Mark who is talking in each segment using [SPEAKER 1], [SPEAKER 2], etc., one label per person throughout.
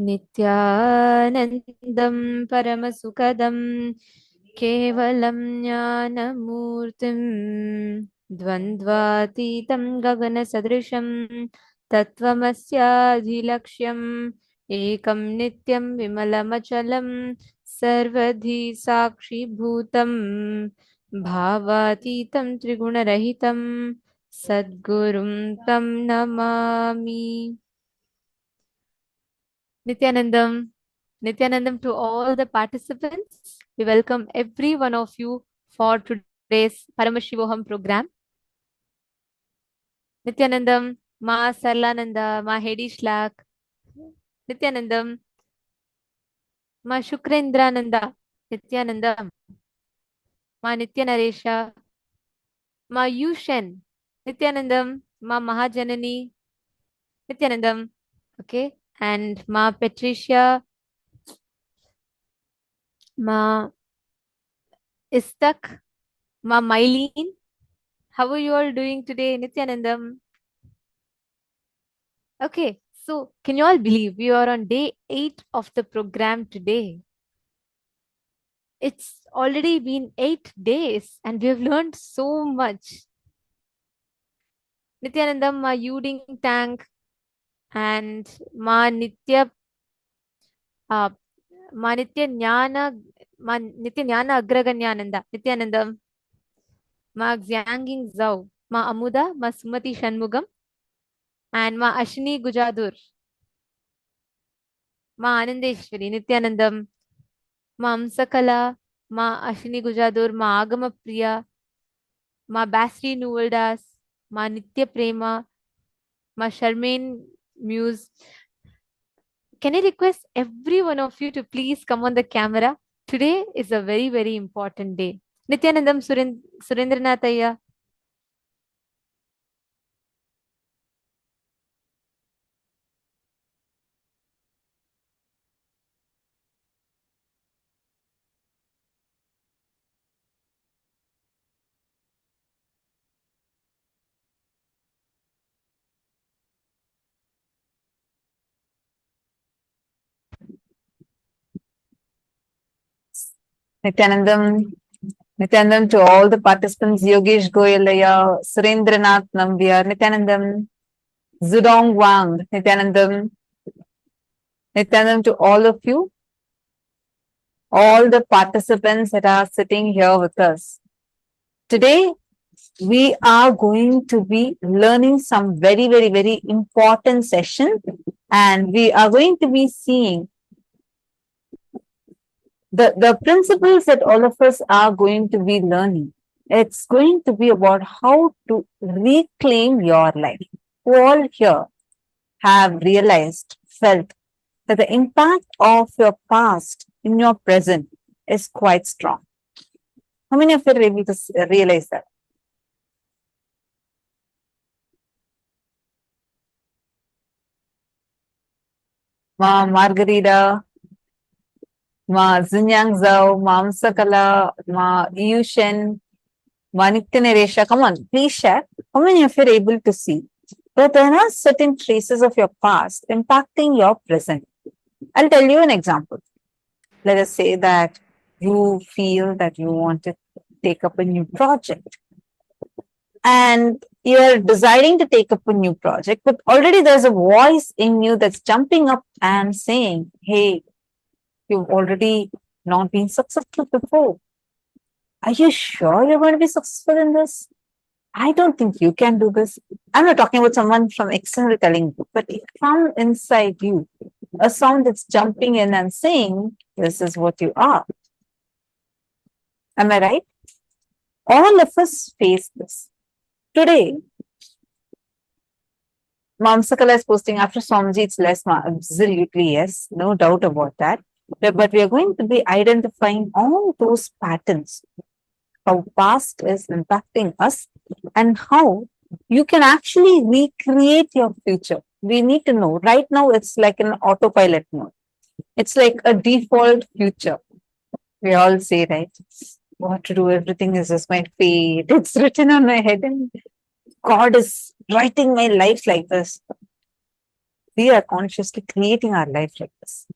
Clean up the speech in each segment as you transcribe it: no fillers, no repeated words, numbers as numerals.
[SPEAKER 1] Nithyanandam Paramasukadam Kevalam Jnanamurtim Dvandvatitam Gagana Sadrisham Tattvamasyaadhilaksham Ekam Nityam Vimalamachalam Sarvadhi Sakshi Bhutam Bhavatitam Trigunarahitam Sadgurum Tam Namami. Nithyanandam. Nithyanandam to all the participants. We welcome every one of you for today's Paramashivoham program. Nithyanandam, Ma Sarlananda, Ma Hedi Shlak. Nithyanandam, Ma Shukrendrananda. Nithyanandam, Ma Nithyanareshya, Ma Yushen. Nithyanandam, Ma Mahajanani. Nithyanandam. Okay. And Ma Patricia, Ma Istak, Ma Mylene. How are you all doing today, Nithyanandam? Okay, so can you all believe we are on day 8 of the program today? It's already been 8 days and we have learned so much. Nithyanandam, ma Uding Tank and ma Nitya uh, ma Nitya Jnana Agraganyananda. Nithyanandam, ma Xianging Zhao, ma Amuda, ma Sumati Shanmugam and ma Ashini Gujadur, ma Anandeshwari. Nithyanandam, ma Amsakala, ma Ashini Gujadur, ma Agama Priya, ma Basri Nuvaldas, ma Nitya Prema, ma Charmaine Muse. Can I request every one of you to please come on the camera? Today is a very, very important day. Nithyanandam Surendranathaya.
[SPEAKER 2] Nithyanandam, Nithyanandam to all the participants, Yogesh Goyalaya, Surendranath Nambiar, Nithyanandam, Zudong Wang, Nithyanandam, Nithyanandam to all of you, all the participants that are sitting here with us. Today, we are going to be learning some very, very, very important session, and we are going to be seeing the principles that all of us are going to be learning. It's going to be about how to reclaim your life. Who all here have realized, felt that the impact of your past in your present is quite strong. How many of you are able to realize that? Ma Margarita, Ma Zinyang Zhao, Ma Amsakala, Ma Yushen, Ma Nityaneresha. Come on, please share. How many of you are able to see that there are certain traces of your past impacting your present? I'll tell you an example. Let us say that you feel that you want to take up a new project and you're deciding to take up a new project, but already there's a voice in you that's jumping up and saying, hey, you've already not been successful before. Are you sure you're going to be successful in this? I don't think you can do this. I'm not talking about someone from external telling you, but from inside you, a sound that's jumping in and saying, this is what you are. Am I right? All of us face this. Today, Mamsakala is posting after Swamiji, it's less, absolutely yes, no doubt about that. But we are going to be identifying all those patterns, how past is impacting us and how you can actually recreate your future. We need to know. Right now, it's like an autopilot mode. It's like a default future. We all say, right? What to do, everything is just my fate. It's written on my head and God is writing my life like this. we are consciously creating our life like this,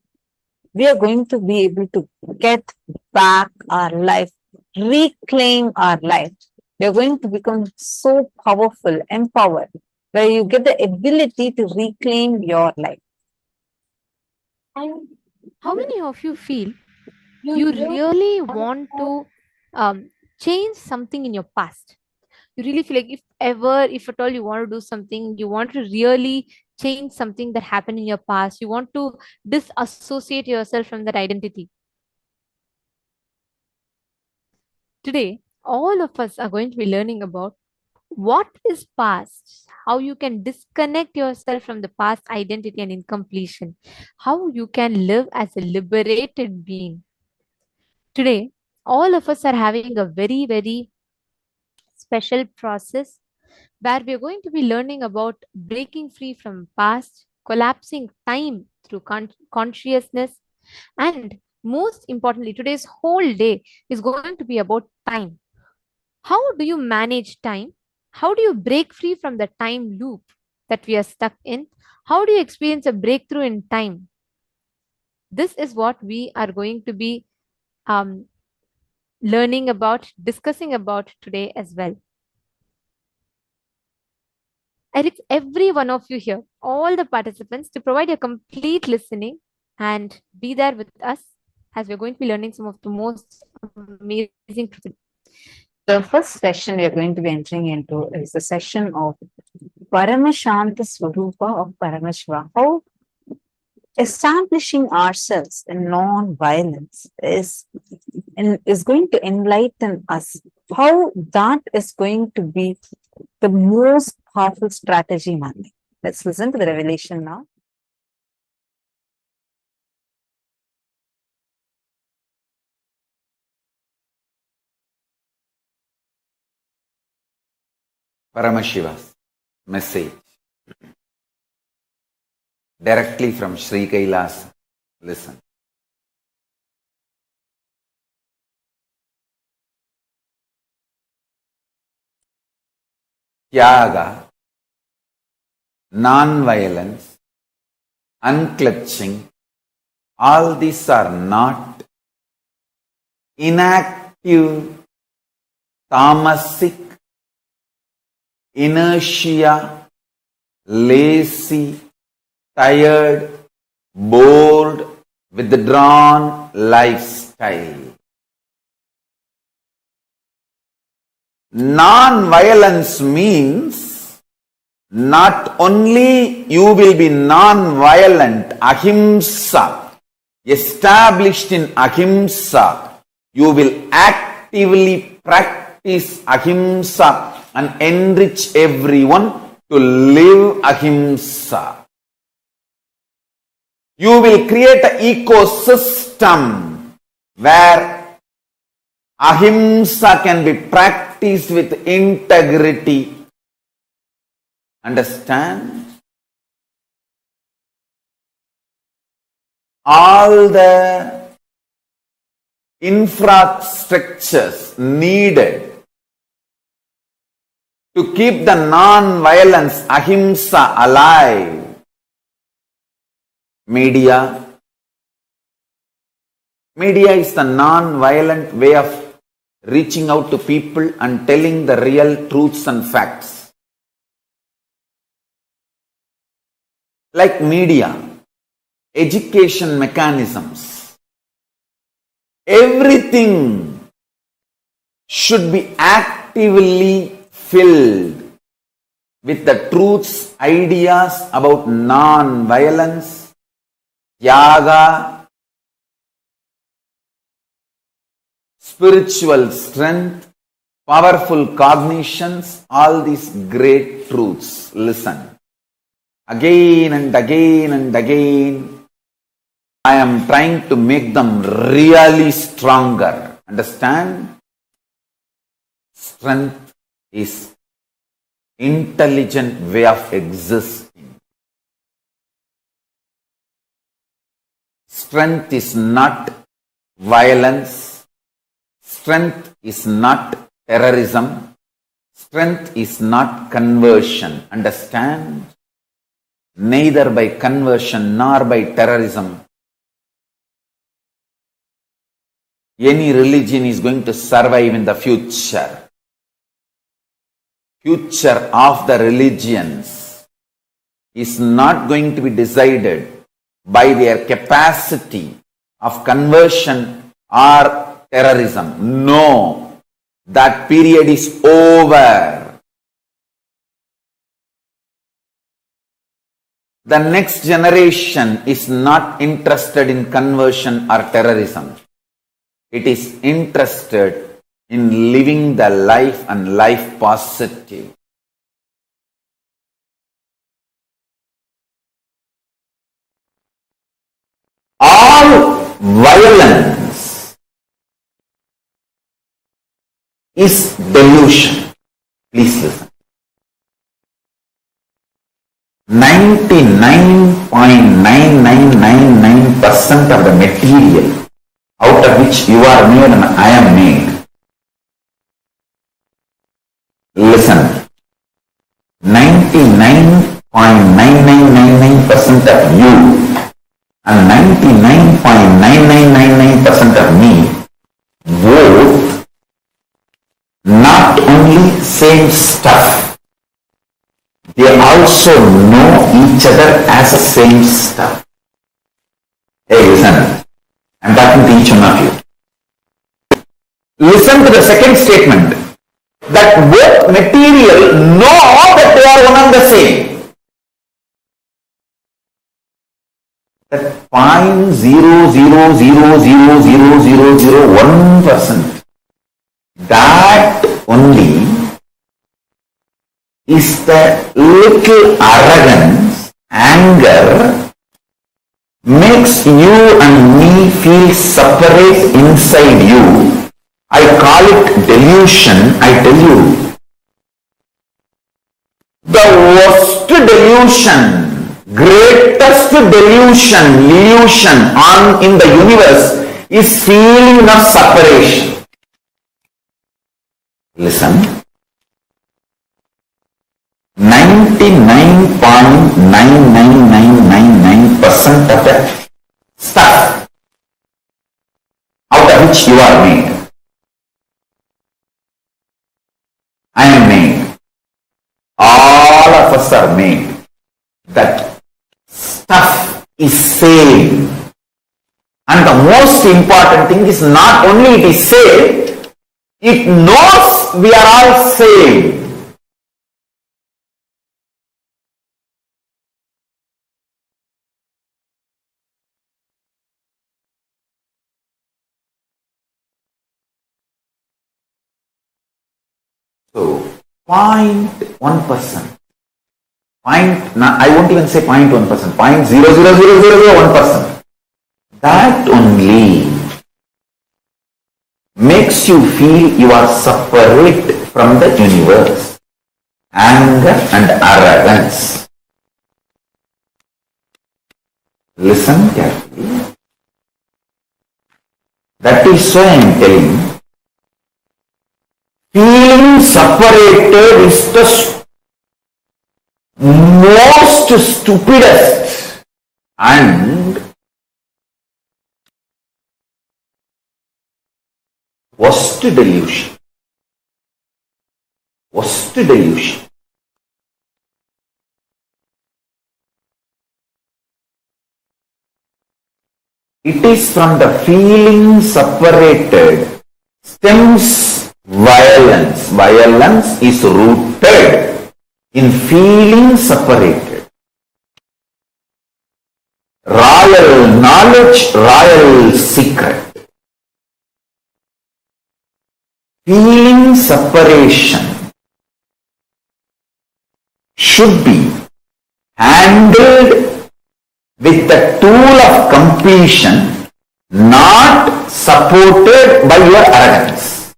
[SPEAKER 2] we are going to be able to get back our life, reclaim our life. We are going to become so powerful, empowered, where you get the ability to reclaim your life. And
[SPEAKER 1] How many of you feel you really want to change something in your past? You really feel like if at all you want to do something, you want to really change something that happened in your past, you want to disassociate yourself from that identity. Today, all of us are going to be learning about what is past, how you can disconnect yourself from the past identity and incompletion, how you can live as a liberated being. Today, all of us are having a very, very special process where we're going to be learning about breaking free from past, collapsing time through consciousness, and most importantly, today's whole day is going to be about time. How do you manage time? How do you break free from the time loop that we are stuck in? How do you experience a breakthrough in time? This is what we are going to be um, learning about, discussing about today as well. I request every one of you here, all the participants, to provide your complete listening and be there with us as we're going to be learning some of the most amazing truths.
[SPEAKER 2] the first session we are going to be entering into is the session of Paramashanta Swarupa of Paramashiva. How establishing ourselves in non-violence is going to enlighten us. How that is going to be the most powerful strategy, man. Let's listen to the revelation now.
[SPEAKER 3] Paramashiva's message directly from Sri KAILASA. Listen. Tyaga, non-violence, unclutching, all these are not inactive, tamasic, inertia, lazy, tired, bored, withdrawn lifestyle. Non-violence means not only you will be non-violent, ahimsa, established in ahimsa, you will actively practice ahimsa and enrich everyone to live ahimsa. You will create an ecosystem where ahimsa can be practiced with integrity. Understand? All the infrastructures needed to keep the non-violence ahimsa alive. Media is the non-violent way of reaching out to people and telling the real truths and facts. Like media, education mechanisms, everything should be actively filled with the truths, ideas about non-violence, yaga, spiritual strength, powerful cognitions, all these great truths. Listen. Again and again and again, I am trying to make them really stronger. Understand? Strength is intelligent way of existing. Strength is not violence. Strength is not terrorism. Strength is not conversion. Understand? neither by conversion nor by terrorism. Any religion is going to survive in the future. Future of the religions is not going to be decided by their capacity of conversion or terrorism. No, that period is over. The next generation is not interested in conversion or terrorism. It is interested in living the life and life positive. All violence is delusion. Please listen. 99.9999% of the material out of which you are made and I am made. Listen. 99.9999% of you and 99.9999% of me, both not only same stuff, they also know each other as the same stuff. Hey, listen. I'm talking to each one of you. Listen to the second statement. That both material know that they are one and the same. That 0.00000001%, that only is the little arrogance, anger, makes you and me feel separate inside you. I call it delusion. I tell you, the worst delusion, greatest delusion, illusion in the universe is feeling of separation. Listen. 99.99999% of the stuff out of which you are made, I am made. All of us are made. That stuff is same. And the most important thing is not only it is same, it knows we are all same. So, 0.1%. I won't even say 0.1%, 0.00001%. That only makes you feel you are separate from the universe. Anger and arrogance. Listen carefully. That is why I am telling you, feeling separated is the most stupidest and worst delusion. Worst delusion. It is from the feeling separated stems violence. Violence is rooted in feeling separated. Royal knowledge, royal secret. Feeling separation should be handled with the tool of completion, not supported by your arrogance.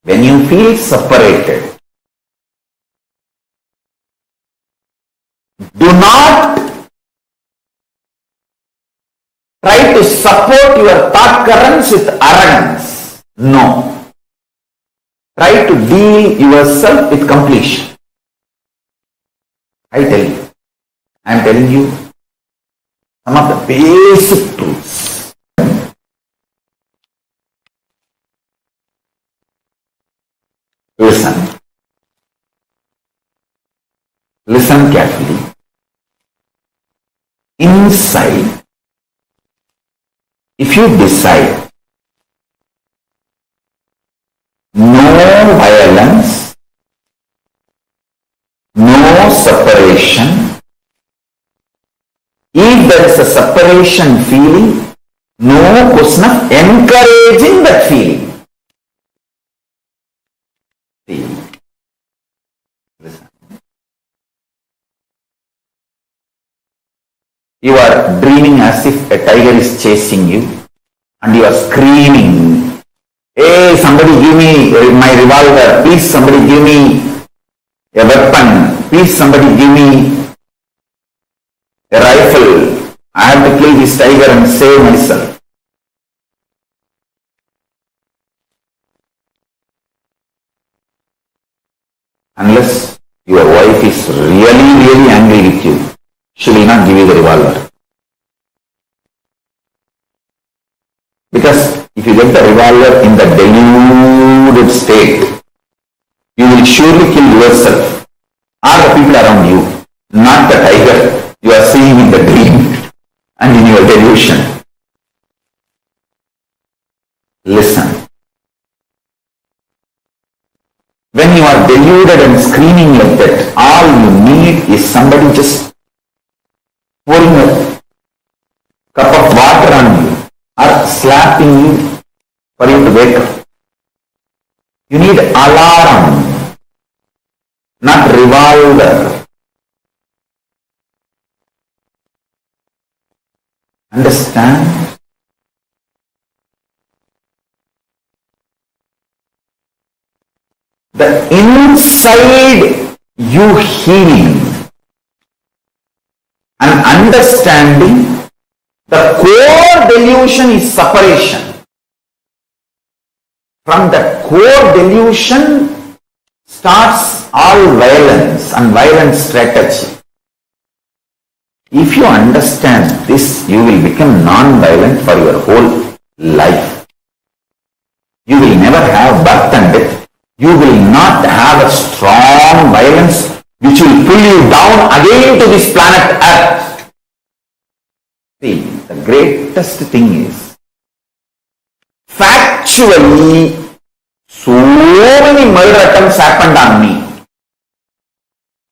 [SPEAKER 3] When you feel separated, do not try to support your thought currents with arrogance. No. Try to deal yourself with completion. I tell you. I am telling you some of the basic truths. Listen. Listen carefully. Inside, if you decide no violence, no separation, if there is a separation feeling, no question of encouraging that feeling. See, listen. You are dreaming as if a tiger is chasing you and you are screaming, hey, somebody give me my revolver, please somebody give me a weapon, please somebody give me a rifle, I have to kill this tiger and save myself. Unless your wife is really angry with you, she will not give you the revolver. Because if you get the revolver in the deluded state, you will surely kill yourself or the people around you, not the tiger you are seeing in the dream and in your delusion. Listen. When you are deluded and screaming like that, all you need is somebody just pouring a cup of water on you or slapping you for you to wake up. You need alarm, not revolver. Understand? The inside you healing and understanding the core delusion is separation. From the core delusion starts all violence and violent strategy. If you understand this, you will become non-violent for your whole life. You will never have birth and death. You will not have a strong violence which will pull you down again to this planet Earth. See, the greatest thing is, factually, so many murder attempts happened on me.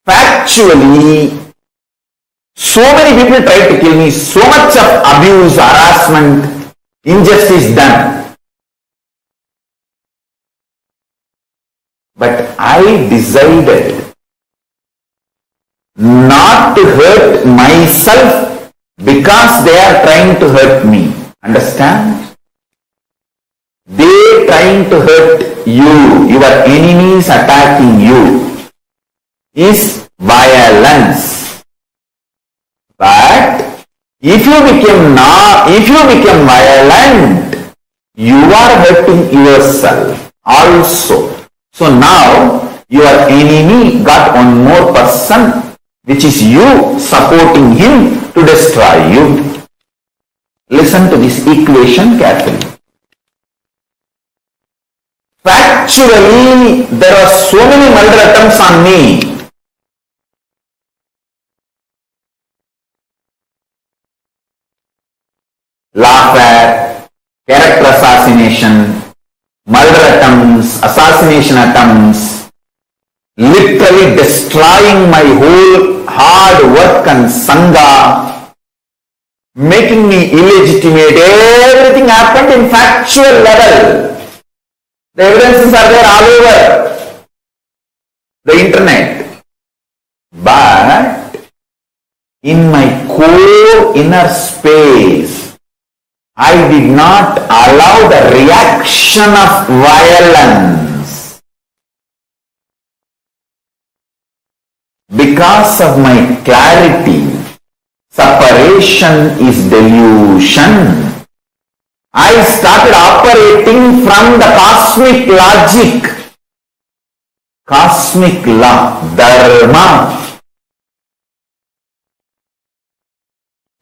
[SPEAKER 3] Factually, so many people tried to kill me, so much of abuse, harassment, injustice done. But I decided not to hurt myself because they are trying to hurt me. Understand? They trying to hurt you, your enemies attacking you is violence. But if you become violent, you are hurting yourself also. So now your enemy got one more person, which is you supporting him to destroy you. Listen to this equation carefully. Factually, there are so many murder attempts on me. Lawfare, character assassination, murder attempts, assassination attempts, literally destroying my whole hard work and sangha, making me illegitimate. Everything happened in factual level. The evidences are there all over the internet. But in my core inner space, I did not allow the reaction of violence. Because of my clarity, separation is delusion. I started operating from the cosmic logic, cosmic law, dharma.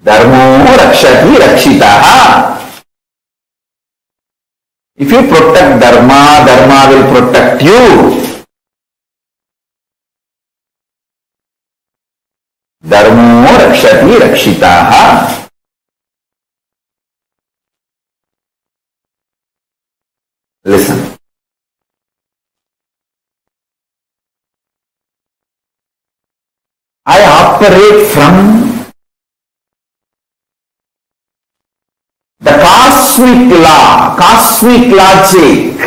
[SPEAKER 3] Dharmo rakshati rakshitaha. If you protect Dharma, Dharma will protect you. Dharmo rakshati rakshitaha. Listen. I operate from the cosmic logic.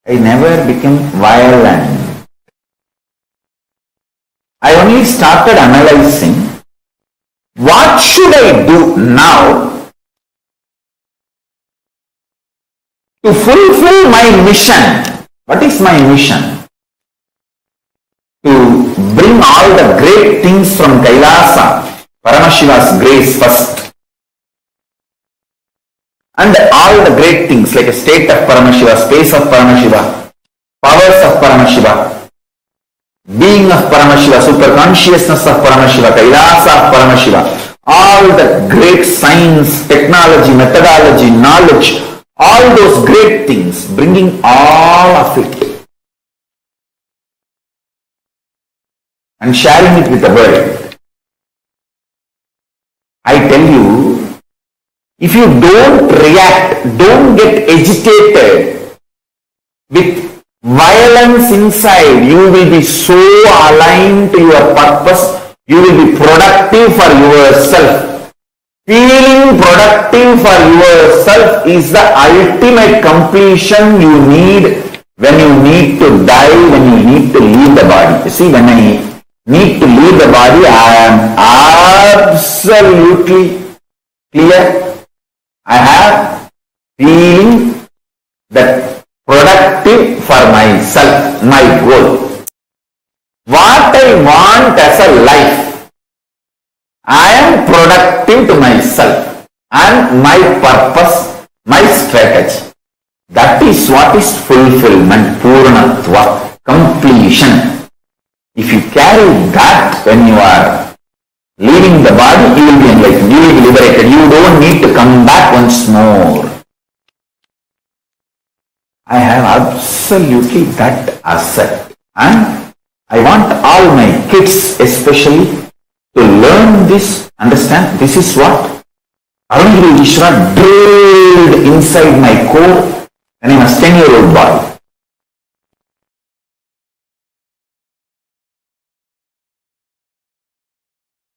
[SPEAKER 3] I never became violent. I only started analyzing what should I do now to fulfill my mission. What is my mission? To bring all the great things from KAILASA, Paramashiva's grace first, and all the great things like a state of Paramashiva, space of Paramashiva, powers of Paramashiva, being of Paramashiva, super consciousness of Paramashiva, KAILASA of Paramashiva, all the great science, technology, methodology, knowledge, all those great things, bringing all of it and sharing it with the world. I tell you, if you don't react, don't get agitated with violence inside, you will be so aligned to your purpose, you will be productive for yourself. Feeling productive for yourself is the ultimate completion you need when you need to die, when you need to leave the body. You see, when I need to leave the body, I am absolutely clear. I have feeling that productive for myself, my goal. What I want as a life, I am productive to myself and my purpose, my strategy. That is what is fulfillment, purnatva, completion. If you carry that when you are leaving the body, you will be enlightened, you will be liberated. You don't need to come back once more. I have absolutely that asset, and I want all my kids especially to learn this, understand this is what Arunagiri Ishwara drilled inside my core when I was 10-year-old boy.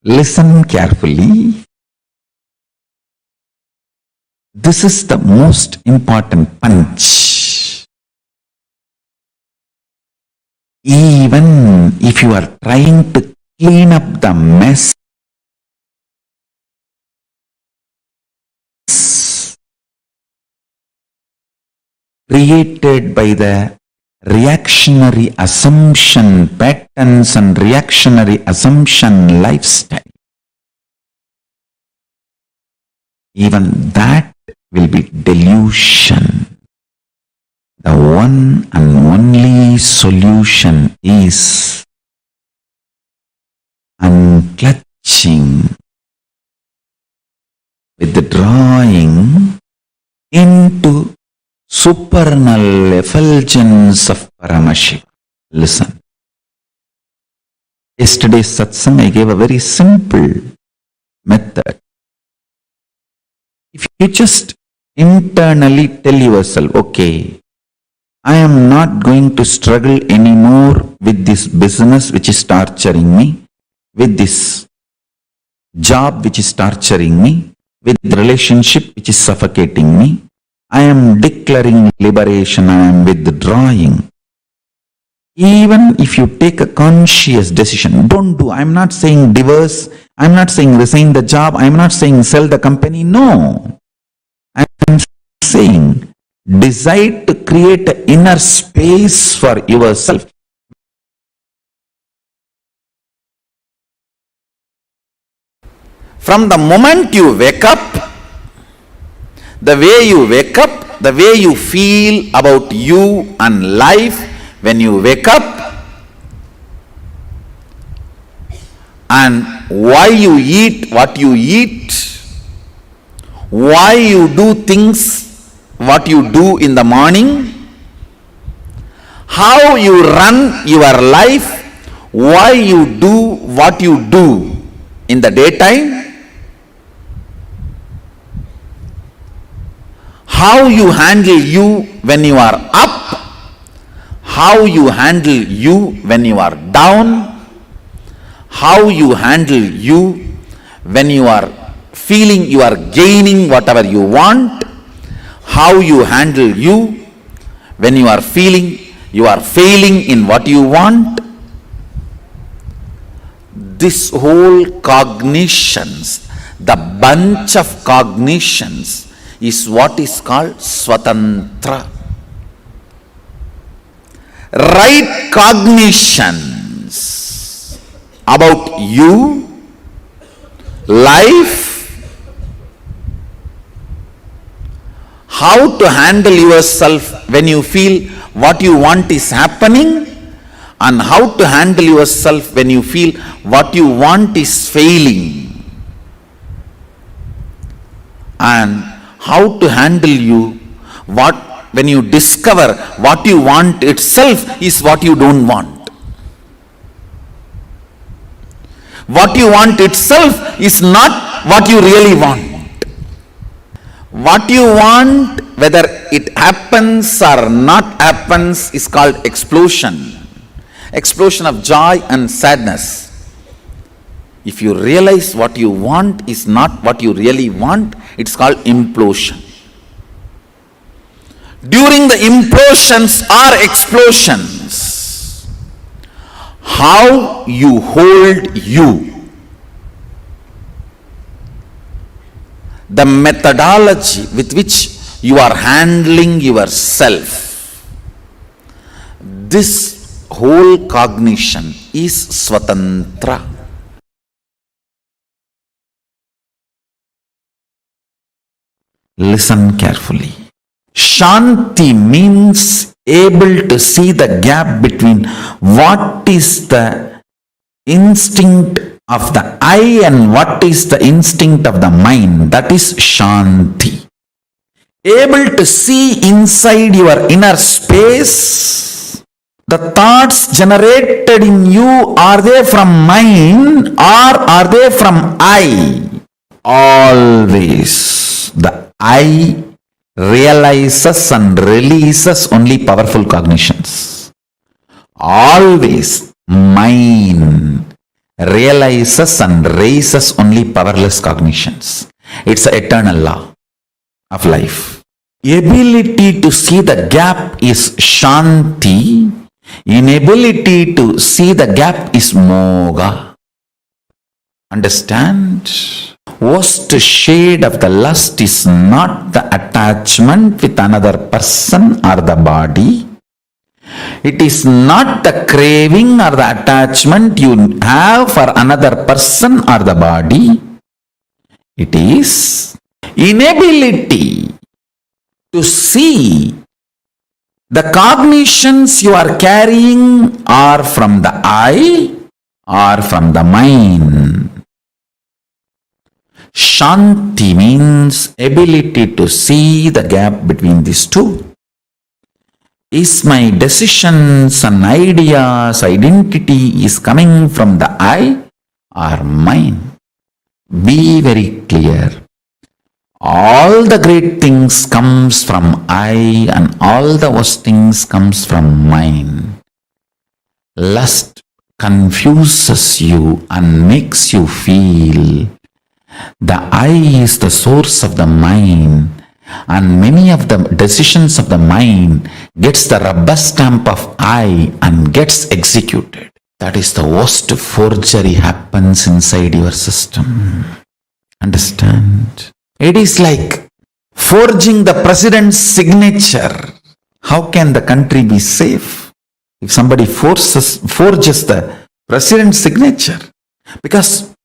[SPEAKER 4] Listen carefully. This is the most important punch. Even if you are trying to clean up the mess created by the reactionary assumption patterns and reactionary assumption lifestyle, even that will be delusion. The one and only solution is unclutching, withdrawing into supernal effulgence of Paramashiva. Listen. Yesterday's satsang, I gave a very simple method. If you just internally tell yourself, okay, I am not going to struggle anymore with this business which is torturing me, with this job which is torturing me, with the relationship which is suffocating me. I am declaring liberation, I am withdrawing. Even if you take a conscious decision, don't do, I'm not saying divorce, I'm not saying resign the job, I'm not saying sell the company, no. I'm saying decide to create an inner space for yourself.
[SPEAKER 3] From the moment you wake up, the way you wake up, the way you feel about you and life when you wake up, and
[SPEAKER 4] why you eat what you eat, why you do things what you do in the morning, how you run your life, why you do what you do in the daytime, how you handle you when you are up, how you handle you when you are down, how you handle you when you are feeling you are gaining whatever you want, how you handle you when you are feeling you are failing in what you want. This whole cognitions, the bunch of cognitions, is what is called swatantra. Right cognitions about you, life, how to handle yourself when you feel what you want is happening, and how to handle yourself when you feel what you want is failing, and how to handle you when you discover what you want itself is what you don't want. What you want itself is not what you really want. What you want, whether it happens or not happens, is called explosion. Explosion of joy and sadness. If you realize what you want is not what you really want, it's called implosion. During the implosions or explosions, how you hold you, the methodology with which you are handling yourself, this whole cognition is swatantra. Listen carefully. Shanti means able to see the gap between what is the instinct of the I and what is the instinct of the mind. That is Shanti. Able to see inside your inner space. The thoughts generated in you, are they from mind or are they from I? Always the I realizes and releases only powerful cognitions. Always mind realizes and raises only powerless cognitions. It's an eternal law of life. Ability to see the gap is Shanti. Inability to see the gap is Moga. Understand? Worst shade of the lust is not the attachment with another person or the body. It is not the craving or the attachment you have for another person or the body. It is inability to see the cognitions you are carrying are from the I or from the mind. Shanti means ability to see the gap between these two. Is my decisions and ideas, identity is coming from the I or mind? Be very clear. All the great things comes from I and all the worst things comes from mind. Lust confuses you and makes you feel the I is the source of the mind, and many of the decisions of the mind gets the rubber stamp of I and gets executed. That is the worst forgery happens inside your system. Understand? It is like forging the president's signature. How can the country be safe if somebody forges the president's signature? Because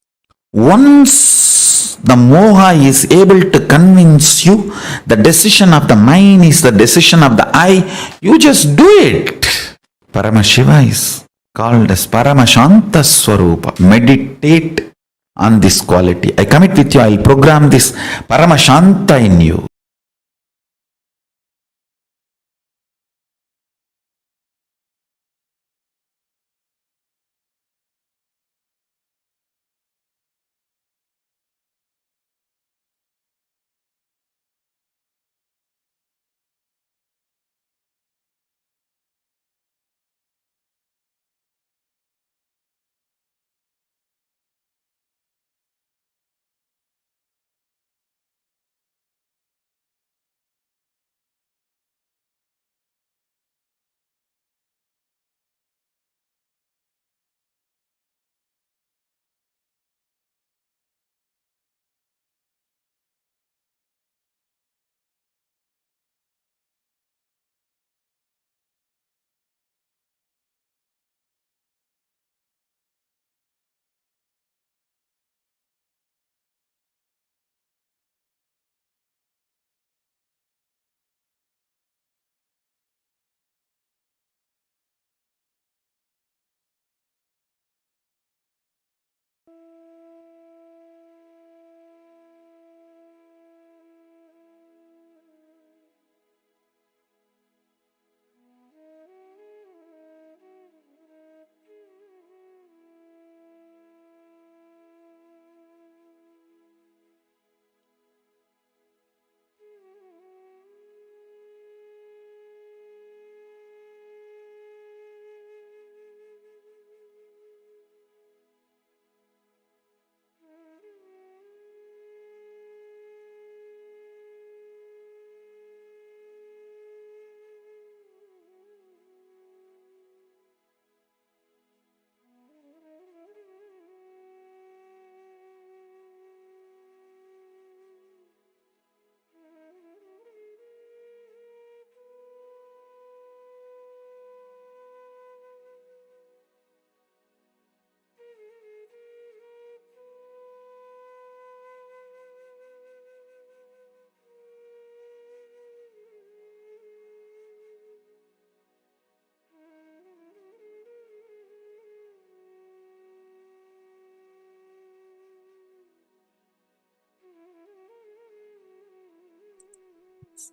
[SPEAKER 4] once the moha is able to convince you the decision of the mind is the decision of the I, you just do it. Paramashiva is called as Paramashanta Swarupa. Meditate on this quality. I commit with you, I'll program this Paramashanta in you.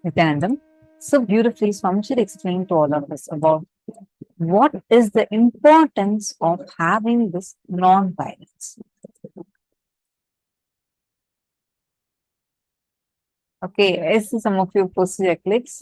[SPEAKER 2] Nithyanandam, so beautifully, Swamshir explained to all of us about what is the importance of having this non-violence. Okay, I see some of you posted your clicks.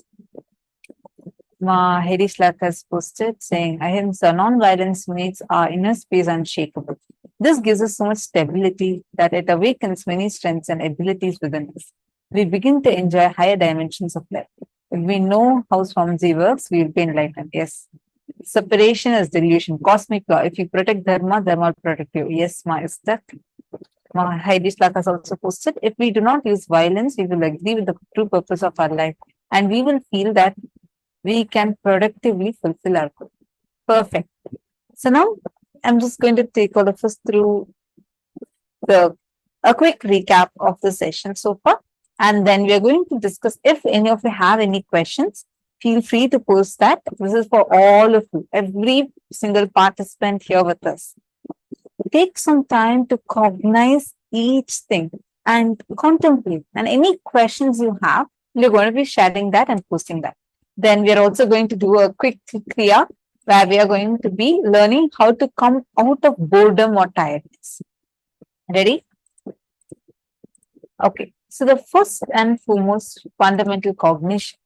[SPEAKER 2] Harish Lak has posted saying, Ahimsa, non-violence makes our inner space unshakable. This gives us so much stability that it awakens many strengths and abilities within us. We begin to enjoy higher dimensions of life. If we know how Swamiji works, we will be enlightened. Yes. Separation is delusion. Cosmic law. If you protect Dharma, Dharma will protect you. Yes, Ma, is that? Harish Lak has also posted, if we do not use violence, we will agree with the true purpose of our life and we will feel that we can productively fulfill our goal. Perfect. So now I'm just going to take all of us through a quick recap of the session so far. And then we are going to discuss, if any of you have any questions, feel free to post that. This is for all of you, every single participant here with us. Take some time to cognize each thing and contemplate. And any questions you have, we're going to be sharing that and posting that. Then we are also going to do a quick kriya where we are going to be learning how to come out of boredom or tiredness. Ready? Okay. So the first and foremost fundamental cognition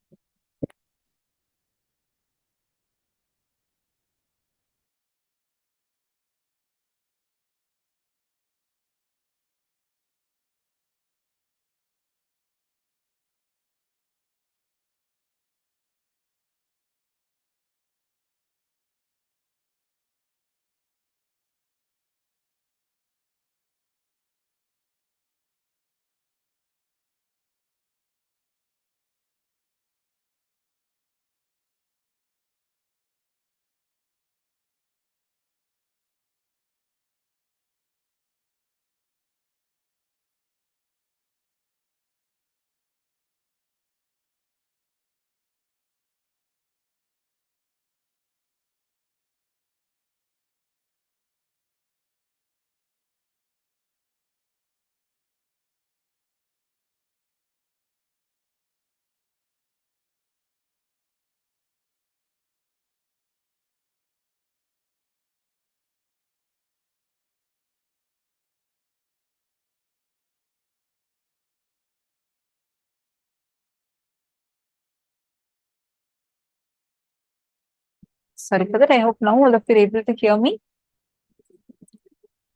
[SPEAKER 2] Sorry for that. I hope now all of you are able to hear me.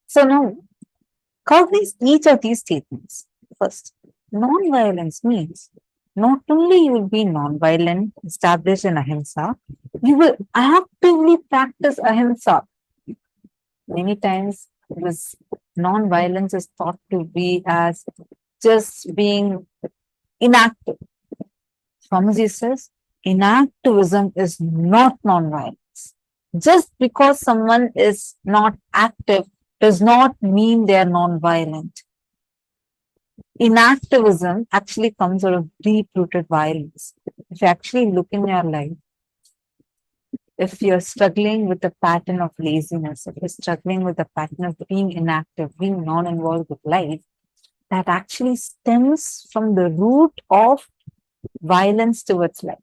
[SPEAKER 2] So now, cognize each of these statements. First, non-violence means not only you will be non-violent, established in ahimsa, you will actively practice ahimsa. Many times, this non-violence is thought to be as just being inactive. Swamiji says, inactivism is not non-violence. Just because someone is not active does not mean they are non-violent. Inactivism actually comes out of deep-rooted violence. If you actually look in your life, if you're struggling with the pattern of laziness, if you're struggling with the pattern of being inactive, being non-involved with life, that actually stems from the root of violence towards life.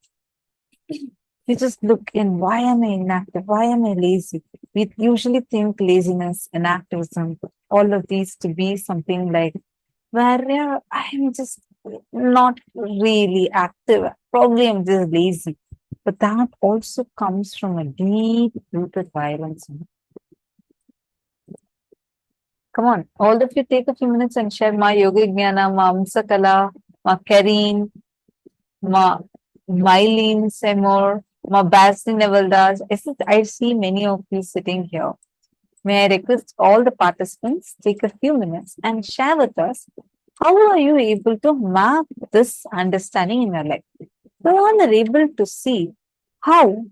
[SPEAKER 2] You just look in, why am I inactive? Why am I lazy? We usually think laziness, inactivism, all of these to be something like, where I'm just not really active. Probably I'm just lazy. But that also comes from a deep-rooted violence. Come on, all of you take a few minutes and share my Yoga Jnana, ma Amsakala, ma Kareen, ma Mylene Seymour, ma Basri Nevaldas. I see many of you sitting here. May I request all the participants take a few minutes and share with us how are you able to map this understanding in your life? You are able to see how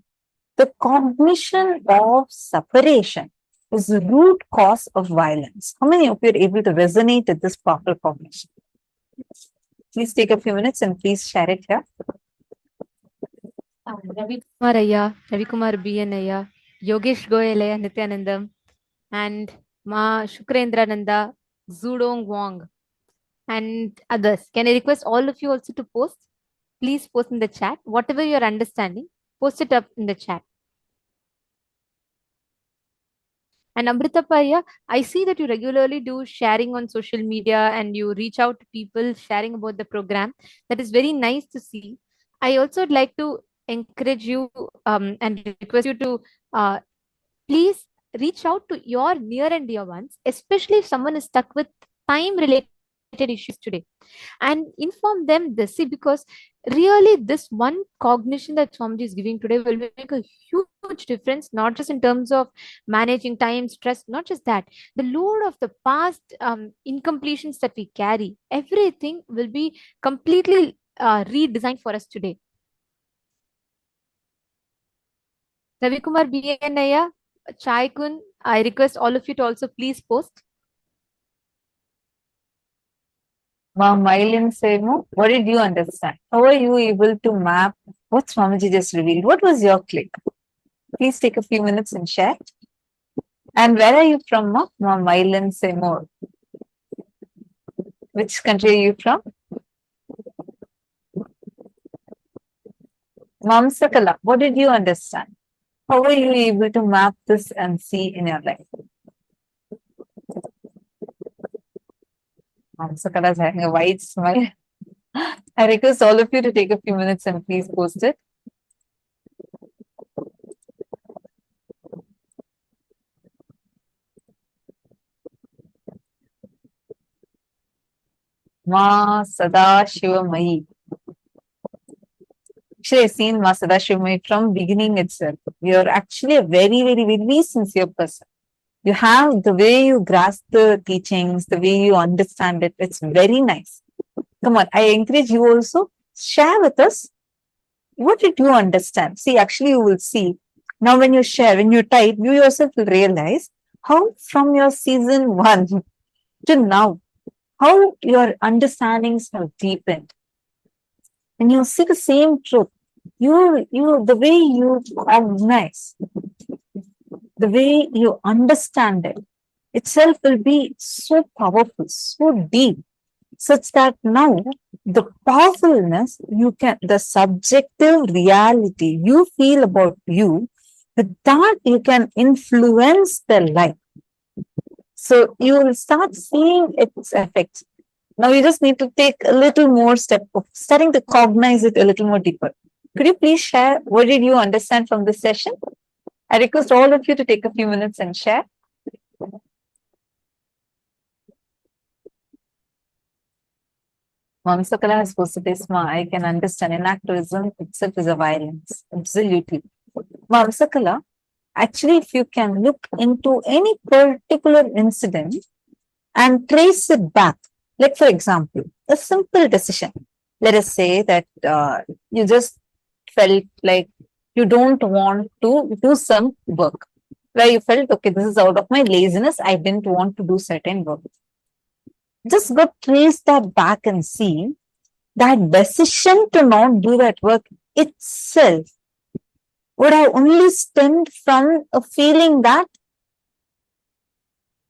[SPEAKER 2] the cognition of separation is the root cause of violence. How many of you are able to resonate with this powerful cognition? Please take a few minutes and please share it here.
[SPEAKER 1] Ravi Kumar Ayya, Ravi Kumar BN Ayya, Yogesh Goyal Ayya, Nithyanandam, and Ma Shukrendraananda, Zudong Wong, and others. Can I request all of you also to post? Please post in the chat. Whatever you're understanding, post it up in the chat. And Amrita Paya, I see that you regularly do sharing on social media and you reach out to people sharing about the program. That is very nice to see. I also would like to encourage you and request you to please reach out to your near and dear ones, especially if someone is stuck with time related issues today, and inform them this. See, because really this one cognition that Swamiji is giving today will make a huge difference, not just in terms of managing time, stress, not just that, the load of the past incompletions that we carry, everything will be completely redesigned for us today. Ravi Kumar BNaya, Chai Kun, I request all of you to also please post.
[SPEAKER 2] Mylene Seymour, what did you understand? How are you able to map what Swamiji just revealed? What was your click? Please take a few minutes and share. And where are you from, Mylene Seymour? Which country are you from? Mamsakala, what did you understand? How are you able to map this and see in your life? Mamsakala is having a wide smile. I request all of you to take a few minutes and please post it. Ma Sadashivamayi. Actually, I've seen Ma Sadashivamayi from beginning itself. You're actually a very, very, very sincere person. You have the way you grasp the teachings, the way you understand it. It's very nice. Come on, I encourage you also, share with us. What did you understand? See, actually, you will see. Now, when you share, when you type, you yourself will realize how from your season 1 to now, how your understandings have deepened. And you see the same truth. The way you organize, the way you understand it itself will be so powerful, so deep, such that now the powerfulness the subjective reality you feel about you, with that you can influence the life. So you will start seeing its effects. Now you just need to take a little more step of starting to cognize it a little more deeper. Could you please share what did you understand from this session? I request all of you to take a few minutes and share. Mamsakala has posted this, I can understand inactivism itself is a violence. Absolutely. Mamsakala, actually, if you can look into any particular incident and trace it back, like for example, a simple decision. Let us say that you just felt like you don't want to do some work, where you felt, okay, this is out of my laziness, I didn't want to do certain work. Just go trace that back and see that decision to not do that work itself would have only stemmed from a feeling that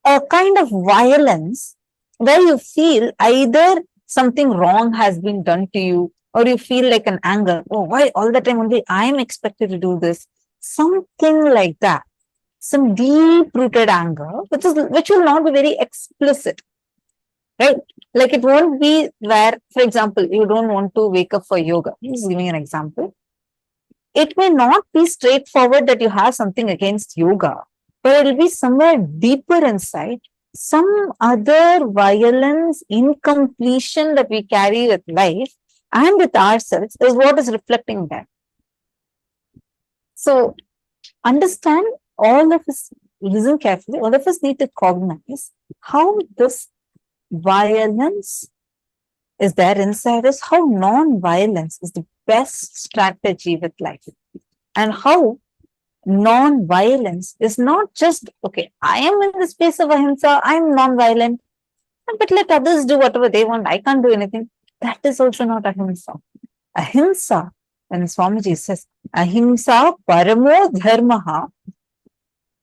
[SPEAKER 2] a kind of violence where you feel either something wrong has been done to you, or you feel like an anger. Oh, why all the time only I am expected to do this? Something like that. Some deep rooted anger, which will not be very explicit, right? Like it won't be where, for example, you don't want to wake up for yoga. I'm just giving an example. It may not be straightforward that you have something against yoga, but it'll be somewhere deeper inside, some other violence, incompletion that we carry with life and with ourselves is what is reflecting there. So understand, all of us, listen carefully, all of us need to cognize how this violence is there inside us, how non-violence is the best strategy with life, and how non-violence is not just, okay, I am in the space of ahimsa, I'm non-violent, but let others do whatever they want, I can't do anything. That is also not ahimsa. Ahimsa, when Swamiji says, ahimsa paramo dharmaha,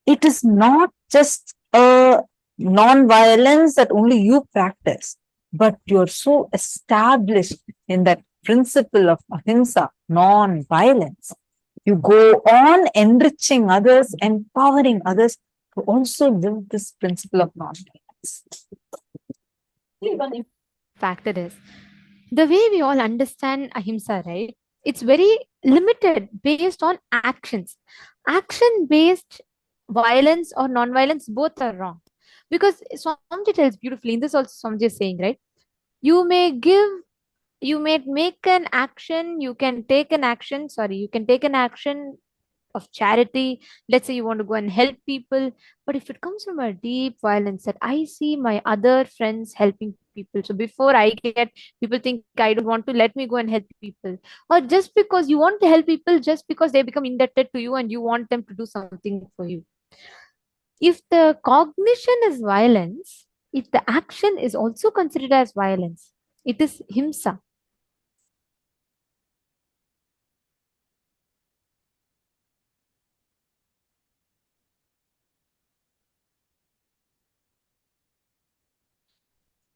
[SPEAKER 2] it is not just a non-violence that only you practice, but you're so established in that principle of ahimsa, non-violence. You go on enriching others, empowering others to also live this principle of non-violence.
[SPEAKER 1] Factor is the way we all understand ahimsa, right? It's very limited based on actions. Action based violence or non-violence, both are wrong. Because Swamiji tells beautifully, in this also Swamiji is saying, right? You may give, you may make an action, you can take an action, you can take an action of charity. Let's say you want to go and help people, but if it comes from a deep violence that I see my other friends helping people, so before I get, people think I don't want to, let me go and help people, or just because you want to help people just because they become indebted to you and you want them to do something for you. If the cognition is violence, if the action is also considered as violence, it is himsa.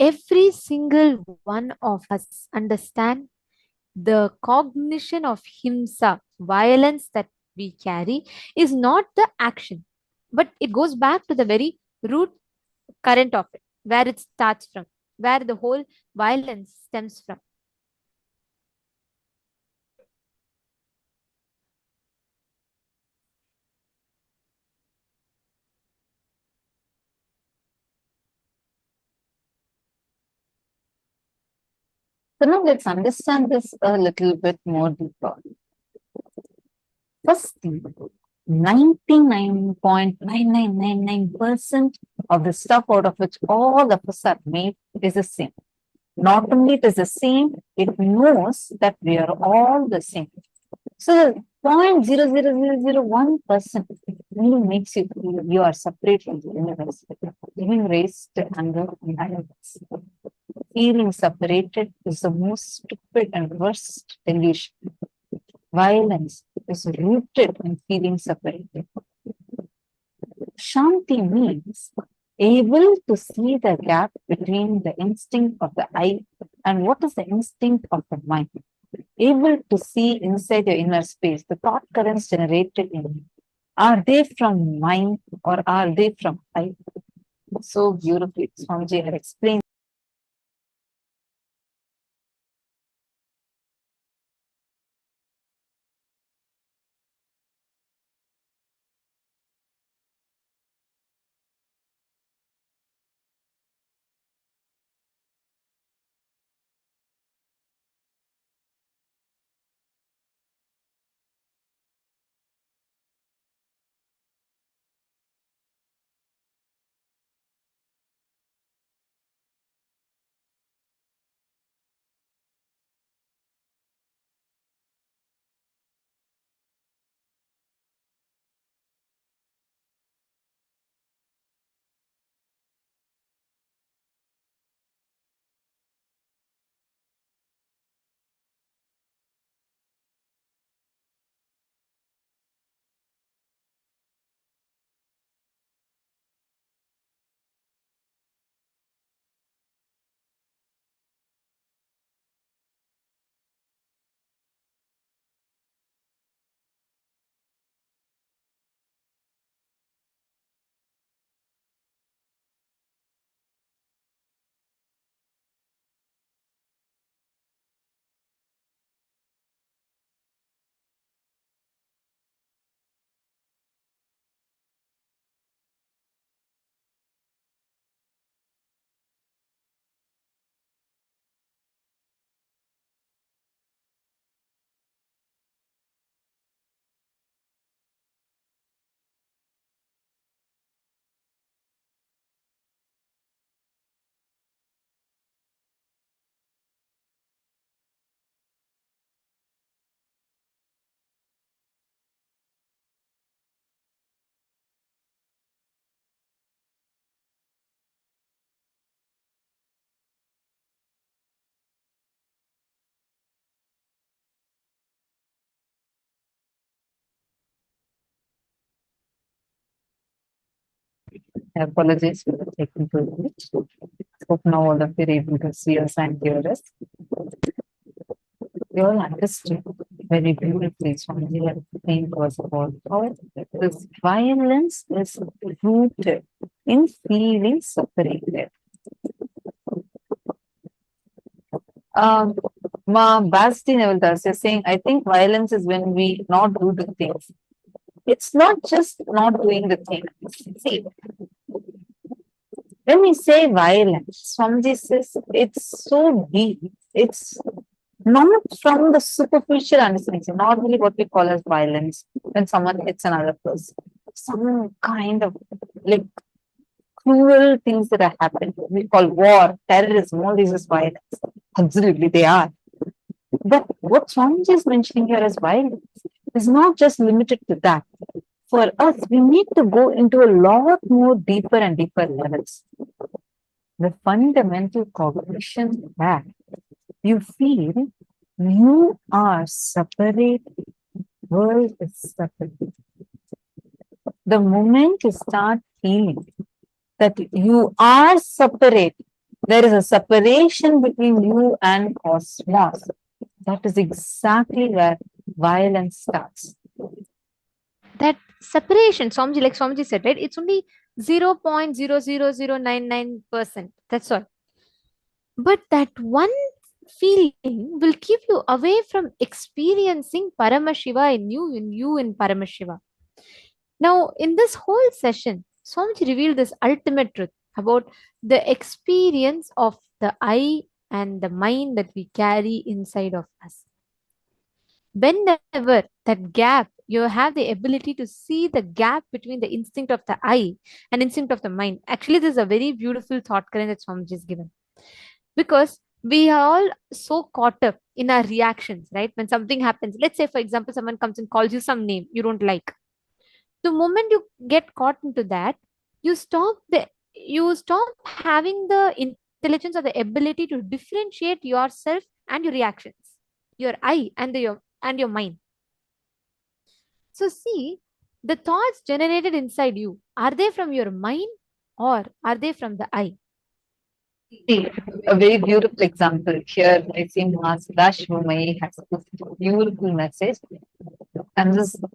[SPEAKER 1] Every single one of us understand the cognition of himsa, violence that we carry, is not the action, but it goes back to the very root current of it, where it starts from, where the whole violence stems from.
[SPEAKER 2] So now let's understand this a little bit more deeper. First thing, 99.9999% of the stuff out of which all of us are made is the same. Not only it is the same, it knows that we are all the same. So 0.00001% really makes you feel you are separate from the universe, giving rise to anger and violence. Feeling separated is the most stupid and worst delusion. Violence is rooted in feeling separated. Shanti means able to see the gap between the instinct of the I and what is the instinct of the mind. Able to see inside your inner space, the thought currents generated in you. Are they from mind or are they from I? So beautifully, Swamiji had explained. I apologize for the technical glitch. Hope now all of you are able to see us and hear us. We all understood very beautifully Swamiji had explained to us about how this violence is rooted in feeling separated. Basti Nevaldas is saying, I think violence is when we not do the things. It's not just not doing the thing. See, when we say violence, Swamiji says it's so deep. It's not from the superficial understanding. So normally what we call as violence, when someone hits another person, some kind of like cruel things that are happening. We call war, terrorism, all these is violence. Absolutely, they are. But what Swamiji is mentioning here as violence is not just limited to that. For us, we need to go into a lot more deeper and deeper levels. The fundamental cognition that you feel you are separate, world is separate. The moment you start feeling that you are separate, there is a separation between you and cosmos. That is exactly where violence starts.
[SPEAKER 1] That separation, Swamiji, like Swamiji said, right? It's only 0.00099%. That's all. But that one feeling will keep you away from experiencing Paramashiva in you in Paramashiva. Now, in this whole session, Swamiji revealed this ultimate truth about the experience of the I and the mind that we carry inside of us. Whenever that gap, you have the ability to see the gap between the instinct of the I and instinct of the mind. Actually, this is a very beautiful thought current that Swamiji has given. Because we are all so caught up in our reactions, right? When something happens, let's say, for example, someone comes and calls you some name you don't like. The moment you get caught into that, you stop having the intelligence or the ability to differentiate yourself and your reactions, your I and your mind. So see, the thoughts generated inside you, are they from your mind or are they from the I?
[SPEAKER 2] See, a very beautiful example here. I see Paramashivoham has a beautiful message.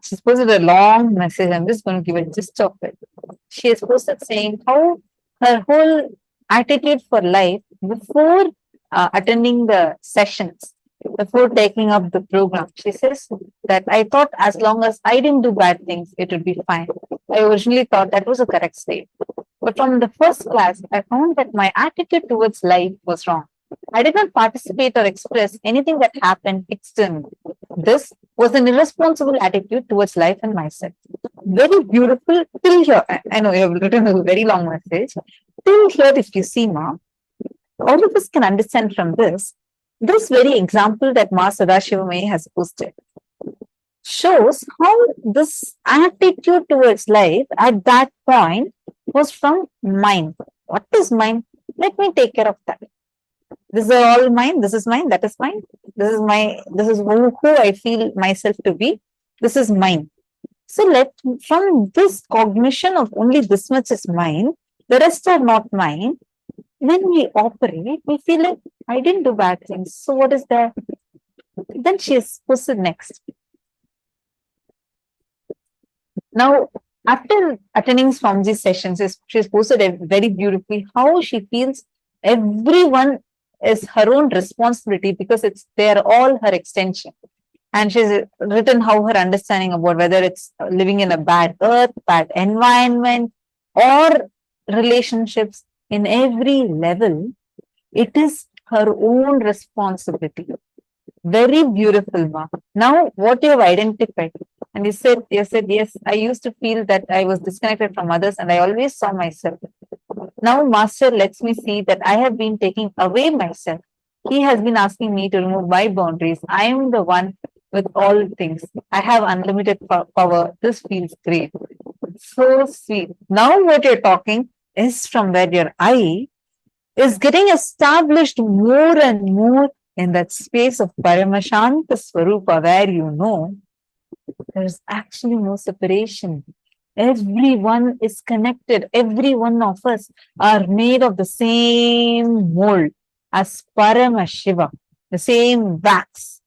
[SPEAKER 2] She's posted a long message. I'm just going to give a gist of it. She has posted saying how her whole attitude for life before attending the sessions, before taking up the program. She says that I thought as long as I didn't do bad things, it would be fine. I originally thought that was a correct state. But from the first class, I found that my attitude towards life was wrong. I did not participate or express anything that happened externally. This was an irresponsible attitude towards life and myself. Very beautiful till here. I know you have written a very long message. Till here, if you see, Ma, all of us can understand from this very example that Ma Sadashivam has posted shows how this attitude towards life at that point was from mind. What is mind? Let me take care of that. This is all mine. This is mine. That is mine. This is who I feel myself to be. This is mine. So from this cognition of only this much is mine, the rest are not mine. When we operate, we feel like I didn't do bad things. So what is there? Then she is posted next. Now, after attending Swamiji's sessions, she's posted very beautifully how she feels everyone is her own responsibility because they're all her extension. And she's written how her understanding about whether it's living in a bad earth, bad environment, or relationships in every level, it is her own responsibility. Very beautiful, Ma. Now, what you have identified, and you said, yes, I used to feel that I was disconnected from others and I always saw myself. Now, Master lets me see that I have been taking away myself. He has been asking me to remove my boundaries. I am the one with all things. I have unlimited power. This feels great. So sweet. Now, what you're talking is from where your I is getting established more and more in that space of Paramashanta Swarupa, where you know there's actually no separation Everyone is connected. Every one of us are made of the same mold as Paramashiva, the same wax.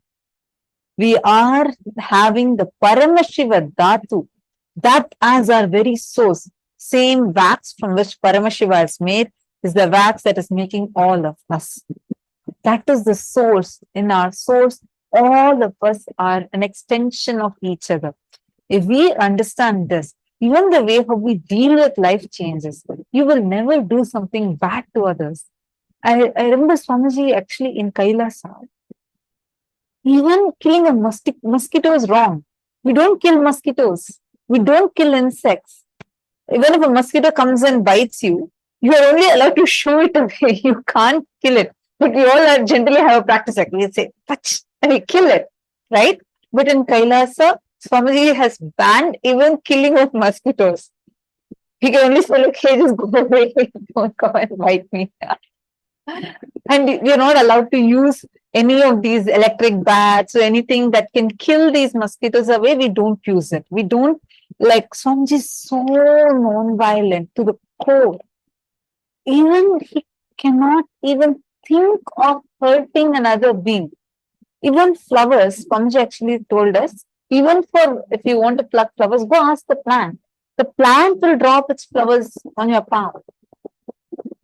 [SPEAKER 2] We are having the Paramashiva Dhatu, that as our very source. Same wax from which Paramashiva is made is the wax that is making all of us. That is the source. In our source, all of us are an extension of each other. If we understand this, even the way how we deal with life changes. You will never do something bad to others. I remember Swamiji actually in KAILASA, even killing a mosquito is wrong. We don't kill mosquitoes. We don't kill insects. Even if a mosquito comes and bites you, you are only allowed to shoo it away. You can't kill it. But we all generally have a practice like we say, touch, and we kill it, right? But in Kailasa, Swamiji has banned even killing of mosquitoes. He can only say, okay, just go away. Don't come and bite me. And we are not allowed to use any of these electric bats or anything that can kill these mosquitoes away. We don't use it. We don't, like Swamiji is so non-violent to the core. Even he cannot even think of hurting another being. Even flowers, Swamiji actually told us, even for if you want to pluck flowers, go ask the plant. The plant will drop its flowers on your palm.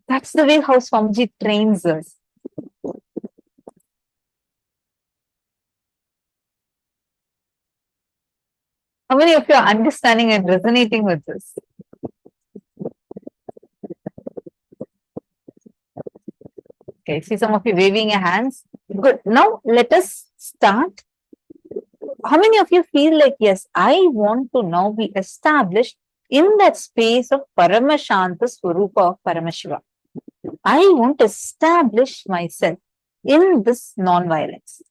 [SPEAKER 2] That's the way how Swamiji trains us. How many of you are understanding and resonating with this? Okay, see some of you waving your hands. Good. Now let us start. How many of you feel like, yes, I want to now be established in that space of Paramashanta Swarupa of Paramashiva? I want to establish myself in this non-violence.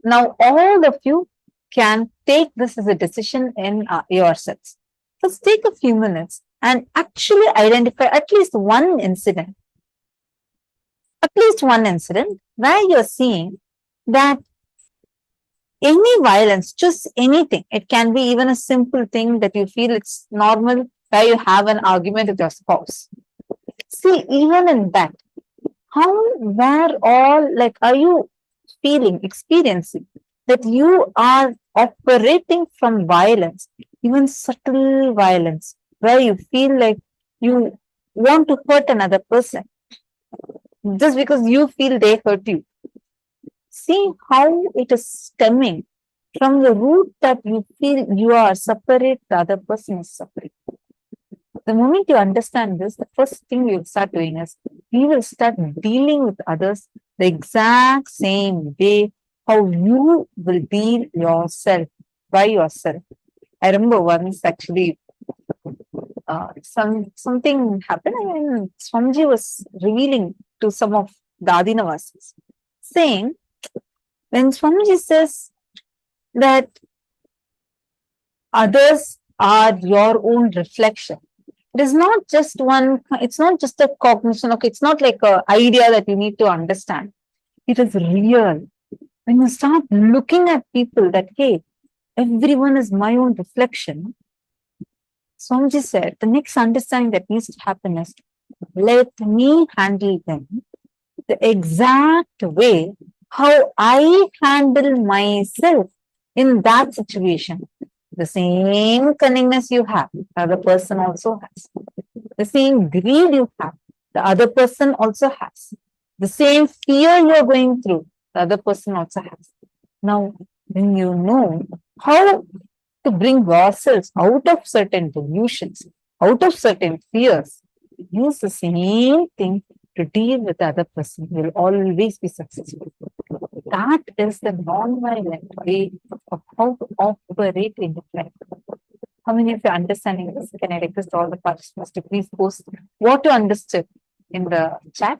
[SPEAKER 2] Now, all of you can take this as a decision in yourselves. Let's take a few minutes and actually identify at least one incident where you're seeing that any violence, just anything, it can be even a simple thing that you feel it's normal, where you have an argument with your spouse. See, even in that, where all, like, are you feeling, experiencing that you are operating from violence, even subtle violence, where you feel like you want to hurt another person just because you feel they hurt you? See how it is stemming from the root that you feel you are separate, the other person is separate. The moment you understand this, the first thing you'll start doing is you will start dealing with others the exact same way how you will deal yourself by yourself. I remember once actually something happened and Swamiji was revealing to some of the Adinavasis, saying, when Swamiji says that others are your own reflection, it is not just one, it's not just a cognition, okay, it's not like an idea that you need to understand. It is real. When you start looking at people that, hey, everyone is my own reflection, Swamiji said, the next understanding that needs to happen is, let me handle them the exact way how I handle myself in that situation. The same cunningness you have, the other person also has. The same greed you have, the other person also has. The same fear you're going through, the other person also has. Now, when you know how to bring yourselves out of certain delusions, out of certain fears, use the same thing to deal with the other person. You will always be successful. That is the non-violent way of how to operate in life. How many of you are understanding this? Can I request all the participants to please post what you understood in the chat?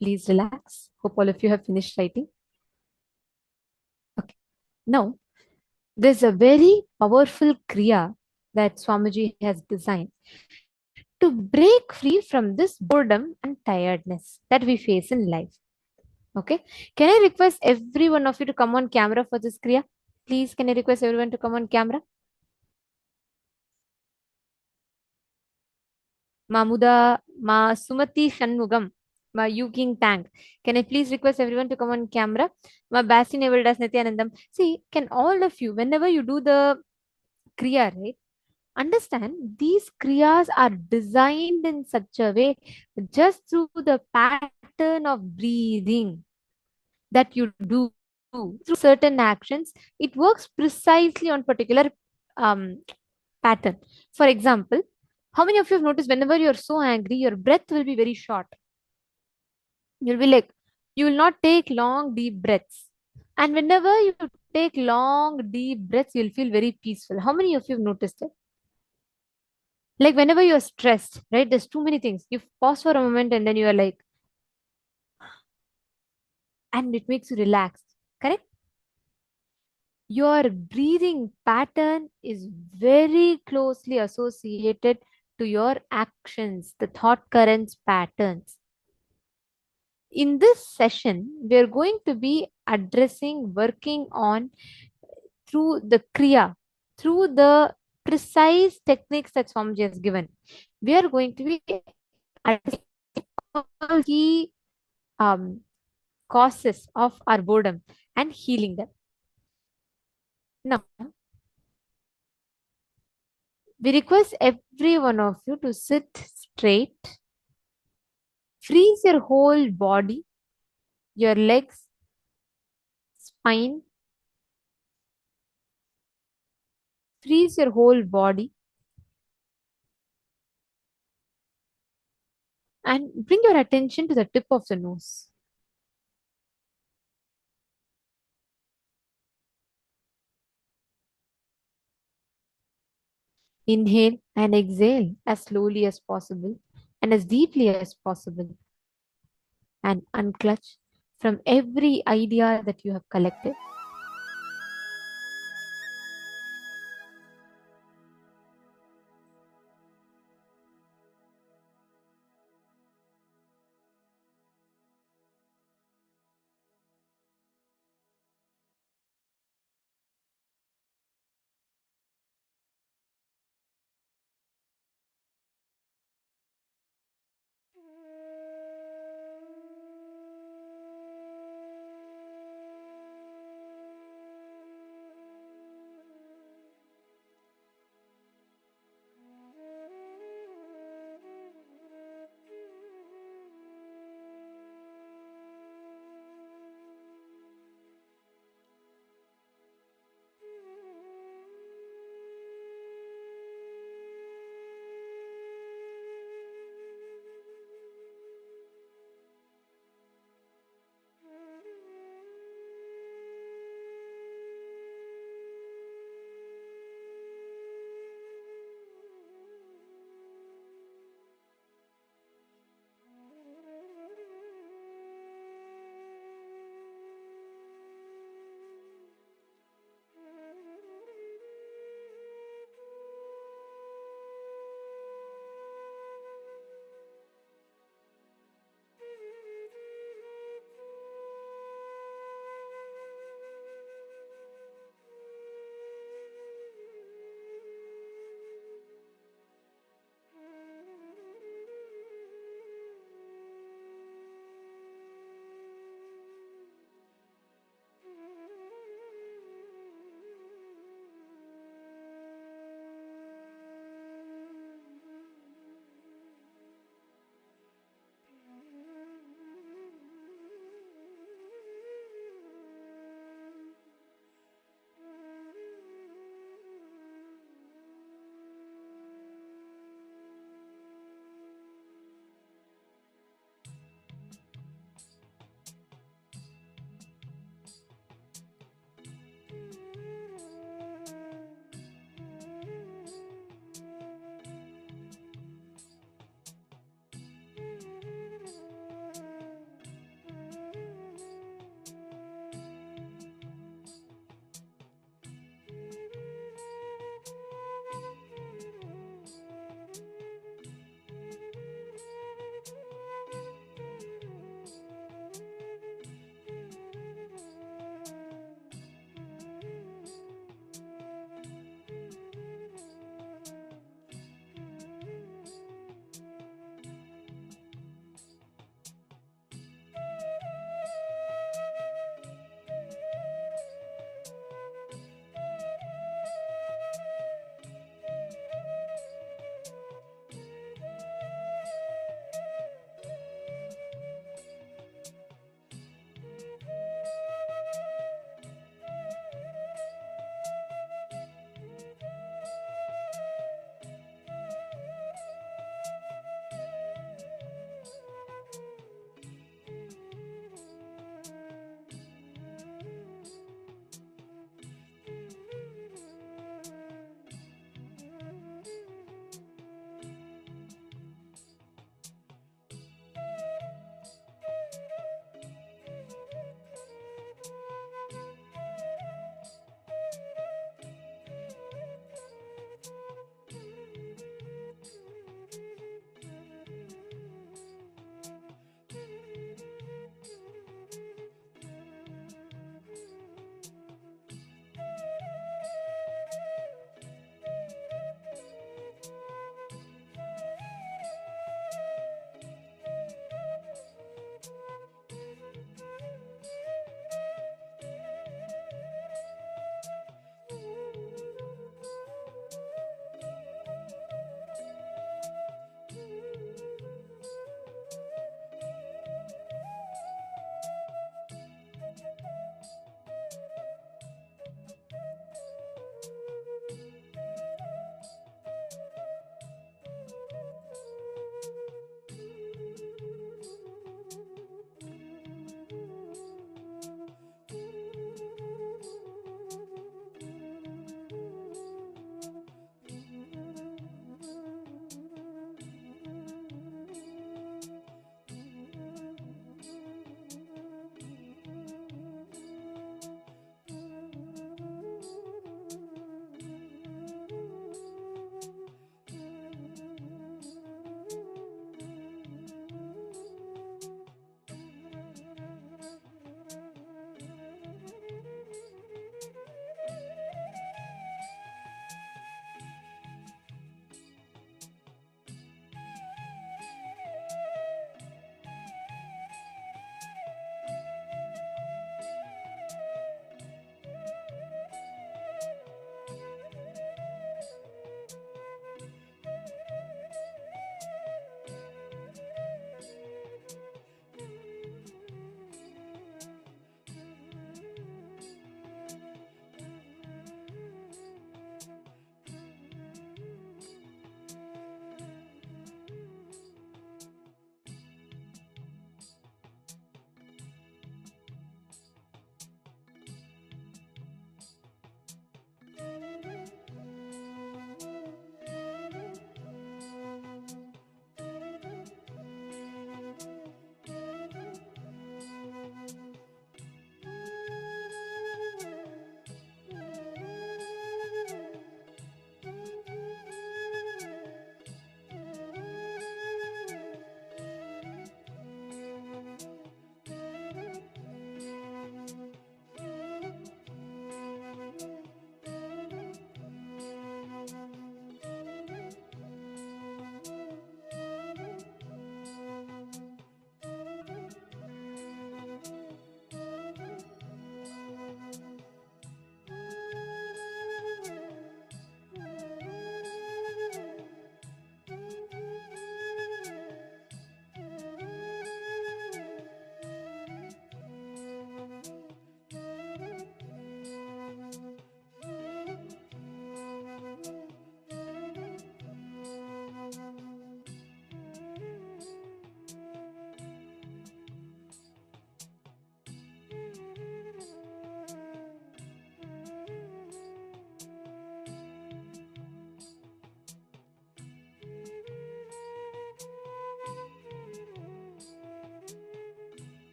[SPEAKER 1] Please relax. Hope all of you have finished writing. Okay. Now, there's a very powerful Kriya that Swamiji has designed to break free from this boredom and tiredness that we face in life. Okay. Can I request every one of you to come on camera for this Kriya? Please, can I request everyone to come on camera? Ma Muda, Ma Sumati Shanmugam, Ma Yuking Tang. Can I please request everyone to come on camera? Ma Basti Nevaldas Nithyanandam. See, can all of you, whenever you do the Kriya, right? Understand these kriyas are designed in such a way just through the pattern of breathing that you do through certain actions, it works precisely on particular um, pattern. For example, how many of you have noticed whenever you're so angry, your breath will be very short? You'll be like, you will not take long, deep breaths. And whenever you take long, deep breaths, you'll feel very peaceful. How many of you have noticed it? Like whenever you're stressed, right? There's too many things. You pause for a moment and then you are like, and it makes you relaxed. Correct? Your breathing pattern is very closely associated to your actions, the thought currents patterns. In this session, we are going to be addressing, working on through the Kriya, through the precise techniques that Swamiji has given. We are going to be addressing all key causes of our boredom and healing them. Now, we request every one of you to sit straight, freeze your whole body, your legs, spine, freeze your whole body, and bring your attention to the tip of the nose. Inhale and exhale as slowly as possible and as deeply as possible, and unclutch from every idea that you have collected.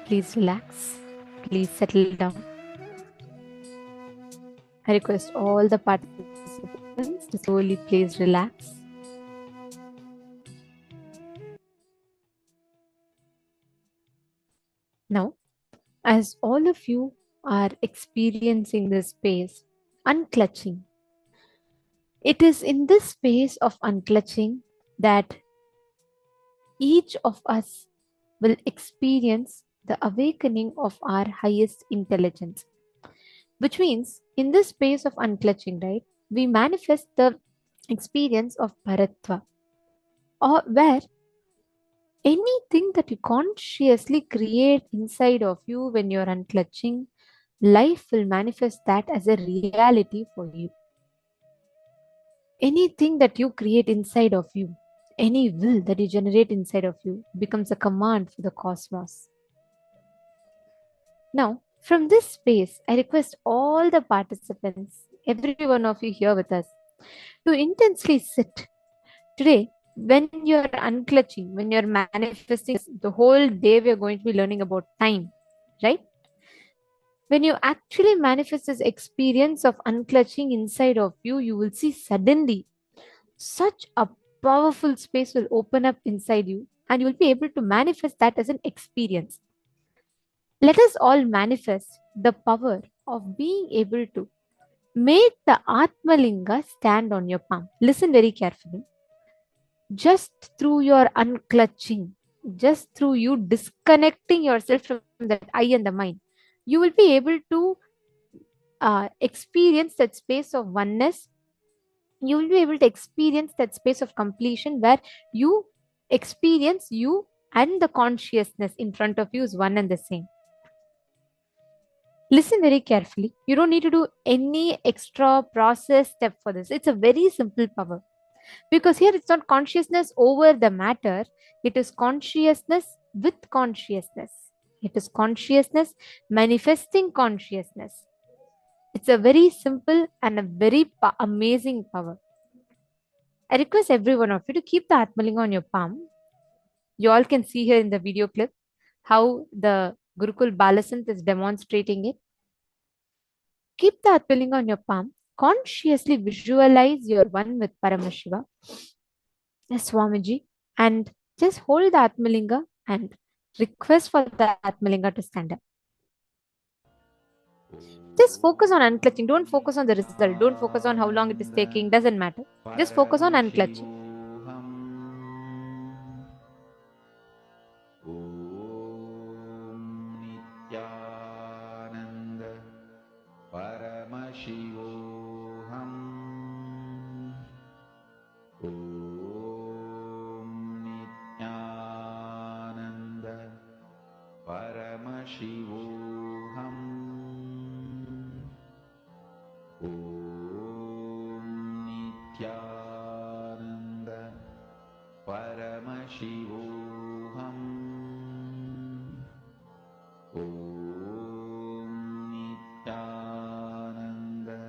[SPEAKER 1] Please relax. Please settle down. I request all the participants to slowly please relax. Now, as all of you are experiencing this space, unclutching, it is in this space of unclutching that each of us will experience the awakening of our highest intelligence. Which means, in this space of unclutching, right, we manifest the experience of Paratva, or where anything that you consciously create inside of you when you're unclutching, life will manifest that as a reality for you. Anything that you create inside of you, any will that you generate inside of you, becomes a command for the cosmos. Now, from this space, I request all the participants, every one of you here with us, to intensely sit. Today, when you're unclutching, when you're manifesting, the whole day we are going to be learning about time, right? When you actually manifest this experience of unclutching inside of you, you will see suddenly such a powerful space will open up inside you, and you will be able to manifest that as an experience. Let us all manifest the power of being able to make the Atmalinga stand on your palm. Listen very carefully. Just through your unclutching, just through you disconnecting yourself from that I and the mind, you will be able to experience that space of oneness. You will be able to experience that space of completion where you experience you and the consciousness in front of you is one and the same. Listen very carefully. You don't need to do any extra process step for this. It's a very simple power. Because here it's not consciousness over the matter, it is consciousness with consciousness. It is consciousness manifesting consciousness. It's a very simple and a very amazing power. I request every one of you to keep the Atmalinga on your palm. You all can see here in the video clip how the Gurukul Balasant is demonstrating it. Keep the Atmalinga on your palm. Consciously visualize your one with Paramashiva, Swamiji, and just hold the Atmalinga and request for the Atmalinga to stand up. Just focus on unclutching. Don't focus on the result. Don't focus on how long it is taking. Doesn't matter. Just focus on unclutching.
[SPEAKER 4] Nithyananda Paramashivoham Nithyananda Paramashivoham Nithyananda Paramashivoham Nithyananda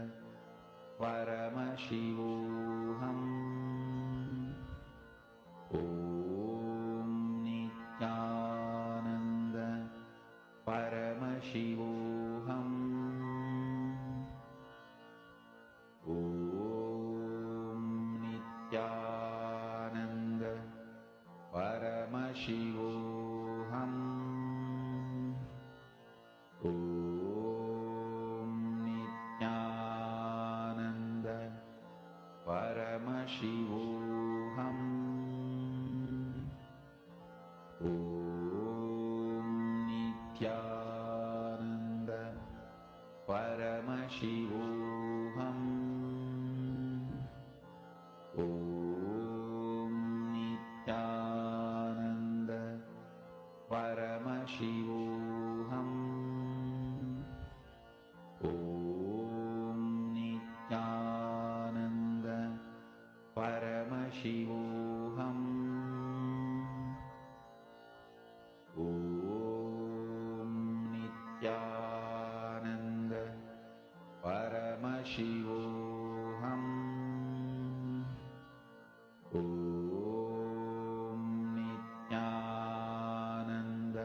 [SPEAKER 4] Paramashivoham Nithyananda Paramashivoham Nithyananda Paramashivoham Nithyananda Paramashivoham Nithyananda Paramashivoham Nithyananda Paramashivoham Nithyananda Paramashivoham Nithyananda Paramashivoham Nithyananda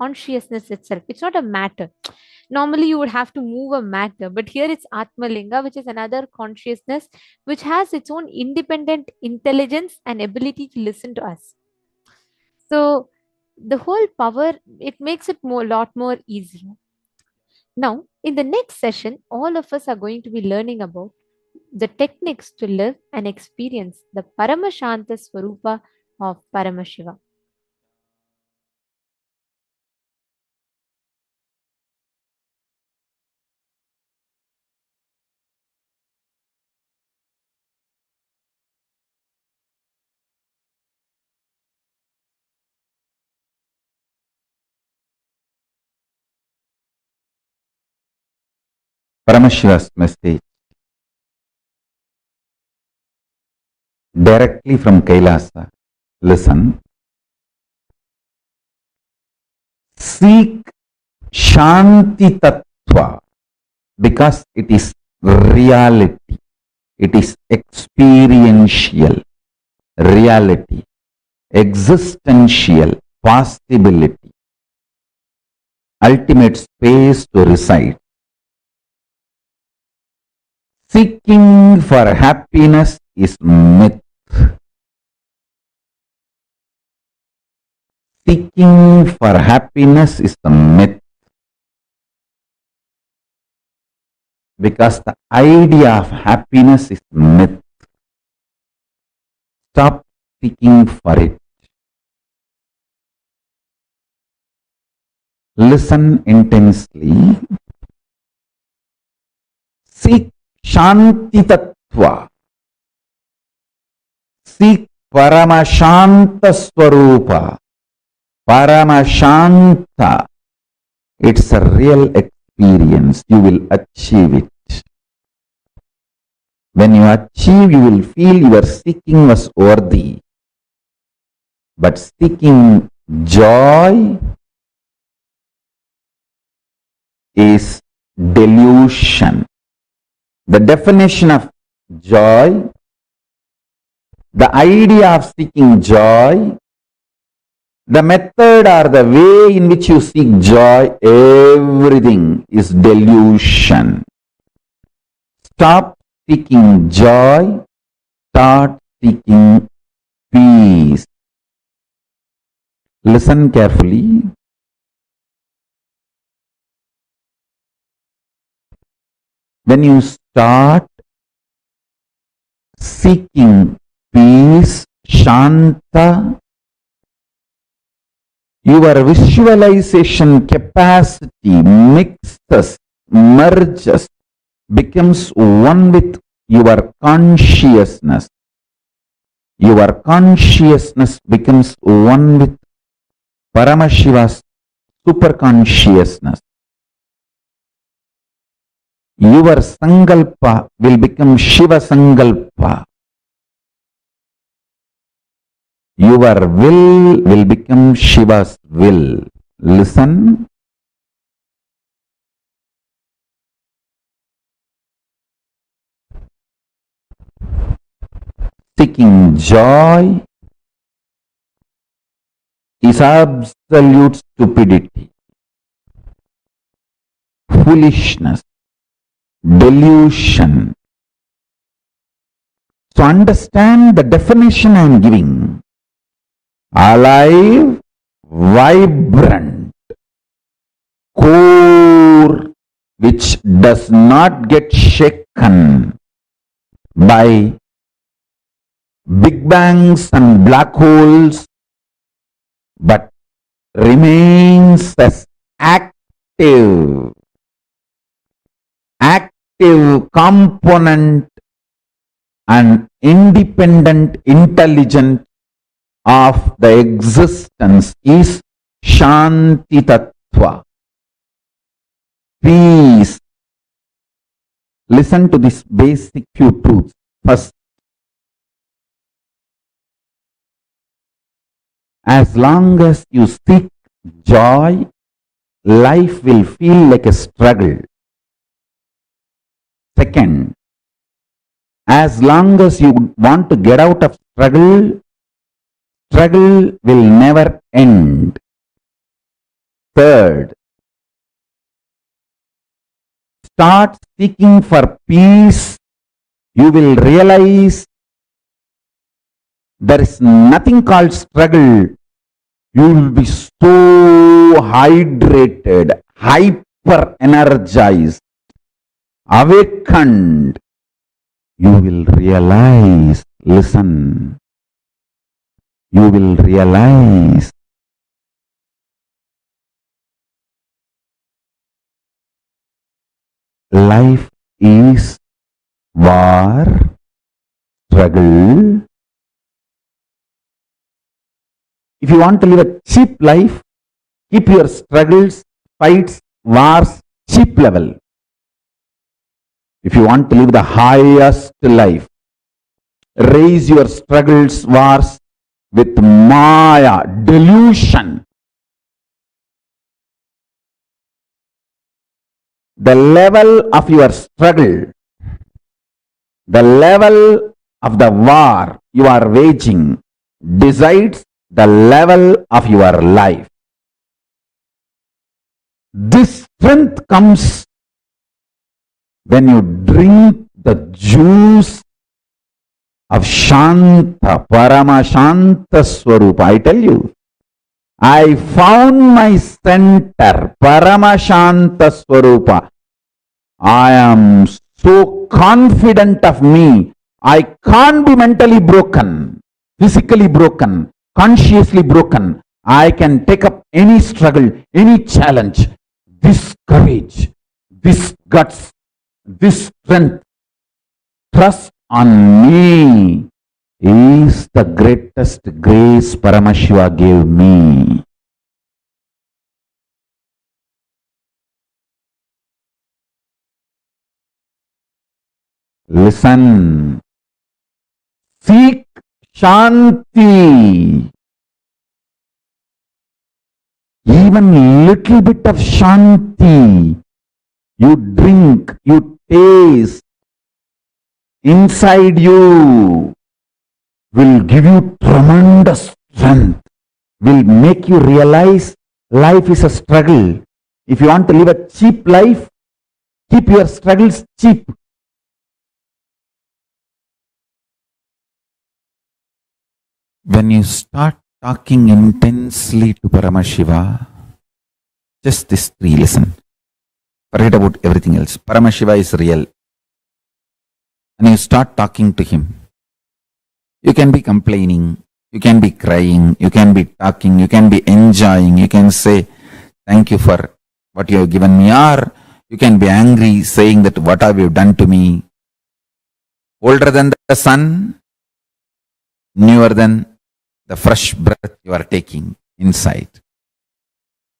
[SPEAKER 1] consciousness itself. It's not a matter. Normally, you would have to move a matter, but here it's Atmalinga, which is another consciousness which has its own independent intelligence and ability to listen to us. So, the whole power, it makes it more lot more easier. Now, in the next session, all of us are going to be learning about the techniques to live and experience the Paramashanta Swarupa of Paramashiva.
[SPEAKER 4] Paramashiva's message directly from KAILASA. Listen. Seek Shanti Tattva because it is reality. It is experiential reality, existential possibility, ultimate space to reside. Seeking for happiness is myth. Seeking for happiness is the myth. Because the idea of happiness is myth. Stop seeking for it. Listen intensely. Seek Shanti Tattva. Seek Paramashanta Swarupa. Paramashanta. It's a real experience. You will achieve it. When you achieve, you will feel your seeking was worthy. But seeking joy is delusion. The definition of joy, the idea of seeking joy, the method or the way in which you seek joy, everything is delusion. Stop seeking joy, start seeking peace. Listen carefully. When you start seeking peace, Shanta, your visualization capacity mixes, merges, becomes one with your consciousness. Your consciousness becomes one with Paramashiva's super consciousness. Your Sankalpa will become Shiva Sankalpa. Your will become Shiva's will. Listen. Seeking joy is absolute stupidity, foolishness, delusion. So understand the definition I am giving. Alive, vibrant, core, which does not get shaken by big bangs and black holes, but remains as active component and independent intelligent of the existence is Shanti Tattva. Peace. Listen to this basic few truths. First, as long as you seek joy, life will feel like a struggle. Second, as long as you want to get out of struggle, struggle will never end. Third, start seeking for peace. You will realize there is nothing called struggle. You will be so hydrated, hyper energized, awakened. You will realize, listen, you will realize life is war, struggle. If you want to live a cheap life, keep your struggles, fights, wars cheap level. If you want to live the highest life, raise your struggles, wars with Maya, delusion. The level of your struggle, the level of the war you are waging decides the level of your life. This strength comes when you drink the juice of Shanta, Paramashanta Swarupa. I tell you, I found my center, Paramashanta Swarupa. I am so confident of me. I can't be mentally broken, physically broken, consciously broken. I can take up any struggle, any challenge. This courage, this guts, this strength, trust on me is the greatest grace Paramashiva gave me. Listen, seek Shanti. Even little bit of Shanti you drink, you taste inside you will give you tremendous strength, will make you realize life is a struggle. If you want to live a cheap life, keep your struggles cheap. When you start talking intensely to Paramashiva, just this three, listen. Forget about everything else. Paramashiva is real. And you start talking to him. You can be complaining, you can be crying, you can be talking, you can be enjoying, you can say, thank you for what you have given me, or you can be angry, saying that what have you done to me? Older than the sun, newer than the fresh breath you are taking inside.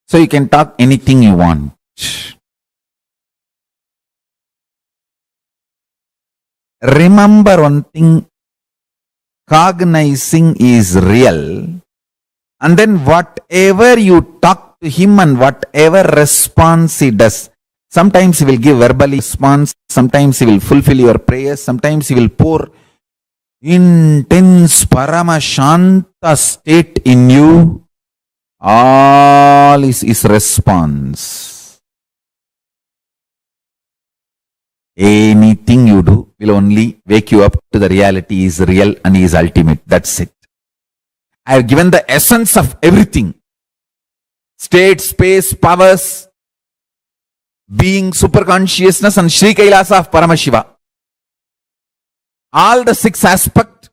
[SPEAKER 4] So you can talk anything you want. Remember one thing, cognizing is real, and then whatever you talk to him and whatever response he does, sometimes he will give verbal response, sometimes he will fulfill your prayers, sometimes he will pour intense Paramashanta state in you. All is his response. Anything you do will only wake you up to the reality he is real and he is ultimate. That's it. I have given the essence of everything. State, space, powers, being, superconsciousness and Sri KAILASA of Paramashiva. All the 6 aspects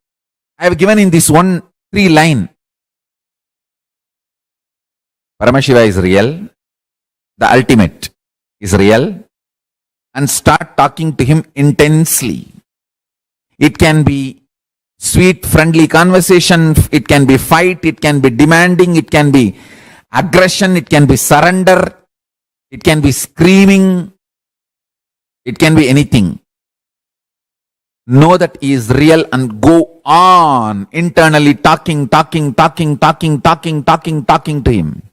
[SPEAKER 4] I have given in this 1-3 line. Paramashiva is real. The ultimate is real. And start talking to him intensely. It can be sweet, friendly conversation. It can be fight. It can be demanding. It can be aggression. It can be surrender. It can be screaming. It can be anything. Know that he is real and go on internally talking to him.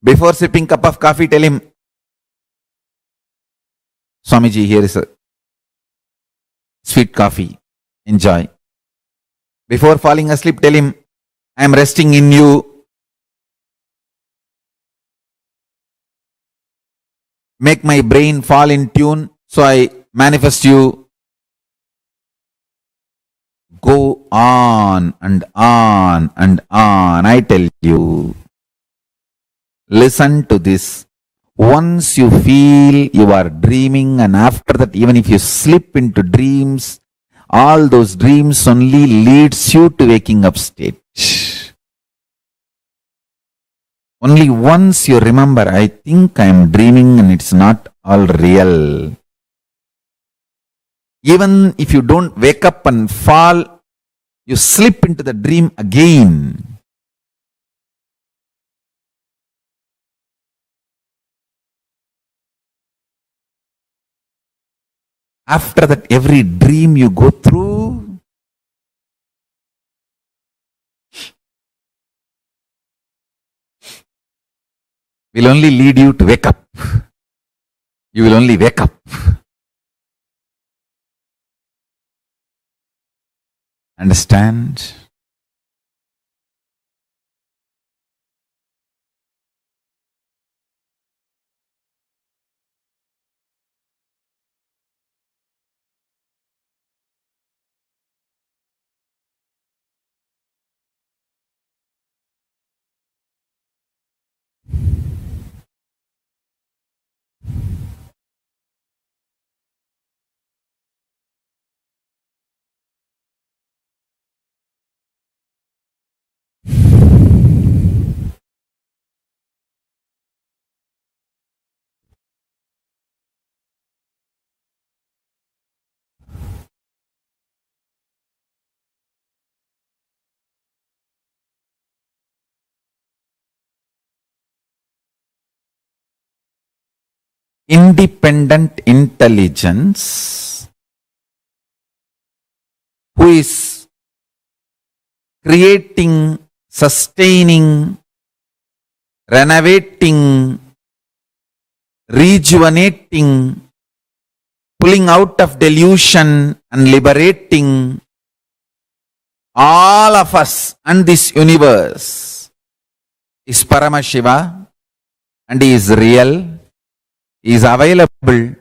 [SPEAKER 4] Before sipping cup of coffee, tell him, Swamiji, here is a sweet coffee. Enjoy. Before falling asleep, tell him, I am resting in you. make my brain fall in tune, so I manifest you. Go on and on and on. I tell you, listen to this. Once you feel you are dreaming, and after that, even if you slip into dreams, all those dreams only leads you to waking up state. Only once you remember, I think I am dreaming and it's not all real. Even if you don't wake up and fall, you slip into the dream again. After that, every dream you go through, will only lead you to wake up. You will only wake up. Understand? Independent intelligence who is creating, sustaining, renovating, rejuvenating, pulling out of delusion and liberating all of us and this universe is Paramashiva, and he is real. He is available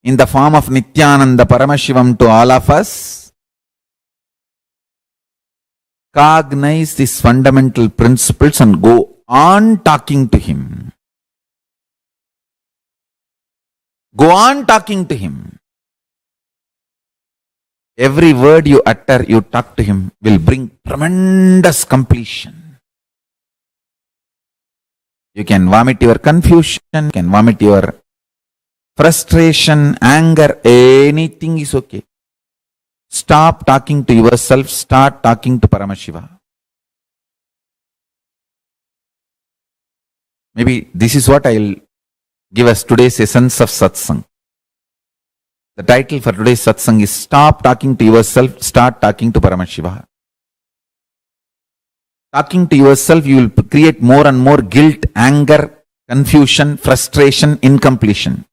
[SPEAKER 4] in the form of Nithyananda Paramashivam to all of us. Cognize these fundamental principles and go on talking to him. Go on talking to him. Every word you utter, you talk to him, will bring tremendous completion. You can vomit your confusion, you can vomit your frustration, anger, anything is okay. Stop talking to yourself, start talking to Paramashiva. Maybe this is what I will give us today's essence of satsang. The title for today's satsang is Stop Talking to Yourself, Start Talking to Paramashiva. Talking to yourself, you will create more and more guilt, anger, confusion, frustration, incompletion.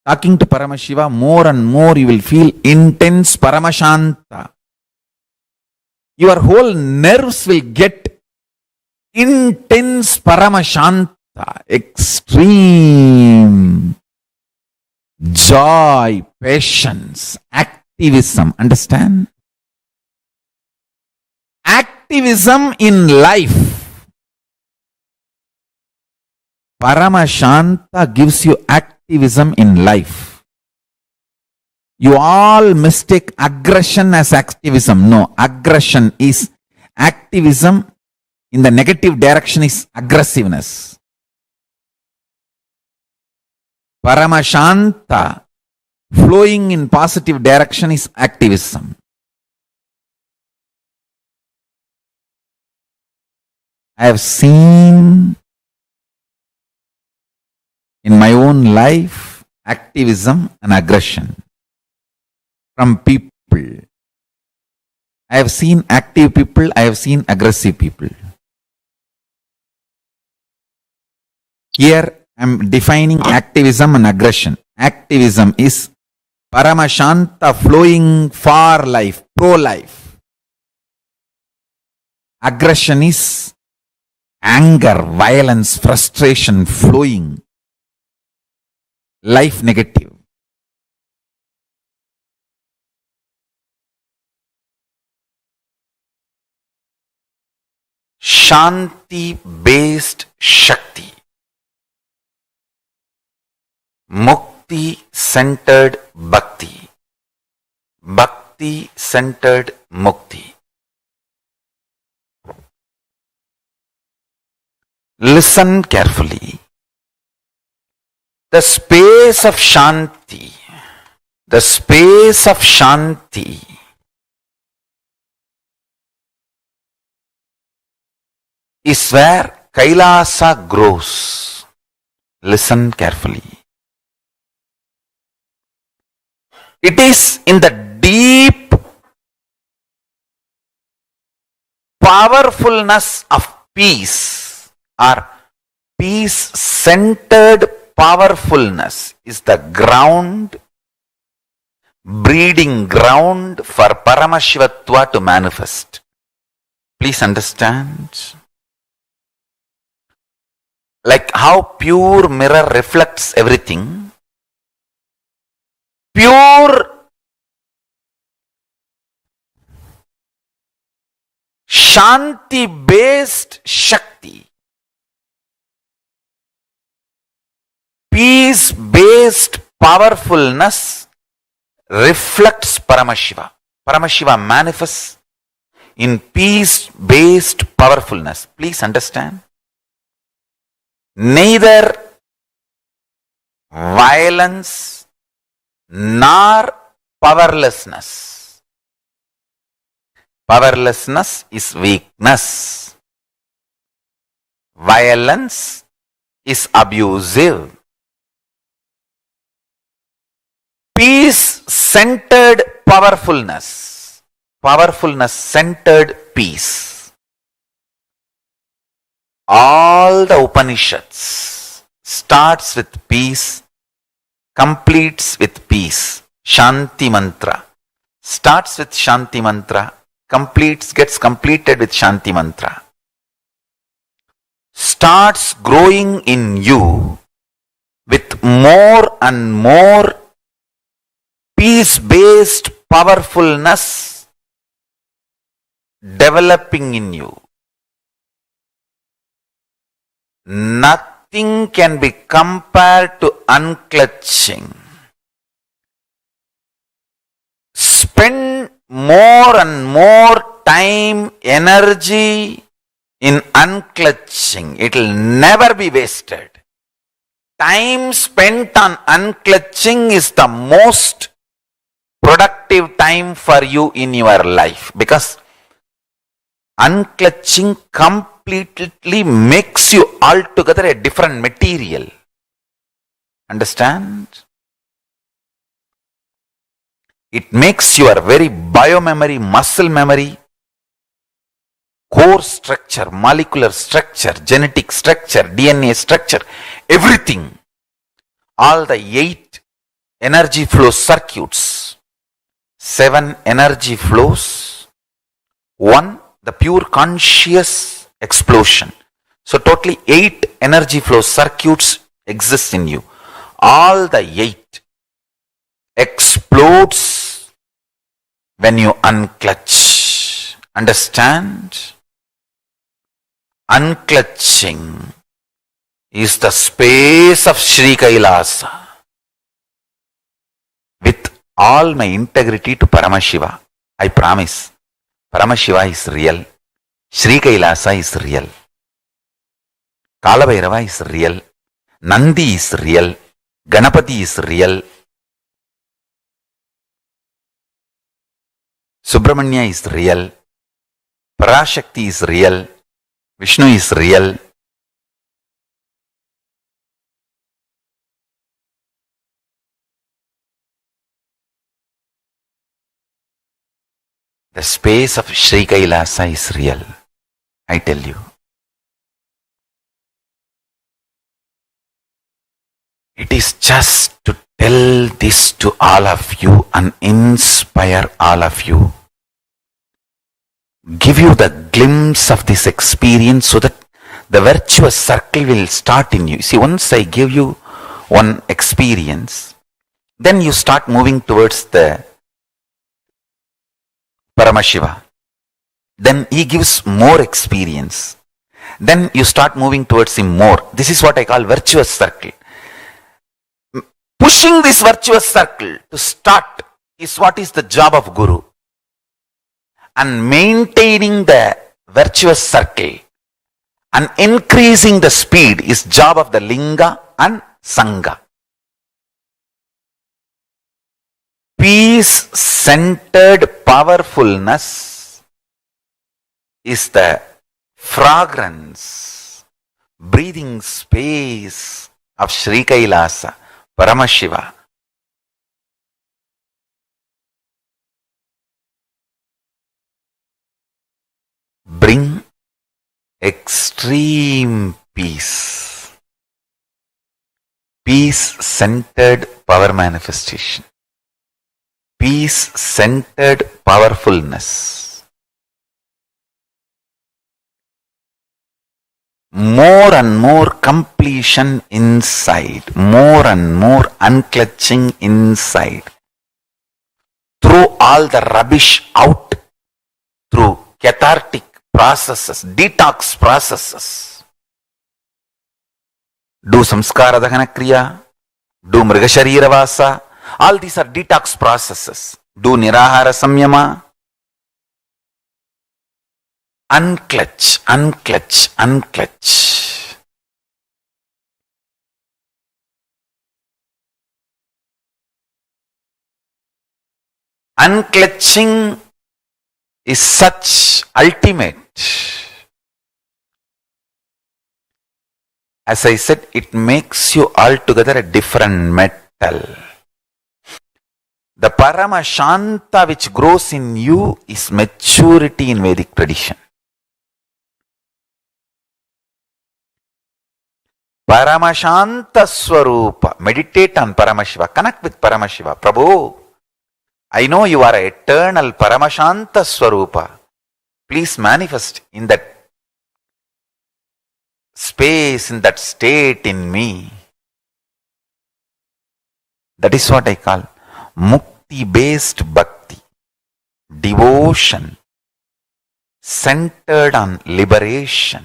[SPEAKER 4] Talking to Paramashiva, more and more you will feel intense Paramashanta. Your whole nerves will get intense Paramashanta, extreme joy, patience, activism. Understand? Activism in life. Paramashanta gives you activism in life. You all mistake aggression as activism. No, aggression is activism in the negative direction is aggressiveness. Paramashanta flowing in positive direction is activism. I have seen in my own life activism and aggression from people. I have seen active people, I have seen aggressive people. Here I am defining activism and aggression. Activism is Paramashanta flowing for life, pro-life. Aggression is anger, violence, frustration flowing life negative. Shanti based Shakti. Mukti centered Bhakti. Bhakti centered Mukti. Listen carefully. The space of Shanti, the space of Shanti is where Kailasa grows. Listen carefully. It is in the deep powerfulness of peace, or peace-centered powerfulness is the ground, breeding ground for Paramashivatva to manifest. Please understand. Like how pure mirror reflects everything, pure Shanti-based Shakti, peace-based powerfulness reflects Paramashiva. Paramashiva manifests in peace-based powerfulness. Please understand. Neither violence nor powerlessness. Powerlessness is weakness. Violence is abusive. Peace-centered powerfulness. Powerfulness-centered peace. All the Upanishads starts with peace, completes with peace. Shanti mantra starts with Shanti mantra, gets completed with Shanti mantra. Starts growing in you with more and more peace-based powerfulness developing in you. Nothing can be compared to unclutching. Spend more and more time, energy in unclutching. It will never be wasted. Time spent on unclutching is the most productive time for you in your life, because unclutching completely makes you altogether a different material. Understand? It makes your very biomemory, muscle memory, core structure, molecular structure, genetic structure, DNA structure, everything, all the 8 energy flow circuits, 7 energy flows, 1 the pure conscious explosion. So totally 8 energy flow circuits exist in you. All the 8 explodes when you unclutch. Understand? Unclutching is the space of Sri Kailasa. With all my integrity to Paramashiva, I promise, Paramashiva is real, Sri Kailasa is real, Kalabhairava is real, Nandi is real, Ganapati is real, Subramanya is real, Parashakti is real, Vishnu is real. The space of Sri Kailasa is real, I tell you. It is just to tell this to all of you and inspire all of you. Give you the glimpse of this experience so that the virtuous circle will start in you. See, once I give you one experience, then you start moving towards the Paramashiva. Then he gives more experience. Then you start moving towards him more. This is what I call virtuous circle. Pushing this virtuous circle to start is what is the job of Guru. And maintaining the virtuous circle and increasing the speed is job of the Linga and Sangha. Peace-centered powerfulness is the fragrance, breathing space of Sri KAILASA, Paramashiva. Bring extreme peace, peace-centered power manifestation, peace-centered powerfulness. More and more completion inside, more and more unclutching inside. Throw all the rubbish out through cathartic processes, detox processes. Do samskara dahana kriya, do mrigasharira vasa. All these are detox processes. Do nirahara samyama. Unclutch, unclutch, unclutch. Unclutching is such ultimate. As I said, it makes you altogether a different metal. The Paramashanta which grows in you is maturity in Vedic tradition. Paramashanta Swarupa. Meditate on Paramashiva. Connect with Paramashiva. Prabhu, I know you are an eternal Paramashanta Swarupa. Please manifest in that space, in that state in me. That is what I call Mukti-based Bhakti. Devotion centered on liberation.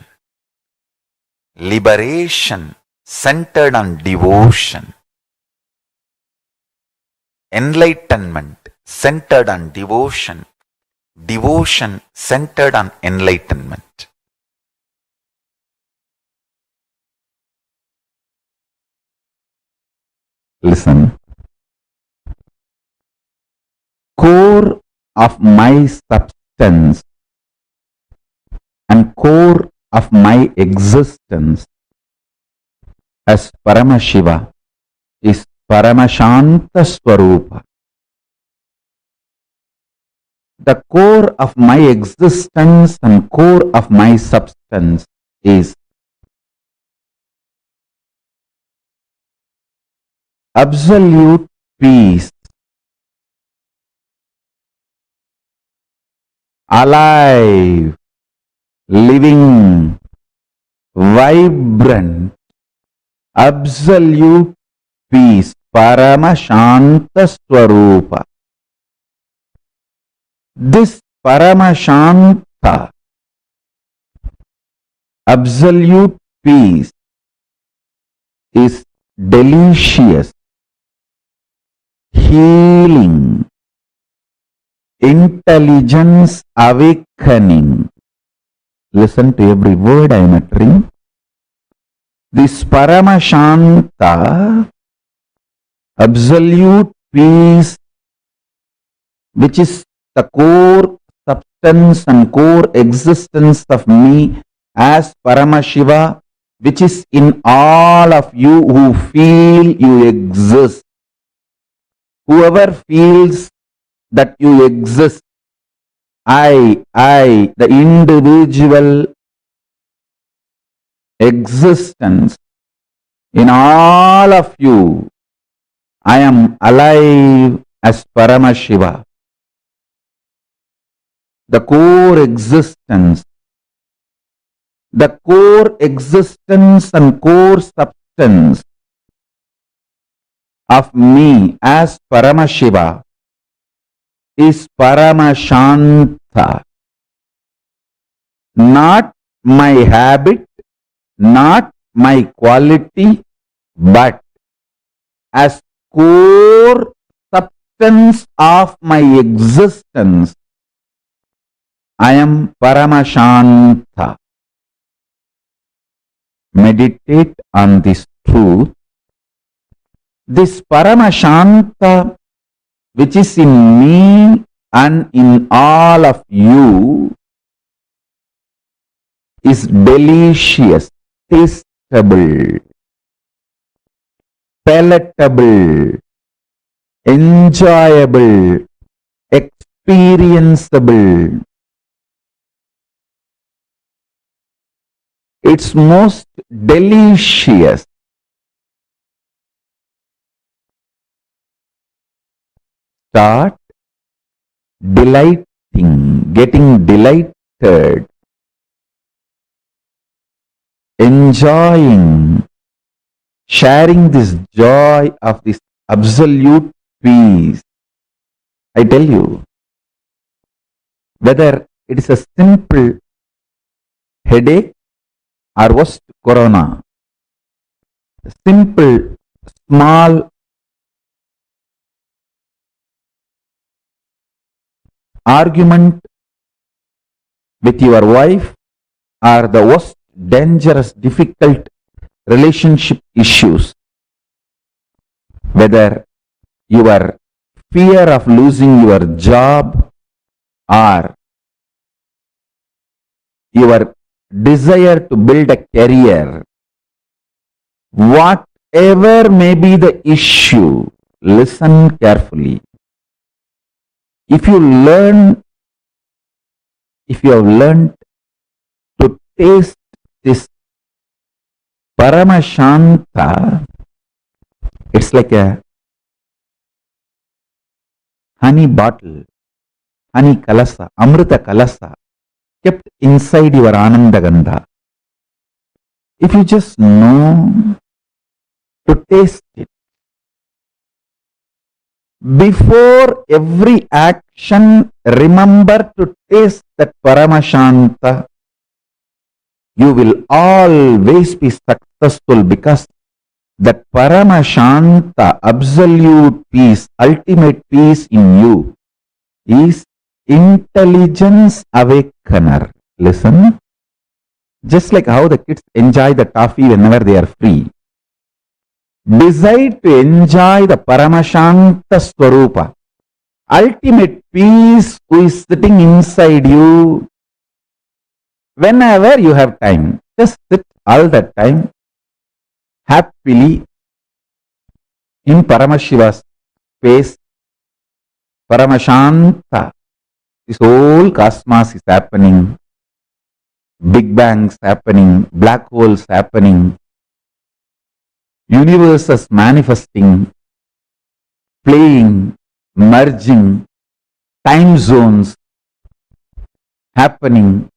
[SPEAKER 4] Liberation centered on devotion. Enlightenment centered on devotion. Devotion centered on enlightenment. Listen. Core of my substance and core of my existence as Paramashiva is Paramashanta Swarupa. The core of my existence and core of my substance is absolute peace, alive, living, vibrant, absolute peace, Paramashanta Swarupa. This Paramashanta, absolute peace, is delicious, healing, intelligence awakening. Listen to every word I am uttering. This Paramashanta, absolute peace, which is the core substance and core existence of me as Paramashiva, which is in all of you who feel you exist. Whoever feels that you exist, I, the individual existence in all of you, I am alive as Paramashiva. The core existence and core substance of me as Paramashiva is Paramashanta, not my habit, not my quality, but as core substance of my existence, I am Paramashanta. Meditate on this truth. This Paramashanta, which is in me and in all of you, is delicious, tastable, palatable, enjoyable, experienceable. It's most delicious. Start delighting, getting delighted, enjoying, sharing this joy of this absolute peace. I tell you, whether it is a simple headache or worst corona, simple, small argument with your wife or the worst dangerous, difficult relationship issues, whether your fear of losing your job or your desire to build a career, whatever may be the issue, listen carefully. If you have learned to taste this Paramashanta, it's like a honey bottle, honey kalasa, amrita kalasa, kept inside your Anandagandha. If you just know to taste it, before every action, remember to taste that Paramashanta. You will always be successful because that Paramashanta, absolute peace, ultimate peace in you is intelligence awakener. Listen, just like how the kids enjoy the toffee whenever they are free, decide to enjoy the Paramashanta Swarupa, ultimate peace who is sitting inside you. Whenever you have time, just sit all that time happily in Paramashiva's space, Paramashanta. This whole cosmos is happening, big bangs happening, black holes happening, universes manifesting, playing, merging, time zones happening,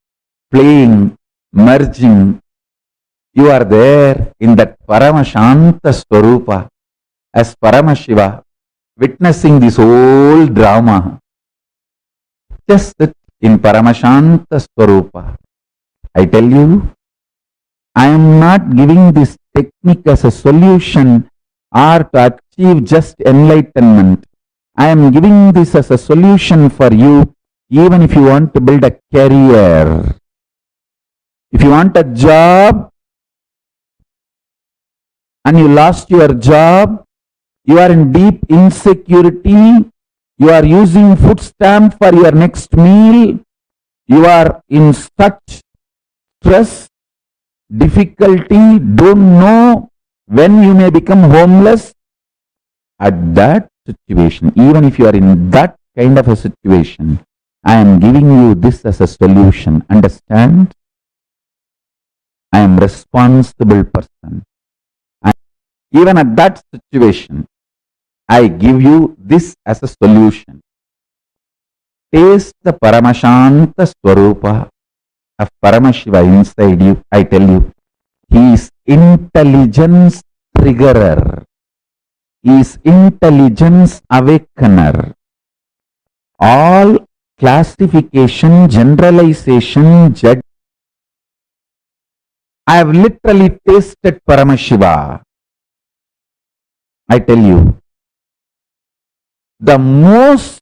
[SPEAKER 4] playing, merging. You are there in that Paramashanta Swarupa as Paramashiva, witnessing this whole drama. Just sit in Paramashanta Swarupa. I tell you, I am not giving this technique as a solution or to achieve just enlightenment. I am giving this as a solution for you, even if you want to build a career. If you want a job and you lost your job, you are in deep insecurity, you are using food stamp for your next meal, you are in such stress, difficulty, don't know when you may become homeless. At that situation, even if you are in that kind of a situation, I am giving you this as a solution. Understand? I am responsible person. Even at that situation, I give you this as a solution. Taste the Paramashanta Swarupa of Paramashiva inside you. I tell you, he is intelligence triggerer. is intelligence awakener. All classification, generalization, judge. I have literally tasted Paramashiva. I tell you, the most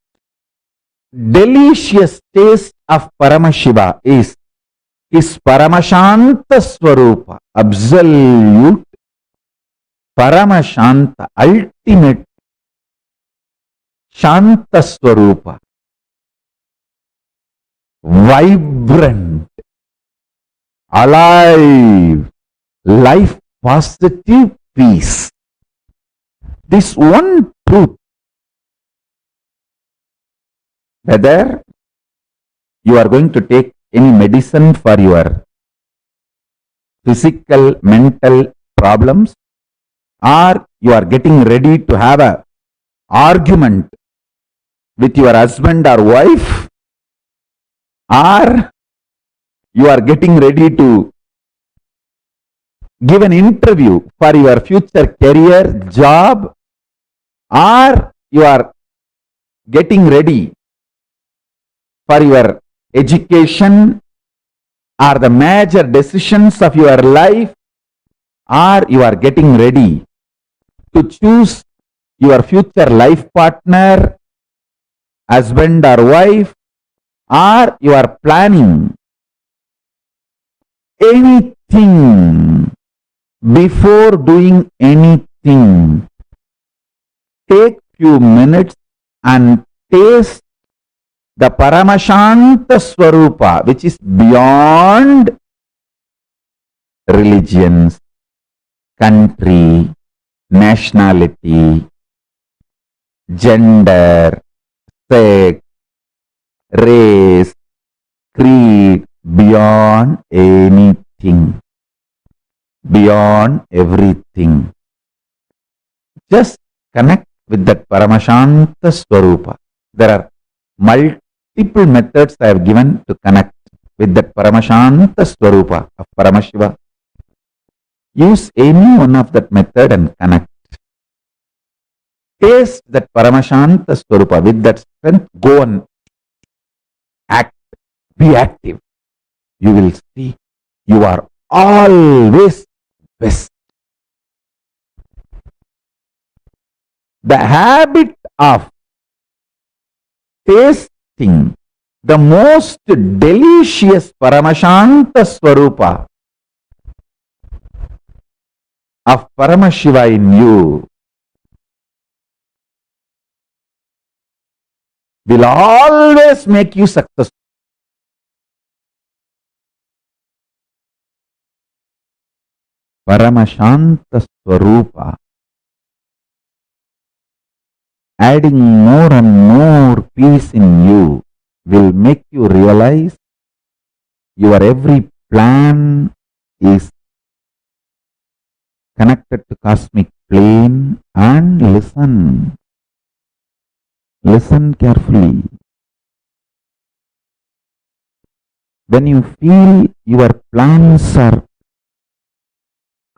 [SPEAKER 4] delicious taste of Paramashiva is his Paramashanta Swarupa, absolute Paramashanta, ultimate Shanta Swarupa, vibrant, alive, life positive peace. This one truth, whether you are going to take any medicine for your physical, mental problems, or you are getting ready to have an argument with your husband or wife, or you are getting ready to give an interview for your future career, job, or you are getting ready for your education or the major decisions of your life, or you are getting ready to choose your future life partner, husband or wife, or you are planning anything. Before doing anything, take few minutes and taste the Paramashanta Swarupa, which is beyond religions, country, nationality, gender, sex, race, creed, beyond anything, beyond everything. Just connect with that Paramashanta Swarupa. There are multiple methods I have given to connect with that Paramashanta Swarupa of Paramashiva. Use any one of that method and connect. Taste that Paramashanta Swarupa. With that strength, go and act. Be active. You will see you are always best. The habit of tasting the most delicious Paramashanta Swarupa of Paramashiva in you will always make you successful. Paramashanta Swarupa, adding more and more peace in you, will make you realize your every plan is connected to cosmic plane. And listen. Listen carefully. When you feel your plans are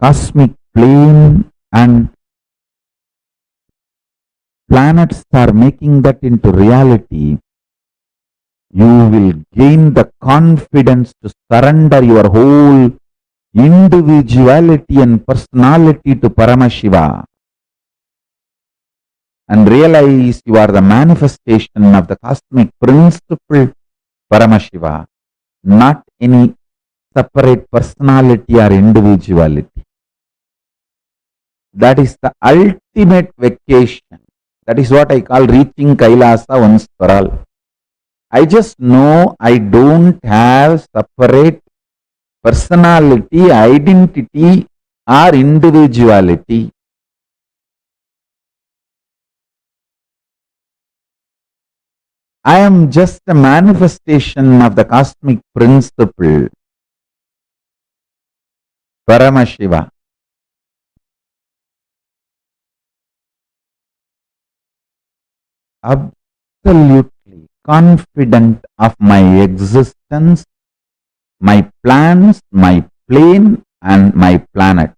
[SPEAKER 4] cosmic plane and planets are making that into reality, you will gain the confidence to surrender your whole individuality and personality to Paramashiva and realize you are the manifestation of the cosmic principle Paramashiva, not any separate personality or individuality. That is the ultimate vacation. That is what I call reaching KAILASA once for all. I just know I don't have separate personality, identity or individuality. I am just a manifestation of the cosmic principle, Paramashiva. Absolutely confident of my existence, my plans, my plane and my planet.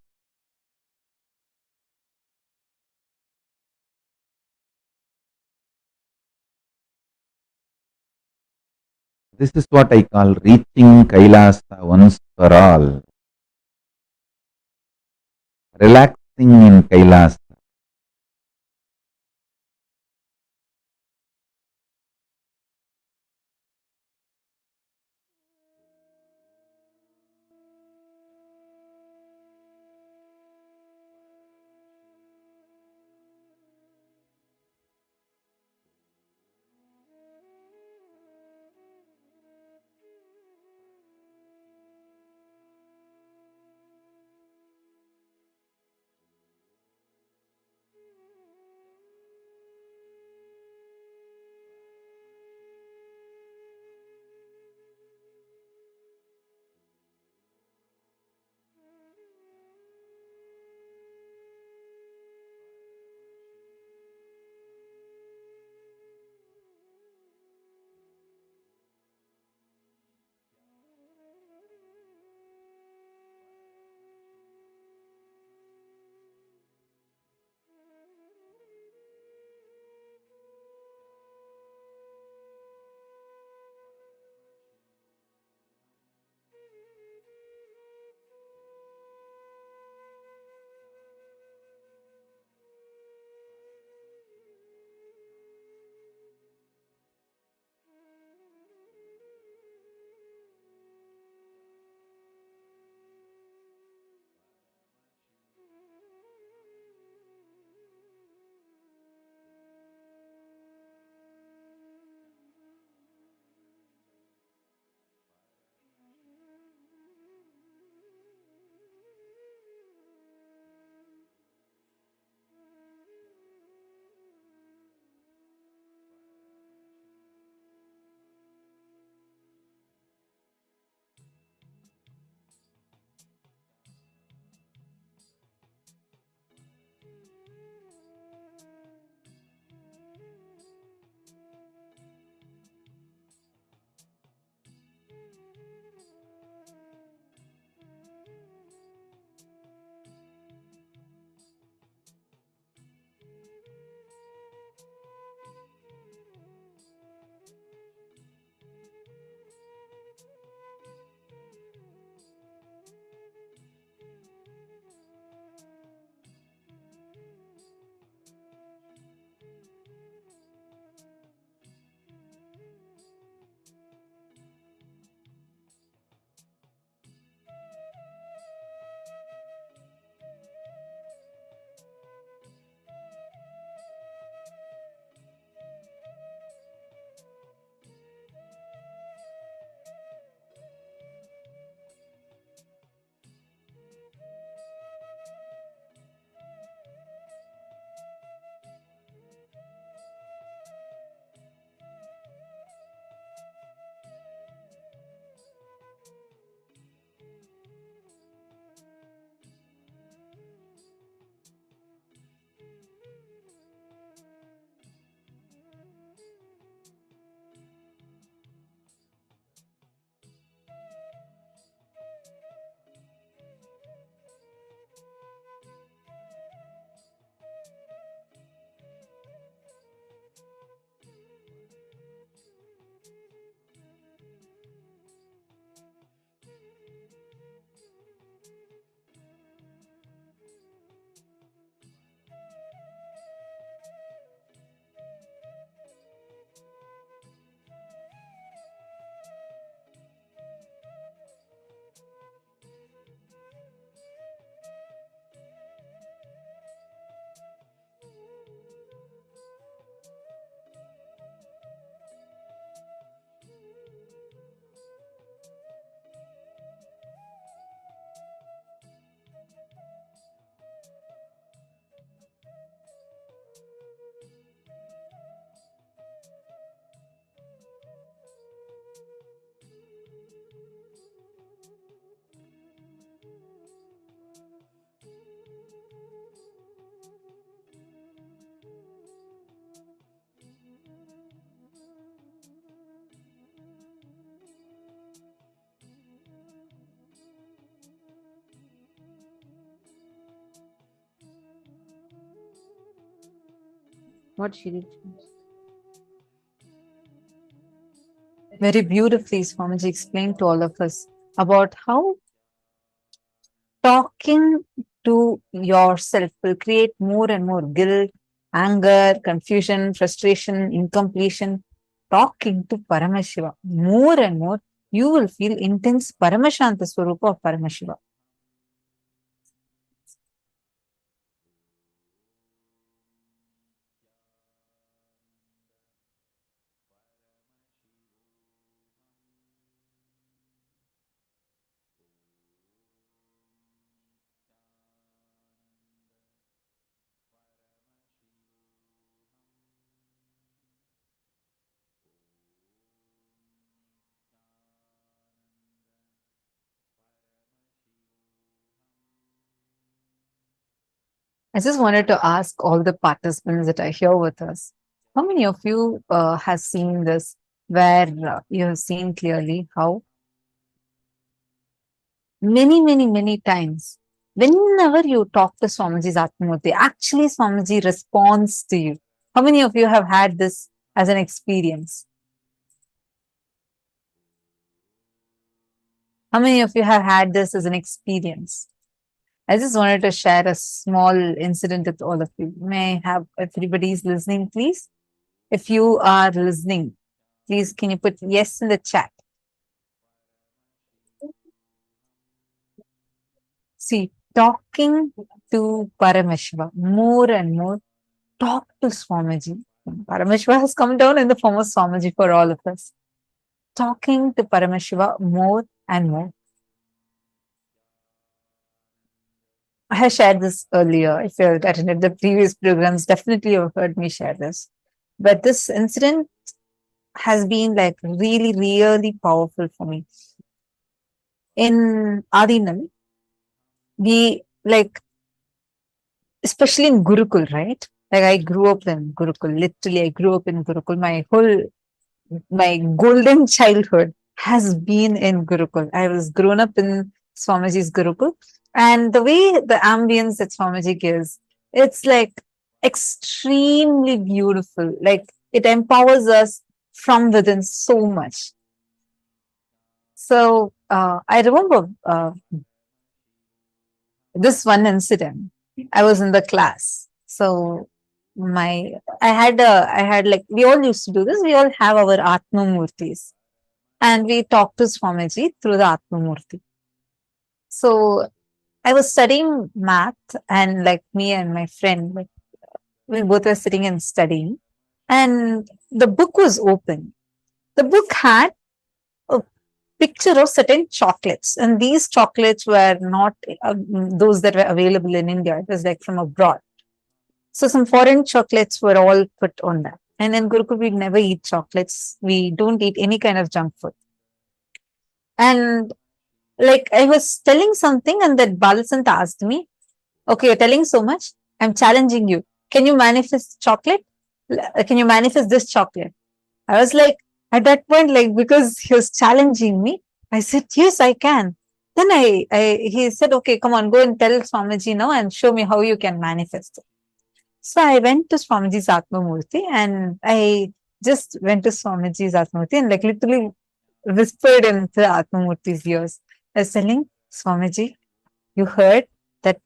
[SPEAKER 4] This is what I call reaching Kailasa once for all. Relaxing in Kailasa.
[SPEAKER 1] What she did.
[SPEAKER 2] Very beautifully, Swamiji explained to all of us about how talking to yourself will create more and more guilt, anger, confusion, frustration, incompletion. Talking to Paramashiva more and more, you will feel intense Paramashanta Swarupa of Paramashiva. I just wanted to ask all the participants that are here with us, how many of you has seen this, where you have seen clearly how many times, whenever you talk to Swamiji's Atmamurti, actually Swamiji responds to you. How many of you have had this as an experience? How many of you have had this as an experience? I just wanted to share a small incident with all of you. May I have, if everybody is listening, please? If you are listening, please can you put yes in the chat? See, talking to Paramashiva more and more, talk to Swamiji. Paramashiva has come down in the form of Swamiji for all of us. Talking to Paramashiva more and more. I have shared this earlier. If you attended the previous programs, definitely you've heard me share this. But this incident has been like really powerful for me. In Adinal, we like, especially in Gurukul, right? Like I grew up in Gurukul. Literally, I grew up in Gurukul. My golden childhood has been in Gurukul. I was grown up in Swamiji's Gurukul. And the way the ambience that Swamiji gives, it's like extremely beautiful. Like it empowers us from within so much. So I remember this one incident. I was in the class. So I had like, we all used to do this. We all have our Atma Murtis. And we talked to Swamiji through the Atma Murti. So I was studying math, and like me and my friend, like we both were sitting and studying, and the book was open. The book had a picture of certain chocolates, and these chocolates were not those that were available in India. It was like from abroad. So some foreign chocolates were all put on that. And in Gurukul, we never eat chocolates. We don't eat any kind of junk food. And like I was telling something, and that Balasant asked me, okay, you're telling so much. I'm challenging you. Can you manifest chocolate? Can you manifest this chocolate? I was like, at that point, like, because he was challenging me, I said, yes, I can. Then he said, okay, come on, go and tell Swamiji now and show me how you can manifest it. So I went to Swamiji's Atma Murti, and I just went to Swamiji's Atma Murti and like literally whispered into Atma Murti's ears. I was telling Swamiji, you heard that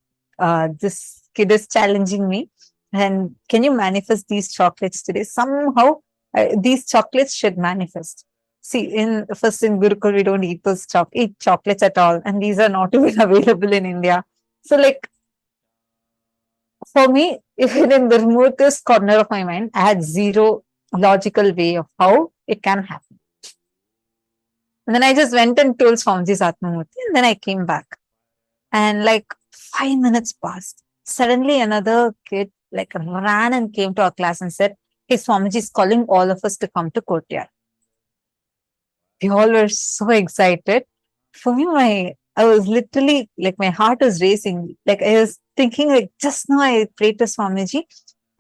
[SPEAKER 2] this kid is challenging me, and can you manifest these chocolates today? Somehow these chocolates should manifest. See, in Gurukul, we don't eat eat chocolates at all, and these are not even available in India. So like, for me, even in the remotest corner of my mind, I had zero logical way of how it can happen. And then I just went and told Swamiji's Atmamurti, and then I came back. And like 5 minutes passed. Suddenly another kid like ran and came to our class and said, hey, Swamiji is calling all of us to come to courtyard. We all were so excited. For me, I was literally like, my heart was racing. Like I was thinking like, just now I prayed to Swamiji,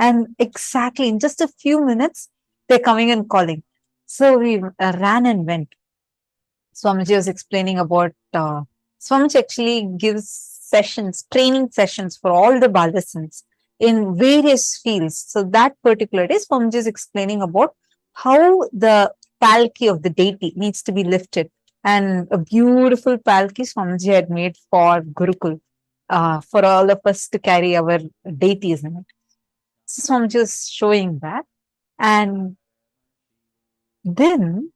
[SPEAKER 2] and exactly in just a few minutes, they're coming and calling. So we ran and went. Swamiji was explaining about, Swamiji actually gives sessions, training sessions for all the Balasans in various fields. So that particular day, Swamiji is explaining about how the palki of the deity needs to be lifted. And a beautiful palki Swamiji had made for Gurukul, for all of us to carry our deities in it. So I'm just showing that. And then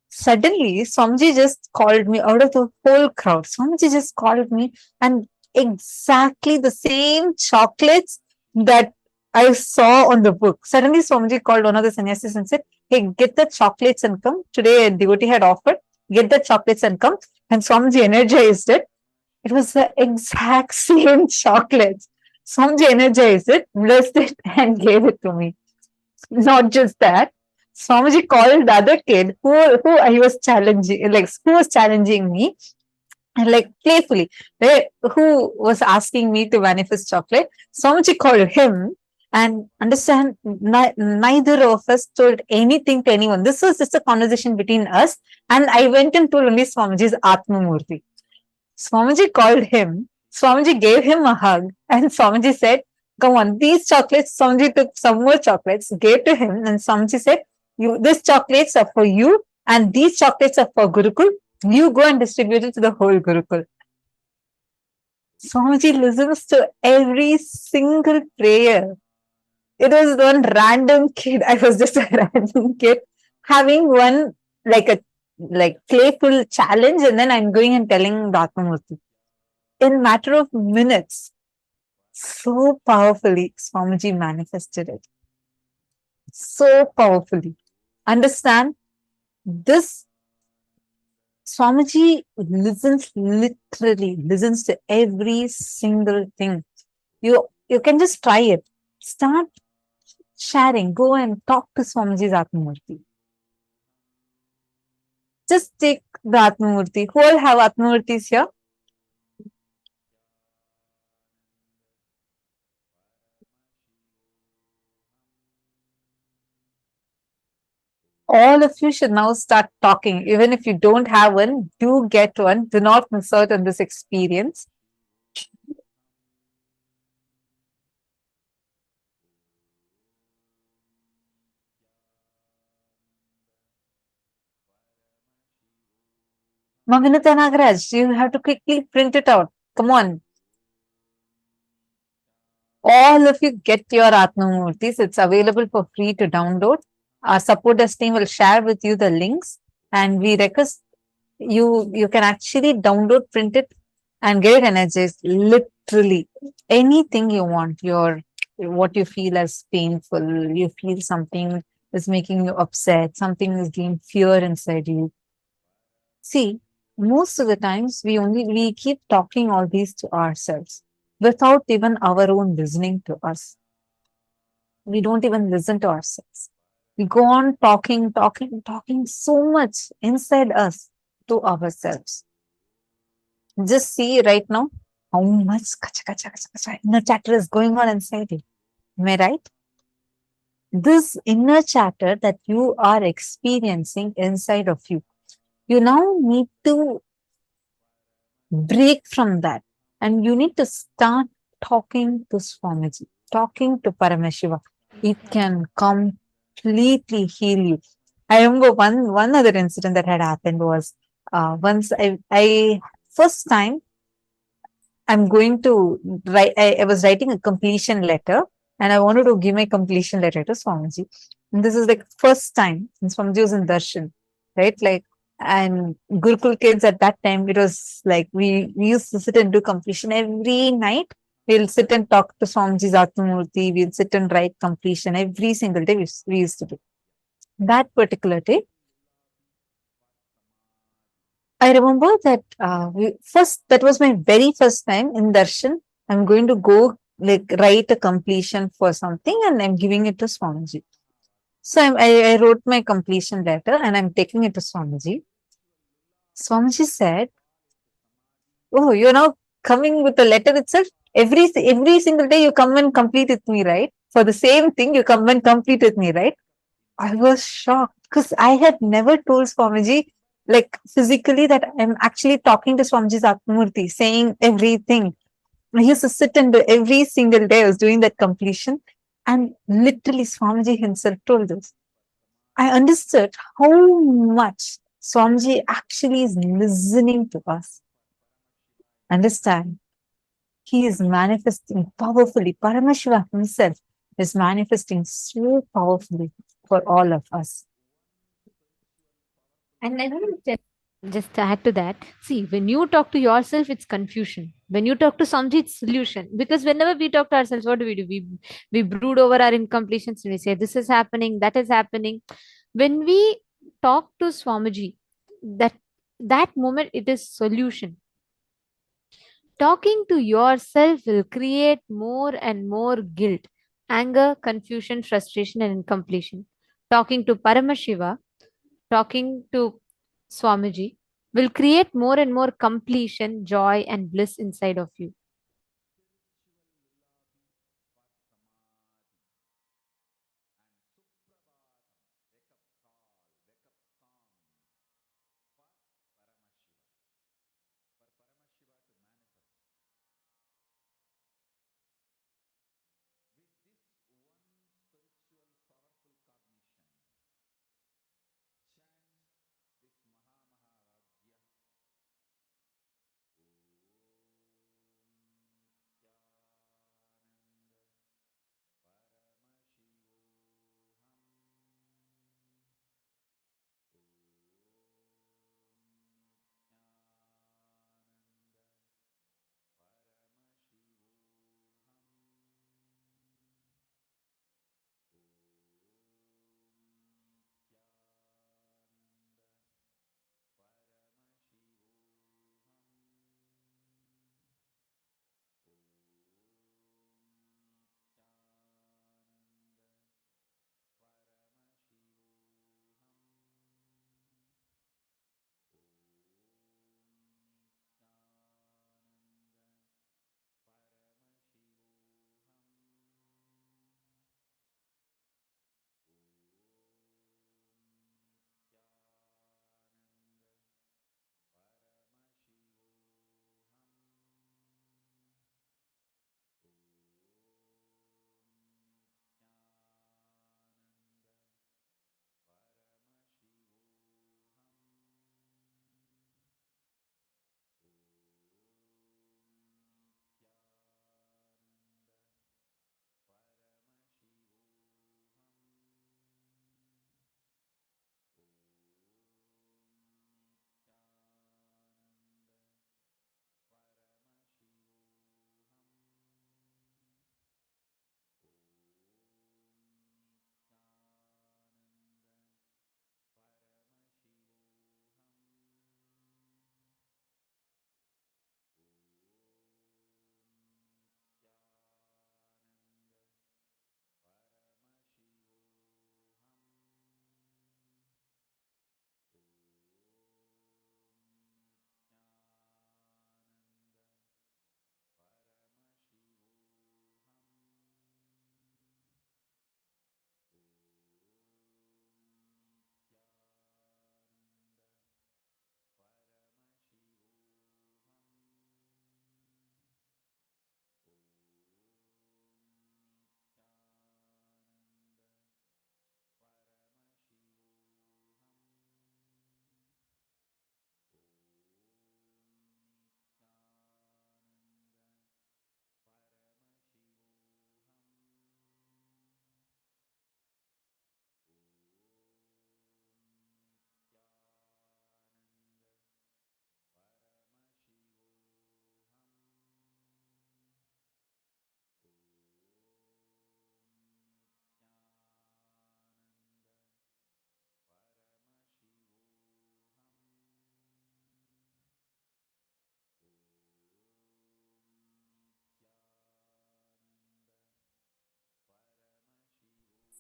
[SPEAKER 2] suddenly Swamiji just called me out of the whole crowd. Swamiji just called me, and exactly the same chocolates that I saw on the book. Suddenly Swamiji called one of the sannyasis and said, "Hey, get the chocolates and come. Today a devotee had offered, get the chocolates and come." And Swamiji energized it. It was the exact same chocolates. Swamiji energized it, blessed it, and gave it to me. Not just that, Swamiji called the other kid who he was challenging, like who was challenging me, and like playfully, right, who was asking me to manifest chocolate. Swamiji called him, and understand, neither of us told anything to anyone. This was just a conversation between us, and I went and told only Swamiji's Atma Murti. Swamiji called him, Swamiji gave him a hug, and Swamiji said, "Come on, these chocolates." Swamiji took some more chocolates, gave to him, and Swamiji said, "These chocolates are for you, and these chocolates are for Gurukul. You go and distribute it to the whole Gurukul." Swamiji listens to every single prayer. It was one random kid. I was just a random kid having one like playful challenge, and then I'm going and telling the Atmamurti. In matter of minutes, so powerfully, Swamiji manifested it. So powerfully. Understand, this Swamiji literally listens to every single thing. You can just try it. Start sharing. Go and talk to Swamiji's Atmamurti. Just take the Atmamurti. Who all have Atmamurtis here? All of you should now start talking. Even if you don't have one, do get one. Do not miss out on this experience. Mavinata Nagaraj, you have to quickly print it out. Come on. All of you get your Atmamurtis. It's available for free to download. Our support desk team will share with you the links, and we request you can actually download, print it, and get it energized. Literally anything you want. What you feel as painful, you feel something is making you upset, something is giving fear inside you. See, most of the times we keep talking all these to ourselves without even our own listening to us. We don't even listen to ourselves. We go on talking so much inside us to ourselves. Just see right now how much inner chatter is going on inside you. Am I right? This inner chatter that you are experiencing inside of you, you now need to break from that, and you need to start talking to Swamiji, talking to Paramashiva. It can completely heal you. I remember one other incident that had happened was once I first time I'm going to write. I was writing a completion letter, and I wanted to give my completion letter to Swamiji. And this is like first time since Swamiji was in darshan, right? Like, and Gurukul kids at that time, it was like we used to sit and do completion every night. We'll sit and talk to Swamiji's Atmamurti. We'll sit and write completion every single day. We used to do that particular day. I remember that that was my very first time in darshan. I'm going to go like write a completion for something, and I'm giving it to Swamiji. So I wrote my completion letter, and I'm taking it to Swamiji. Swamiji said, "Oh, you're now coming with the letter itself. Every single day you come and complete with me, right? For the same thing, you come and complete with me, right?" I was shocked because I had never told Swamiji like physically that I'm actually talking to Swamiji's Atmamurti, saying everything. I used to sit and do every single day. I was doing that completion, and literally Swamiji himself told this. I understood how much Swamiji actually is listening to us. Understand, he is manifesting powerfully. Paramashiva himself is manifesting so powerfully for all of us.
[SPEAKER 1] And I want to just to add to that, see, when you talk to yourself, it's confusion. When you talk to Samji, it's solution. Because whenever we talk to ourselves, what do? We brood over our incompletions and we say, this is happening, that is happening. When we talk to Swamiji, that that moment it is solution. Talking to yourself will create more and more guilt, anger, confusion, frustration, and incompletion. Talking to Paramashiva, talking to Swamiji will create more and more completion, joy, and bliss inside of you.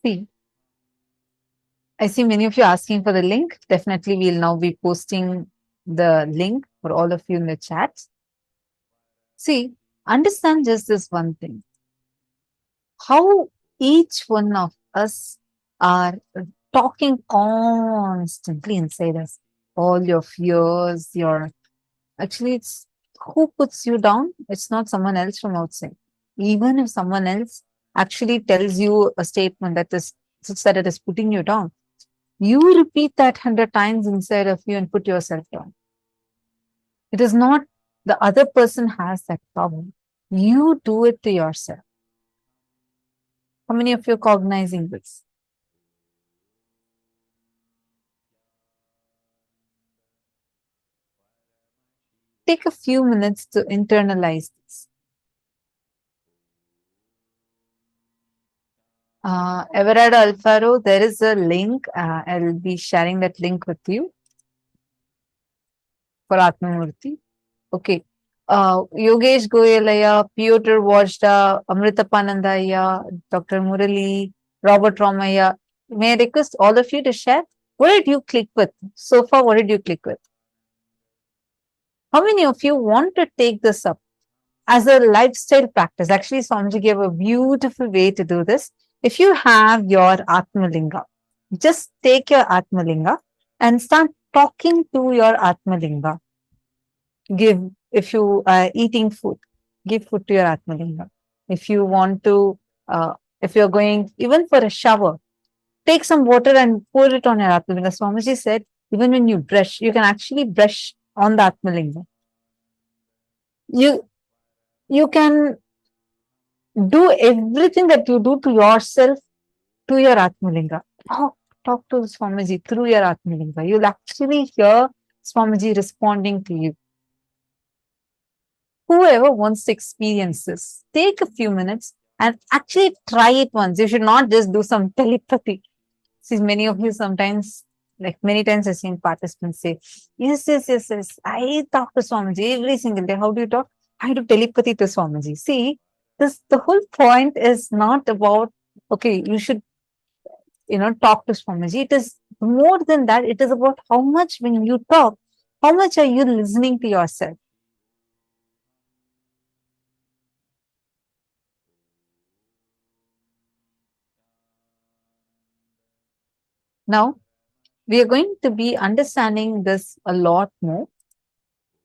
[SPEAKER 2] See, I see many of you asking for the link. Definitely, we'll now be posting the link for all of you in the chat. See, understand just this one thing, how each one of us are talking constantly inside us. All your fears, your actually, it's who puts you down? It's not someone else from outside. Even if someone else actually tells you a statement that is such that it is putting you down, You repeat that 100 times inside of you and put yourself down. It is not the other person has that power. You do it to yourself. How many of you are cognizing this? Take a few minutes to internalize this. Everardo Alfaro, there is a link. I'll be sharing that link with you for Atmamurti. Okay. Yogesh Goyalaya, Piotr Wajda, Amritapanandaya, Dr. Murali, Robert Ramaya. May I request all of you to share? What did you click with? So far, what did you click with? How many of you want to take this up as a lifestyle practice? Actually, Swamiji gave a beautiful way to do this. If you have your Atmalinga, just take your Atmalinga and start talking to your Atmalinga. Give, if you are eating food, give food to your Atmalinga. If you want to, if you're going even for a shower, take some water and pour it on your Atmalinga. Swamiji said, even when you brush, you can actually brush on the Atmalinga. You can do everything that you do to yourself to your Atmalinga. Talk to Swamiji through your Atmalinga. You'll actually hear Swamiji responding to you. Whoever wants to experience this, take a few minutes and actually try it once. You should not just do some telepathy. See, many of you sometimes, like many times I've seen participants say, yes. I talk to Swamiji every single day. How do you talk? I do telepathy to Swamiji. See, the whole point is not about, okay, you should, talk to Swamiji. It is more than that. It is about how much when you talk, how much are you listening to yourself? Now, we are going to be understanding this a lot more.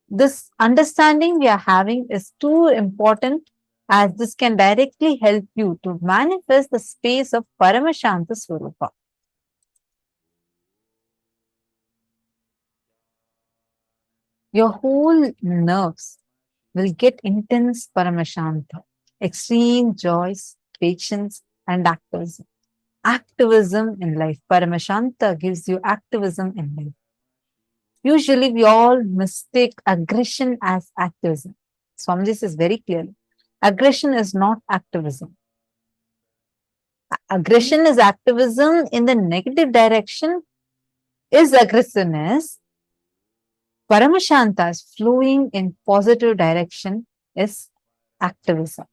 [SPEAKER 2] This understanding we are having is too important as this can directly help you to manifest the space of Paramashanta Swarupa. Your whole nerves will get intense Paramashanta, extreme joys, patience, and activism. Activism in life. Paramashanta gives you activism in life. Usually, we all mistake aggression as activism. Swamiji says very clearly aggression is not activism. Aggression is activism in the negative direction, is aggressiveness. Paramashanta is flowing in positive direction, is activism.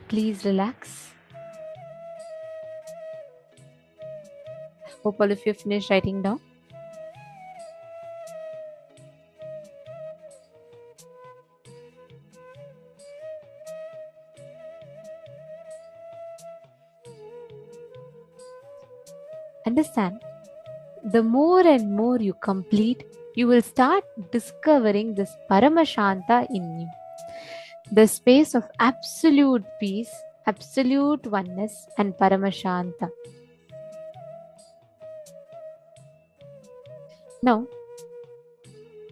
[SPEAKER 1] Please relax. Hope all of you finished writing down. Understand, the more and more you complete, you will start discovering this Paramashanta in you. The space of absolute peace, absolute oneness, and Paramashanta. Now,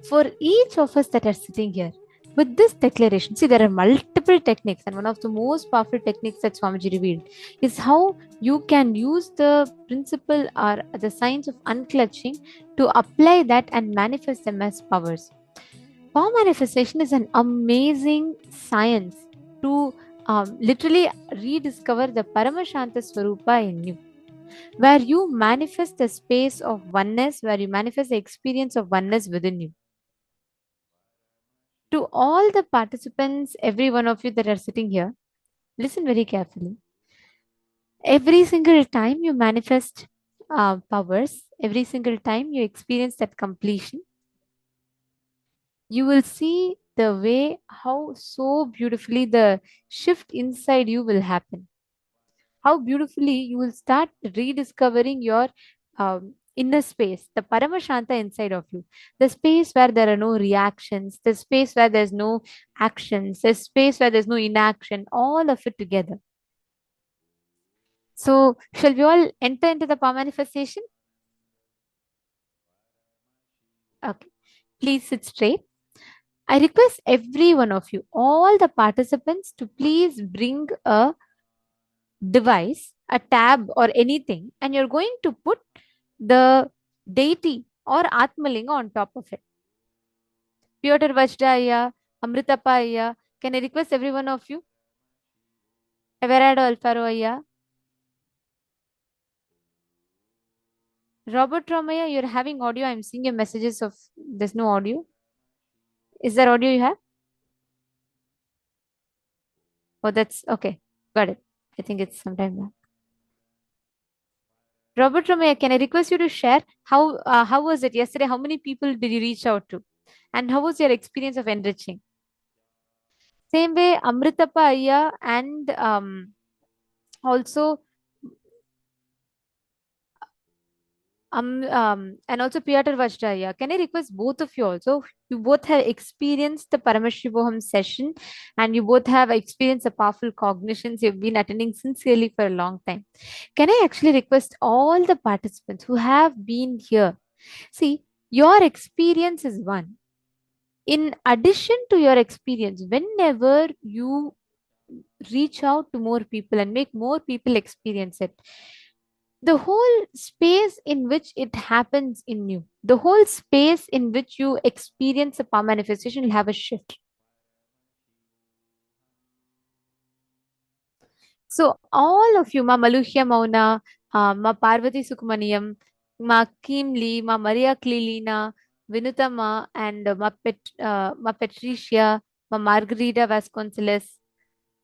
[SPEAKER 1] for each of us that are sitting here, with this declaration, see, there are multiple techniques, and one of the most powerful techniques that Swamiji revealed is how you can use the principle or the science of unclutching to apply that and manifest them as powers. Power manifestation is an amazing science to literally rediscover the Paramashanta Swarupa in you, where you manifest the space of oneness, where you manifest the experience of oneness within you. To all the participants, every one of you that are sitting here, listen very carefully. Every single time you manifest powers, every single time you experience that completion, you will see the way how so beautifully the shift inside you will happen. How beautifully you will start rediscovering your inner space, the Paramashanta inside of you, the space where there are no reactions, the space where there's no actions, the space where there's no inaction, all of it together. So, shall we all enter into the power manifestation? Okay. Please sit straight. I request every one of you, all the participants, to please bring a device, a tab, or anything, and you're going to put the deity or Atmalinga on top of it. Piotr Vajda, Amritappa Ayya, can I request every one of you? Everardo Alfaro Ayya. Robert Romaya, you're having audio. I'm seeing your messages of there's no audio. Is there audio you have? Oh, that's okay. Got it. I think it's sometime back. Robert Romaya, can I request you to share how was it yesterday? How many people did you reach out to? And how was your experience of enriching? Same way, Amritappa Ayya and also and also Piotr Vajraya. Can I request both of you also? You both have experienced the Paramashivoham session and you both have experienced the powerful cognitions you've been attending sincerely for a long time. Can I actually request all the participants who have been here? See, your experience is one. In addition to your experience, whenever you reach out to more people and make more people experience it, the whole space in which it happens in you, the whole space in which you experience a power manifestation will have a shift. So all of you, Ma Maluhya Mauna, Ma Parvati Sukmaniyam, Ma Kim Lee, Ma Maria Clelina, Vinuta Ma, and Ma Patricia, Ma Margarita Vasconcelos,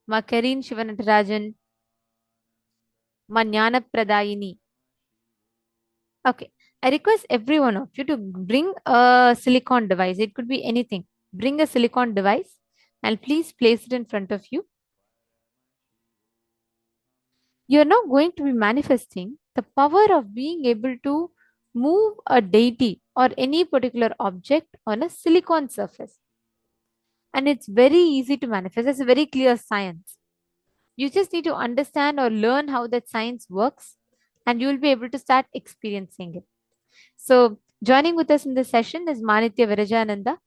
[SPEAKER 1] Ma Karin Shivanatarajan, Ma Jnana Pradayini. Okay. I request every one of you to bring a silicon device. It could be anything. Bring a silicon device and please place it in front of you. You're now going to be manifesting the power of being able to move a deity or any particular object on a silicon surface. And it's very easy to manifest. It's a very clear science. You just need to understand or learn how that science works and you will be able to start experiencing it. So, joining with us in this session is Manitya Virajananda.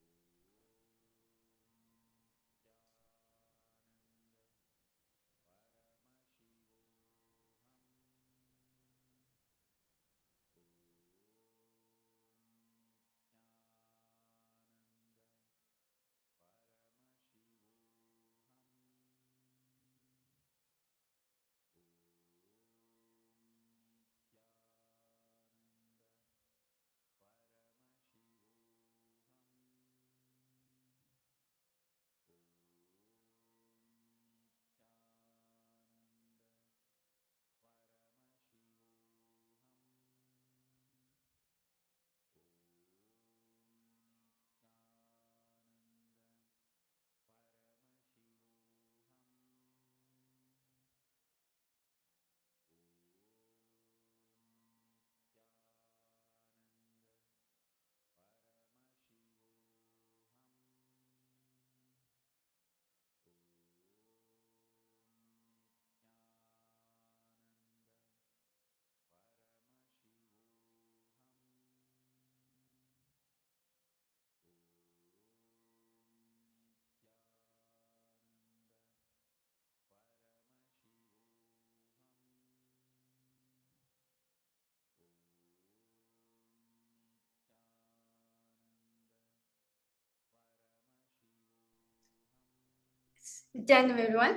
[SPEAKER 5] Nithyananda, everyone.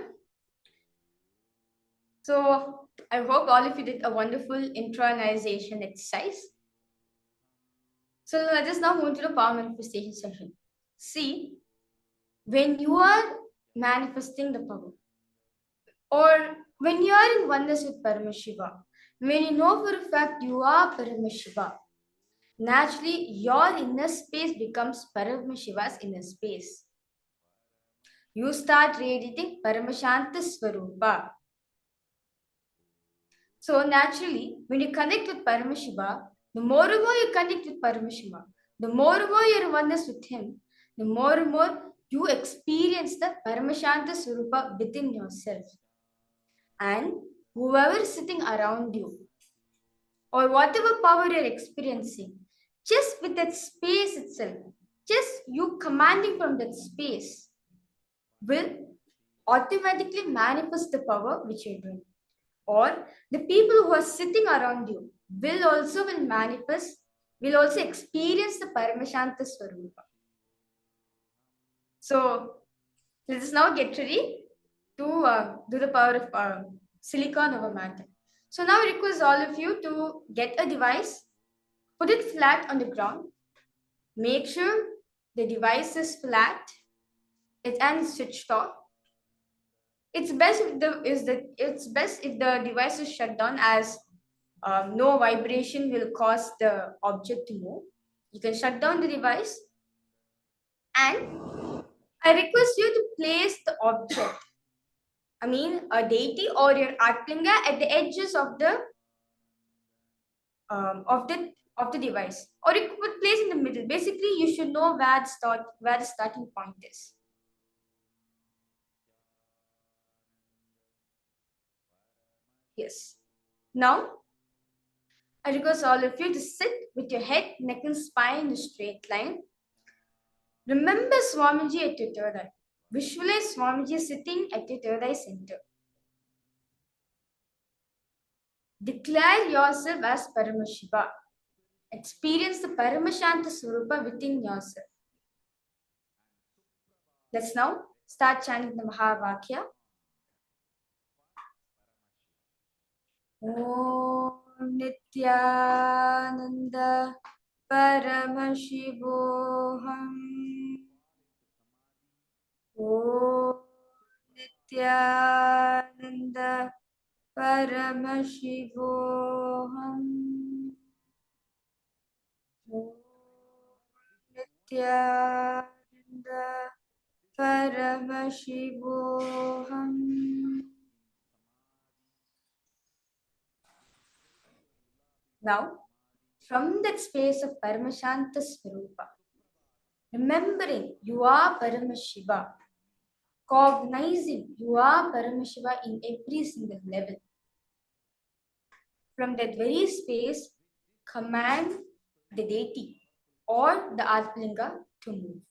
[SPEAKER 5] So I hope all of you did a wonderful intronization exercise. So let us now move to the power manifestation session. See, when you are manifesting the power, or when you are in oneness with Paramashiva, when you know for a fact you are Paramashiva, naturally your inner space becomes Paramashiva's inner space. You start radiating Paramashanta Swarupa. So naturally, when you connect with Paramashiva, the more and more you connect with Paramashiva, the more and more you're in oneness with him, the more and more you experience the Paramashanta Swarupa within yourself. And whoever is sitting around you, or whatever power you're experiencing, just with that space itself, just you commanding from that space, will automatically manifest the power which you're doing. Or the people who are sitting around you will also experience the Paramashanta Swarupa. So let us now get ready to do the power of silicon over matter. So now I request all of you to get a device, put it flat on the ground, make sure the device is flat, and switched off. It's best if the device is shut down, as no vibration will cause the object to move. You can shut down the device, and I request you to place the object, I mean a deity or your Atlinga, at the edges of the device, or you could place in the middle. Basically, you should know where the starting point is. Yes. Now, I request all of you to sit with your head, neck, and spine in a straight line. Remember Swamiji at your third eye. Visualize Swamiji sitting at your third eye center. Declare yourself as Paramashiva. Experience the Paramashanta Swarupa within yourself. Let's now start chanting the Mahavakya. Om Nithyananda Paramashivoham. Om Nithyananda Paramashivoham. Om Nithyananda Paramashivoham. Now, from that space of Paramashanta Swarupa, remembering you are Paramashiva, cognizing you are Paramashiva in every single level. From that very space, command the deity or the Atlinga to move.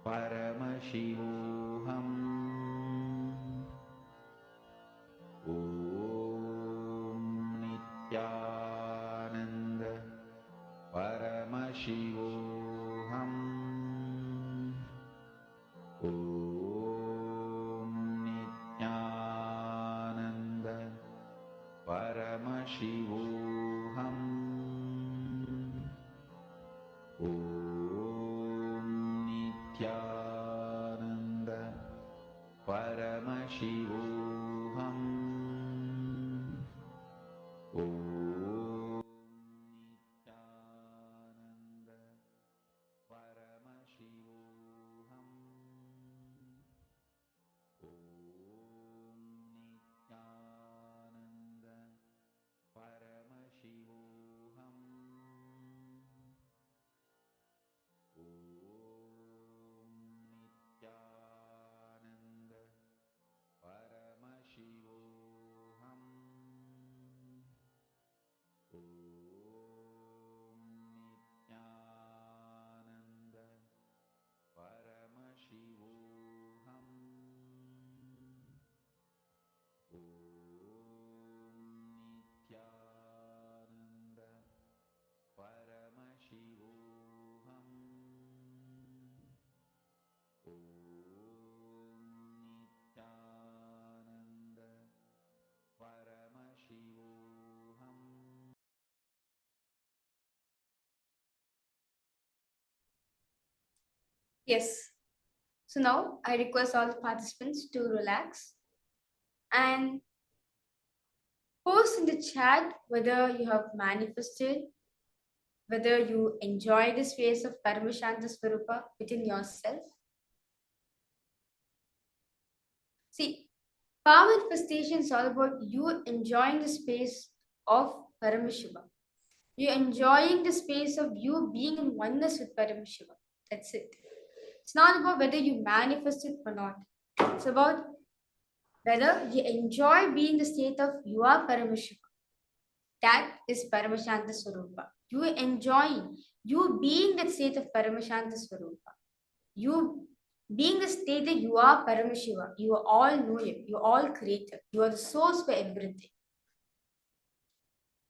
[SPEAKER 4] Paramashivoham. Om Nithyananda Paramashivoham. Om Nithyananda Paramashivoham. Om Nithyananda Paramashivoham. Om Nithyananda Paramashivoham. Om Nithyananda Paramashivoham. Om Nithyananda Paramashivoham. Om Nithyananda Paramashivoham. Om Nithyananda Paramashivoham. Om Nithyananda Paramashivoham.
[SPEAKER 5] Yes. So now I request all the participants to relax and post in the chat whether you have manifested, whether you enjoy this phase of Paramashanta Swarupa within yourself. See, power manifestation is all about you enjoying the space of Paramashiva. You're enjoying the space of you being in oneness with Paramashiva. That's it. It's not about whether you manifest it or not. It's about whether you enjoy being the state of you are Paramashiva. That is Paramashanta Swarupa. You enjoying, you being that state of Paramashanta Swarupa. You being the state that you are Paramashiva. You are all knowing, you are all creator. You are the source for everything.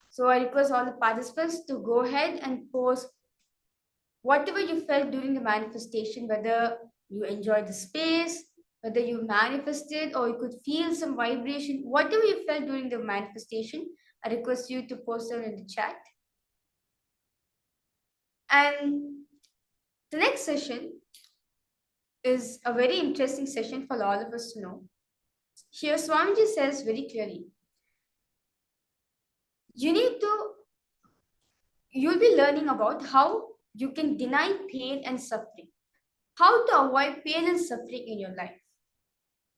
[SPEAKER 5] So I request all the participants to go ahead and post whatever you felt during the manifestation, whether you enjoyed the space, whether you manifested or you could feel some vibration, whatever you felt during the manifestation, I request you to post them in the chat. And the next session is a very interesting session for all of us to know. Here Swamiji says very clearly, you'll be learning about how you can deny pain and suffering, how to avoid pain and suffering in your life.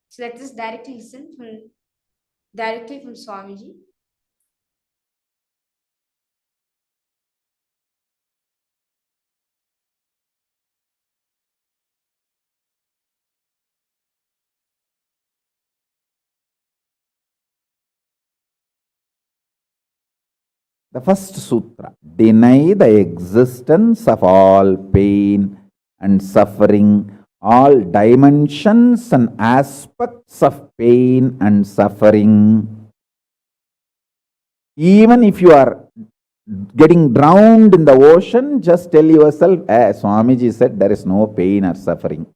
[SPEAKER 5] So let us directly listen directly from Swamiji.
[SPEAKER 3] The first sutra, deny the existence of all pain and suffering, all dimensions and aspects of pain and suffering. Even if you are getting drowned in the ocean, just tell yourself, Swamiji said there is no pain or suffering.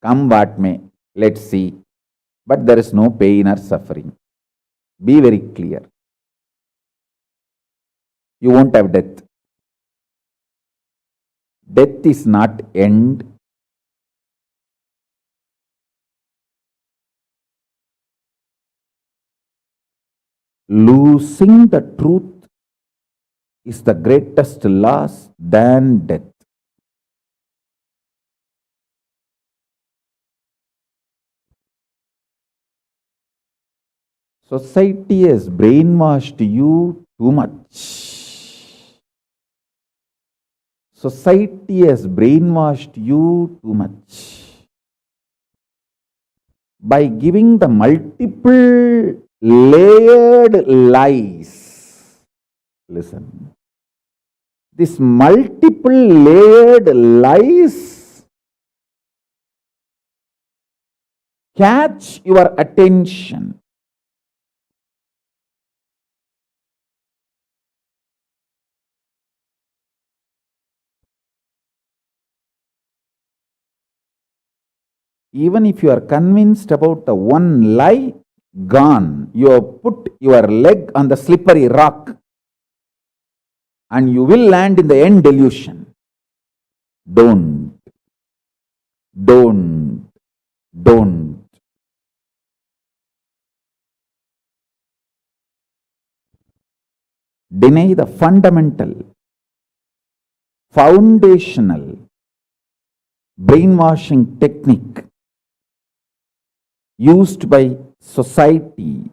[SPEAKER 3] Come what may, let's see. But there is no pain or suffering. Be very clear. You won't have death. Death is not end. Losing the truth is the greatest loss than death. Society has brainwashed you too much. Society has brainwashed you too much. By giving the multiple layered lies. Listen. This multiple layered lies
[SPEAKER 4] catch your attention. Even if you are convinced about the one lie, gone. You have put your leg on the slippery rock and you will land in the end delusion. Don't. Deny the fundamental, foundational brainwashing technique used by society,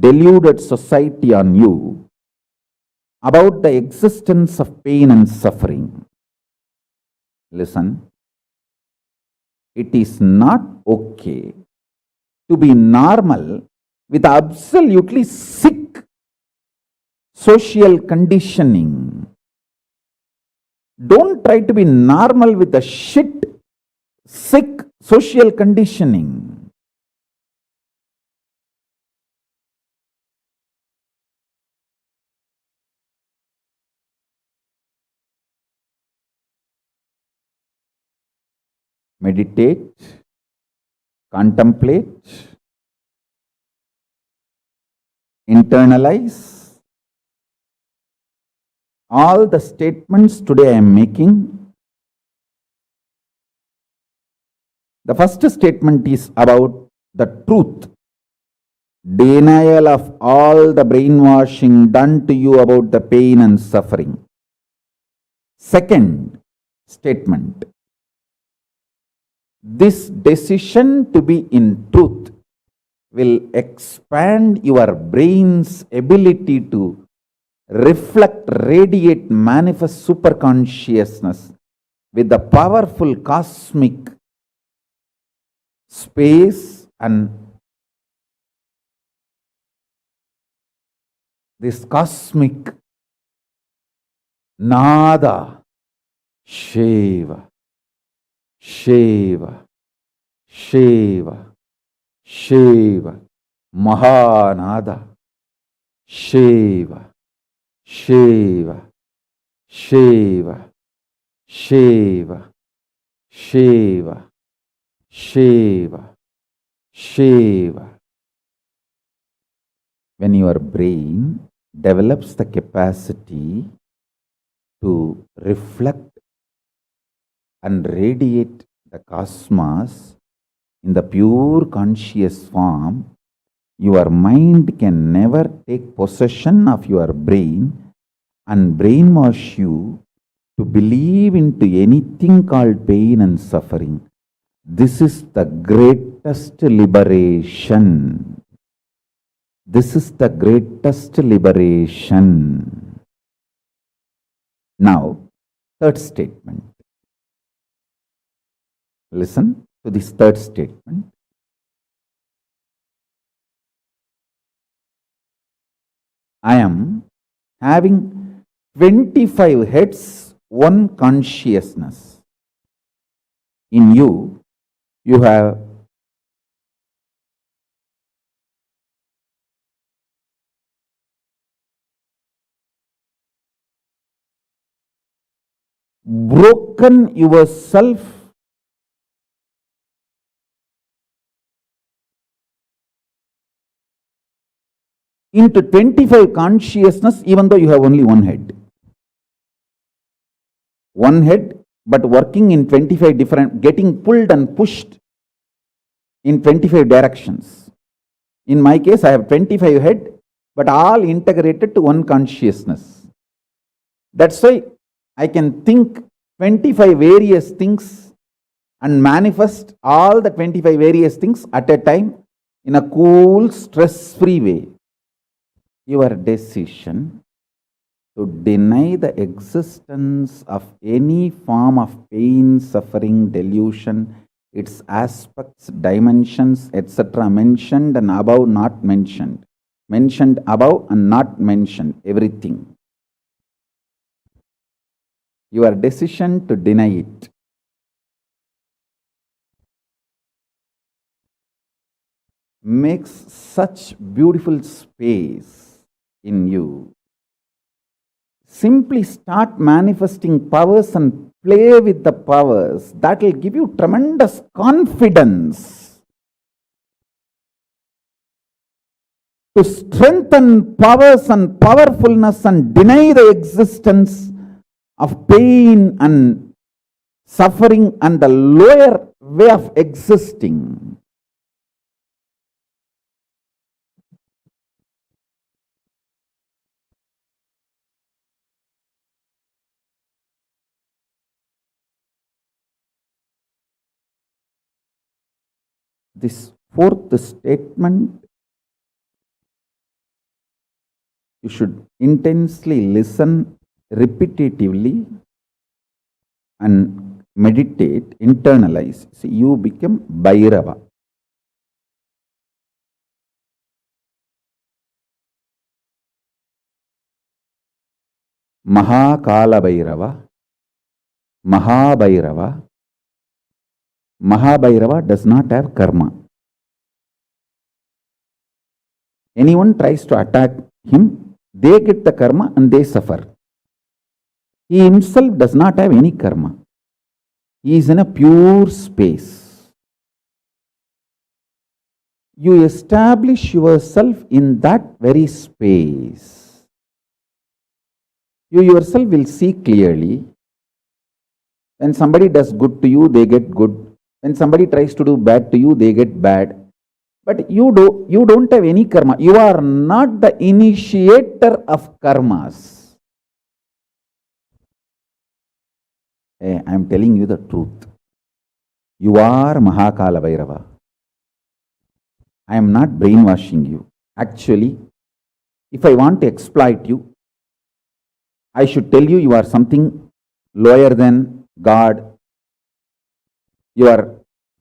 [SPEAKER 4] deluded society on you about the existence of pain and suffering. Listen, it is not okay to be normal with absolutely sick social conditioning. Don't try to be normal with the shit, sick social conditioning. Meditate, contemplate, internalize all the statements today I am making. The first statement is about the truth. Denial of all the brainwashing done to you about the pain and suffering. Second statement. This decision to be in truth will expand your brain's ability to reflect, radiate, manifest superconsciousness with the powerful cosmic space and this cosmic nada, Shiva, Shiva, Shiva, Shiva, Mahanada, Shiva, Shiva, Shiva, Shiva, Shiva, Shiva, Shiva. When your brain develops the capacity to reflect and radiate the cosmos in the pure conscious form, your mind can never take possession of your brain and brainwash you to believe into anything called pain and suffering. This is the greatest liberation. This is the greatest liberation. Now, third statement. Listen to this third statement. I am having 25 heads, one consciousness. In you, you have broken yourself into 25 consciousness, even though you have only one head. One head, but working in 25 different, getting pulled and pushed in 25 directions. In my case, I have 25 head, but all integrated to one consciousness. That's why I can think 25 various things and manifest all the 25 various things at a time in a cool, stress-free way. Your decision to deny the existence of any form of pain, suffering, delusion, its aspects, dimensions, etc. mentioned and above not mentioned. Mentioned above and not mentioned, everything. Your decision to deny it makes such beautiful space in you. Simply start manifesting powers and play with the powers. That will give you tremendous confidence to strengthen powers and powerfulness and deny the existence of pain and suffering and the lower way of existing. This fourth statement, you should intensely listen repetitively and meditate, internalize. See, you become Bhairava. Mahakala Bhairava, Mahabhairava. Mahabhairava does not have karma. Anyone tries to attack him, they get the karma and they suffer. He himself does not have any karma. He is in a pure space. You establish yourself in that very space. You yourself will see clearly. When somebody does good to you, they get good. When somebody tries to do bad to you, they get bad. But you don't have any karma. You are not the initiator of karmas. Hey, I am telling you the truth. You are Mahakala Bhairava. I am not brainwashing you. Actually, if I want to exploit you, I should tell you you are something lower than God.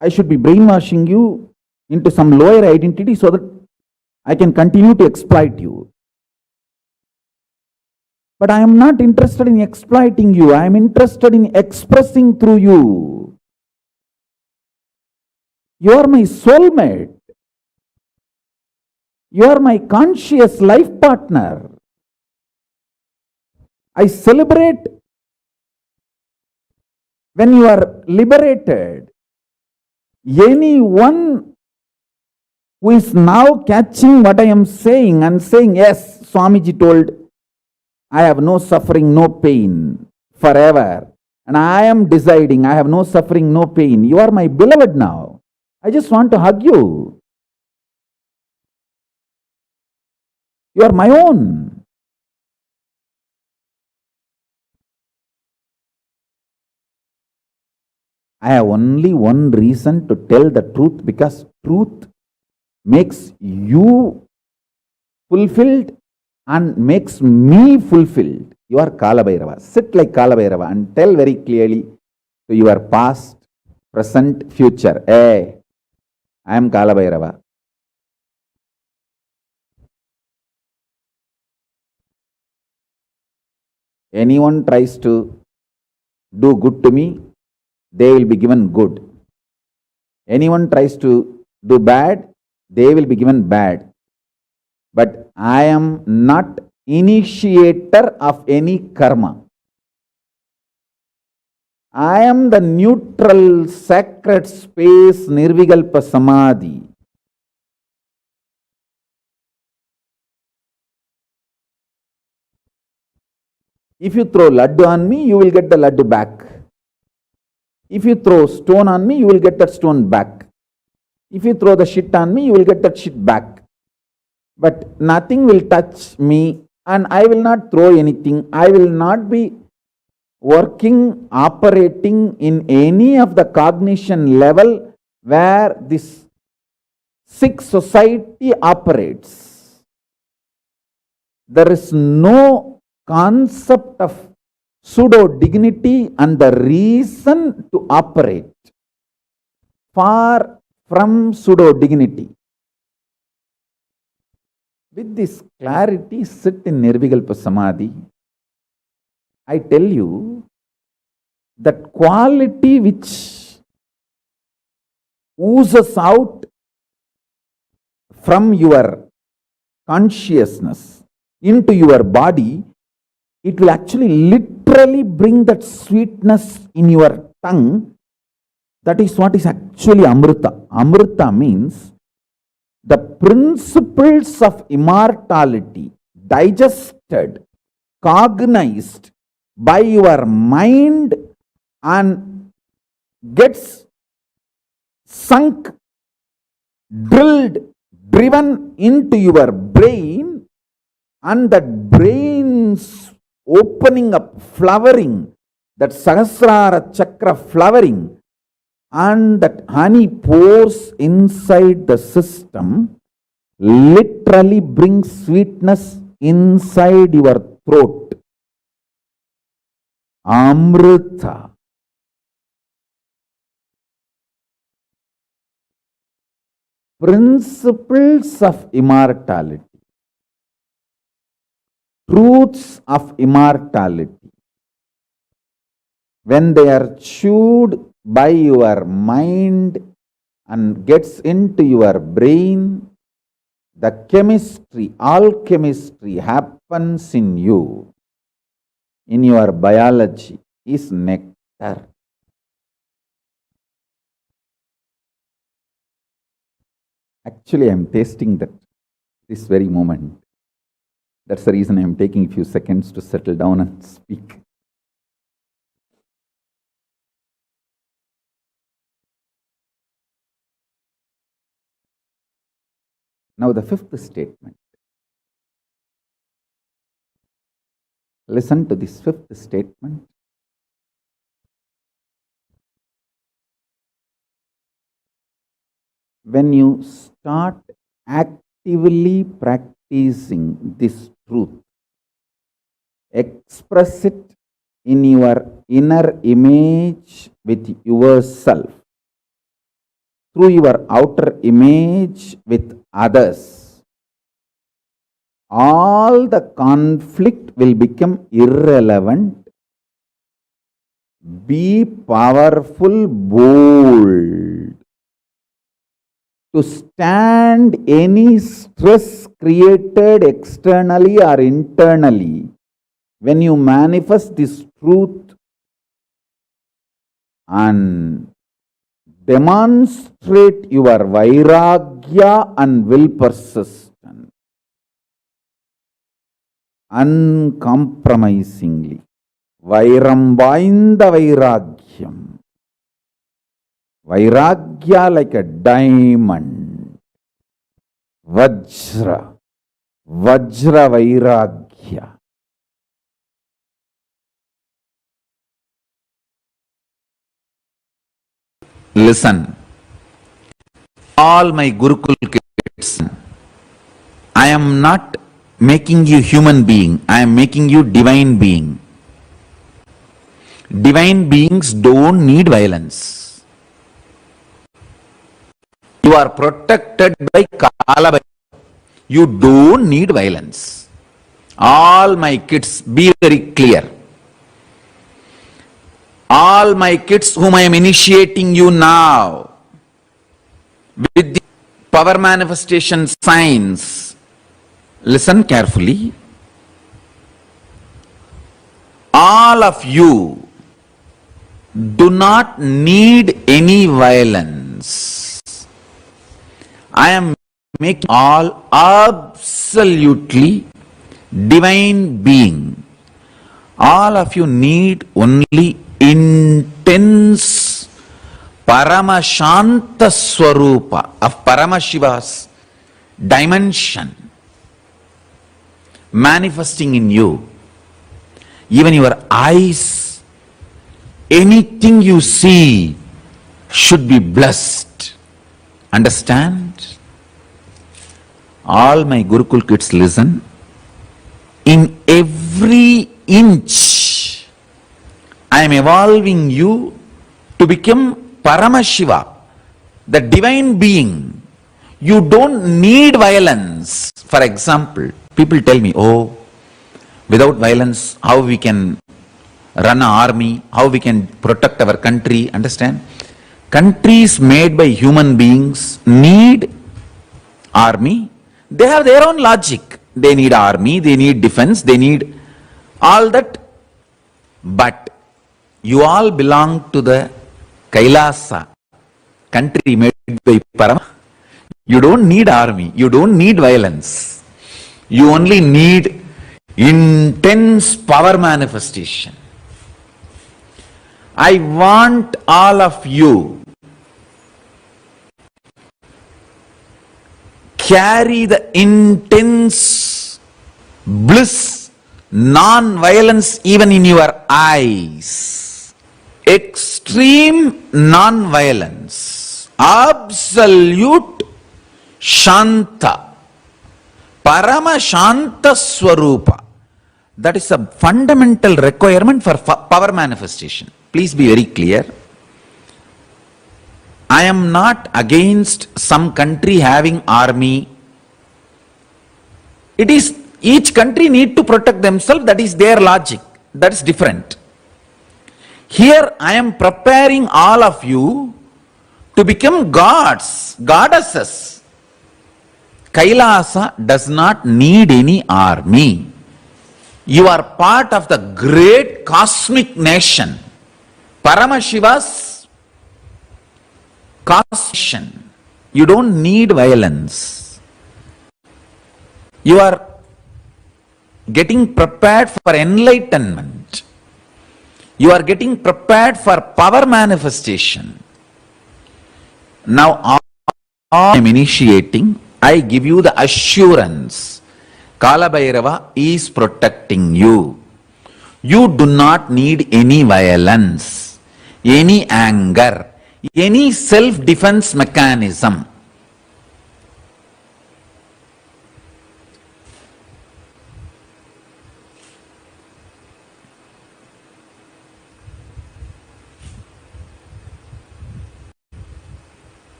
[SPEAKER 4] I should be brainwashing you into some lower identity so that I can continue to exploit you. But I am not interested in exploiting you. I am interested in expressing through you. You are my soulmate. You are my conscious life partner. I celebrate when you are liberated. Anyone who is now catching what I am saying and saying, yes, Swamiji told, I have no suffering, no pain forever. And I am deciding I have no suffering, no pain. You are my beloved now. I just want to hug you. You are my own. I have only one reason to tell the truth, because truth makes you fulfilled and makes me fulfilled. You are Kala Bhairava. Sit like Kala Bhairava and tell very clearly to your past, present, future. Hey, I am Kala Bhairava. Anyone tries to do good to me, they will be given good. Anyone tries to do bad, they will be given bad. But I am not initiator of any karma. I am the neutral, sacred space, Nirvikalpa Samadhi. If you throw laddu on me, you will get the laddu back. If you throw stone on me, you will get that stone back. If you throw the shit on me, you will get that shit back. But nothing will touch me, and I will not throw anything. I will not be working, operating in any of the cognition level where this sick society operates. There is no concept of pseudo dignity and the reason to operate. Far from pseudo dignity. With this clarity, sit in Nirvikalpa Samadhi. I tell you that quality which oozes out from your consciousness into your body, it will actually literally bring that sweetness in your tongue. That is what is actually Amrita. Amrita means the principles of immortality digested, cognized by your mind and gets sunk, drilled, driven into your brain, and that brain's opening up, flowering, that Sahasrara Chakra flowering, and that honey pours inside the system, literally brings sweetness inside your throat. Amrita. Principles of immortality. Truths of immortality. When they are chewed by your mind and gets into your brain, the chemistry, alchemistry happens in you, in your biology, is nectar. Actually, I am tasting that this very moment. That's the reason I am taking a few seconds to settle down and speak. Now the fifth statement. Listen to this fifth statement. When you start actively practicing this truth, express it in your inner image with yourself, through your outer image with others, all the conflict will become irrelevant. Be powerful, bold, to stand any stress created externally or internally. When you manifest this truth and demonstrate your vairagya and will persistence uncompromisingly. Vairam vainda vairagyam. Vairagya like a diamond. Vajra. Vajra vairagya. Listen, all my Gurukul kids, I am not making you human being, I am making you divine being. Divine beings don't need violence. You are protected by Kala. You don't need violence. All my kids, be very clear. All my kids whom I am initiating you now with the power manifestation signs, listen carefully. All of you do not need any violence. I am making all absolutely divine being. All of you need only intense Paramashanta Swarupa of Paramashiva's dimension manifesting in you. Even your eyes, anything you see should be blessed. Understand? All my Gurukul kids, listen. In every inch, I am evolving you to become Paramashiva, the divine being. You don't need violence. For example, people tell me, oh, without violence, how we can run an army, how we can protect our country. Understand? Countries made by human beings need army. They have their own logic. They need army, they need defense, they need all that. But you all belong to the KAILASA, country made by Parama. You don't need army, you don't need violence. You only need intense power manifestation. I want all of you carry the intense bliss, non-violence even in your eyes. Extreme non-violence, absolute Shanta, Paramashanta Swarupa. That is a fundamental requirement for power manifestation. Please be very clear. I am not against some country having army. It is each country need to protect themselves. That is their logic. That is different. Here I am preparing all of you to become gods, goddesses. KAILASA does not need any army. You are part of the great cosmic nation. Paramashiva's cosmic. You don't need violence. You are getting prepared for enlightenment. You are getting prepared for power manifestation. Now, I am initiating. I give you the assurance. Kala Bhairava is protecting you. You do not need any violence, any anger, any self-defense mechanism.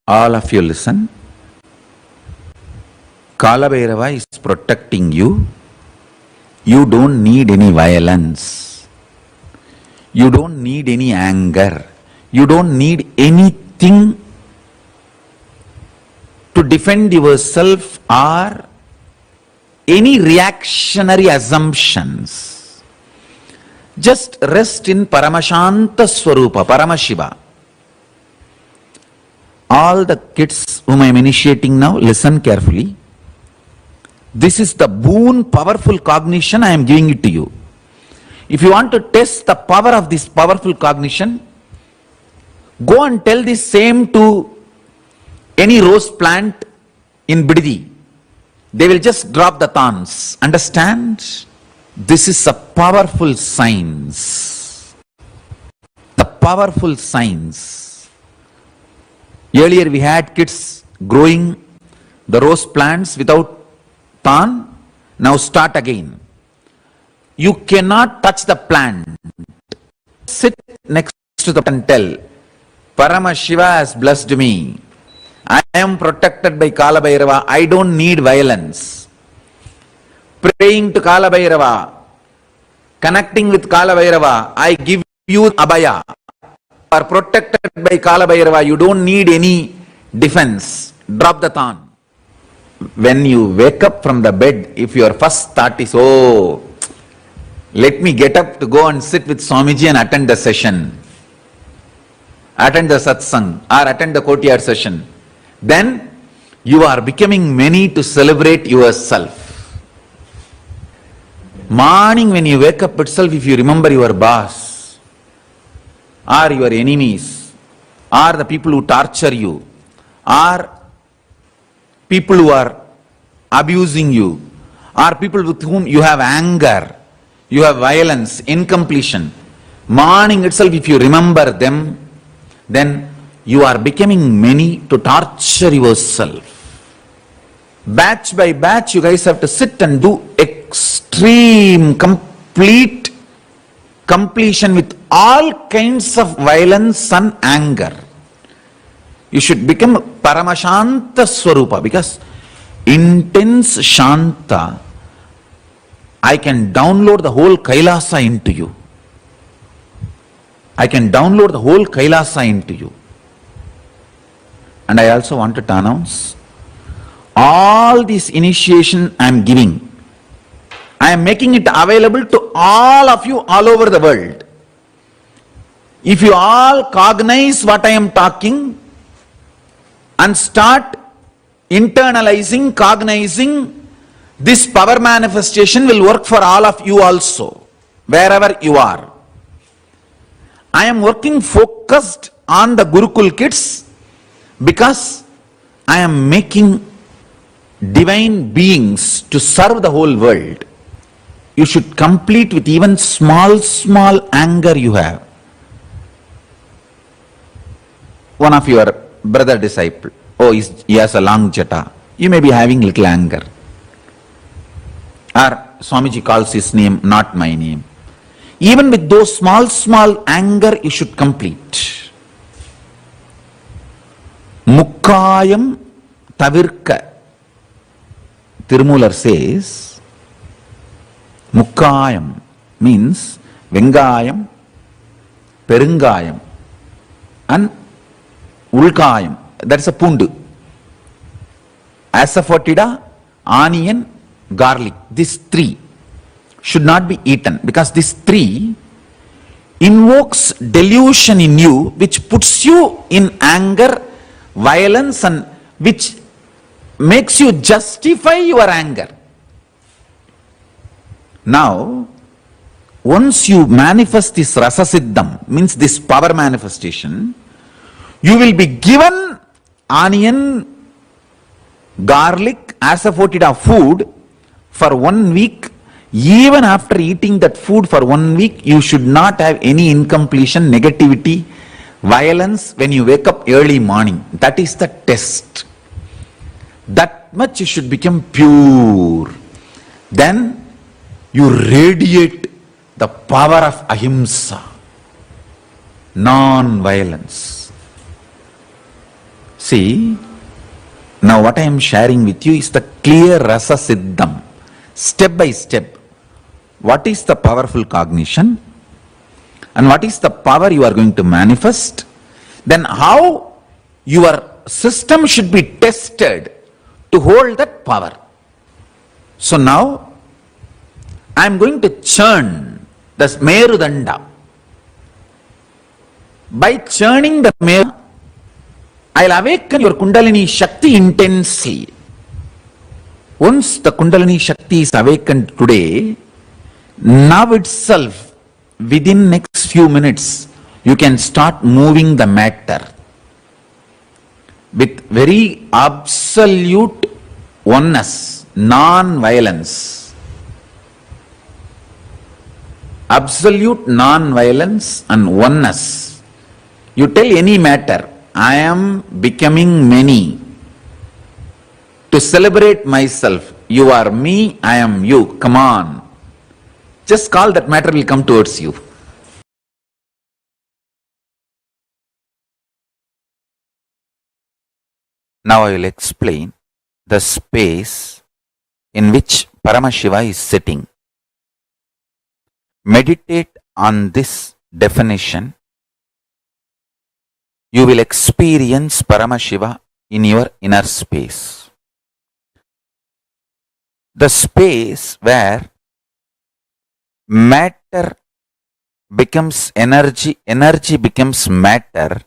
[SPEAKER 4] All of you listen. Kala Bhairava is protecting you. You don't need any violence. You don't need any anger. You don't need anything to defend yourself or any reactionary assumptions. Just rest in Paramashanta Swarupa, Paramashiva. All the kids whom I am initiating now, listen carefully. This is the boon, powerful cognition I am giving it to you. If you want to test the power of this powerful cognition, go and tell this same to any rose plant in Bididi. They will just drop the thorns. Understand? This is a powerful science. The powerful science. Earlier we had kids growing the rose plants without thorn. Now start again. You cannot touch the plant. Sit next to the plant and tell, Paramashiva has blessed me. I am protected by Kala Bhairava. I don't need violence. Praying to Kala Bhairava, connecting with Kala Bhairava, I give you abhaya. You are protected by Kala Bhairava. You don't need any defense. Drop the thorn. When you wake up from the bed, if your first thought is, oh, let me get up to go and sit with Swamiji and attend the session, attend the satsang or attend the courtyard session, then you are becoming many to celebrate yourself. Morning when you wake up itself, if you remember your boss, or your enemies, or the people who torture you, or people who are abusing you, or people with whom you have anger, you have violence, incompletion. Morning itself, if you remember them, then you are becoming many to torture yourself. Batch by batch, you guys have to sit and do extreme, complete completion with all kinds of violence and anger. You should become Paramashanta Swarupa, because intense Shanta, I can download the whole KAILASA into you. I can download the whole KAILASA into you. And I also wanted to announce, all this initiation I am giving, I am making it available to all of you all over the world. If you all cognize what I am talking and start internalizing, cognizing, this power manifestation will work for all of you also, wherever you are. I am working focused on the Gurukul kids because I am making divine beings to serve the whole world. You should complete with even small anger you have. One of your brother disciple, oh, he has a long jata. You may be having little anger. Or Swamiji calls his name, not my name. Even with those small anger, you should complete. Mukkayam tavirka. Tirumular says, Mukkayam means Vengayam, Perungayam and Ulkayam. That's a pundu. Asafoetida, onion, garlic. These three should not be eaten, because these three invokes delusion in you, which puts you in anger, violence, and which makes you justify your anger. Now, once you manifest this rasa siddham, means this power manifestation, you will be given onion, garlic, asafoetida food for 1 week. Even after eating that food for 1 week, you should not have any incompletion, negativity, violence when you wake up early morning. That is the test. That much you should become pure. Then you radiate the power of ahimsa, non-violence. See, now what I am sharing with you is the clear rasa siddham, step by step. What is the powerful cognition and what is the power you are going to manifest? Then how your system should be tested to hold that power. So now I am going to churn the Merudanda. By churning the Meru, I will awaken your Kundalini Shakti intensely. Once the Kundalini Shakti is awakened today, now itself, within next few minutes, you can start moving the matter with very absolute oneness, non-violence. Absolute non-violence and oneness. You tell any matter, I am becoming many. To celebrate myself, you are me, I am you. Come on. Just call, that matter will come towards you. Now I will explain the space in which Paramashiva is sitting. Meditate on this definition. You will experience Paramashiva in your inner space. The space where matter becomes energy, energy becomes matter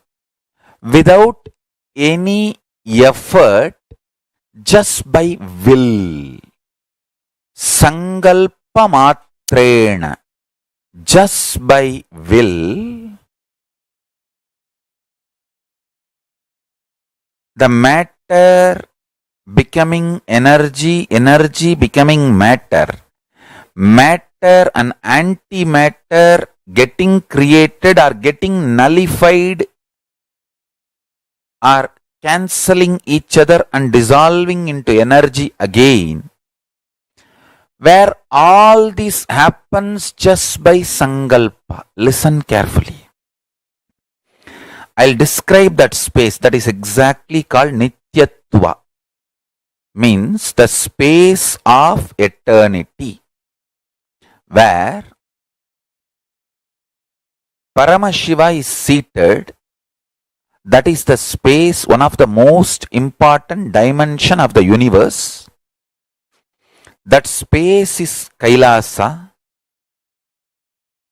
[SPEAKER 4] without any effort, just by will. Sankalpa matrena, just by will, the matter becoming energy, energy becoming matter, matter and antimatter getting created or getting nullified or cancelling each other and dissolving into energy again. where all this happens just by sankalpa. Listen carefully. I'll describe that space. That is exactly called Nityatva. Means the space of eternity, where Paramashiva is seated. That is the space, one of the most important dimension of the universe. That space is KAILASA.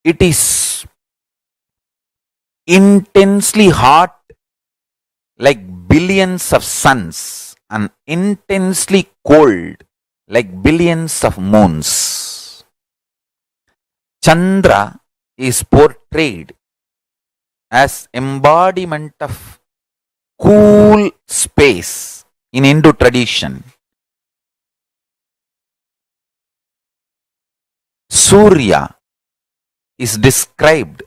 [SPEAKER 4] It is intensely hot, like billions of suns, and intensely cold, like billions of moons. Chandra is portrayed as embodiment of cool space in Hindu tradition. Surya is described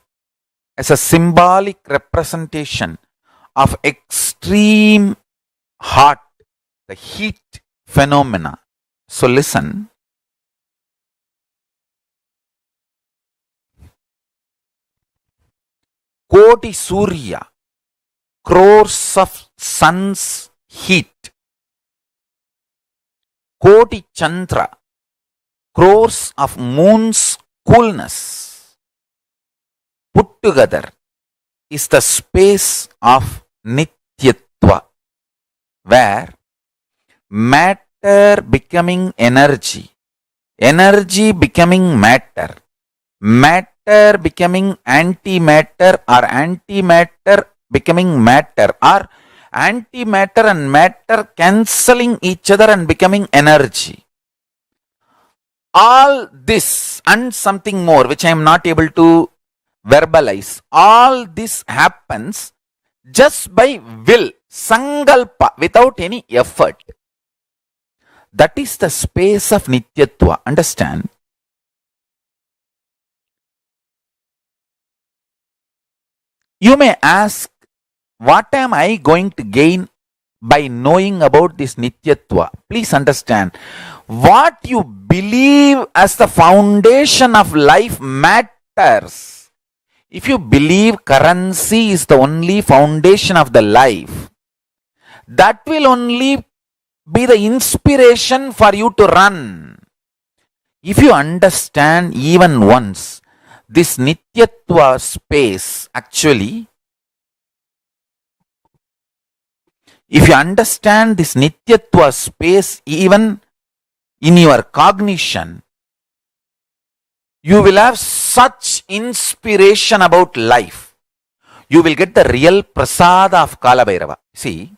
[SPEAKER 4] as a symbolic representation of extreme hot, the heat phenomena. So listen. Koti Surya, crores of sun's heat. Koti Chandra, crores of moon's coolness. Put together is the space of Nityatva, where matter becoming energy, energy becoming matter, matter becoming antimatter, or antimatter becoming matter, or antimatter and matter cancelling each other and becoming energy. All this and something more, which I am not able to verbalize, all this happens just by will, sankalpa, without any effort. That is the space of Nityatva. Understand? You may ask, what am I going to gain by knowing about this Nityatva? Please understand, what you believe as the foundation of life matters. If you believe currency is the only foundation of the life, that will only be the inspiration for you to run. If you understand even once this Nityatva space, actually, if you understand this Nityatva space even in your cognition, you will have such inspiration about life. You will get the real prasada of Kalabhairava. See,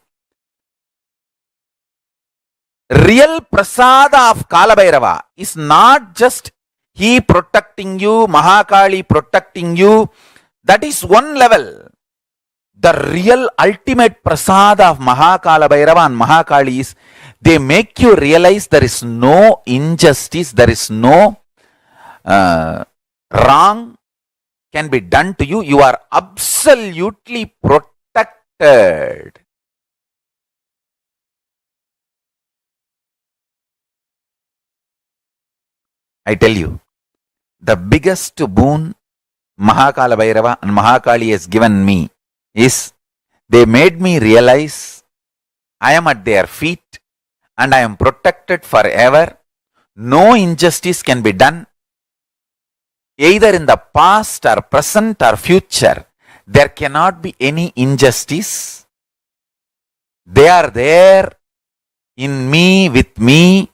[SPEAKER 4] real prasada of Kalabhairava is not just he protecting you, Mahakali protecting you. That is one level. The real ultimate prasada of Mahakalabhairava and Mahakali is they make you realize there is no injustice, there is no wrong can be done to you. You are absolutely protected. I tell you, the biggest boon Mahakalabhairava and Mahakali has given me is they made me realize I am at their feet and I am protected forever. No injustice can be done, either in the past or present or future. There cannot be any injustice. They are there in me, with me.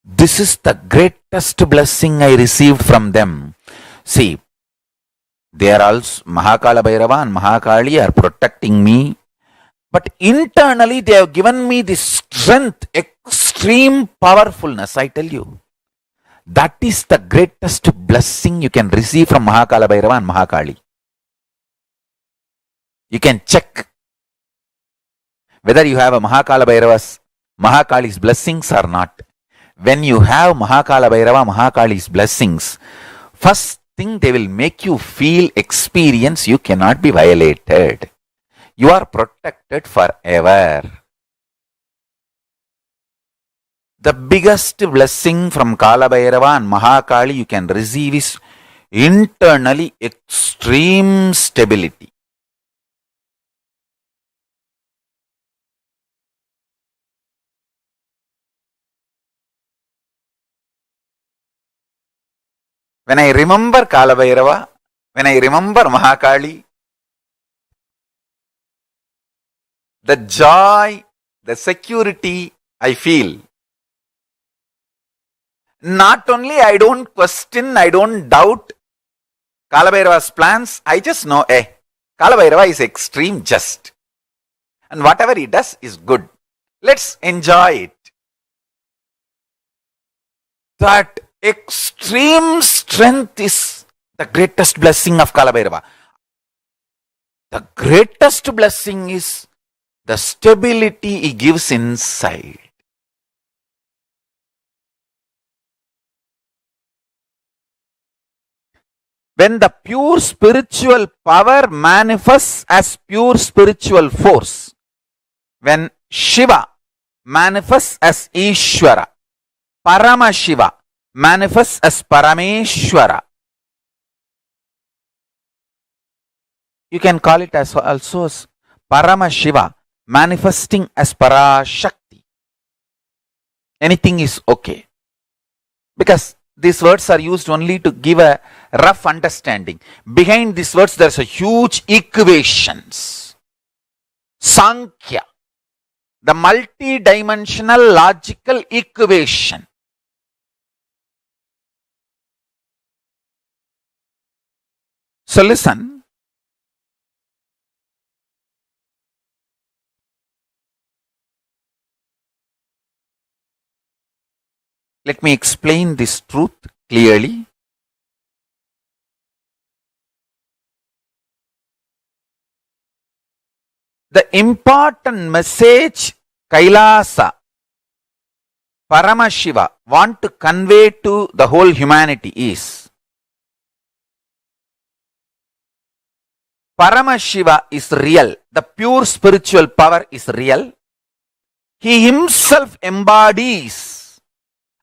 [SPEAKER 4] This is the greatest blessing I received from them. See, they are also, Mahakalabhairava and Mahakali are protecting me. But internally they have given me this strength, extreme powerfulness, I tell you. That is the greatest blessing you can receive from Mahakalabhairava and Mahakali. You can check whether you have a Mahakali's blessings or not. When you have Mahakalabhairava, Mahakali's blessings, first thing they will make you feel, experience, you cannot be violated. You are protected forever. The biggest blessing from Kala Bhairava and Mahakali you can receive is internally extreme stability. When I remember Kala Bhairava, when I remember Mahakali, the joy, the security I feel. Not only I don't question, I don't doubt Kala Bhairava's plans, I just know, Kala Bhairava is extreme just. And whatever he does is good. Let's enjoy it. That extreme strength is the greatest blessing of Kala Bhairava. The greatest blessing is the stability he gives inside. When the pure spiritual power manifests as pure spiritual force, when Shiva manifests as Ishvara, Paramashiva manifests as Parameshwara, you can call it as also as Paramashiva manifesting as Parashakti. Anything is okay. Because these words are used only to give a rough understanding. Behind these words there's a huge equations. Sankhya, the multi-dimensional logical equation. So listen. Let me explain this truth clearly. The important message KAILASA, Paramashiva want to convey to the whole humanity is Paramashiva is real. The pure spiritual power is real. He himself embodies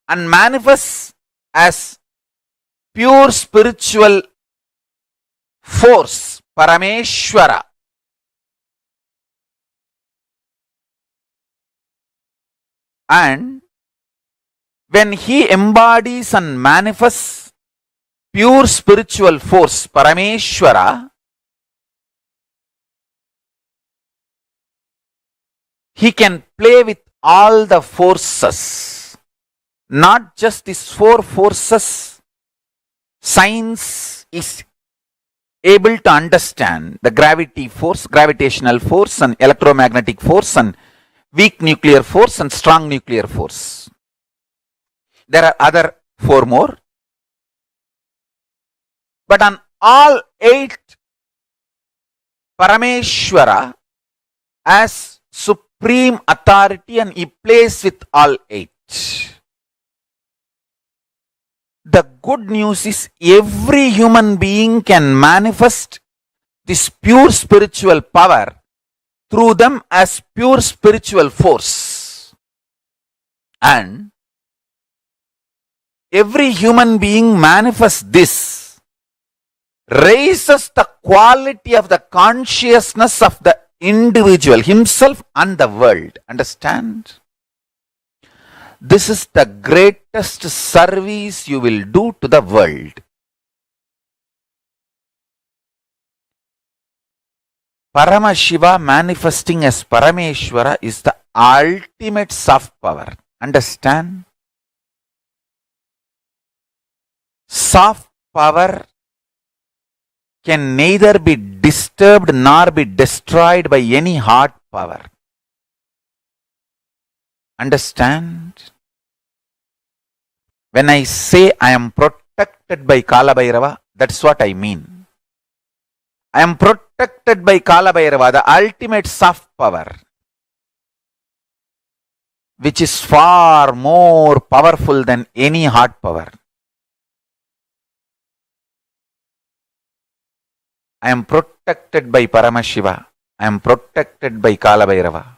[SPEAKER 4] and manifests as pure spiritual force, Parameshwara. And when he embodies and manifests pure spiritual force, Parameshwara, he can play with all the forces. Not just these four forces, science is able to understand the gravity force, gravitational force and electromagnetic force and weak nuclear force and strong nuclear force. There are other four more. But on all eight, Parameshwara as supreme authority and he plays with all eight. The good news is every human being can manifest this pure spiritual power through them as pure spiritual force. And every human being manifests this, raises the quality of the consciousness of the individual, himself and the world. Understand? This is the greatest service you will do to the world. Paramashiva manifesting as Parameshwara is the ultimate soft power. Understand? Soft power can neither be disturbed nor be destroyed by any hard power. Understand? When I say I am protected by Kala Bhairava, that's what I mean. I am protected by Kala Bhairava, the ultimate soft power, which is far more powerful than any hard power. I am protected by Paramashiva. I am protected by Kala Bhairava.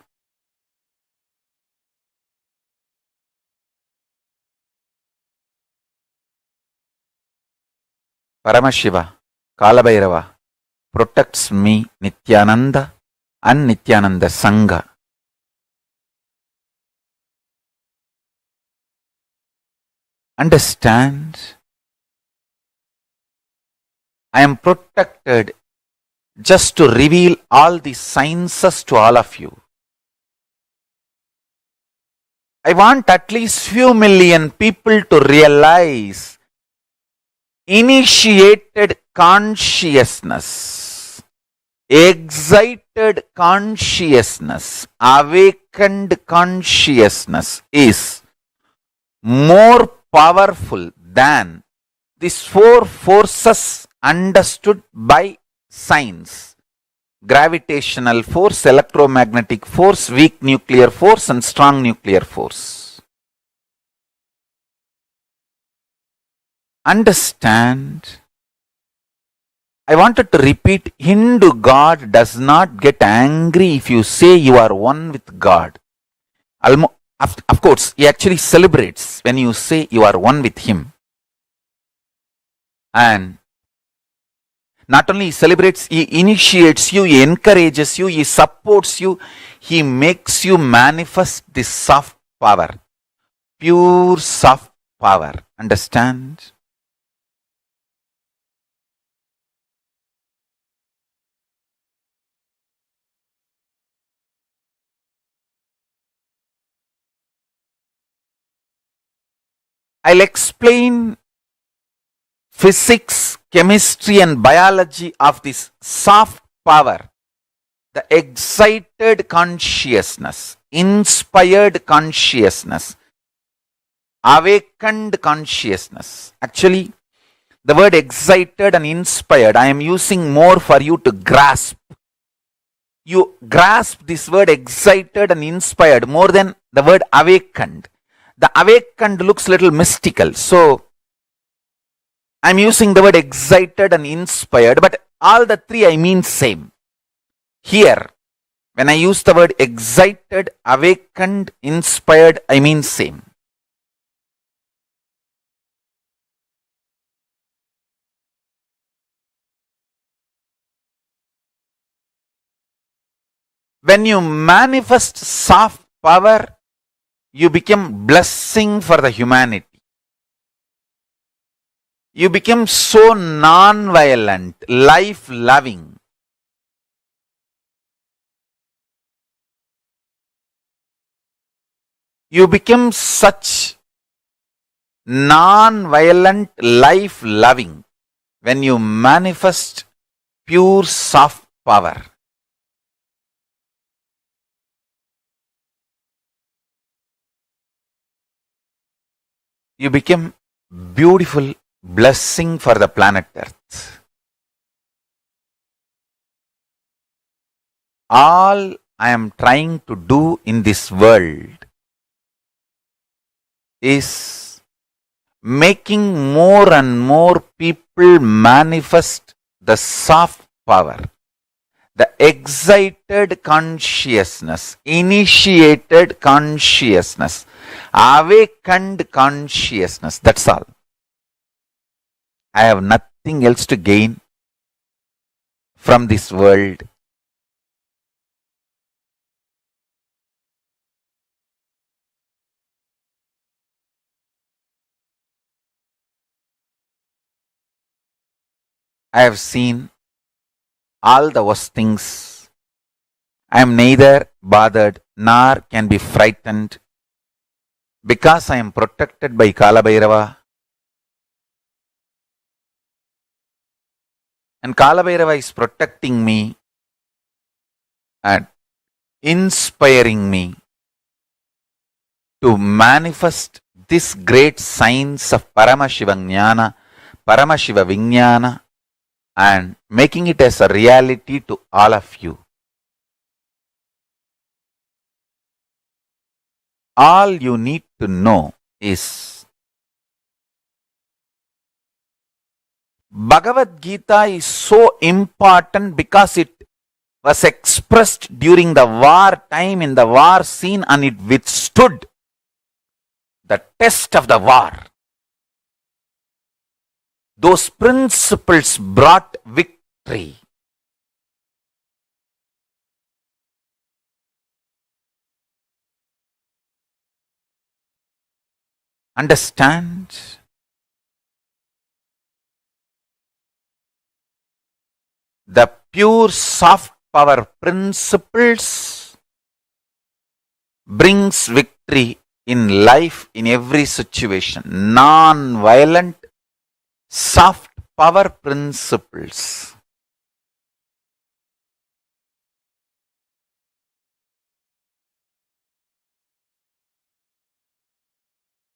[SPEAKER 4] Paramashiva, Kalabhairava protects me, Nithyananda and Nithyananda Sangha. Understand, I am protected just to reveal all the sciences to all of you. I want at least few million people to realize initiated consciousness, excited consciousness, awakened consciousness is more powerful than these four forces understood by science: gravitational force, electromagnetic force, weak nuclear force, and strong nuclear force. Understand, I wanted to repeat, Hindu God does not get angry if you say you are one with God. Of course, he actually celebrates when you say you are one with him. And not only he celebrates, he initiates you, he encourages you, he supports you, he makes you manifest this soft power, pure soft power. Understand? I'll explain physics, chemistry, and biology of this soft power, the excited consciousness, inspired consciousness, awakened consciousness. Actually, the word excited and inspired, I am using more for you to grasp. You grasp this word excited and inspired more than the word awakened. The awakened looks a little mystical. So, I'm using the word excited and inspired, but all the three I mean same. Here, when I use the word excited, awakened, inspired, I mean same. When you manifest soft power, you become blessing for the humanity. You become so non-violent, life-loving. You become such non-violent, life-loving when you manifest pure soft power. You become beautiful blessing for the planet Earth. All I am trying to do in this world is making more and more people manifest the soft power, the excited consciousness, initiated consciousness, awakened consciousness. That's all. I have nothing else to gain from this world. I have seen all the worst things. I am neither bothered nor can be frightened because I am protected by Kalabhairava. And Kalabhairava is protecting me and inspiring me to manifest this great science of Paramashiva Jnana, Paramashiva Vijnana, and making it as a reality to all of you. All you need to know is Bhagavad Gita is so important because it was expressed during the war time in the war scene and it withstood the test of the war. Those principles brought victory. Understand? The pure soft power principles brings victory in life in every situation. Non-violent soft power principles.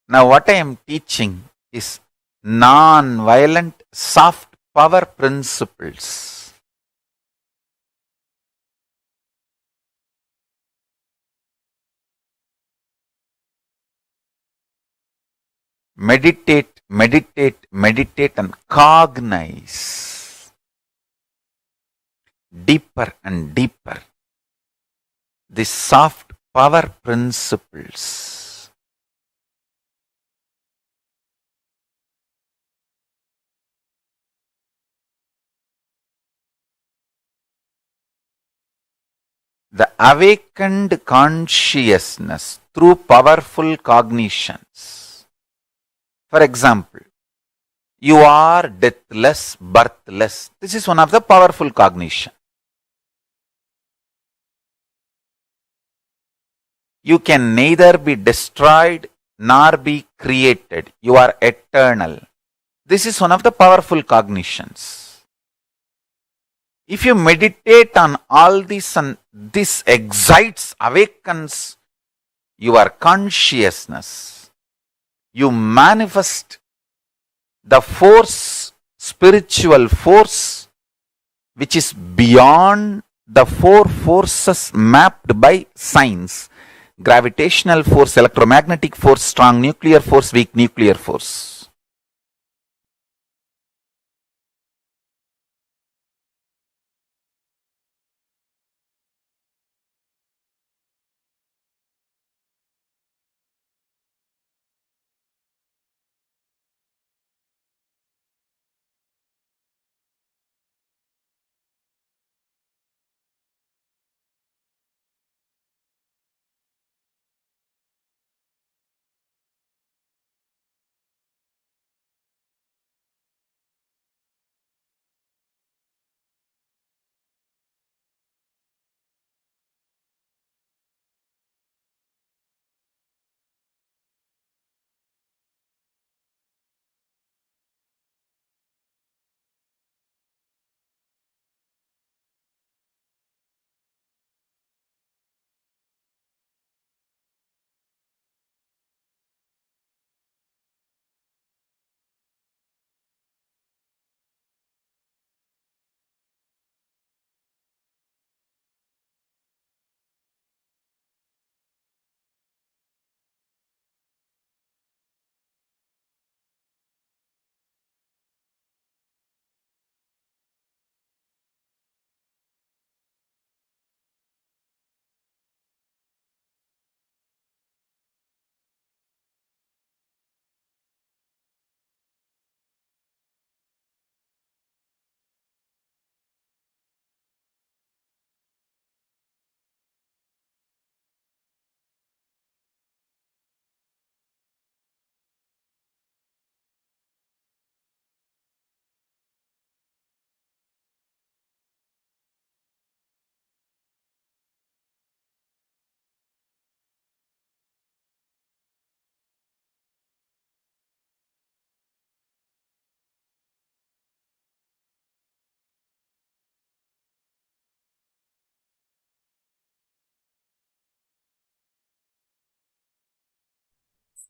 [SPEAKER 4] Now what I am teaching is non-violent soft power principles. Meditate, meditate, meditate and cognize deeper and deeper the soft power principles. The awakened consciousness through powerful cognitions. For example, you are deathless, birthless. This is one of the powerful cognition. You can neither be destroyed nor be created. You are eternal. This is one of the powerful cognitions. If you meditate on all this and this excites, awakens your consciousness, you manifest the force, spiritual force, which is beyond the four forces mapped by science: gravitational force, electromagnetic force, strong nuclear force, weak nuclear force.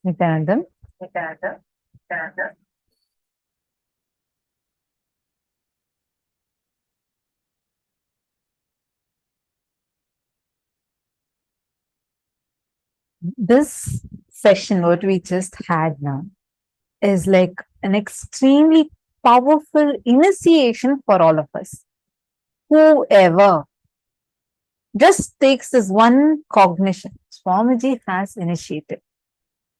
[SPEAKER 2] Nithyananda. This session, what we just had now, is like an extremely powerful initiation for all of us. Whoever just takes this one cognition Swamiji has initiated,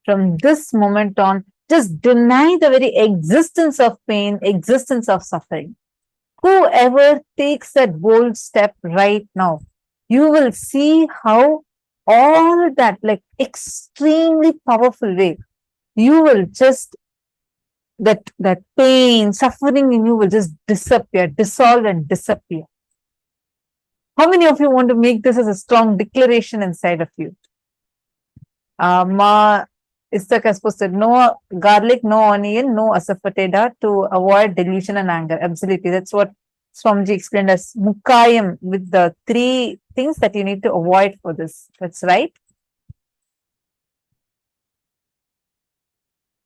[SPEAKER 2] from this moment on Just deny the very existence of pain, existence of suffering. Whoever takes that bold step right now, you will see how all that, like extremely powerful way, you will just, that pain, suffering in you will just disappear, dissolve and disappear. How many of you want to make this as a strong declaration inside of you? Ma Istak has posted, no garlic, no onion, no asafoetida to avoid delusion and anger. Absolutely. That's what Swamiji explained as Mukayam, with the 3 things that you need to avoid for this. That's right.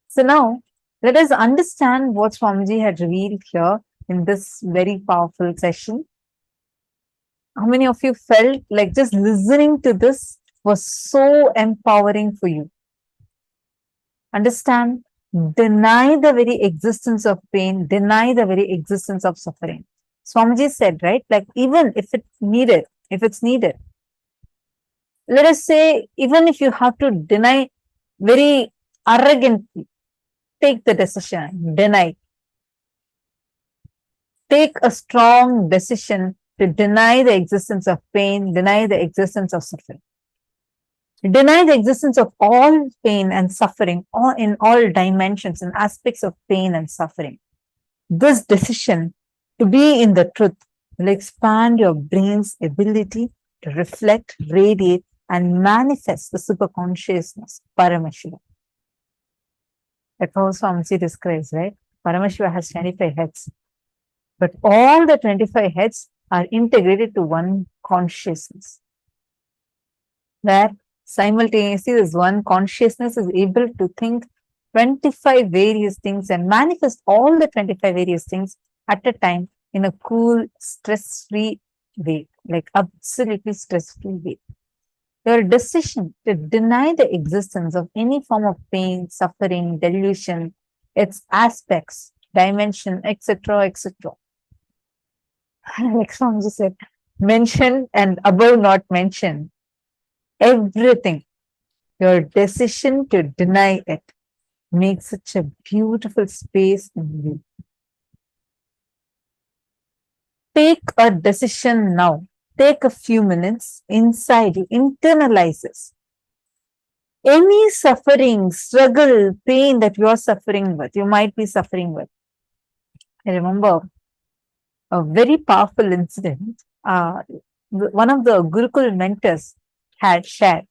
[SPEAKER 2] So now, let us understand what Swamiji had revealed here in this very powerful session. How many of you felt like just listening to this was so empowering for you? Understand, deny the very existence of pain, deny the very existence of suffering. Swamiji said, right, like even if it's needed, let us say, even if you have to deny very arrogantly, take the decision, deny. Take a strong decision to deny the existence of pain, deny the existence of suffering. Deny the existence of all pain and suffering, or in all dimensions and aspects of pain and suffering. This decision to be in the truth will expand your brain's ability to reflect, radiate, and manifest the superconsciousness, Paramashiva. That's how Swamiji describes, right? Paramashiva has 25 heads, but all the 25 heads are integrated to one consciousness, where simultaneously this one consciousness is able to think 25 various things and manifest all the 25 various things at a time in a cool, stress-free way, like absolutely stress-free way. Your decision to deny the existence of any form of pain, suffering, delusion, its aspects, dimension, etc., etc. Like Swamiji said, mentioned and above not mentioned, everything. Your decision to deny it makes such a beautiful space in you. Take a decision now. Take a few minutes inside you, internalize this. Any suffering, struggle, pain that you are suffering with, you might be suffering with. I remember a very powerful incident. One of the Gurukul mentors had shared.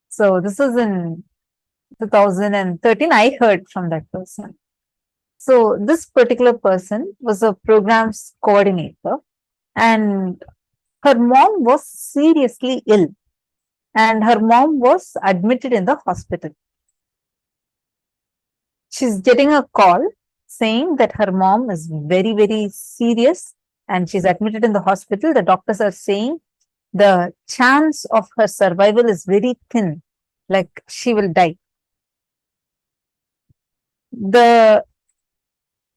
[SPEAKER 2] So this was in 2013. I heard from that person. So this particular person was a programs coordinator, and her mom was seriously ill, and her mom was admitted in the hospital. She's getting a call saying that her mom is very, very serious and she's admitted in the hospital. The doctors are saying the chance of her survival is very thin, like she will die.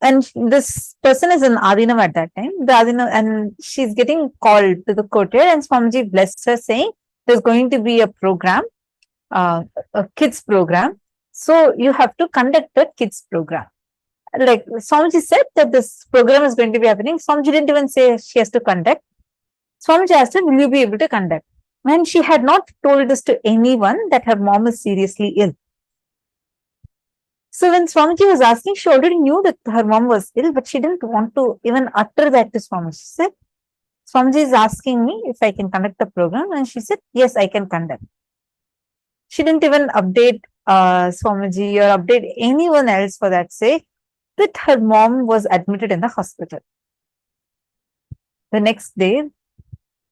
[SPEAKER 2] And this person is in Adinam at that time. And she's getting called to the courtyard, and Swamiji blessed her, saying there's going to be a program, a kids program. So you have to conduct a kids program. Like Swamiji said that this program is going to be happening. Swamiji didn't even say she has to conduct. Swamiji asked her, will you be able to conduct? And she had not told this to anyone that her mom is seriously ill. So when Swamiji was asking, she already knew that her mom was ill, but she didn't want to even utter that to Swamiji. She said, Swamiji is asking me if I can conduct the program, and she said, yes, I can conduct. She didn't even update Swamiji or update anyone else for that sake that her mom was admitted in the hospital. The next day,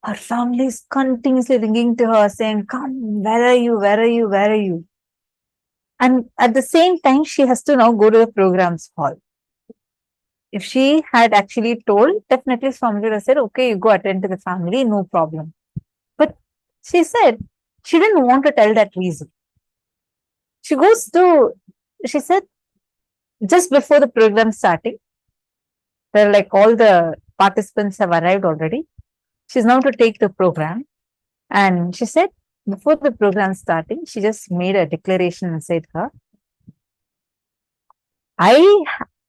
[SPEAKER 2] her family is continuously ringing to her saying, come, where are you, where are you, where are you? And at the same time, she has to now go to the programs hall. If she had actually told, definitely Swamiji would have said, okay, you go attend to the family, no problem. But she said she didn't want to tell that reason. She said, just before the program starting, they're like all the participants have arrived already. She's now to take the program. And she said, before the program starting, she just made a declaration and said her,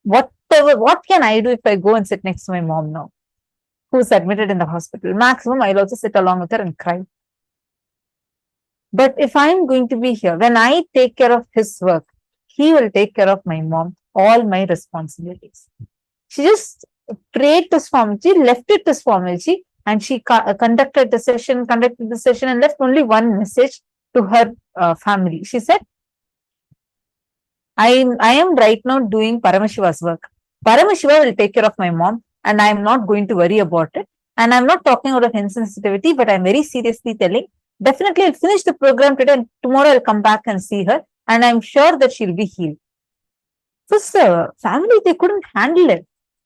[SPEAKER 2] what can I do if I go and sit next to my mom now, who's admitted in the hospital? Maximum, I'll also sit along with her and cry. But if I'm going to be here, when I take care of his work, he will take care of my mom, all my responsibilities. She just prayed to Swamiji, left it to Swamiji, and she conducted the session, and left only one message to her family. She said, I am right now doing Paramashiva's work. Paramashiva will take care of my mom, and I am not going to worry about it. And I'm not talking out of insensitivity, but I'm very seriously telling, definitely I'll finish the program today, and tomorrow I'll come back and see her, and I'm sure that she'll be healed. So the family, they couldn't handle it.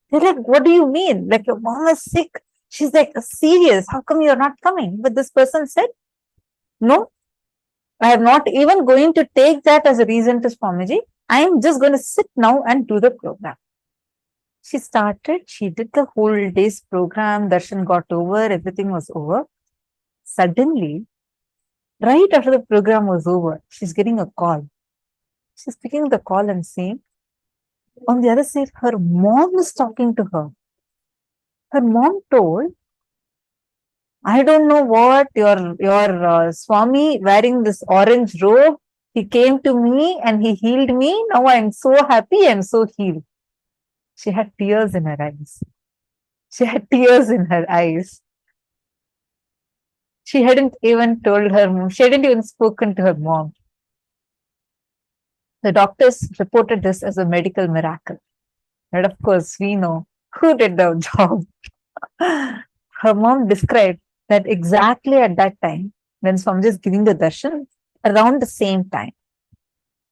[SPEAKER 2] They're like, what do you mean? Like, your mom is sick. She's like, serious. How come you're not coming? But this person said, no, I am not even going to take that as a reason to Swamiji. I am just going to sit now and do the program. She started, she did the whole day's program, darshan got over, everything was over. Suddenly, right after the program was over, she's getting a call. She's picking the call and saying, on the other side, her mom is talking to her. Her mom told, I don't know what, your Swami wearing this orange robe, he came to me and he healed me. Now I'm so happy, I'm so healed. She had tears in her eyes. She had tears in her eyes. She hadn't even told her mom, she hadn't even spoken to her mom. The doctors reported this as a medical miracle. And of course, we know who did the job. Her mom described that exactly at that time, when Swamiji is giving the darshan, around the same time,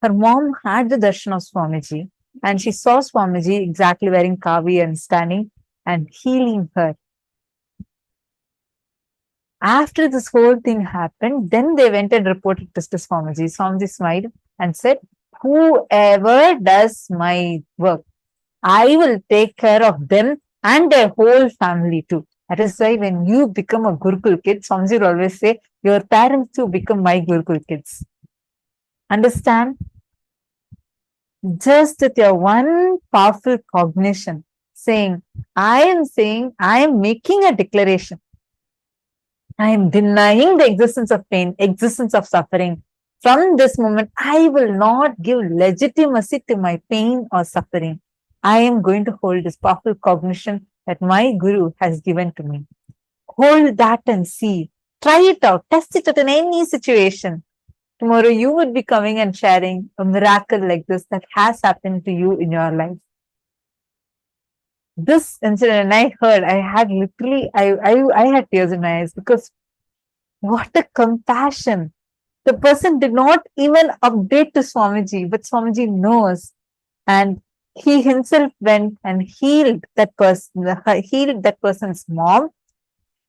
[SPEAKER 2] her mom had the darshan of Swamiji, and she saw Swamiji exactly wearing kavi and standing and healing her. After this whole thing happened, then they went and reported this to Swamiji. Swamiji smiled and said, whoever does my work, I will take care of them and their whole family too. That is why when you become a Gurukul kid, Swamiji will always say, your parents too become my Gurukul kids. Understand? Just with your one powerful cognition, saying, I am making a declaration. I am denying the existence of pain, existence of suffering. From this moment, I will not give legitimacy to my pain or suffering. I am going to hold this powerful cognition that my Guru has given to me. Hold that and see. Try it out. Test it out in any situation. Tomorrow you would be coming and sharing a miracle like this that has happened to you in your life. This incident, and I heard, I had literally, I had tears in my eyes, because what a compassion. The person did not even update to Swamiji, but Swamiji knows. And he himself went and healed that person's mom,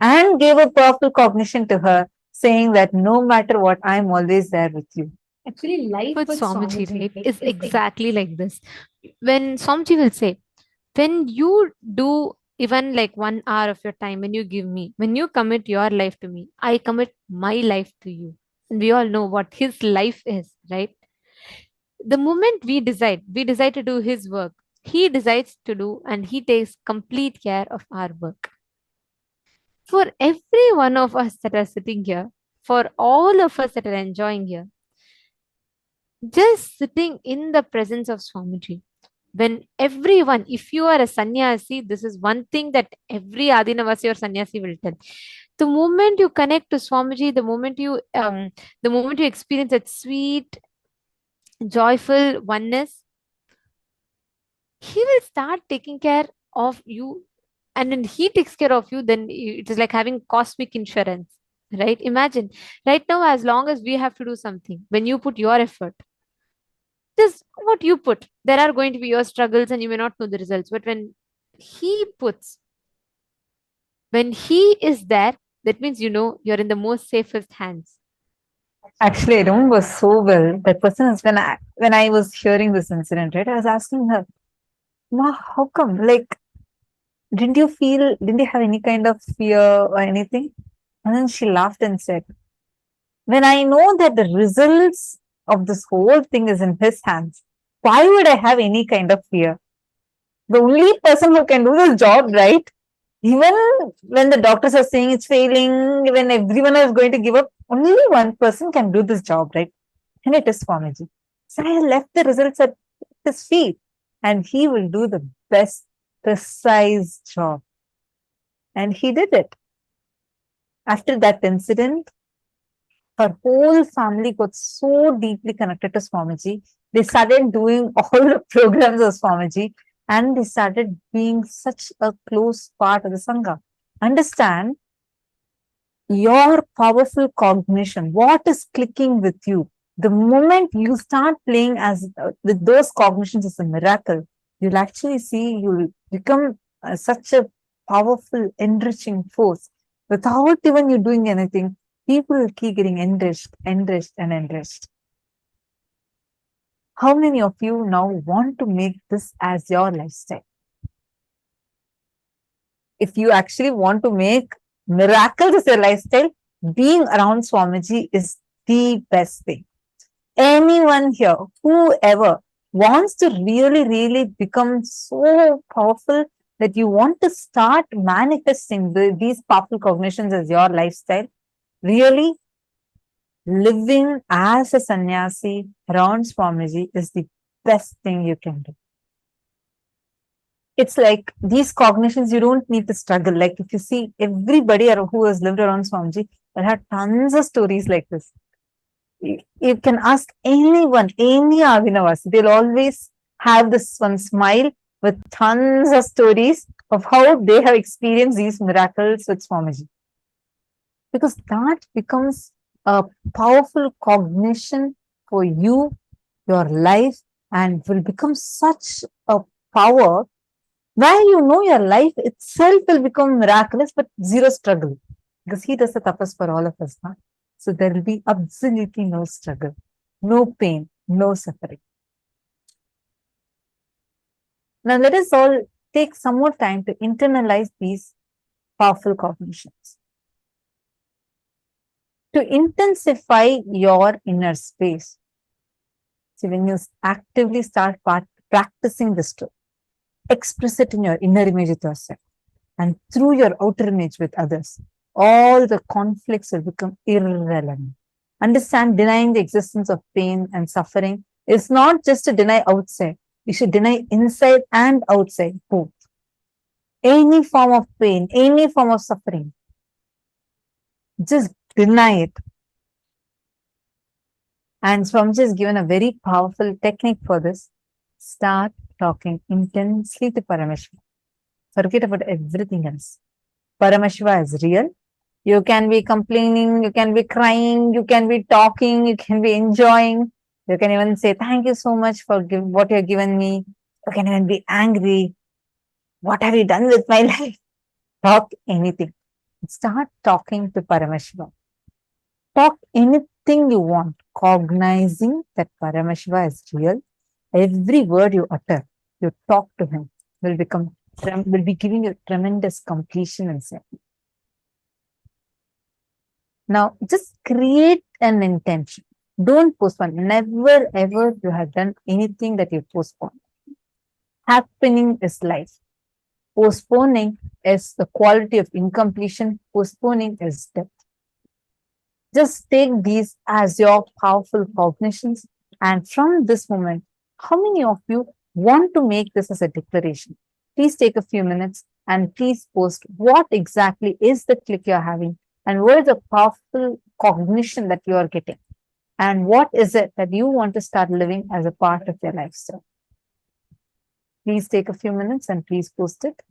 [SPEAKER 2] and gave a powerful cognition to her, saying that no matter what, I'm always there with you.
[SPEAKER 1] Actually, life with Swamiji, right, is exactly like this. When Swamiji will say, when you do even like 1 hour of your time, when you give me, when you commit your life to me, I commit my life to you. And we all know what his life is, right? The moment we decide to do his work, he decides to do, and he takes complete care of our work. For every one of us that are sitting here, for all of us that are enjoying here, just sitting in the presence of Swamiji, when everyone, if you are a sannyasi, this is one thing that every Adinavasi or sannyasi will tell. The moment you connect to Swamiji, the moment you experience that sweet, joyful oneness, he will start taking care of you. And when he takes care of you, then it is like having cosmic insurance, right? Imagine right now, as long as we have to do something, when you put your effort, just what you put, there are going to be your struggles and you may not know the results. But when he is there, that means you're in the most safest hands.
[SPEAKER 2] Actually, I remember so well. That person is when I was hearing this incident, right? I was asking her, Ma, how come? Like, didn't you have any kind of fear or anything? And then she laughed and said, when I know that the results of this whole thing is in his hands, why would I have any kind of fear? The only person who can do this job, right? Even when the doctors are saying it's failing, when everyone is going to give up, only one person can do this job, right? And it is Swamiji. So I left the results at his feet, and he will do the best, precise job. And he did it. After that incident, her whole family got so deeply connected to Swamiji. They started doing all the programs of Swamiji, and they started being such a close part of the Sangha. Understand your powerful cognition, what is clicking with you. The moment you start playing as with those cognitions as a miracle, you'll actually see you'll become such a powerful, enriching force. Without even you doing anything, people will keep getting enriched, enriched, and enriched. How many of you now want to make this as your lifestyle? If you actually want to make miracles as your lifestyle, being around Swamiji is the best thing. Anyone here, whoever wants to really, really become so powerful that you want to start manifesting these powerful cognitions as your lifestyle, really living as a sannyasi around Swamiji is the best thing you can do. It's like these cognitions, you don't need to struggle. Like if you see everybody who has lived around Swamiji, there are tons of stories like this. You can ask anyone, any Avinavasi, they'll always have this one smile with tons of stories of how they have experienced these miracles with Swamiji. Because that becomes a powerful cognition for you, your life, and will become such a power where you know your life itself will become miraculous, but zero struggle. Because he does the tapas for all of us. Huh? So there will be absolutely no struggle, no pain, no suffering. Now let us all take some more time to internalize these powerful cognitions. To intensify your inner space. So when you actively start practicing this truth, express it in your inner image with yourself and through your outer image with others, all the conflicts will become irrelevant. Understand, denying the existence of pain and suffering is not just to deny outside. You should deny inside and outside, both. Any form of pain, any form of suffering, just deny it. And Swamiji has given a very powerful technique for this. Start talking intensely to Paramashiva. Forget about everything else. Paramashiva is real. You can be complaining, you can be crying, you can be talking, you can be enjoying. You can even say, thank you so much for what you have given me. You can even be angry. What have you done with my life? Talk anything. Start talking to Paramashiva. Talk anything you want, cognizing that Paramashiva is real. Every word you utter, you talk to him, will be giving you tremendous completion inside. Now, just create an intention. Don't postpone. Never ever you have done anything that you postpone. Happening is life. Postponing is the quality of incompletion. Postponing is death. Just take these as your powerful cognitions. And from this moment, how many of you want to make this as a declaration? Please take a few minutes and please post what exactly is the click you're having and what is the powerful cognition that you are getting. And what is it that you want to start living as a part of your lifestyle? Please take a few minutes and please post it.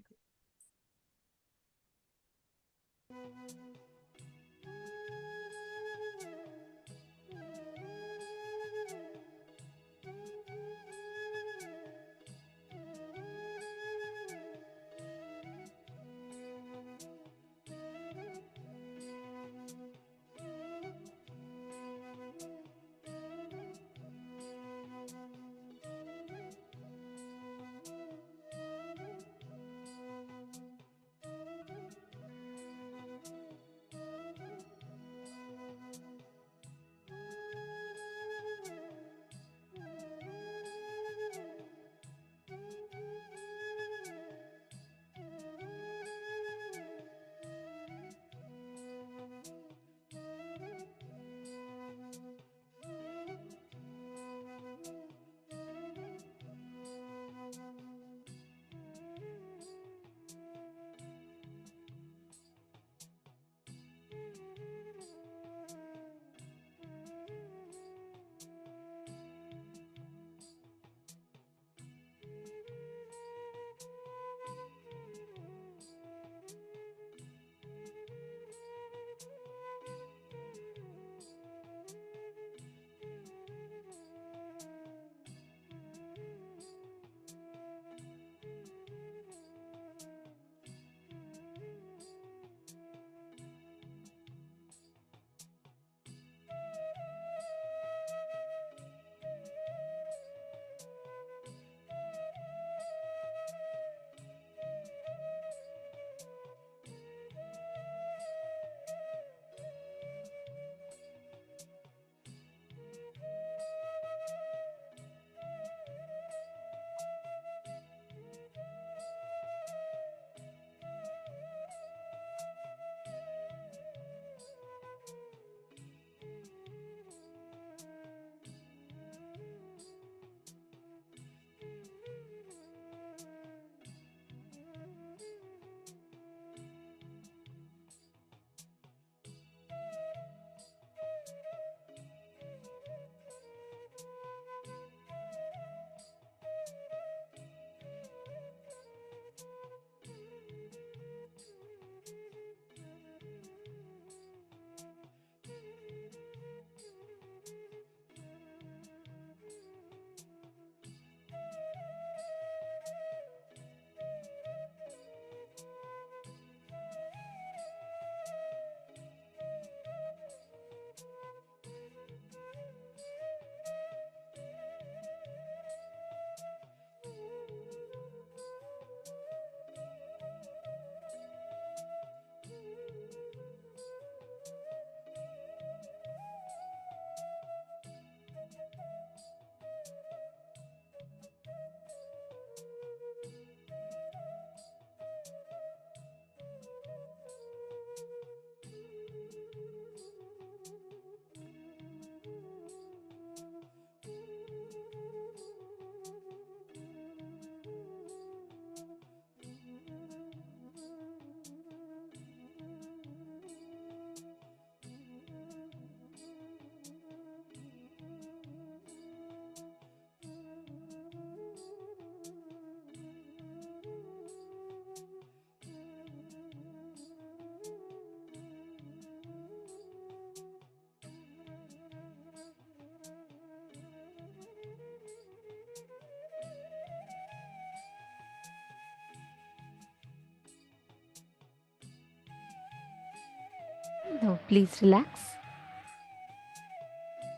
[SPEAKER 1] Now, please relax.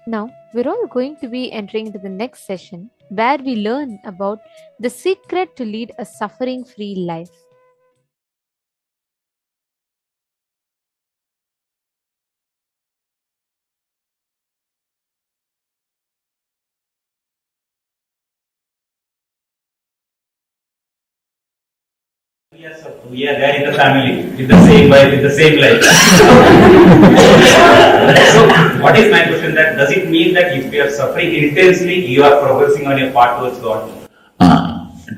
[SPEAKER 1] Now, we're all going to be entering into the next session where we learn about the secret to lead a suffering free life.
[SPEAKER 6] We are there in the family, with the same wife, with the same life. So, what is my question? That does it mean that if you are suffering intensely, you are progressing on your path towards God?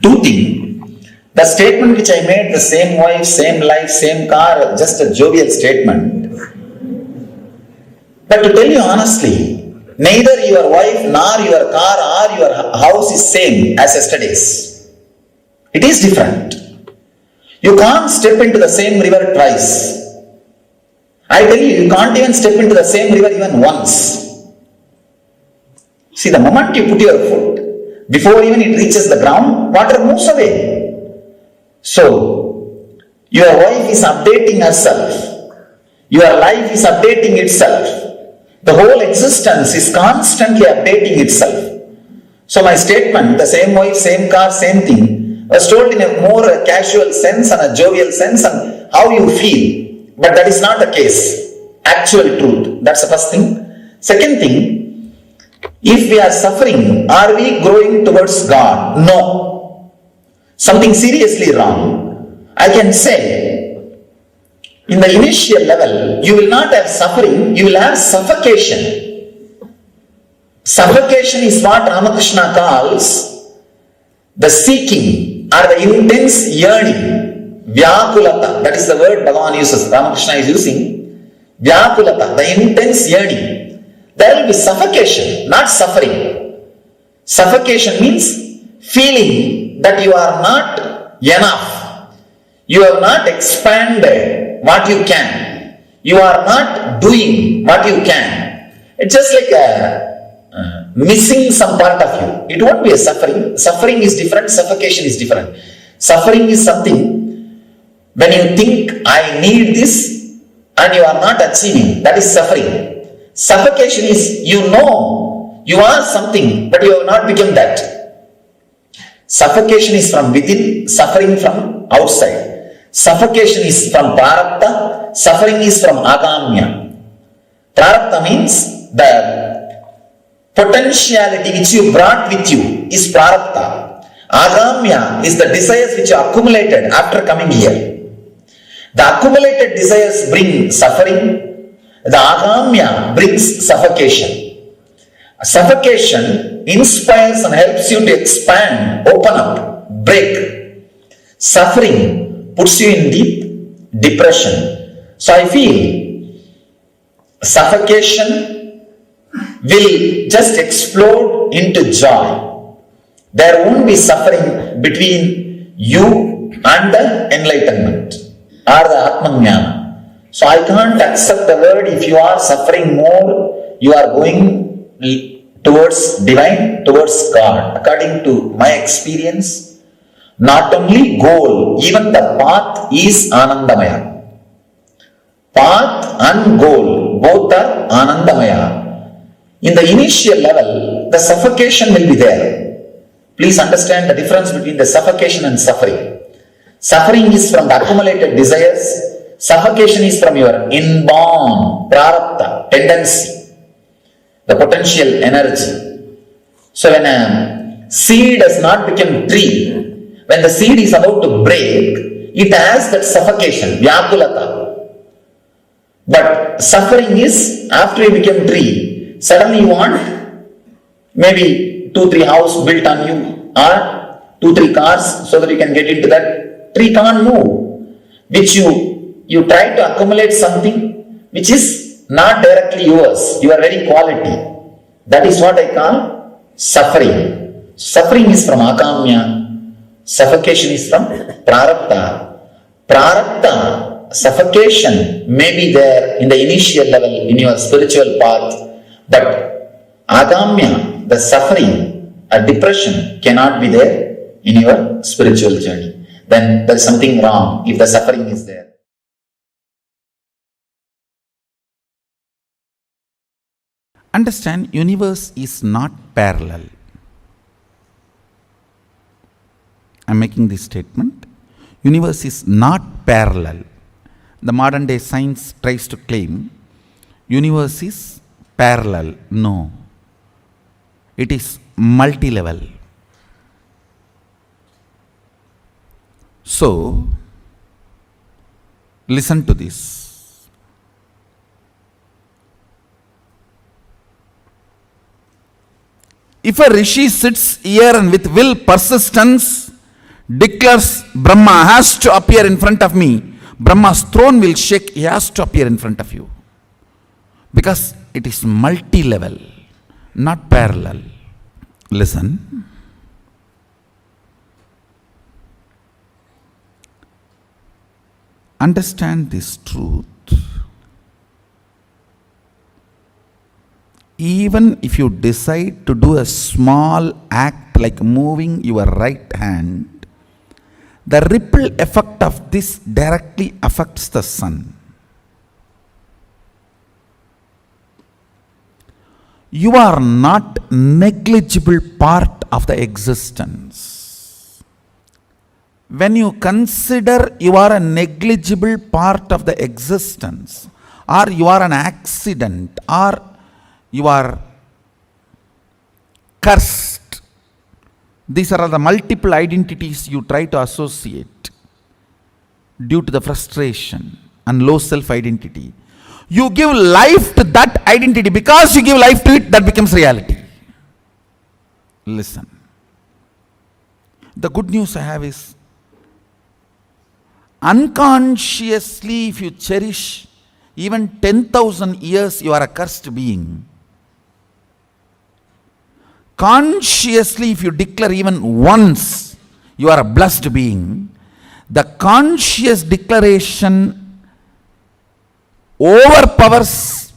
[SPEAKER 4] Two things. The statement which I made, the same wife, same life, same car, just a jovial statement. But to tell you honestly, neither your wife nor your car or your house is same as yesterday's. It is different. You can't step into the same river twice. I tell you, you can't even step into the same river even once. See, the moment you put your foot, before even it reaches the ground, water moves away. So, your wife is updating herself. Your life is updating itself. The whole existence is constantly updating itself. So my statement, the same wife, same car, same thing, was told in a more casual sense and a jovial sense and how you feel. But that is not the case. Actual truth. That's the first thing. Second thing, if we are suffering, are we growing towards God? No. Something seriously wrong. I can say, in the initial level, you will not have suffering, you will have suffocation. Suffocation is what Ramakrishna calls the seeking or the intense yearning. Vyakulata, that is the word Bhagavan uses, Ramakrishna is using. Vyakulata, the intense yearning. There will be suffocation, not suffering. Suffocation means feeling that you are not enough. You have not expanded what you can. You are not doing what you can. It's just like missing some part of you. It won't be a suffering. Suffering is different, suffocation is different. Suffering is something when you think, I need this, and you are not achieving. That is suffering. Suffocation is, you know, you are something, but you have not become that. Suffocation is from within, suffering from outside. Suffocation is from prarabdha, suffering is from agamya. Prarabdha means the potentiality which you brought with you is prarabdha. Agamya is the desires which are accumulated after coming here. The accumulated desires bring suffering. The agamya brings suffocation. Suffocation inspires and helps you to expand, open up, break. Suffering puts you in deep depression. So I feel suffocation will just explode into joy. There won't be suffering between you and the enlightenment or the Atmajnana. So I can't accept the word if you are suffering more, you are going towards divine, towards God. According to my experience, not only goal, even the path is Anandamaya. Path and goal, both are Anandamaya. In the initial level, the suffocation will be there. Please understand the difference between the suffocation and suffering. Suffering is from the accumulated desires. Suffocation is from your inborn prarabdha, tendency, the potential energy. So when a seed has not become tree, when the seed is about to break, it has that suffocation, vyakulata. But suffering is after you become tree. Suddenly you want maybe 2-3 houses built on you or 2-3 cars so that you can get into that. Tree can't move. Which you try to accumulate something which is not directly yours, your very quality. That is what I call suffering. Suffering is from akamya. Suffocation is from prarabdha. Prarabdha, suffocation may be there in the initial level in your spiritual path. But agamya, the suffering, a depression cannot be there in your spiritual journey. Then there is something wrong if the suffering is there. Understand, universe is not parallel. I'm making this statement. Universe is not parallel. The modern day science tries to claim universe is parallel. No. It is multi-level. So, listen to this. If a rishi sits here and with will persistence declares Brahma has to appear in front of me, Brahma's throne will shake, he has to appear in front of you. Because it is multi-level, not parallel. Listen. Understand this truth. Even if you decide to do a small act like moving your right hand, the ripple effect of this directly affects the sun. You are not negligible part of the existence. When you consider you are a negligible part of the existence, or you are an accident, or you are cursed, these are the multiple identities you try to associate due to the frustration and low self-identity. You give life to that identity. Because you give life to it, that becomes reality. Listen. The good news I have is, unconsciously if you cherish even 10,000 years, you are a cursed being. Consciously if you declare even once, you are a blessed being. The conscious declaration overpowers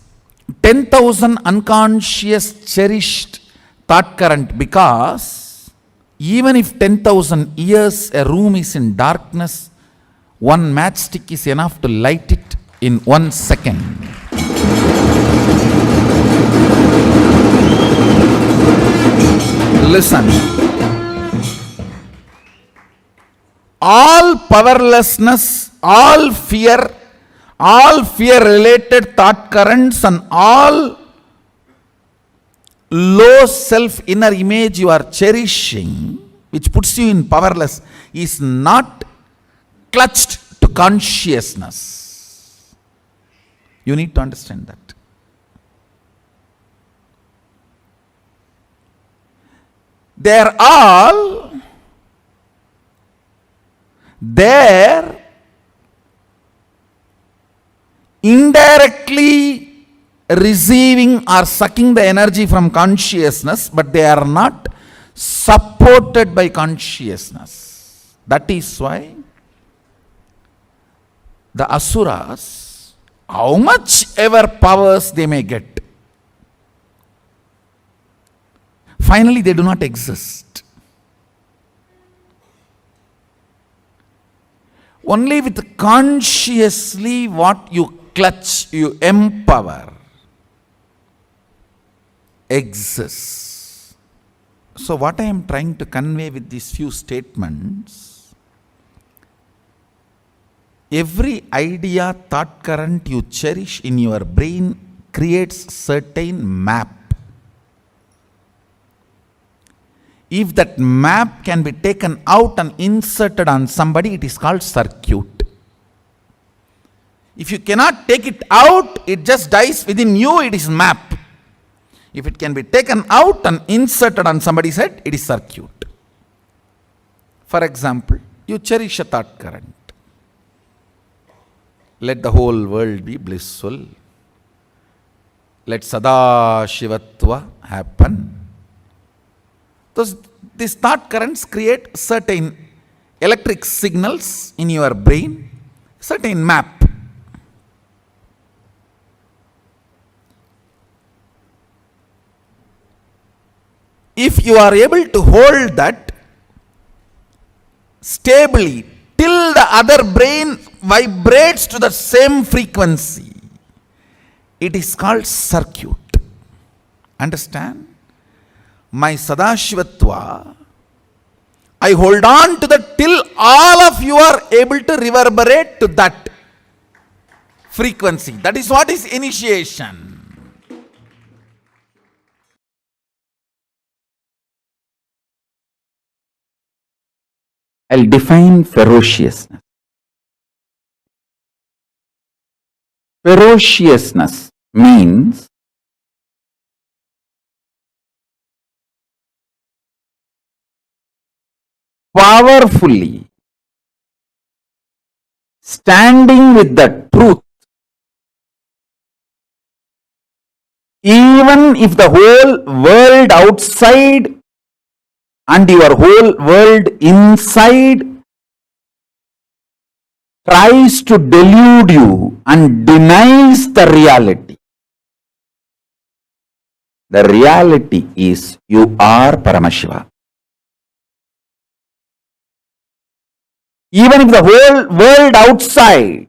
[SPEAKER 4] 10,000 unconscious cherished thought current, because even if 10,000 years a room is in darkness, one matchstick is enough to light it in 1 second. Listen. All powerlessness, all fear related thought currents, and all low self inner image you are cherishing, which puts you in powerless, is not clutched to consciousness. You need to understand that. They are all there indirectly receiving or sucking the energy from consciousness, but they are not supported by consciousness. That is why the asuras, how much ever powers they may get, finally they do not exist. Only with consciously what you clutch, you empower, exists. So what I am trying to convey with these few statements, every idea, thought current you cherish in your brain creates certain map. If that map can be taken out and inserted on somebody, it is called circuit. If you cannot take it out, it just dies within you, it is map. If it can be taken out and inserted on somebody's head, it is circuit. For example, you cherish a thought current. Let the whole world be blissful. Let Sadashivatva happen. These thought currents create certain electric signals in your brain, certain map. If you are able to hold that stably till the other brain vibrates to the same frequency, it is called circuit. Understand? My Sadashivatva, I hold on to that till all of you are able to reverberate to that frequency. That is what is initiation. I'll define ferociousness. Ferociousness means powerfully standing with the truth, even if the whole world outside and your whole world inside tries to delude you and denies the reality. The reality is you are Paramashiva. Even if the whole world outside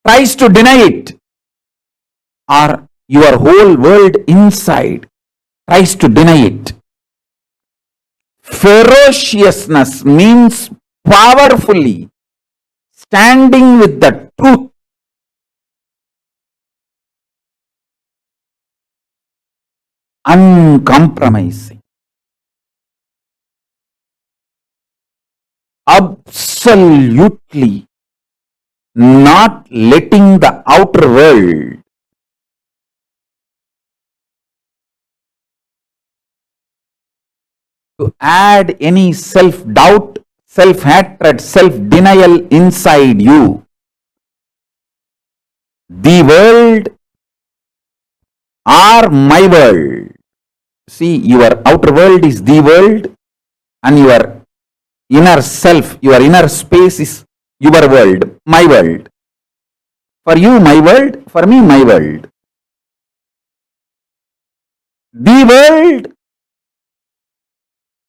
[SPEAKER 4] tries to deny it, or your whole world inside tries to deny it. Ferociousness means powerfully standing with the truth, uncompromising, absolutely not letting the outer world to add any self-doubt, self-hatred, self-denial inside you. The world or my world. See, your outer world is the world and your inner self, your inner space is your world, my world. For you, my world, for me, my world. The world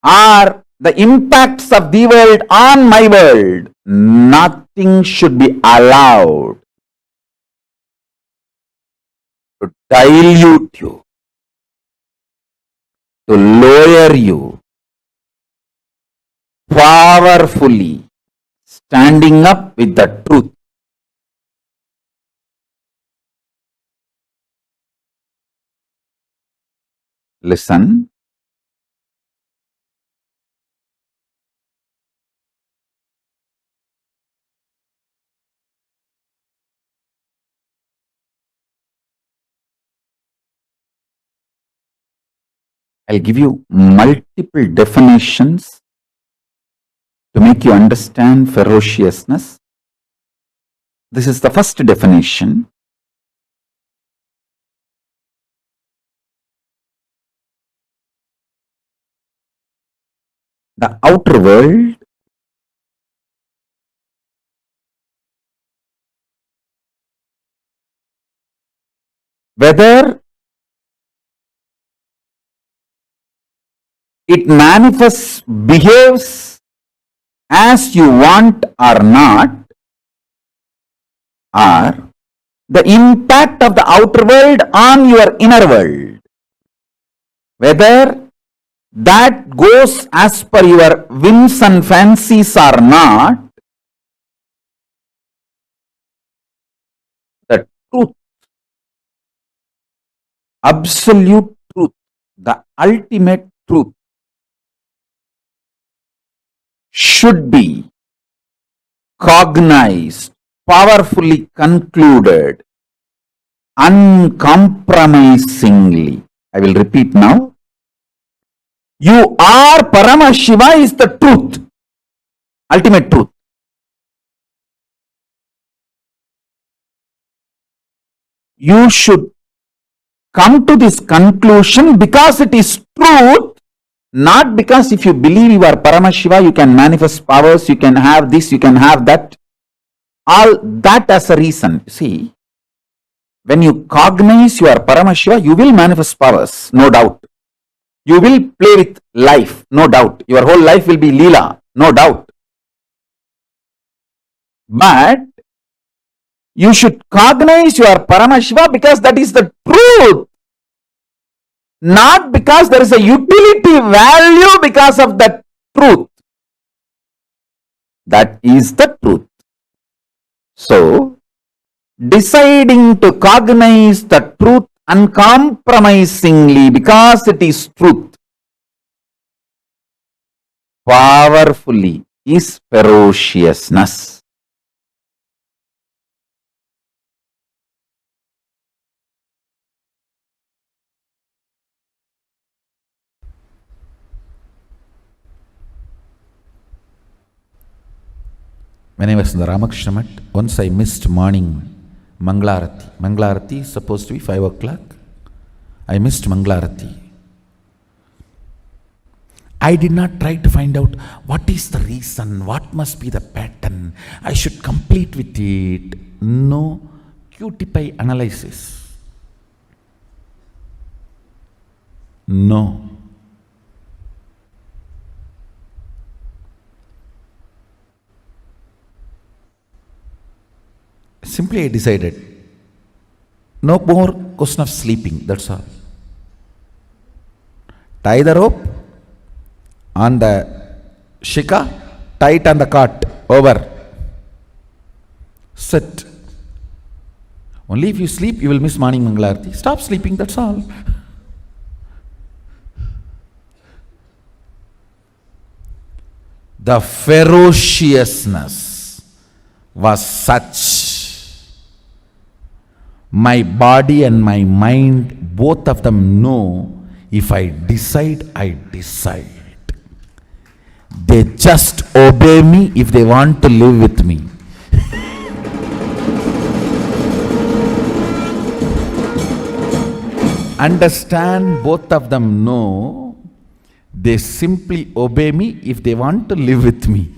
[SPEAKER 4] or the impacts of the world on my world, nothing should be allowed to dilute you, to lower you, powerfully standing up with the truth. Listen. I'll give you multiple definitions to make you understand ferociousness. This is the first definition. The outer world whether it manifests, behaves as you want or not, or the impact of the outer world on your inner world, whether that goes as per your whims and fancies or not, the truth, absolute truth, the ultimate truth should be cognized, powerfully concluded, uncompromisingly. I will repeat now. You are Paramashiva is the truth, ultimate truth. You should come to this conclusion because it is truth, not because if you believe you are Paramashiva, you can manifest powers, you can have this, you can have that. All that as a reason. See, when you cognize you are Paramashiva, you will manifest powers, no doubt. You will play with life, no doubt. Your whole life will be Leela, no doubt. But you should cognize you are Paramashiva because that is the truth. Not because there is a utility value because of the truth. That is the truth. So, deciding to cognize the truth uncompromisingly because it is truth powerfully is ferociousness. When I was in the Ramakrishna Mat, once I missed morning Manglarati. Manglarati is supposed to be 5 o'clock. I missed Manglarati. I did not try to find out what is the reason, what must be the pattern, I should complete with it. No QTPI analysis. No. Simply I decided, no more question of sleeping, that's all. Tie the rope on the shika, tie it on the cart, over. Sit. Only if you sleep, you will miss morning Mangalarti. Stop sleeping, that's all. The ferociousness was such. My body and my mind, both of them know, if I decide, I decide. They just obey me if they want to live with me. Understand, both of them know, they simply obey me if they want to live with me.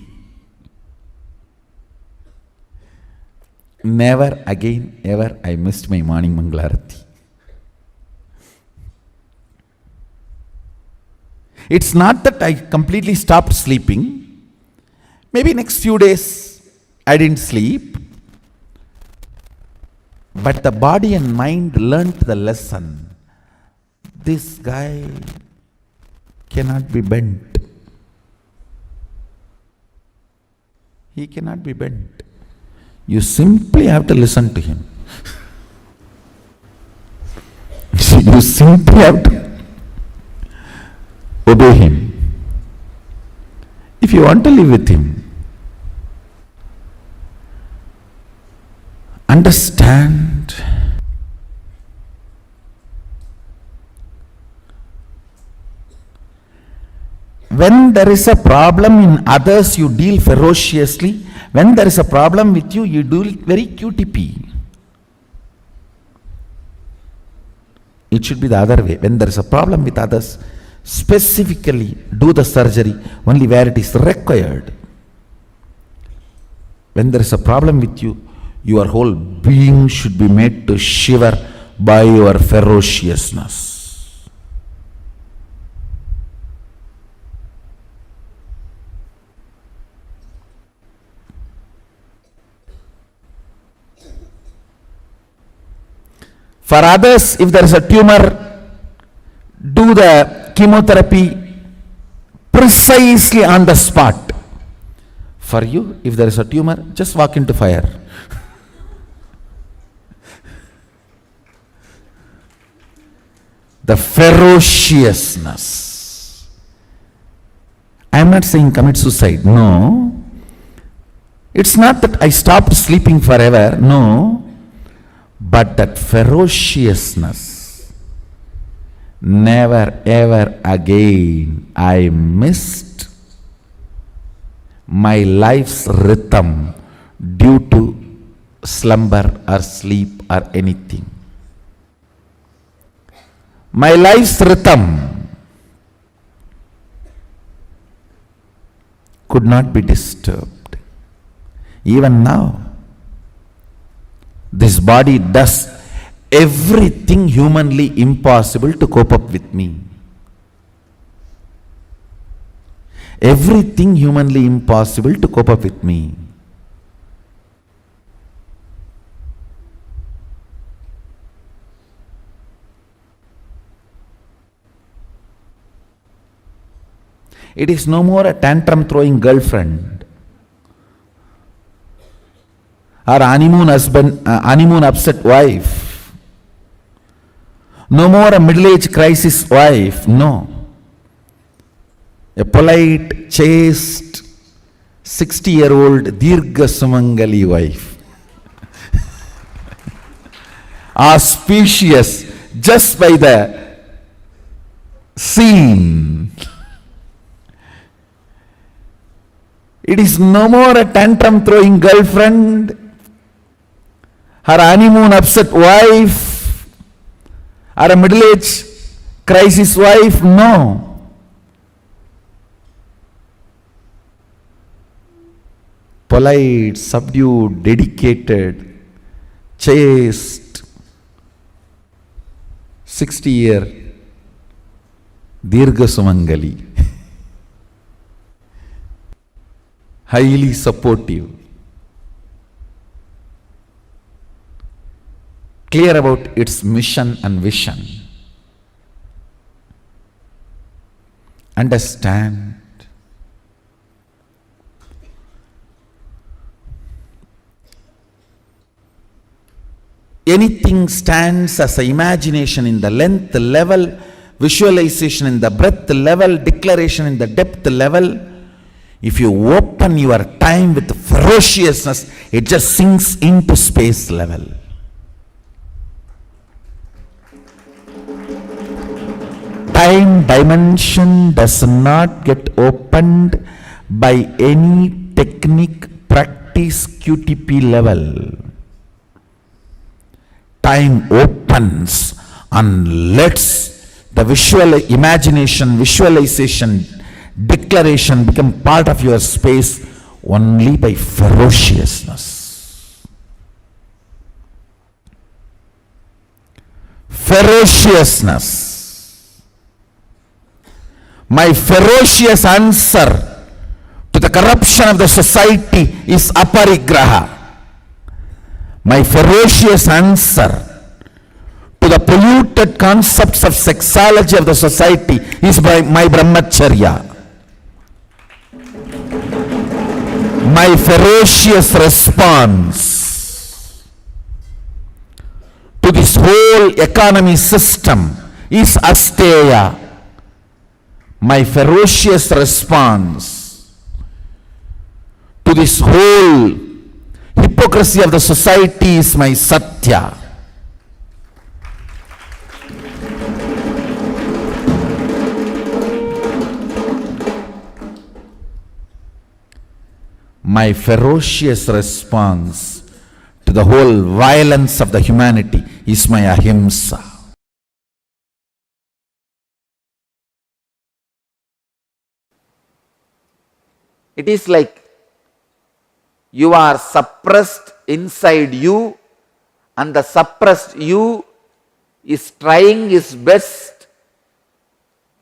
[SPEAKER 4] Never again ever I missed my morning Mangalarati. It's not that I completely stopped sleeping. Maybe next few days I didn't sleep. But the body and mind learnt the lesson. This guy cannot be bent. He cannot be bent. You simply have to listen to him. You simply have to obey him. If you want to live with him, understand. When there is a problem in others, you deal ferociously. When there is a problem with you, you do it very QTP. It should be the other way. When there is a problem with others, specifically do the surgery only where it is required. When there is a problem with you, your whole being should be made to shiver by your ferociousness. For others, if there is a tumor, do the chemotherapy precisely on the spot. For you, if there is a tumor, just walk into fire. The ferociousness. I am not saying commit suicide. No. It's not that I stopped sleeping forever. No. But that ferociousness, never ever again I missed my life's rhythm due to slumber or sleep or anything. My life's rhythm could not be disturbed. Even now, this body does everything humanly impossible to cope up with me. Everything humanly impossible to cope up with me. It is no more a tantrum throwing girlfriend or honeymoon husband, honeymoon upset wife. No more a middle-age crisis wife. No. A polite, chaste, 60-year-old Dirgha Sumangali wife. Auspicious just by the scene. It is no more a tantrum throwing girlfriend, her honeymoon upset wife, or a middle-aged crisis wife. No. Polite, subdued, dedicated, chaste, 60-year Dirgha Sumangali. Highly supportive. Clear about its mission and vision. Understand. Anything stands as an imagination in the length level, visualization in the breadth level, declaration in the depth level. If you open your time with ferociousness, it just sinks into space level. Time dimension does not get opened by any technique, practice, QTP level. Time opens and lets the visual imagination, visualization, declaration become part of your space only by ferociousness. Ferociousness. My ferocious answer to the corruption of the society is aparigraha. My ferocious answer to the polluted concepts of sexology of the society is by my brahmacharya. My ferocious response to this whole economy system is asteya. My ferocious response to this whole hypocrisy of the society is my satya. My ferocious response to the whole violence of the humanity is my ahimsa. It is like you are suppressed inside you, and the suppressed you is trying his best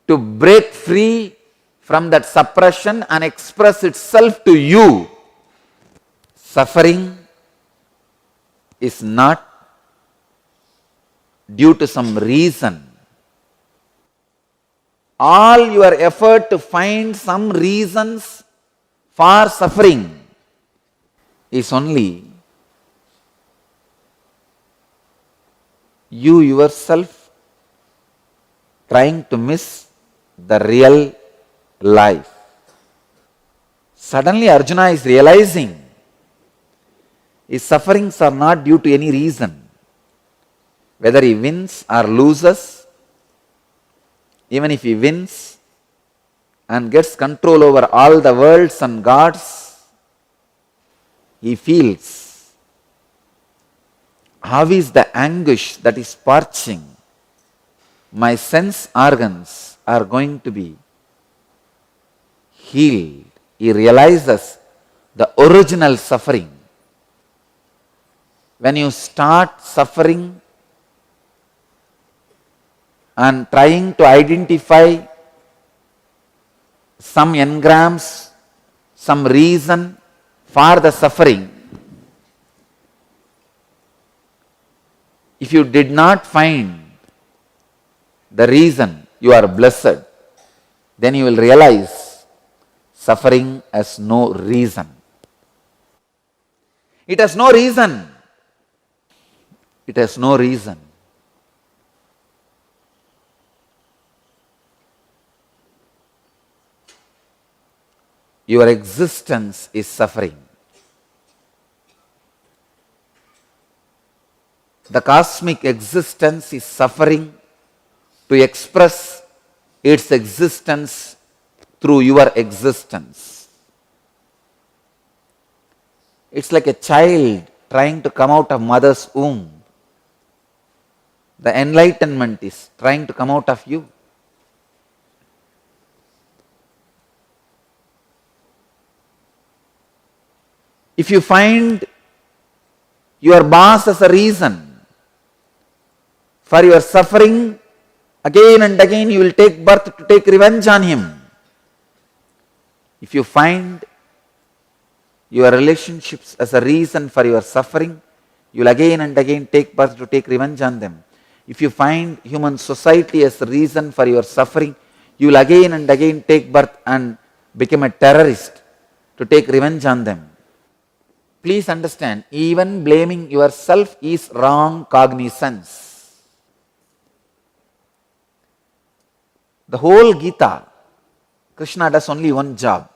[SPEAKER 4] to break free from that suppression and express itself to you. Suffering is not due to some reason. All your effort to find some reasons for suffering is only you yourself trying to miss the real life. Suddenly Arjuna is realizing his sufferings are not due to any reason. Whether he wins or loses, even if he wins and gets control over all the worlds and gods, he feels how is the anguish that is parching. My sense organs are going to be healed. He realizes the original suffering. When you start suffering and trying to identify some engrams, some reason for the suffering, if you did not find the reason you are blessed, then you will realize
[SPEAKER 3] Suffering has no reason. It has no reason. It has no reason. Your existence is suffering. The cosmic existence is suffering to express its existence through your existence. It's like a child trying to come out of mother's womb. The enlightenment is trying to come out of you. If you find your boss as a reason for your suffering, again and again you will take birth to take revenge on him. If you find your relationships as a reason for your suffering, you will again and again take birth to take revenge on them. If you find human society as a reason for your suffering, you will again and again take birth and become a terrorist to take revenge on them. Please understand, even blaming yourself is wrong cognizance. The whole Gita, Krishna does only one job,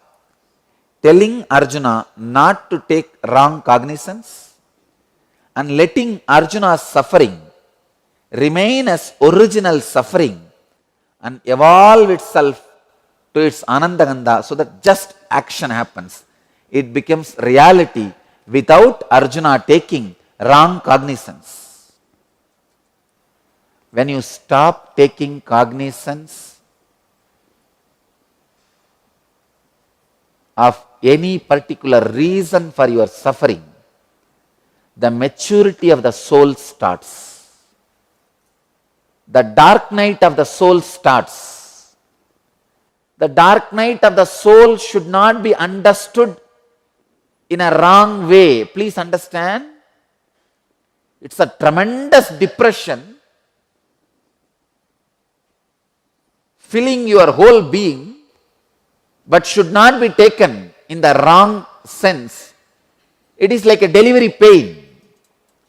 [SPEAKER 3] telling Arjuna not to take wrong cognizance and letting Arjuna's suffering remain as original suffering and evolve itself to its Anandagandha so that just action happens. It becomes reality without Arjuna taking wrong cognizance. When you stop taking cognizance of any particular reason for your suffering, the maturity of the soul starts. The dark night of the soul starts. The dark night of the soul should not be understood in a wrong way. Please understand, it's a tremendous depression filling your whole being, but should not be taken in the wrong sense. It is like a delivery pain.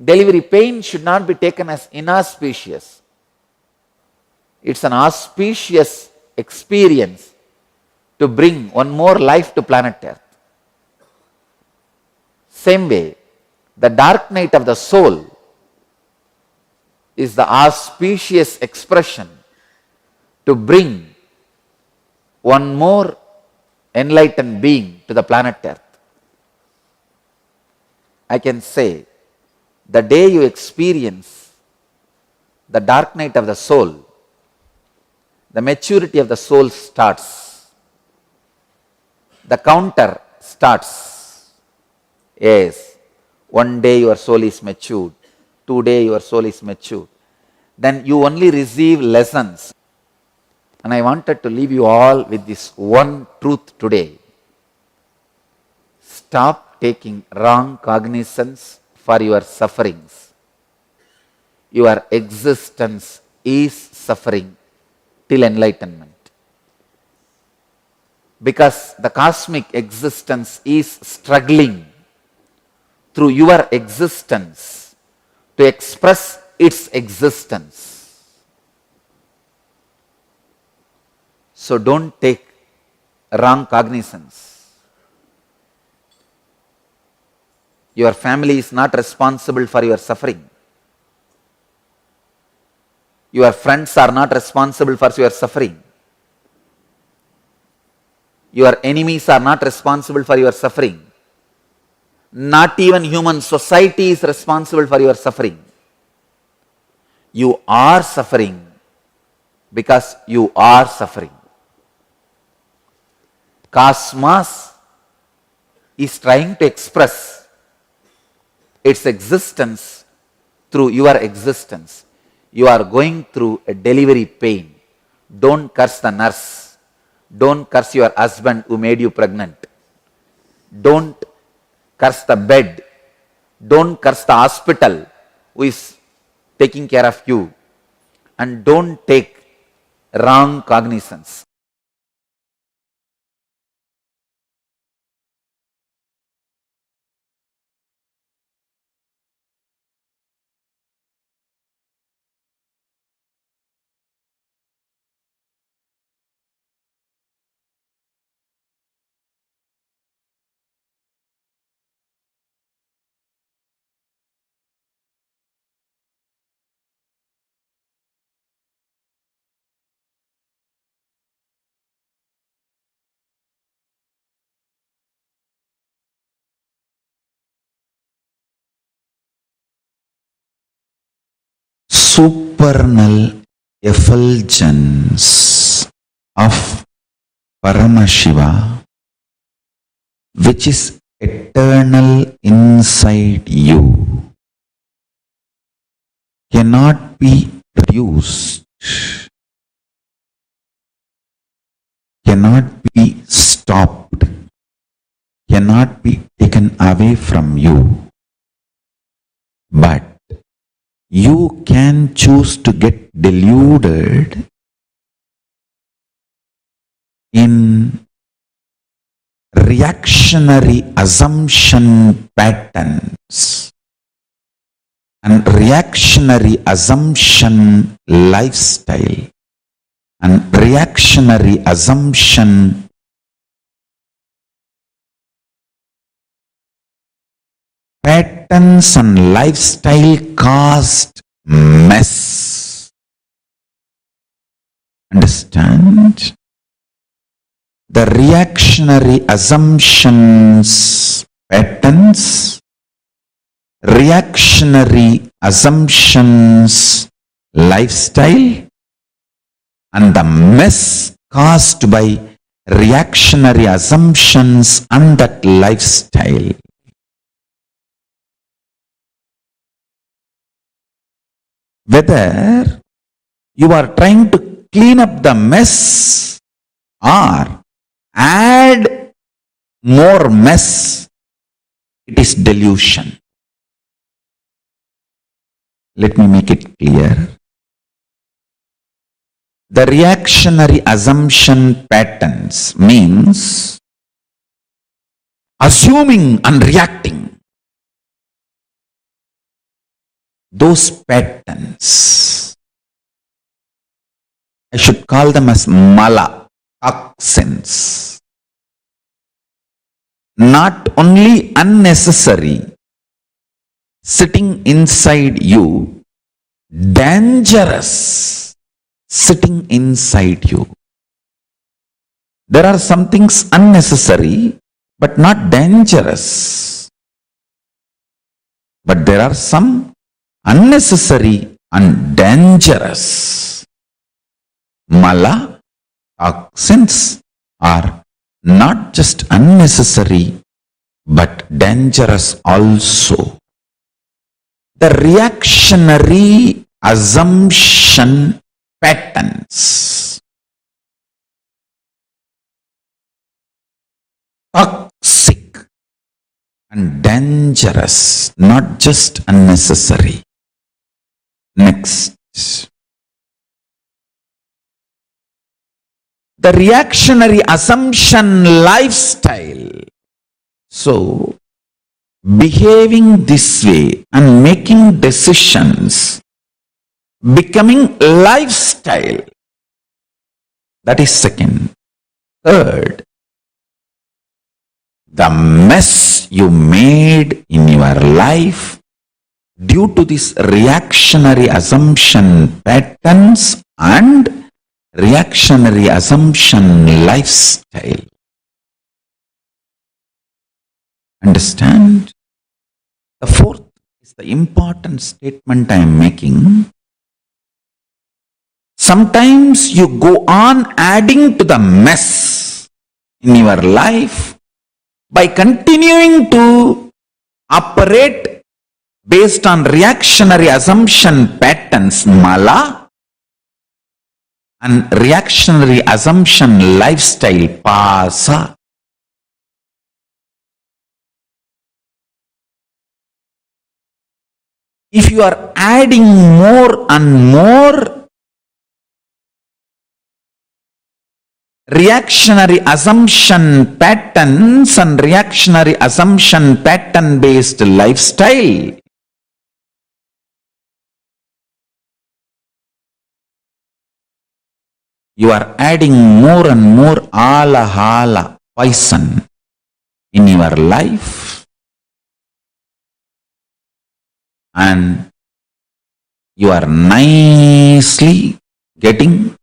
[SPEAKER 3] Delivery pain should not be taken as inauspicious. It's an auspicious experience to bring one more life to planet Earth. Same way, the dark night of the soul is the auspicious expression to bring one more enlightened being to the planet Earth. I can say, the day you experience the dark night of the soul, the maturity of the soul starts. The counter starts. Yes, one day your soul is matured, 2 days your soul is matured. Then you only receive lessons. And I wanted to leave you all with this one truth today. Stop taking wrong cognizance for your sufferings. Your existence is suffering till enlightenment. Because the cosmic existence is struggling through your existence to express its existence. So don't take wrong cognizance. Your family is not responsible for your suffering. Your friends are not responsible for your suffering. Your enemies are not responsible for your suffering. Not even human society is responsible for your suffering. You are suffering because you are suffering. Cosmos is trying to express its existence through your existence. You are going through a delivery pain. Don't curse the nurse. Don't curse your husband who made you pregnant. Don't curse the bed. Don't curse the hospital who is taking care of you. And don't take wrong cognizance.
[SPEAKER 4] supernal effulgence of Paramashiva, which is eternal inside you, cannot be reduced, cannot be stopped, cannot be taken away from you, but you can choose to get deluded in reactionary assumption patterns and reactionary assumption lifestyle and reactionary assumption patterns and lifestyle caused mess. Understand? The reactionary assumptions patterns, reactionary assumptions lifestyle, and the mess caused by reactionary assumptions and that lifestyle. Whether you are trying to clean up the mess or add more mess, it is delusion. Let me make it clear. The reactionary assumption patterns means assuming and reacting. Those patterns, I should call them as mala, toxins. Not only unnecessary, sitting inside you, dangerous, sitting inside you. There are some things unnecessary, but not dangerous. But there are some unnecessary and dangerous. Mala, toxins are not just unnecessary, but dangerous also. The reactionary assumption patterns, toxic and dangerous, not just unnecessary. Next. The reactionary assumption lifestyle. So, behaving this way and making decisions, becoming lifestyle. That is second. Third, the mess you made in your life due to this reactionary assumption patterns and reactionary assumption lifestyle. Understand? The fourth is the important statement I am making. Sometimes you go on adding to the mess in your life by continuing to operate based on reactionary assumption patterns, mala, and reactionary assumption lifestyle, pasa. If you are adding more and more reactionary assumption patterns and reactionary assumption pattern based lifestyle, you are adding more and more alahala, poison in your life, and you are nicely getting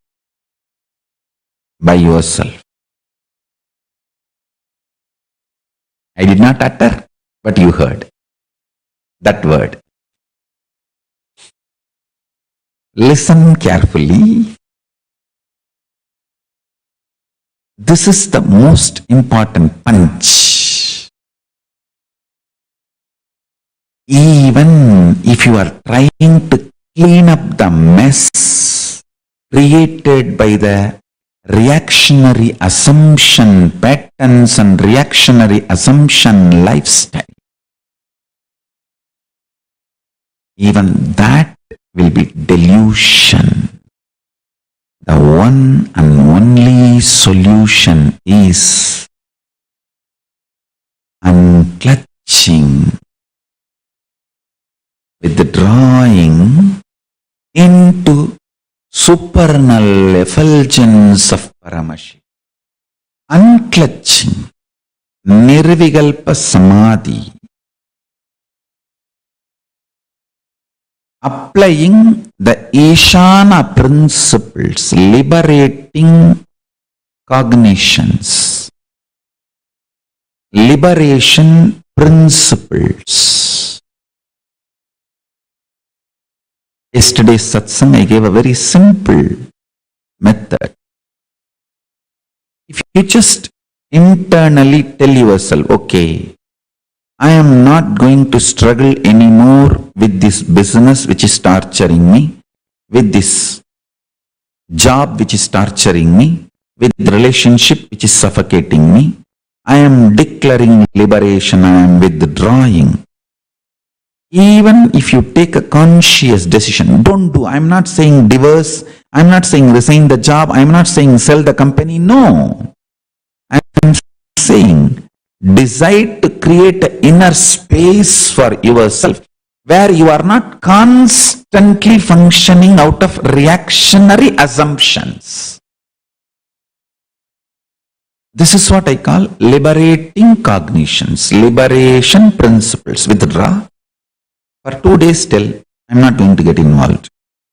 [SPEAKER 4] by yourself. I did not utter, but you heard that word. Listen carefully. This is the most important punch. Even if you are trying to clean up the mess created by the reactionary assumption patterns and reactionary assumption lifestyle, even that will be delusion. The one and only solution is unclutching, withdrawing into supernal effulgence of Paramashiva. Unclutching, nirvikalpa samadhi. Applying the Ishana principles, liberating cognitions, liberation principles. Yesterday's satsang, I gave a very simple method. If you just internally tell yourself, okay, I am not going to struggle anymore with this business which is torturing me, with this job which is torturing me, with the relationship which is suffocating me. I am declaring liberation, I am withdrawing. Even if you take a conscious decision, don't do, I'm not saying divorce, I'm not saying resign the job, I'm not saying sell the company, no. I'm saying decide to create an inner space for yourself where you are not constantly functioning out of reactionary assumptions. This is what I call liberating cognitions, liberation principles. Withdraw. For 2 days till, I'm not going to get involved.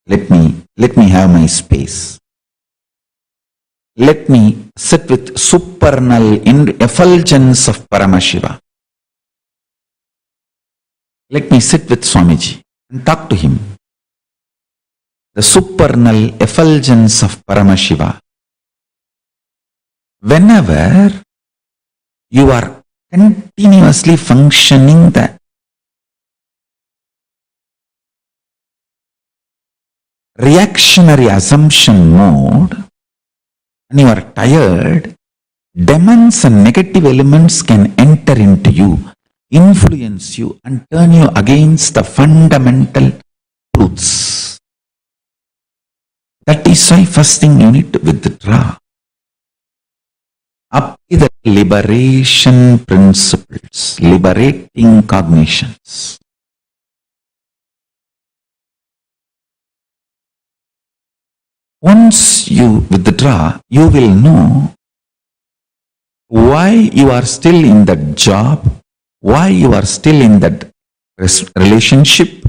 [SPEAKER 4] Let me have my space. Let me sit with supernal effulgence of Paramashiva. Let me sit with Swamiji and talk to him. The supernal effulgence of Paramashiva. Whenever you are continuously functioning the reactionary assumption mode, and you are tired, demons and negative elements can enter into you, influence you, and turn you against the fundamental truths. That is why first thing you need to withdraw. Apply the liberation principles, liberating cognitions. Once you withdraw, you will know why you are still in that job, why you are still in that relationship,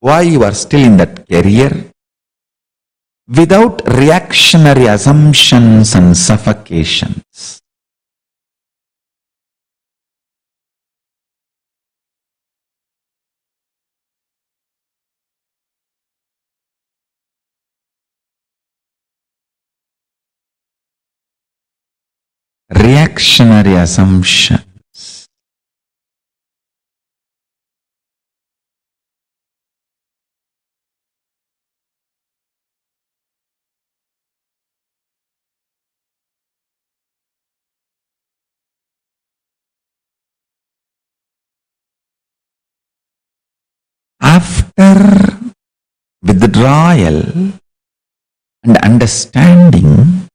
[SPEAKER 4] why you are still in that career, without reactionary assumptions and suffocations. Reactionary assumptions. After withdrawal and understanding,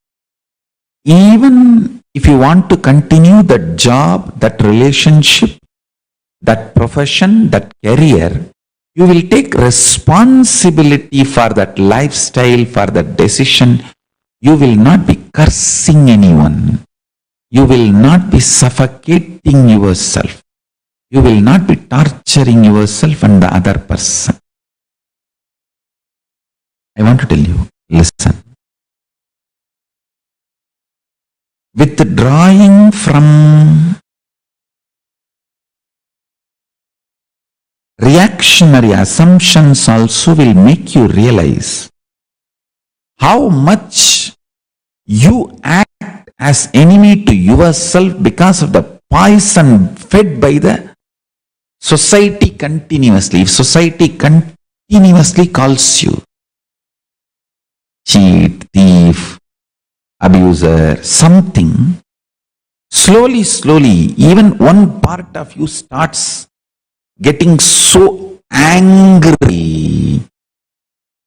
[SPEAKER 4] even if you want to continue that job, that relationship, that profession, that career, you will take responsibility for that lifestyle, for that decision. You will not be cursing anyone. You will not be suffocating yourself. You will not be torturing yourself and the other person. I want to tell you, listen. Withdrawing from reactionary assumptions also will make you realize how much you act as enemy to yourself because of the poison fed by the society continuously. If society continuously calls you cheat, thief, abuser, something, slowly, even one part of you starts getting so angry,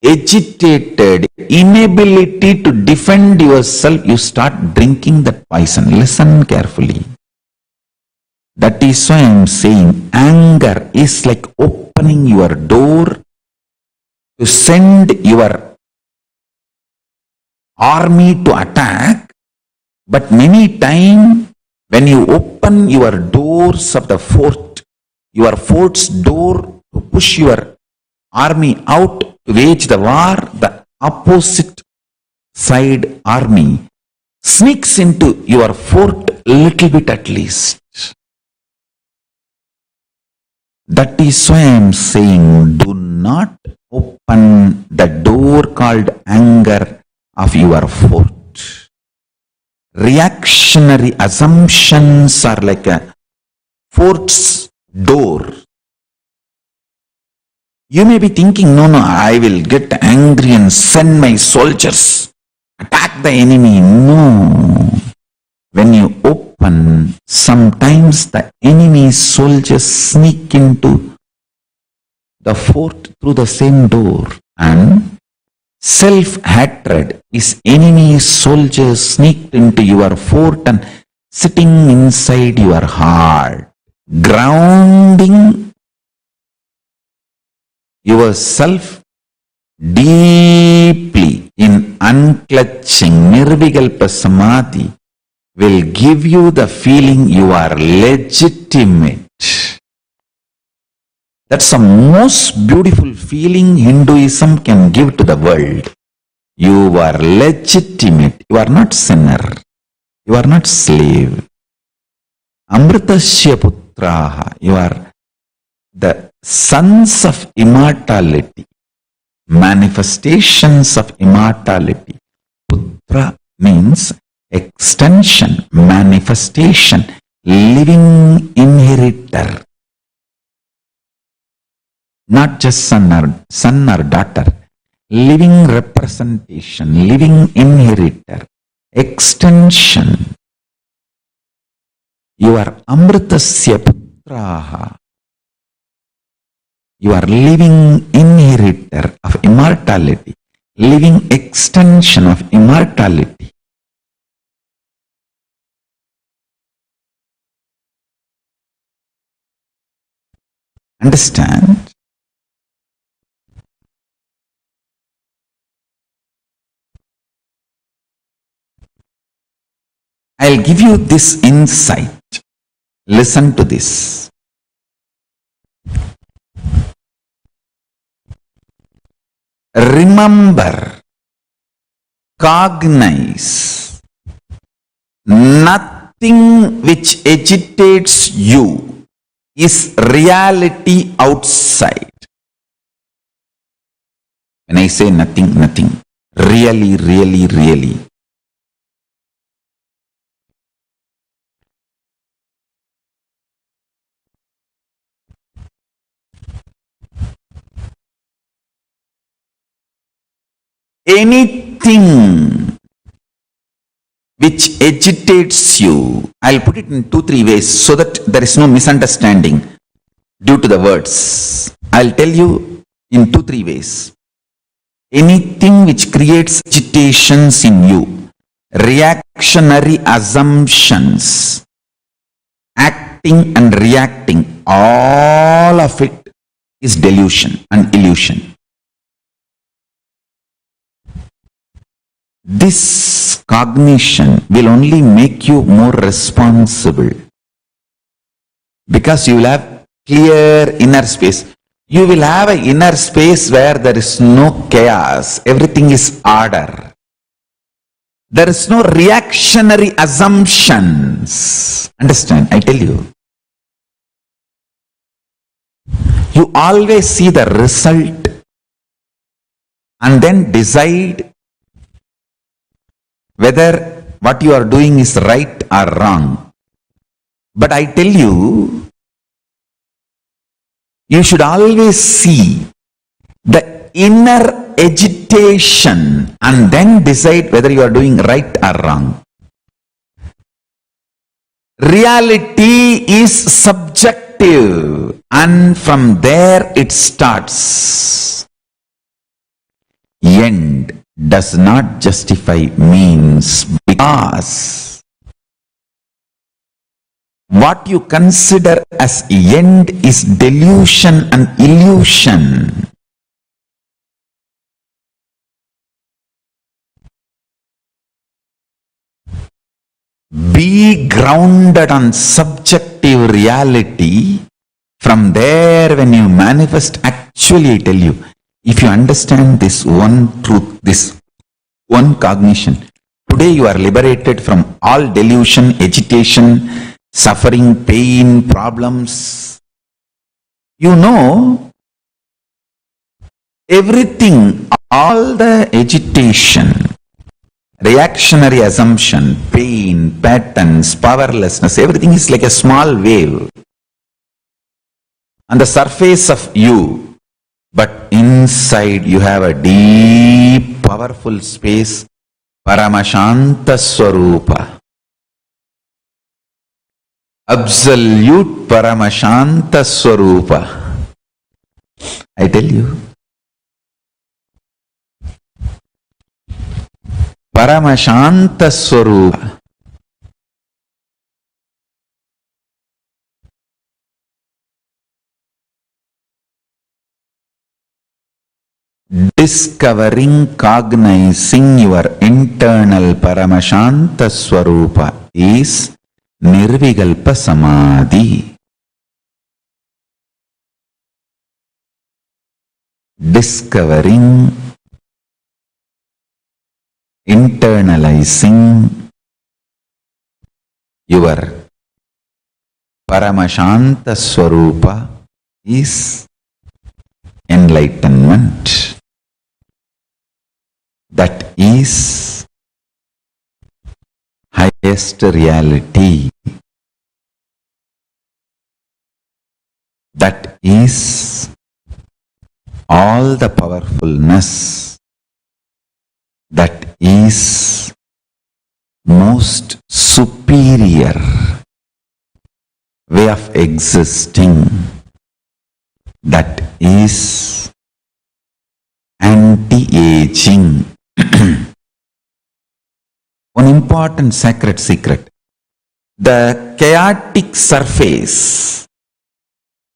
[SPEAKER 4] agitated, inability to defend yourself, you start drinking that poison. Listen carefully. That is why I am saying anger is like opening your door to send your army to attack. But many times when you open your doors of the fort, your fort's door to push your army out to wage the war, the opposite side army sneaks into your fort a little bit at least. That is why I am saying, do not open the door called anger of your fort. Reactionary assumptions are like a fort's door. You may be thinking, no, I will get angry and send my soldiers, attack the enemy. No. When you open, sometimes the enemy soldiers sneak into the fort through the same door, and self-hatred is enemy soldiers sneaked into your fort and sitting inside your heart, grounding yourself deeply in unclutching nirvikalpa samadhi will give you the feeling you are legitimate. That's the most beautiful feeling Hinduism can give to the world. You are legitimate. You are not sinner. You are not slave. Amritasya putraha. You are the sons of immortality. Manifestations of immortality. Putra means extension, manifestation, living inheritor. Not just son or daughter, living representation, living inheritor, extension. You are Amritasya putraha. You are living inheritor of immortality, living extension of immortality. Understand? I'll give you this insight. Listen to this. Remember, cognize, nothing which agitates you is reality outside. When I say nothing, really. Anything which agitates you, I'll put it in 2-3 ways so that there is no misunderstanding due to the words. I'll tell you in 2-3 ways. Anything which creates agitations in you, reactionary assumptions, acting and reacting, all of it is delusion and illusion. This cognition will only make you more responsible because you will have clear inner space. You will have an inner space where there is no chaos. Everything is order. There is no reactionary assumptions. Understand? I tell you. You always see the result and then decide whether what you are doing is right or wrong. But I tell you, you should always see the inner agitation and then decide whether you are doing right or wrong. Reality is subjective, and from there it starts. End does not justify means, because what you consider as end is delusion and illusion. Be grounded on subjective reality. From there, when you manifest, actually I tell you, if you understand this one truth, this one cognition, today you are liberated from all delusion, agitation, suffering, pain, problems. You know, everything, all the agitation, reactionary assumption, pain, patterns, powerlessness, everything is like a small wave on the surface of you, but inside you have a deep, powerful space, Paramashanta Swarupa. Absolute Paramashanta Swarupa. I tell you, Paramashanta Swarupa. Discovering, cognizing your internal Paramashanta Swarupa is Nirvikalpa Samadhi. Discovering, internalizing your Paramashanta Swarupa is enlightenment. That is highest reality. That is all the powerfulness. That is most superior way of existing. That is anti-aging. One important sacred secret. The chaotic surface,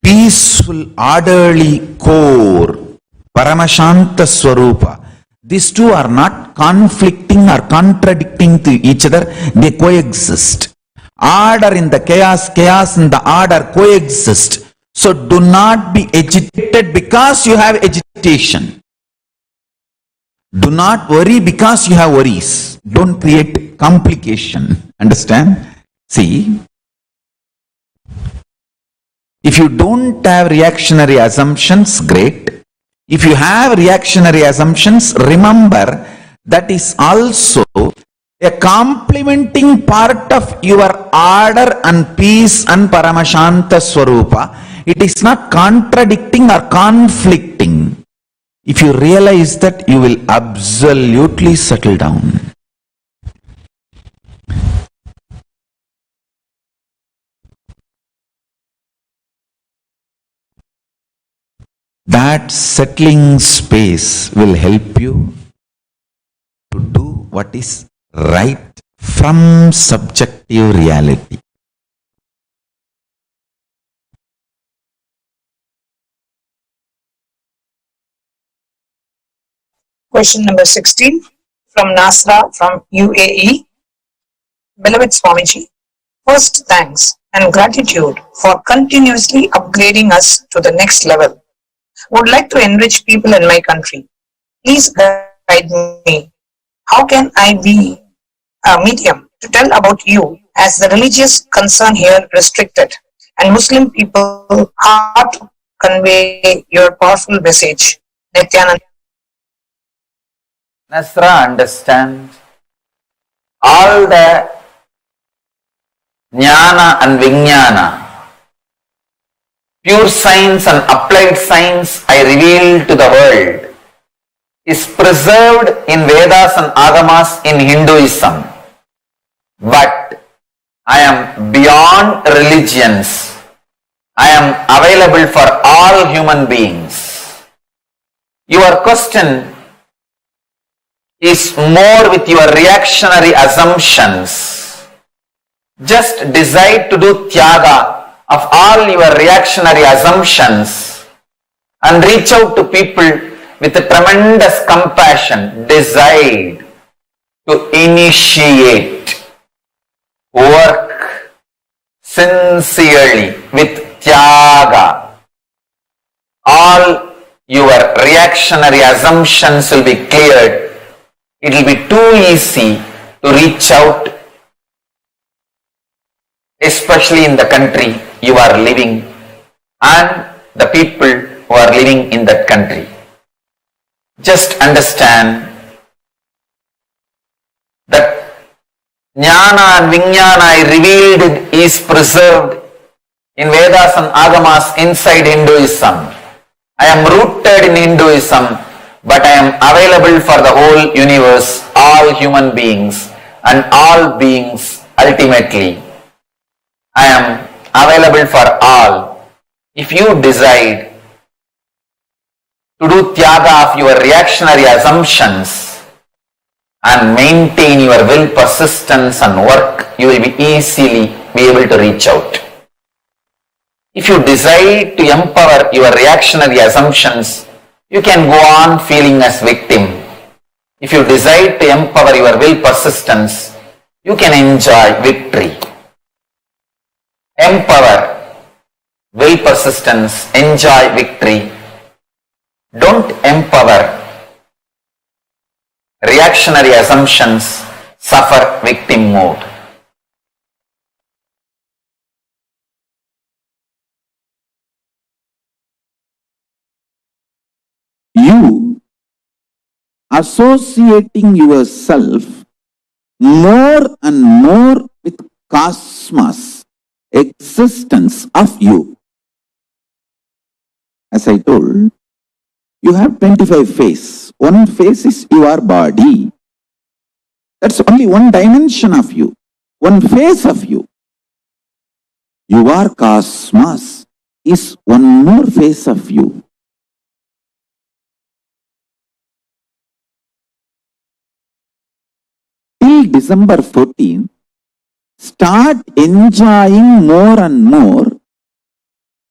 [SPEAKER 4] peaceful, orderly core, Paramashanta Swarupa, these two are not conflicting or contradicting to each other, they coexist. Order in the chaos, chaos in the order coexist. So do not be agitated because you have agitation. Do not worry because you have worries. Don't create complication. Understand? See, if you don't have reactionary assumptions, great. If you have reactionary assumptions, remember that is also a complementing part of your order and peace and Paramashanta Swarupa. It is not contradicting or conflicting. If you realize that, you will absolutely settle down. That settling space will help you to do what is right from subjective reality.
[SPEAKER 7] Question number 16 from Nasra from UAE. Beloved Swamiji, first thanks and gratitude for continuously upgrading us to the next level. Would like to enrich people in my country. Please guide me. How can I be a medium to tell about you, as the religious concern here restricted and Muslim people hard to convey your powerful message. Nithyananda.
[SPEAKER 3] Nasra understands all the jnana and vijnana, pure science and applied science I reveal to the world, is preserved in Vedas and Agamas in Hinduism. But I am beyond religions. I am available for all human beings. Your question is more with your reactionary assumptions. Just decide to do tyaga of all your reactionary assumptions and reach out to people with a tremendous compassion. Decide to initiate work sincerely with tyaga. All your reactionary assumptions will be cleared. It will be too easy to reach out, especially in the country you are living and the people who are living in that country. Just understand that jnana and vijnana I revealed is preserved in Vedas and Agamas inside Hinduism. I am rooted in Hinduism, but I am available for the whole universe, all human beings and all beings ultimately. I am available for all. If you decide to do tyaga of your reactionary assumptions and maintain your will, persistence and work, you will be easily be able to reach out. If you decide to empower your reactionary assumptions, you can go on feeling as victim. If you decide to empower your will, persistence, you can enjoy victory. Empower will, persistence, enjoy victory. Don't empower reactionary assumptions, suffer victim mode.
[SPEAKER 4] You associating yourself more and more with cosmos, existence of you. As I told, you have 25 faces. One face is your body. That's only one dimension of you, one face of you. Your cosmos is one more face of you. Till December 14th, start enjoying more and more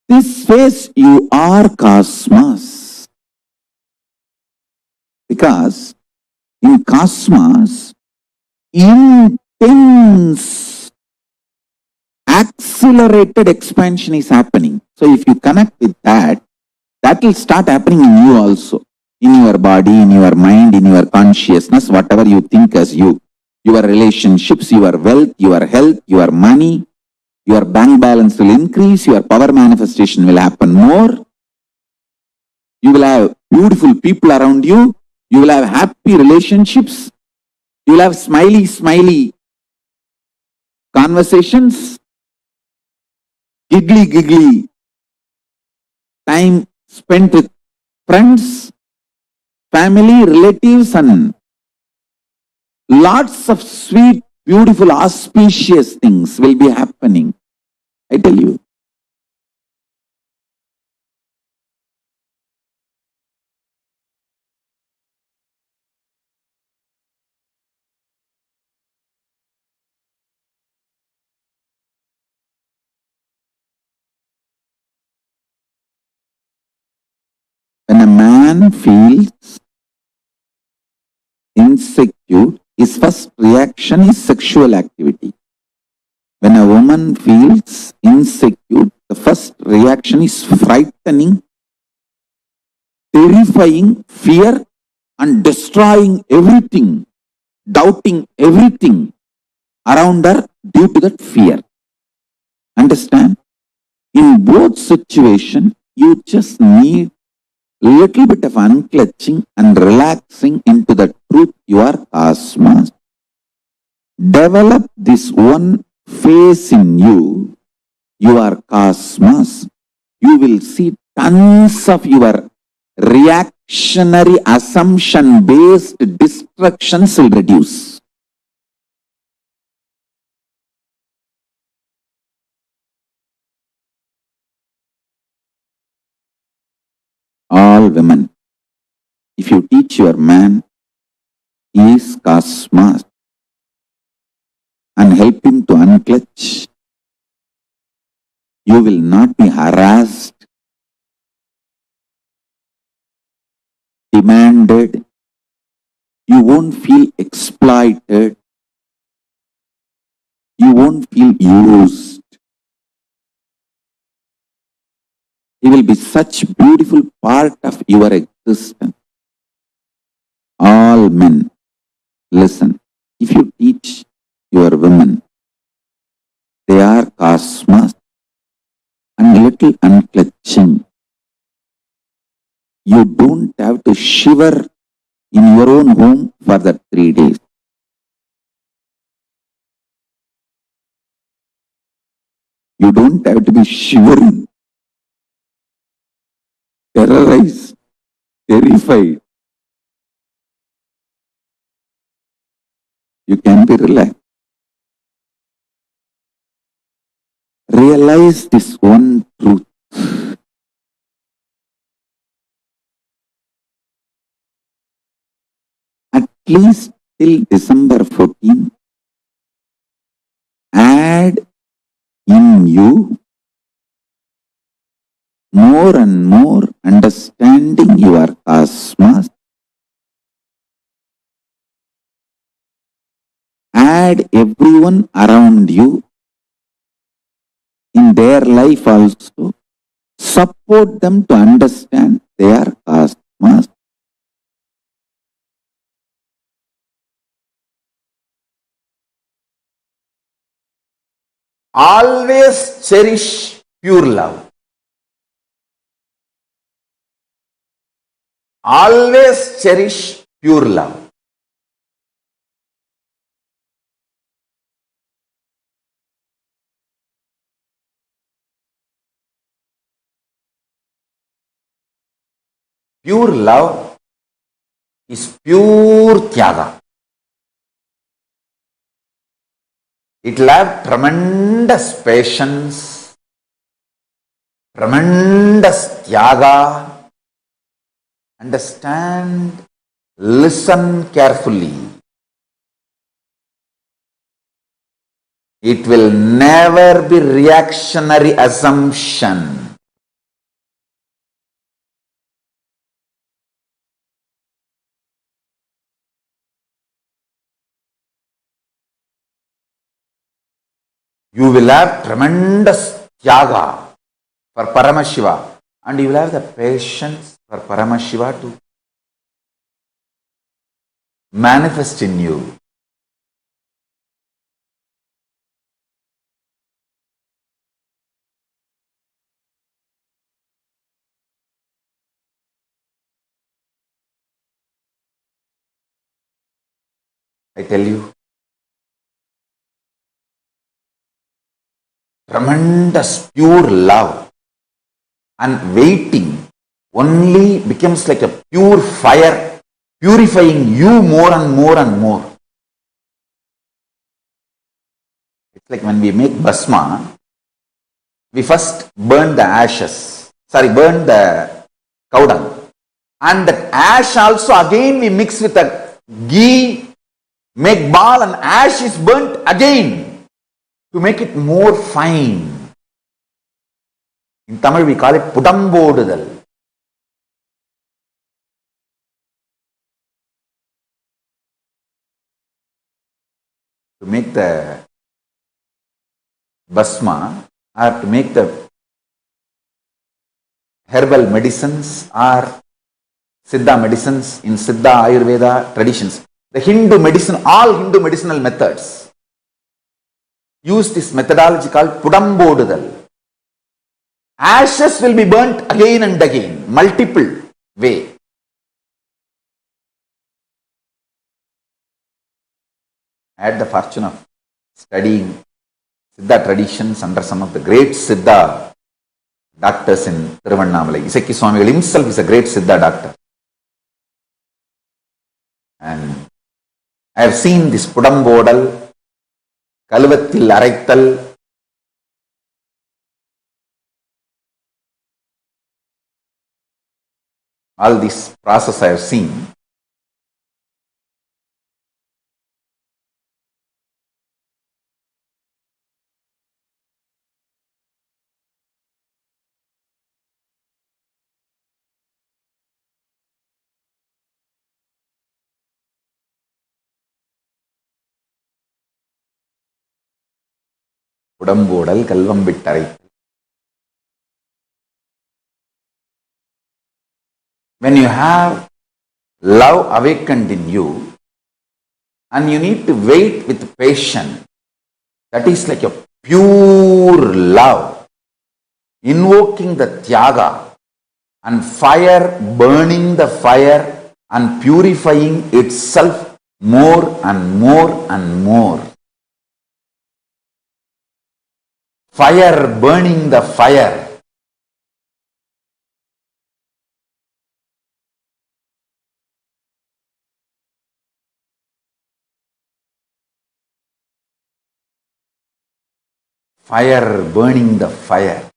[SPEAKER 4] this face you are cosmos. Because in cosmos, intense, accelerated expansion is happening. So if you connect with that, that will start happening in you also. In your body, in your mind, in your consciousness, whatever you think as you. Your relationships, your wealth, your health, your money, your bank balance will increase, your power manifestation will happen more. You will have beautiful people around you. You will have happy relationships. You will have smiley conversations. Giggly time spent with friends, family, relatives, and lots of sweet, beautiful, auspicious things will be happening. I tell you. When a man feels insecure, his first reaction is sexual activity. When a woman feels insecure, the first reaction is frightening, terrifying, fear, and destroying everything, doubting everything around her due to that fear. Understand? In both situations, You just need little bit of unclutching and relaxing into the truth you are cosmos. Develop this one phase in you, you are cosmos. You will see tons of your reactionary assumption based destructions will reduce. All women, if you teach your man, he is cosmos, and help him to unclutch, you will not be harassed, demanded, you won't feel exploited, you won't feel used. He will be such beautiful part of your existence. All men, listen, if you teach your women, they are cosmos and little unclutching. You don't have to shiver in your own home for that 3 days. You don't have to be shivering, terrorized, terrified. You can be relaxed. Realize this one truth. At least till December 14, add in you more and more understanding your cosmos. Add everyone around you in their life also. Support them to understand their cosmos.
[SPEAKER 3] Always cherish pure love. Always cherish pure love. Pure love is pure tyaga. It will have tremendous patience, tremendous tyaga. Understand, listen carefully. It will never be reactionary assumption. You will have tremendous tyaga for Paramashiva, and you will have the patience for Paramashiva to manifest in you. I tell you, tremendous pure love and waiting only becomes like a pure fire, purifying you more and more and more. It's like when we make bhasma, we first burn the ashes, burn the cow dung, and that ash also again we mix with the ghee, make ball, and ash is burnt again to make it more fine. In Tamil we call it pudambodudal. To make the bhasma or to make the herbal medicines or Siddha medicines in Siddha Ayurveda traditions, the Hindu medicine, all Hindu medicinal methods use this methodology called pudambodudal. Ashes will be burnt again and again, multiple way. I had the fortune of studying Siddha traditions under some of the great Siddha doctors in Tiruvannamalai. Isaki Swamigal himself is a great Siddha doctor. And I have seen this Pudambodal, Kalvathil Araithal, all this process I have seen. Pudambodal, Kalvambittai. When you have love awakened in you and you need to wait with patience, that is like a pure love, invoking the Tyaga and fire, burning the fire and purifying itself more and more and more. Fire burning the fire. Fire burning the fire.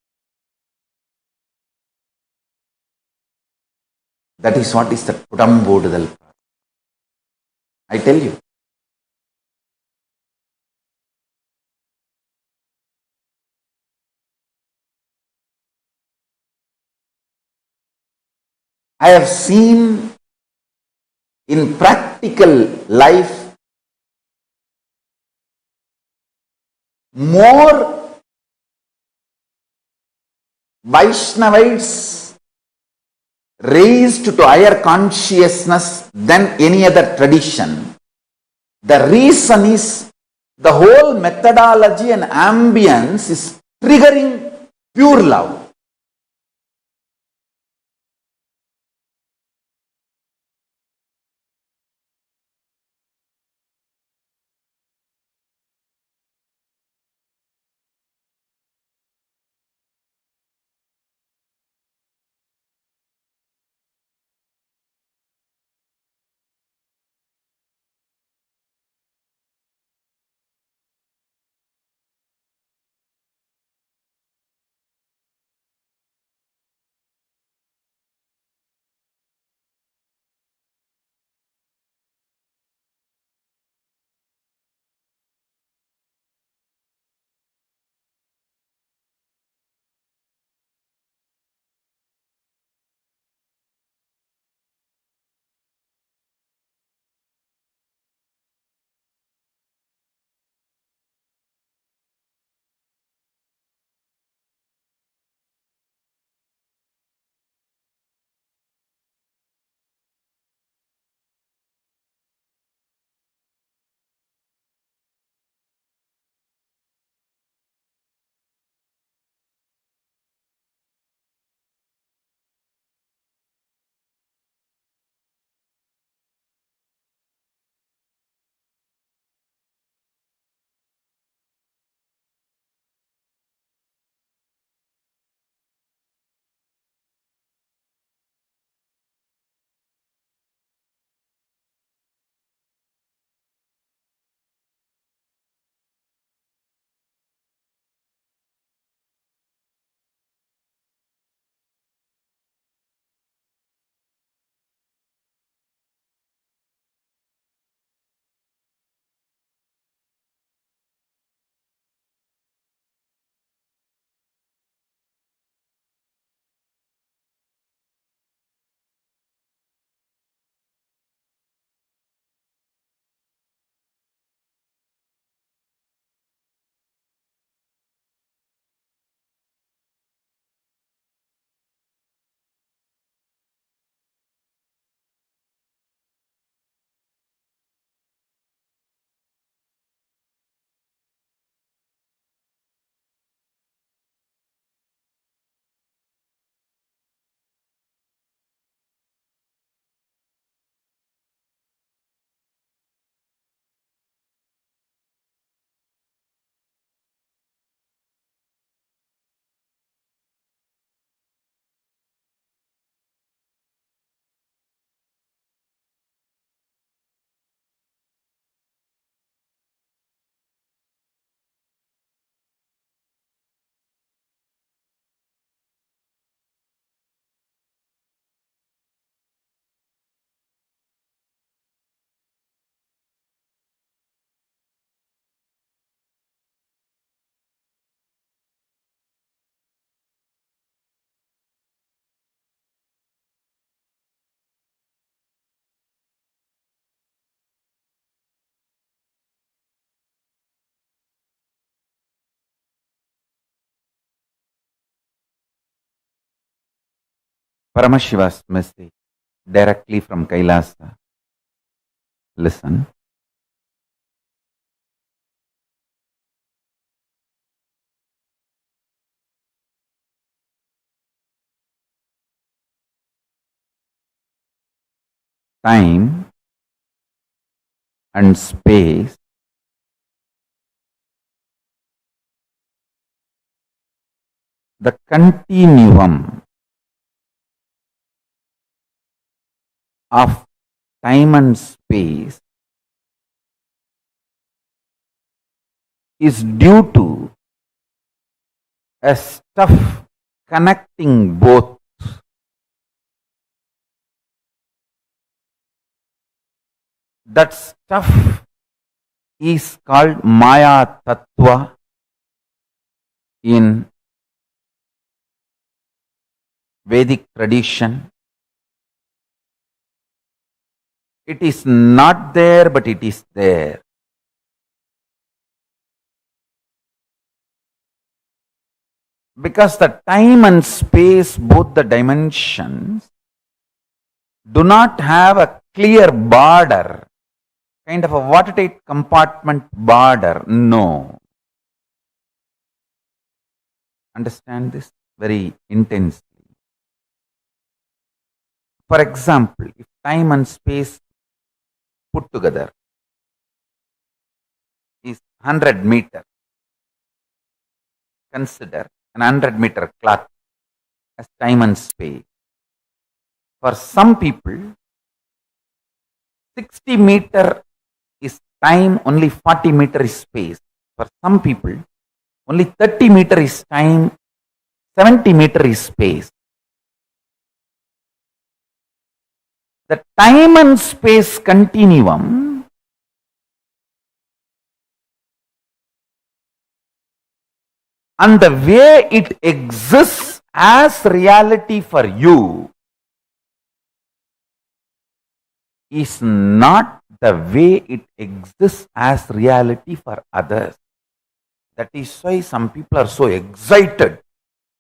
[SPEAKER 3] That is what is the Pudambodal. I tell you. I have seen in practical life more Vaishnavites raised to higher consciousness than any other tradition. The reason is the whole methodology and ambience is triggering pure love. Paramashiva's message directly from KAILASA. Listen. Time and space the continuum of time and space is due to a stuff connecting both. That stuff is called Maya Tattva in Vedic tradition. It is not there, but it is there. Because the time and space, both the dimensions, do not have a clear border, kind of a watertight compartment border. No. Understand this very intensely. For example, if time and space put together is 100 meter, consider an 100-meter cloth as time and space. For some people, 60 meter is time, only 40 meter is space. For some people, only 30 meter is time, 70 meter is space. The time and space continuum and the way it exists as reality for you is not the way it exists as reality for others. That is why some people are so excited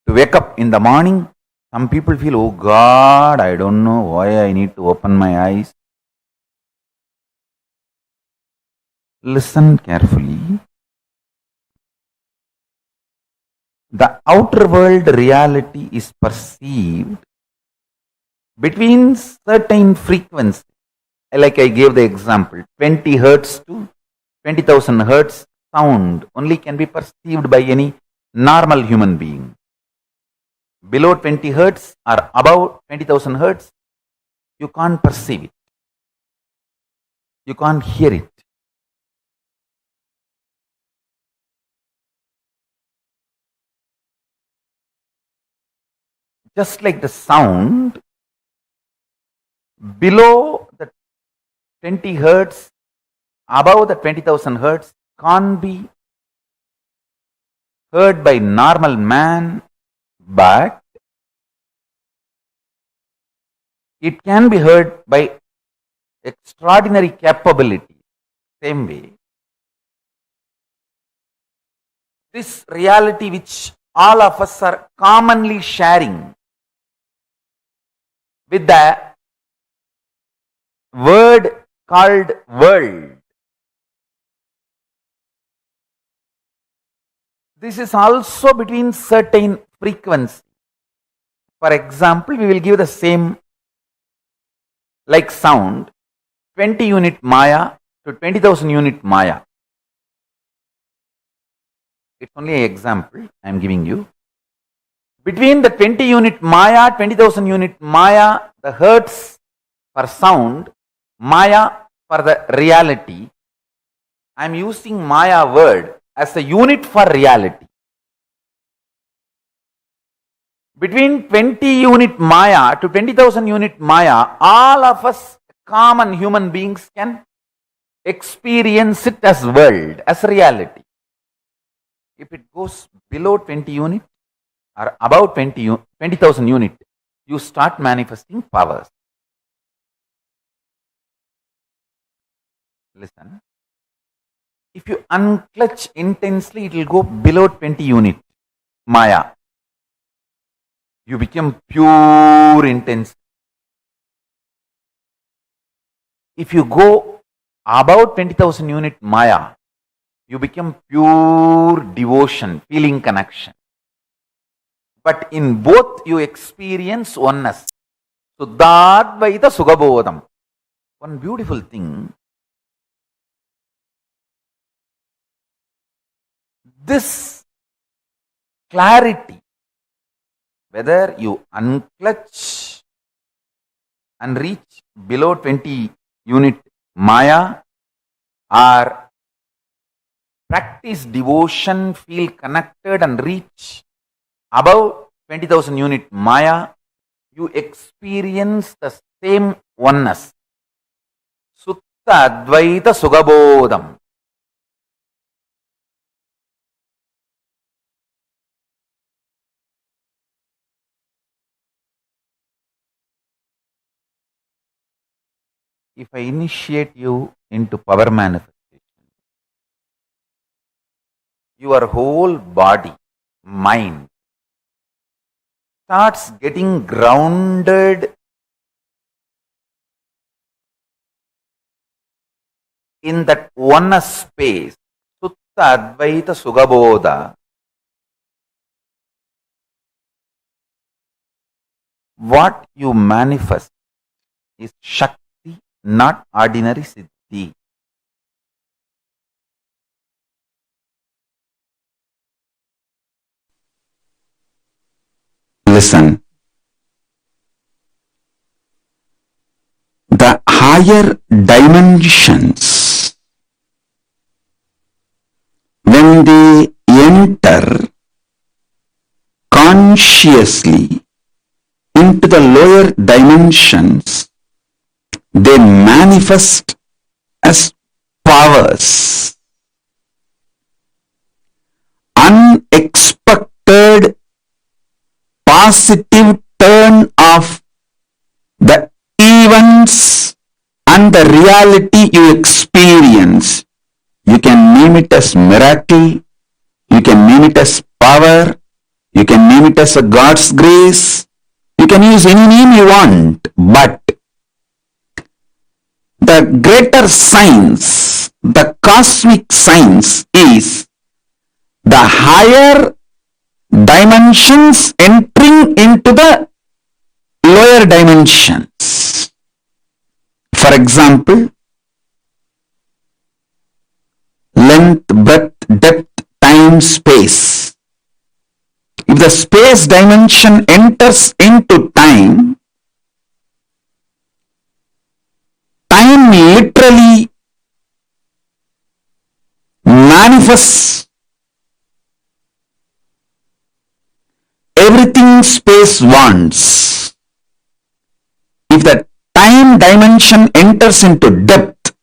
[SPEAKER 3] to wake up in the morning. Some people feel, oh God, I don't know why I need to open my eyes. Listen carefully. The outer world reality is perceived between certain frequencies. Like I gave the example, 20 hertz to 20,000 hertz sound only can be perceived by any normal human being. Below 20 hertz or above 20,000 hertz, you can't perceive it. You can't hear it. Just like the sound, below the 20 hertz, above the 20,000 hertz can't be heard by normal man, but it can be heard by extraordinary capability. Same way, this reality which all of us are commonly sharing with the word called world. This is also between certain frequencies. For example, we will give the same like sound, 20 unit Maya to 20,000 unit Maya. It's only an example I am giving you. Between the 20 unit Maya, 20,000 unit Maya, the hertz for sound, Maya for the reality, I am using Maya word as a unit for reality. Between 20 unit Maya to 20,000 unit Maya, all of us common human beings can experience it as world, as reality. If it goes below 20 unit or above 20,000 unit, you start manifesting powers. Listen. If you unclutch intensely, it will go below 20 unit Maya. You become pure intense. If you go about 20,000 unit Maya, you become pure devotion, feeling connection. But in both you experience oneness. Suddhadvaita Sugabodham. One beautiful thing, this clarity, whether you unclutch and reach below 20 unit Maya or practice devotion, feel connected and reach above 20,000 unit Maya, you experience the same oneness. Sutta Advaita Sugabodham. If I initiate you into power manifestation, your whole body, mind starts getting grounded in that oneness space. Sutta Advaita Sugabodha. What you manifest is Shakti, not ordinary Siddhi.
[SPEAKER 4] Listen. The higher dimensions, when they enter consciously into the lower dimensions, they manifest as powers. Unexpected positive turn of the events and the reality you experience. You can name it as miracle, you can name it as power, you can name it as a God's grace, you can use any name you want, but the greater science, the cosmic science is the higher dimensions entering into the lower dimensions. For example, length, breadth, depth, time, space. If the space dimension enters into time, time literally manifests everything space wants. If the time dimension enters into depth,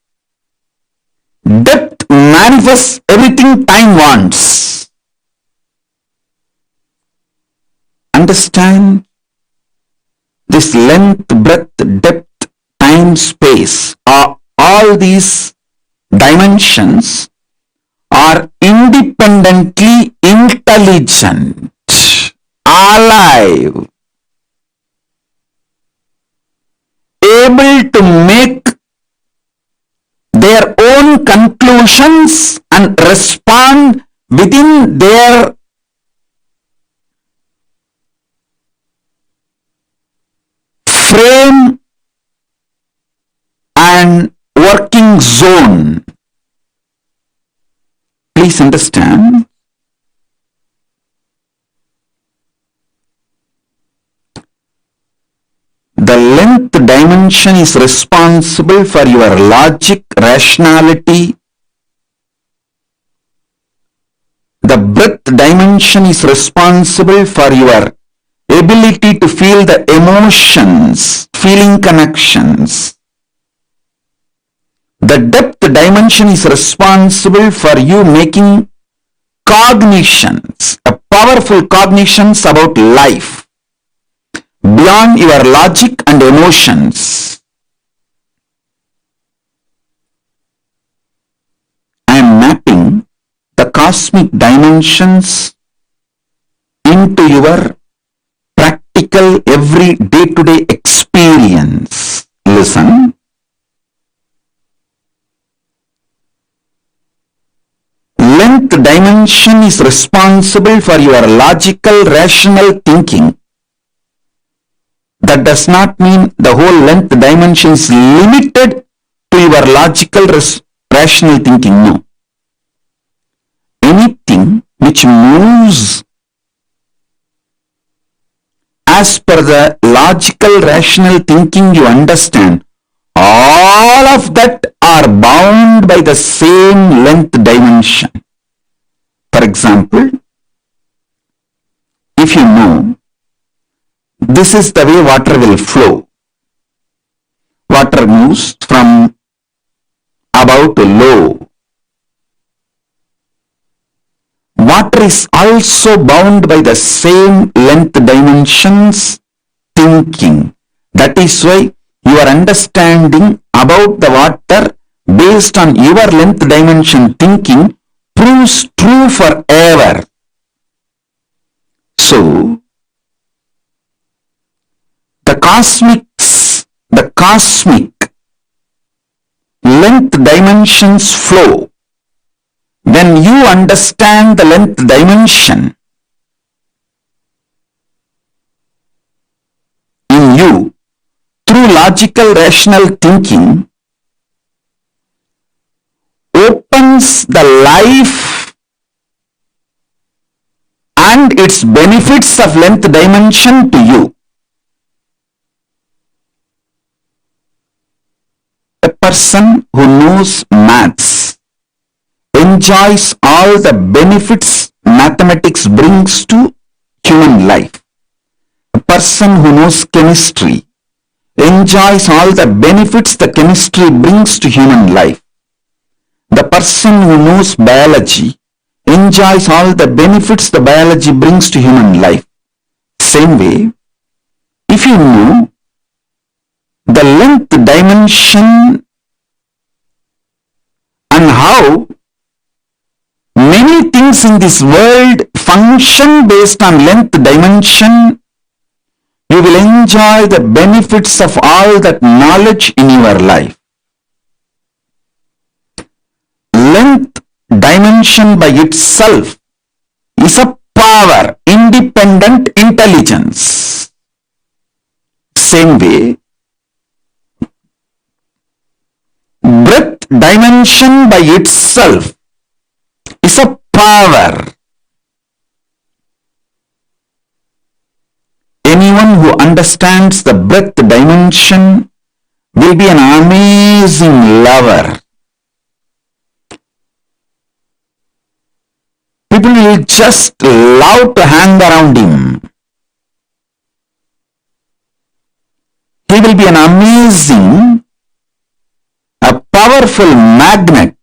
[SPEAKER 4] depth manifests everything time wants. Understand? This length, breadth, depth, time, space, all these dimensions are independently intelligent, alive, able to make their own conclusions and respond within their frame and working zone. Please understand. The length dimension is responsible for your logic, rationality. The breadth dimension is responsible for your ability to feel the emotions, feeling connections. The depth dimension is responsible for you making cognitions, powerful cognitions about life beyond your logic and emotions. I am mapping the cosmic dimensions into your practice. practical, every day-to-day experience. Listen. Length dimension is responsible for your logical, rational thinking. That does not mean the whole length dimension is limited to your logical, rational thinking. No. Anything which moves as per the logical, rational thinking you understand, all of that are bound by the same length dimension. For example, if you know this is the way water will flow, water moves from above to low. Water is also bound by the same length dimensions thinking. That is why your understanding about the water based on your length dimension thinking proves true forever. So, the cosmic length dimensions flow when you understand the length dimension in you through logical, rational thinking, opens the life and its benefits of length dimension to you. A person who knows maths enjoys all the benefits mathematics brings to human life. A person who knows chemistry enjoys all the benefits the chemistry brings to human life. The person who knows biology enjoys all the benefits the biology brings to human life. Same way, if you know the length dimension and how many things in this world function based on length dimension, you will enjoy the benefits of all that knowledge in your life. Length dimension by itself is a power, independent intelligence. Same way, breadth dimension by itself is a power. Anyone who understands the breadth dimension will be an amazing lover. People will just love to hang around him. He will be an amazing, a powerful magnet,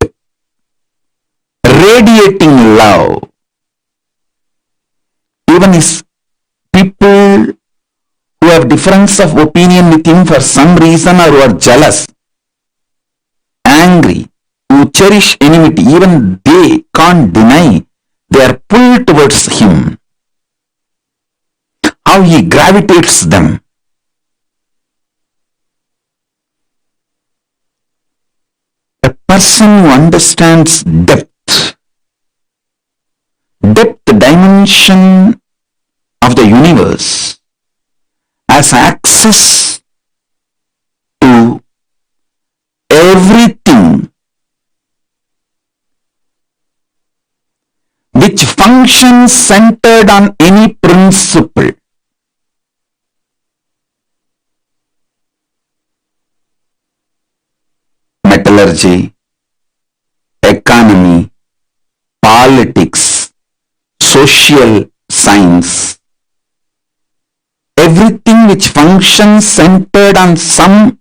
[SPEAKER 4] radiating love. Even his people who have difference of opinion with him for some reason or who are jealous, angry, who cherish enmity, even they can't deny they are pulled towards him. How he gravitates them. A person who understands depth dimension of the universe has access to everything which functions centered on any principle. Metallurgy, economy, politics, social science, everything which functions centered on some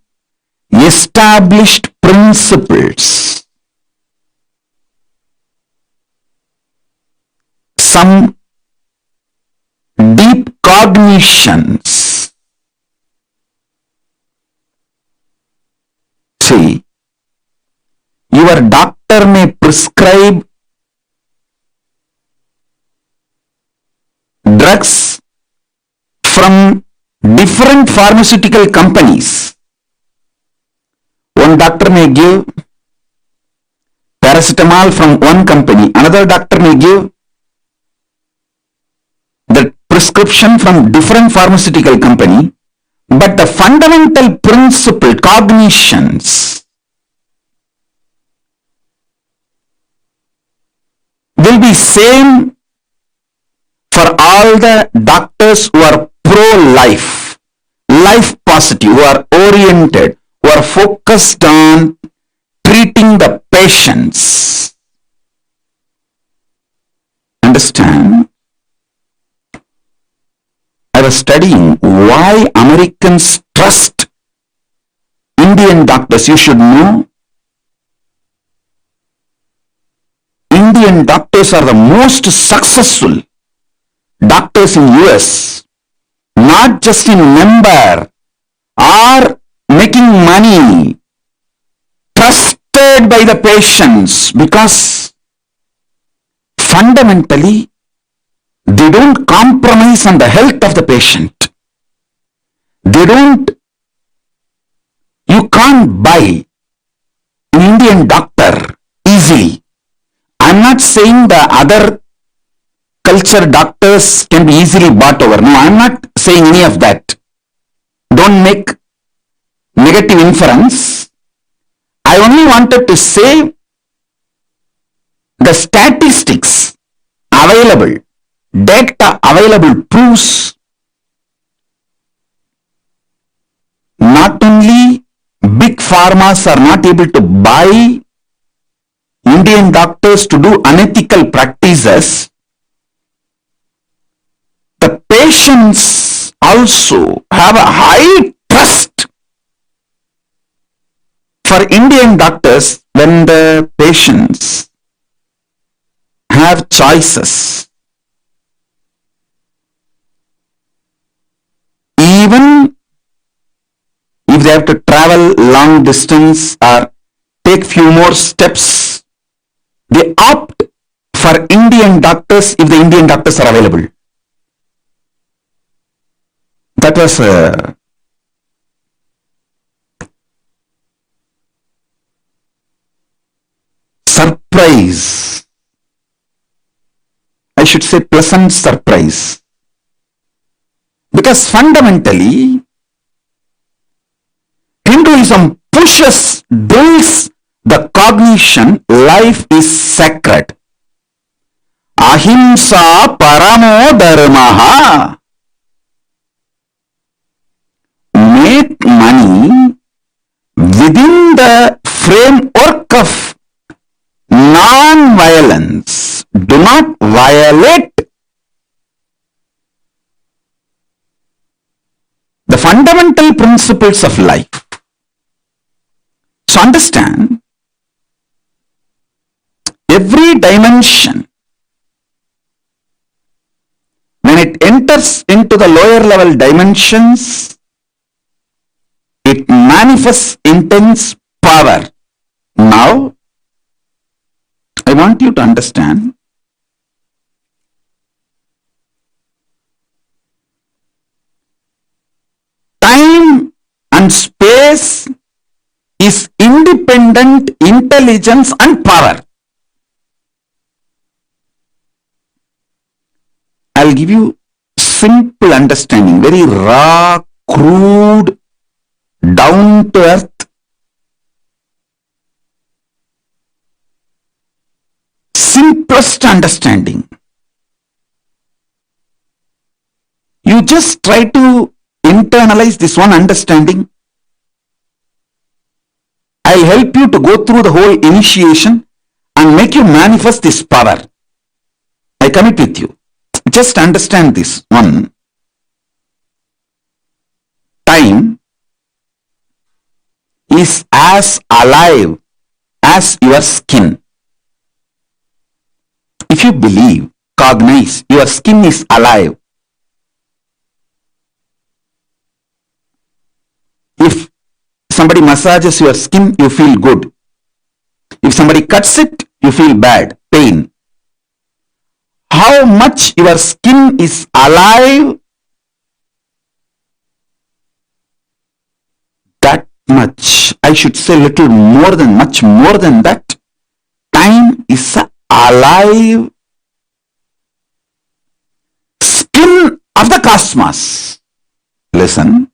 [SPEAKER 4] established principles, some deep cognitions. See, your doctor may prescribe drugs from from different pharmaceutical companies. One doctor may give paracetamol from one company, another doctor may give the prescription from different pharmaceutical company, but the fundamental principle, cognitions, will be same for all the doctors who are pro-life, life positive, who are oriented, who are focused on treating the patients. Understand? I was studying why Americans trust Indian doctors. You should know, Indian doctors are the most successful doctors in US, not just in number, are making money, trusted by the patients, because fundamentally they don't compromise on the health of the patient. You can't buy an Indian doctor easily. I'm not saying the other culture doctors can be easily bought over. No, I'm not saying any of that. Don't make negative inference. I only wanted to say the statistics available, data available proves not only big pharmas are not able to buy Indian doctors to do unethical practices, the patients also have a high trust for Indian doctors when the patients have choices. Even if they have to travel long distance or take few more steps, they opt for Indian doctors if the Indian doctors are available. That was a surprise. I should say pleasant surprise. Because fundamentally, Hinduism builds the cognition life is sacred. Ahimsa paramo dharmaha. Make money within the framework of non-violence. Do not violate the fundamental principles of life. So understand, every dimension, when it enters into the lower level dimensions, it manifests intense power. Now, I want you to understand, time and space is independent intelligence and power. I'll give you simple understanding, very raw, crude, down to earth, simplest understanding. You just try to internalize this one understanding. I'll help you to go through the whole initiation and make you manifest this power. I commit with you. Just understand this one. Time is as alive as your skin. If you believe, cognize, your skin is alive. If somebody massages your skin, you feel good. If somebody cuts it, you feel bad, pain. How much your skin is alive much, I should say little more than, much more than that, time is a alive skin of the cosmos. Listen,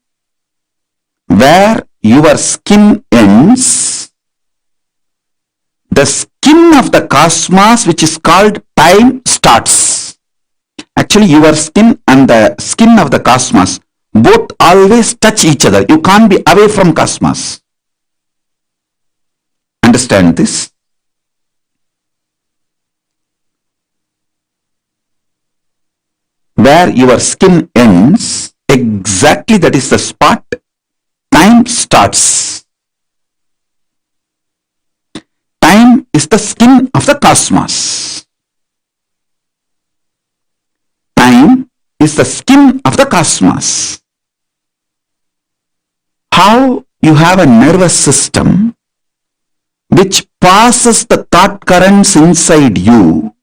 [SPEAKER 4] where your skin ends, the skin of the cosmos, which is called time, starts. Actually, your skin and the skin of the cosmos both always touch each other. You can't be away from cosmos. Understand this? Where your skin ends, exactly that is the spot time starts. Time is the skin of the cosmos. Time is the skin of the cosmos. How you have a nervous system which passes the thought currents inside you,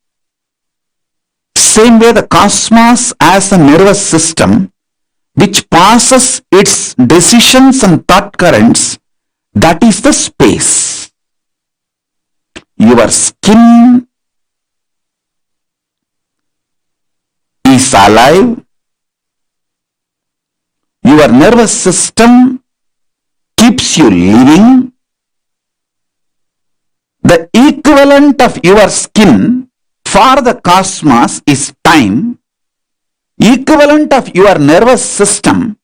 [SPEAKER 4] same way the cosmos has a nervous system which passes its decisions and thought currents, that is the space. Your skin is alive. Your nervous system keeps you living. The equivalent of your skin for the cosmos is time. Equivalent of your nervous system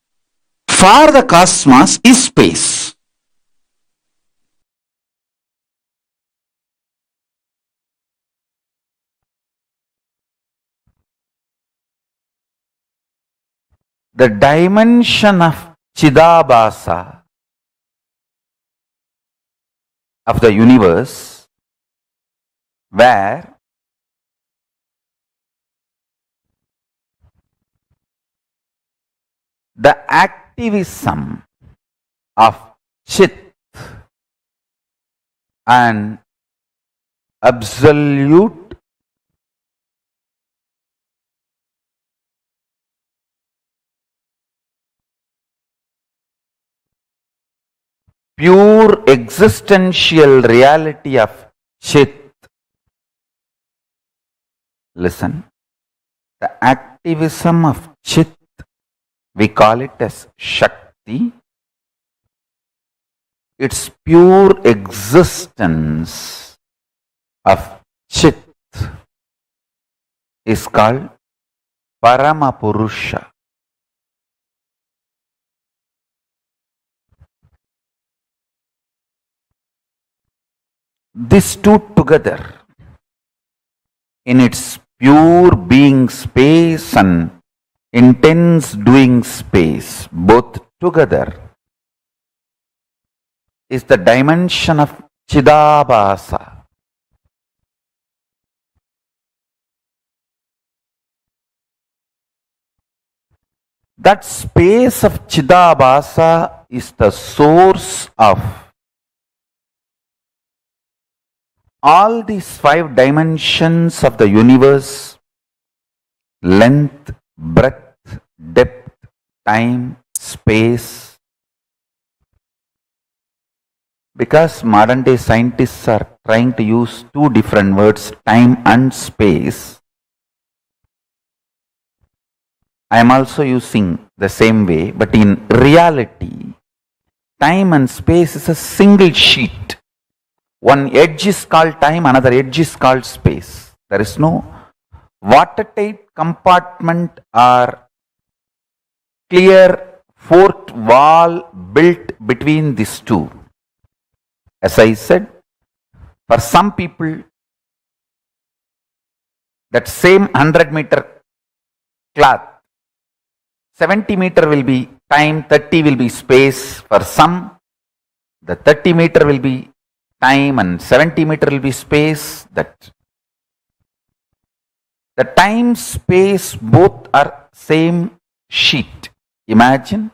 [SPEAKER 4] for the cosmos is space. The dimension of Chidabhasa of the universe, where the activism of Chit and absolute pure existential reality of Chit. Listen, the activism of Chit, we call it as Shakti. Its pure existence of Chit is called Paramapurusha. These two together, in its pure being space and intense doing space, both together, is the dimension of Chidabhasa. That space of Chidabhasa is the source of all these 5 dimensions of the universe: length, breadth, depth, time, space. Because modern day scientists are trying to use 2 different words, time and space, I am also using the same way, but in reality, time and space is a single sheet. One edge is called time, another edge is called space. There is no watertight compartment or clear fourth wall built between these two. As I said, for some people, that same 100-meter cloth, 70 meter will be time, 30 will be space. For some, the 30 meter will be time and 70 meter will be space. That the time, space, both are same sheet. Imagine.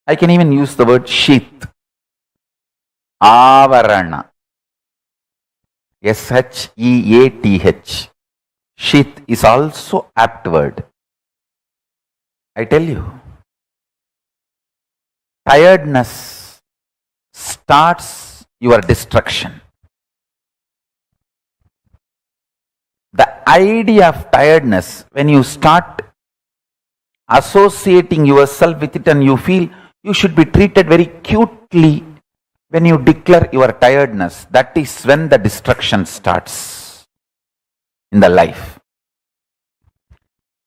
[SPEAKER 4] I can even use the word sheath. Avarana. Sheath. Sheath is also apt word. I tell you, tiredness starts your destruction. The idea of tiredness, when you start associating yourself with it and you feel you should be treated very cutely when you declare your tiredness, that is when the destruction starts in the life.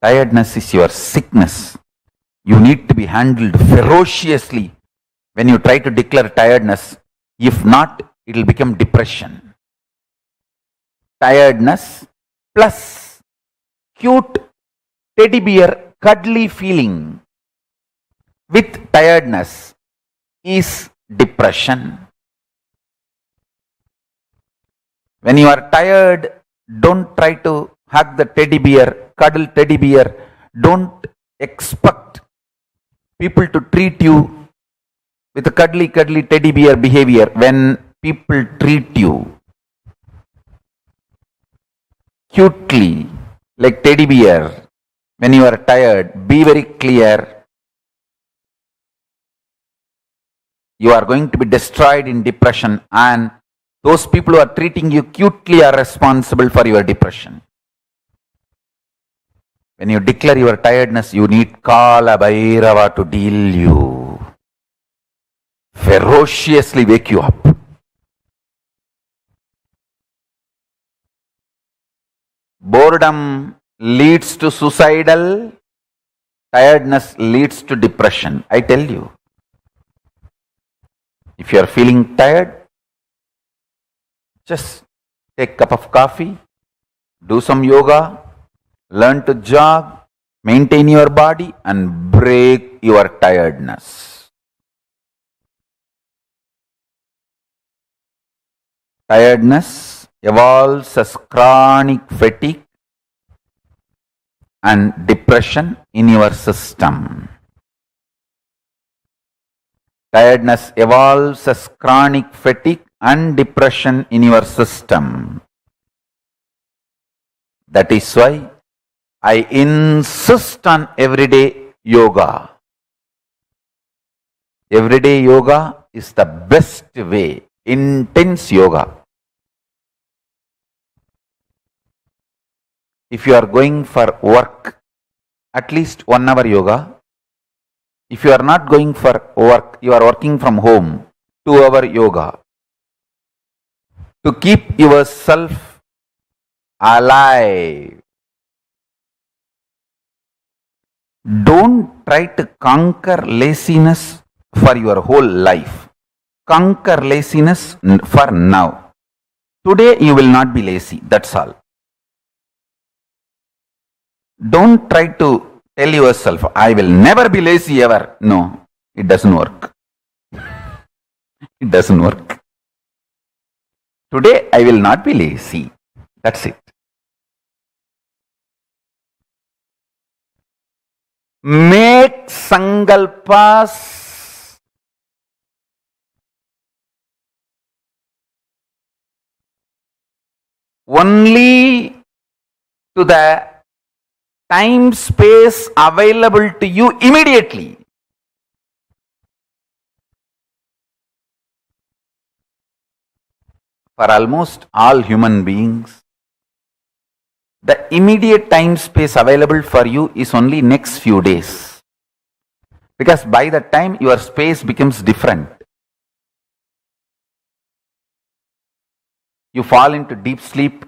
[SPEAKER 4] Tiredness is your sickness. You need to be handled ferociously when you try to declare tiredness. If not, it will become depression. Tiredness plus cute teddy bear cuddly feeling with tiredness is depression. When you are tired, don't try to hug the teddy bear, cuddle teddy bear. Don't expect people to treat you with a cuddly teddy bear behavior. When people treat you cutely like teddy bear, when you are tired, be very clear. You are going to be destroyed in depression, and those people who are treating you cutely are responsible for your depression. When you declare your tiredness, you need Kala Bhairava to deal you, ferociously wake you up. Boredom leads to suicidal, tiredness leads to depression. I tell you, if you are feeling tired, just take a cup of coffee, do some yoga, learn to jog, maintain your body, and break your tiredness. Tiredness evolves as chronic fatigue and depression in your system. Tiredness evolves as chronic fatigue and depression in your system. That is why I insist on everyday yoga. Everyday yoga is the best way. Intense yoga. If you are going for work, at least 1 hour yoga. If you are not going for work, you are working from home, 2 hour yoga. To keep yourself alive. Don't try to conquer laziness for your whole life. Conquer laziness for now. Today you will not be lazy, that's all. Don't try to tell yourself, I will never be lazy ever. No, it doesn't work. It doesn't work. Today I will not be lazy. That's it. Make sankalpas only to the time space available to you immediately. For almost all human beings, the immediate time space available for you is only next few days. Because by the time your space becomes different, you fall into deep sleep,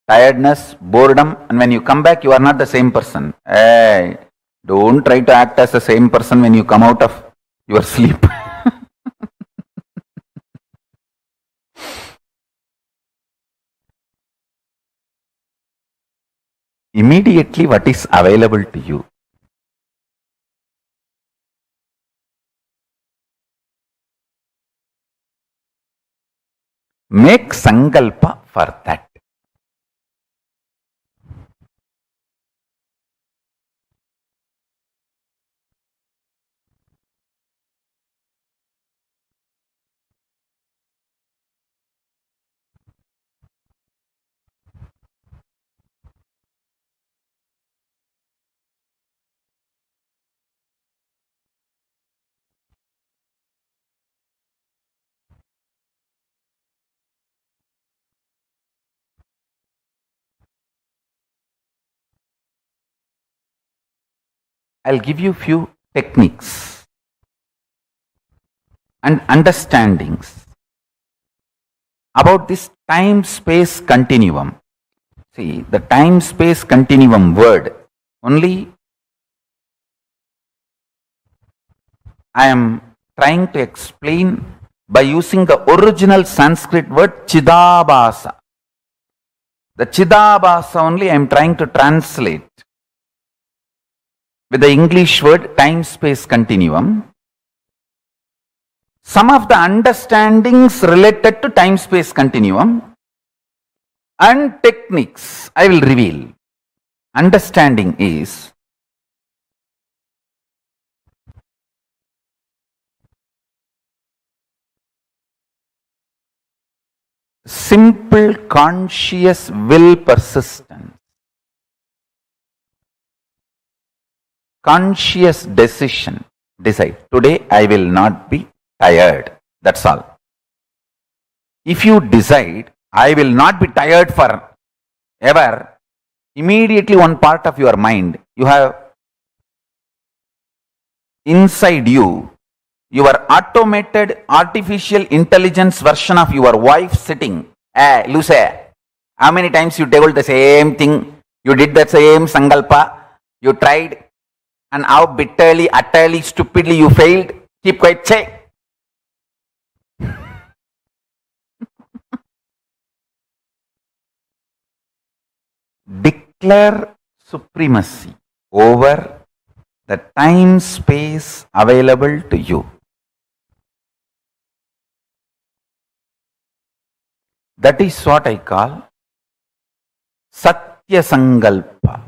[SPEAKER 4] tiredness, boredom, and when you come back, you are not the same person. Hey, don't try to act as the same person when you come out of your sleep. Immediately, what is available to you? Make sankalpa for that. I'll give you few techniques and understandings about this time-space continuum. See, the time-space continuum word, only I am trying to explain by using the original Sanskrit word Chidabhasa. The Chidabhasa only I am trying to translate with the English word time-space continuum. Some of the understandings related to time-space continuum and techniques I will reveal. Understanding is simple conscious will persistence, conscious decision. Decide, today I will not be tired. That's all. If you decide, I will not be tired forever, immediately one part of your mind, you have inside you, your automated artificial intelligence version of your wife sitting. Hey, Lucy, how many times you told the same thing? You did the same sankalpa. You tried, and how bitterly, utterly, stupidly you failed. Keep quiet, say. Declare supremacy over the time space available to you. That is what I call Satya Sankalpa.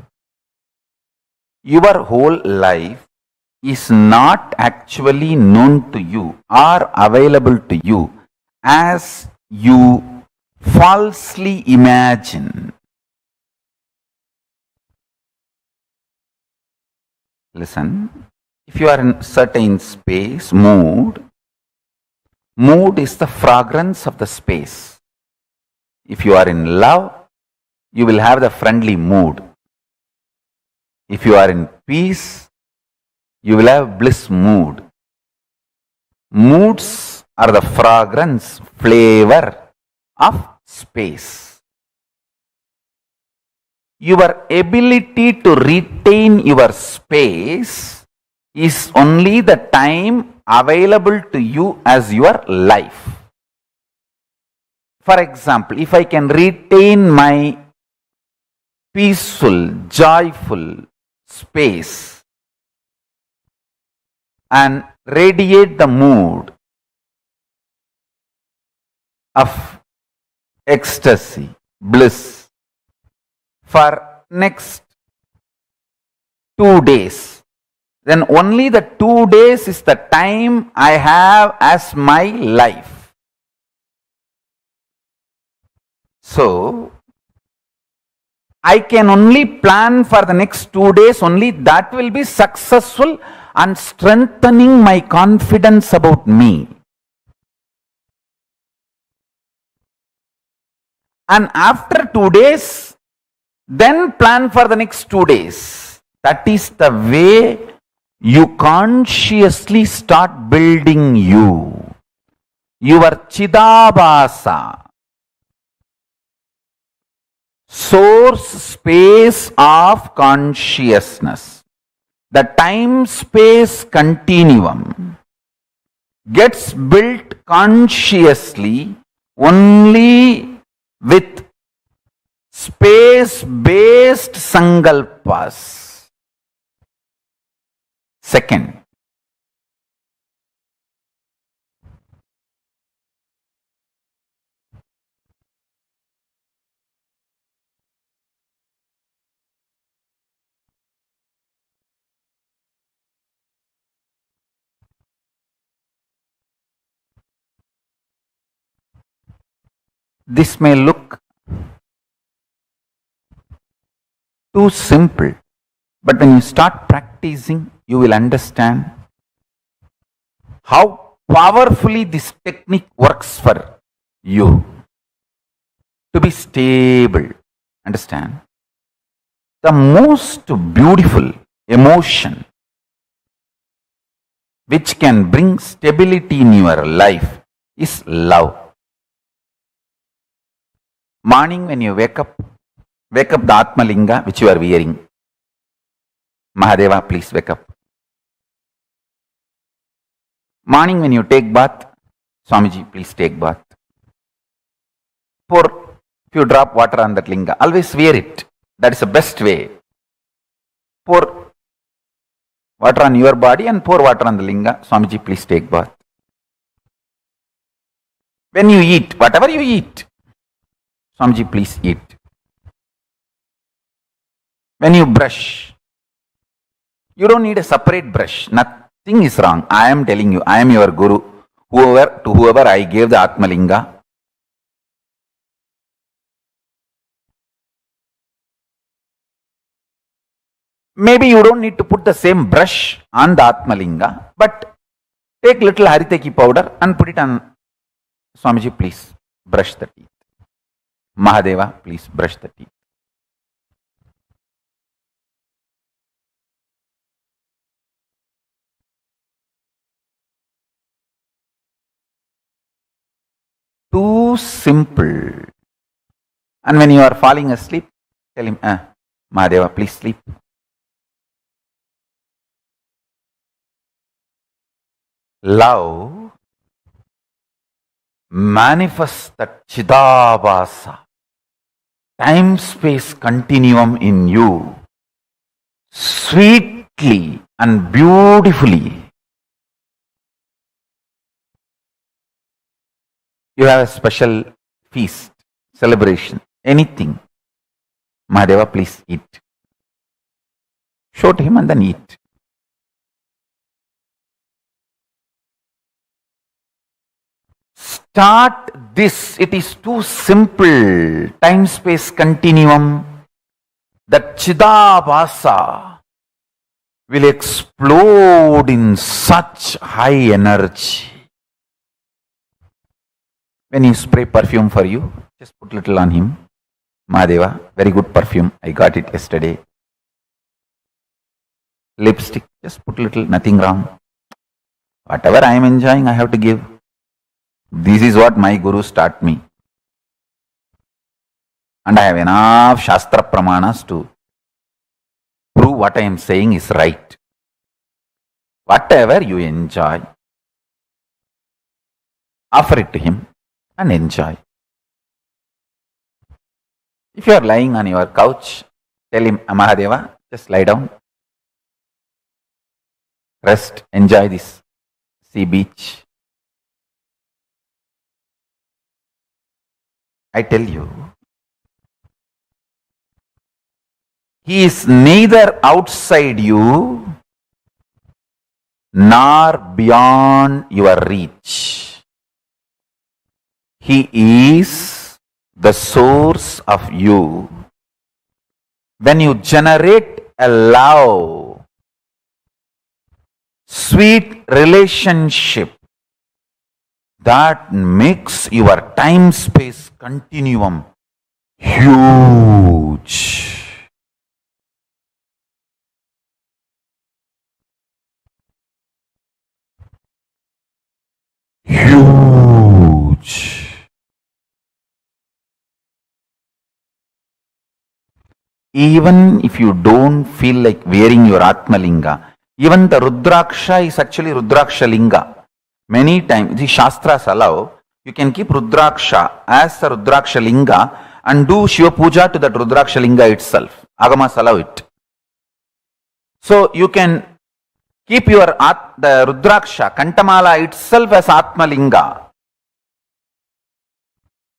[SPEAKER 4] Your whole life is not actually known to you or available to you as you falsely imagine. Listen, if you are in certain space, mood is the fragrance of the space. If you are in love, you will have the friendly mood. If you are in peace, you will have bliss mood. Moods are the fragrance, flavor of space. Your ability to retain your space is only the time available to you as your life. For example, if I can retain my peaceful, joyful space and radiate the mood of ecstasy, bliss for next 2 days, then only the 2 days is the time I have as my life. So, I can only plan for the next 2 days, only that will be successful and strengthening my confidence about me. And after 2 days, then plan for the next 2 days. That is the way you consciously start building you. Your Chidabhasa, source space of consciousness. The time-space continuum gets built consciously only with space-based sankalpas. Second, this may look too simple, but when you start practicing, you will understand how powerfully this technique works for you to be stable. Understand? The most beautiful emotion which can bring stability in your life is love. Morning when you wake up the Atmalinga which you are wearing. Mahadeva, please wake up. Morning when you take bath, Swamiji, please take bath. Pour few drop water on that linga. Always wear it. That is the best way. Pour water on your body and pour water on the linga. Swamiji, please take bath. When you eat, whatever you eat, Swamiji, please eat. When you brush, you don't need a separate brush. Nothing is wrong. I am telling you, I am your guru. To whoever I gave the Atmalinga, maybe you don't need to put the same brush on the Atmalinga, but take little Hariteki powder and put it on. Swamiji, please brush the teeth. Mahadeva, please brush the teeth. Too simple. And when you are falling asleep, tell him, Mahadeva, please sleep. Love manifests that Chidabhasa, time-space continuum in you, sweetly and beautifully. You have a special feast, celebration, anything. Mahadeva, please eat. Show to him and then eat. Start this. It is too simple. Time-space continuum. That Chidabhasa will explode in such high energy. When you spray perfume for you, just put little on him. Mahadeva, very good perfume. I got it yesterday. Lipstick, just put little, nothing wrong. Whatever I am enjoying, I have to give. This is what my gurus taught me. And I have enough Shastra Pramanas to prove what I am saying is right. Whatever you enjoy, offer it to him and enjoy. If you are lying on your couch, tell him, Mahadeva, just lie down. Rest, enjoy this sea beach. I tell you, he is neither outside you nor beyond your reach. He is the source of you. When you generate a love, sweet relationship, that makes your time-space continuum huge. Huge. Even if you don't feel like wearing your Atmalinga, even the Rudraksha is actually Rudraksha Linga. Many times, the Shastras allow, you can keep Rudraksha as the Rudraksha Linga and do Shiva Puja to that Rudraksha Linga itself. Agamas allow it. So you can keep your the Rudraksha, Kantamala itself as Atmalinga.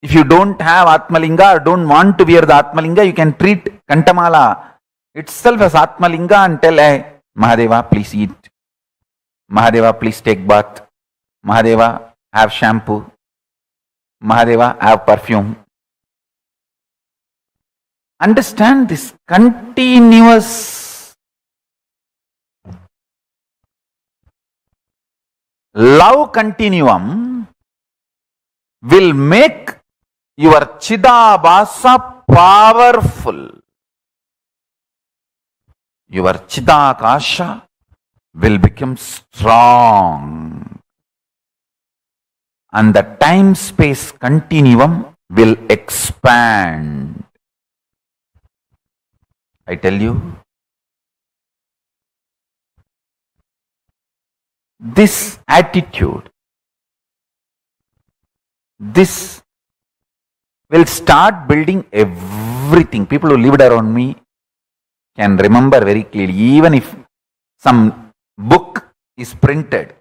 [SPEAKER 4] If you don't have Atmalinga or don't want to wear the Atmalinga, you can treat Kantamala itself as Atmalinga and tell, hey, Mahadeva, please eat. Mahadeva, please take bath. Mahadeva, have shampoo. Mahadeva, have perfume. Understand this continuous love continuum will make your Chidabhasa powerful. Your Chidakasha will become strong, and the time-space continuum will expand. I tell you, this attitude, this will start building everything. People who lived around me can remember very clearly, even if some book is printed,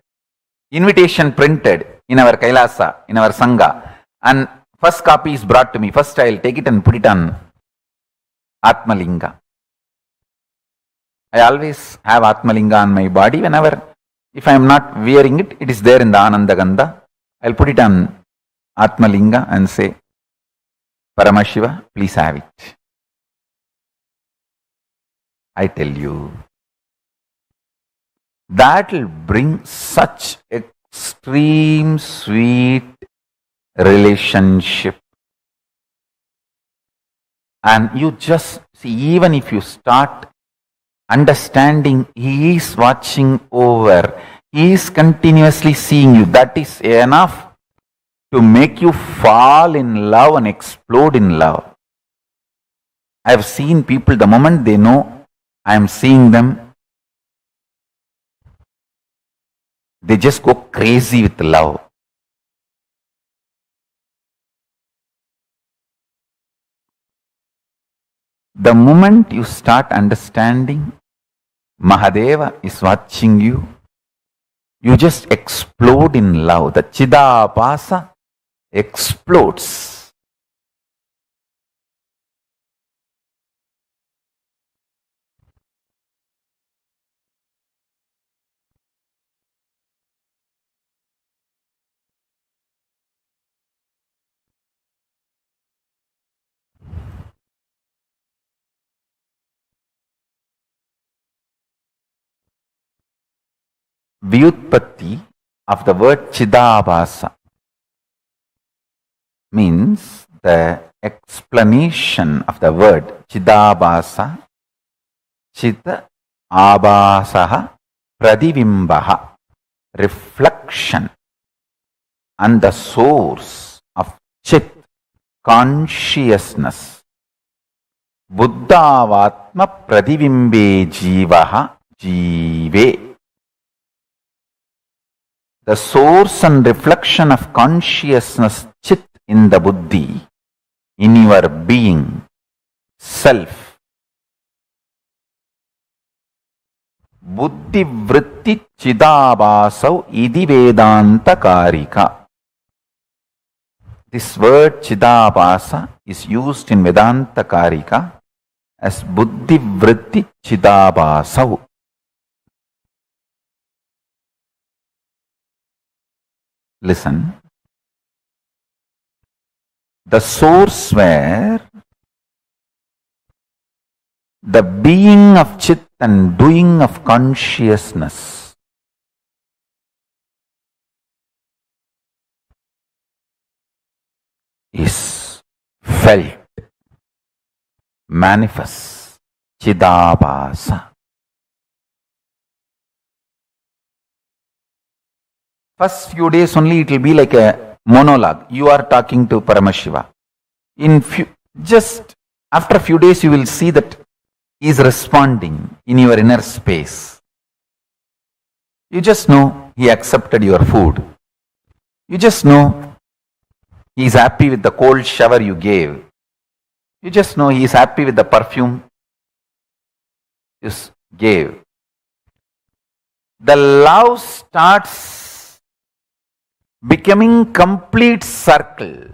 [SPEAKER 4] invitation printed in our KAILASA, in our Sangha, and first copy is brought to me. First I'll take it and put it on Atmalinga. I always have Atmalinga on my body. Whenever, if I am not wearing it, it is there in the Ananda Gandha. I'll put it on Atmalinga and say, Paramashiva, please have it. I tell you, that will bring such extreme sweet relationship. And you just see, even if you start understanding, He is watching over, He is continuously seeing you, that is enough to make you fall in love and explode in love. I have seen people, the moment they know I am seeing them, they just go crazy with love. The moment you start understanding Mahadeva is watching you, you just explode in love. The Chidapasa explodes. Vyutpatti of the word Chidabhasa means the explanation of the word Chidabhasa, Chita Abhasaha Pradivimbaha, reflection, and the source of Chit, consciousness. Buddhavatma Pradivimbe Jivaha Jive. The source and reflection of consciousness, Chit, in the Buddhi, in your being, self. Buddhi vritti chidabhasau idi vedanta karika. This word chidabhasa is used in Vedanta Karika as buddhi vritti chidabhasau. Listen. The source where the being of Chit and doing of consciousness is felt, manifests, Chidabhasa. First few days only it will be like a monologue. You are talking to Paramashiva. Just after a few days you will see that he is responding in your inner space. You just know he accepted your food. You just know he is happy with the cold shower you gave. You just know he is happy with the perfume you gave. The love starts becoming complete circle.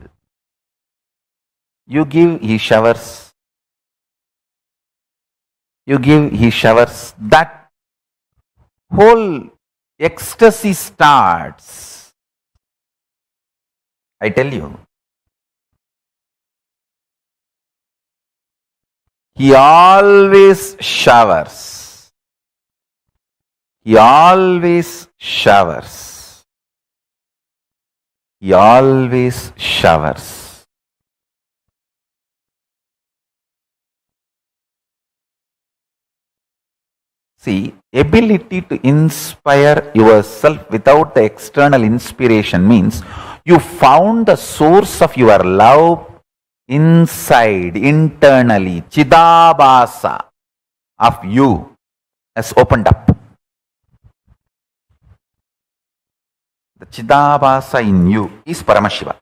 [SPEAKER 4] You give, he showers. You give, he showers. That whole ecstasy starts. I tell you. He always showers. He always showers. He always showers. See, ability to inspire yourself without the external inspiration means you found the source of your love inside, internally. Chidabhasa of you has opened up. The Chidabhasa in you is Paramashiva.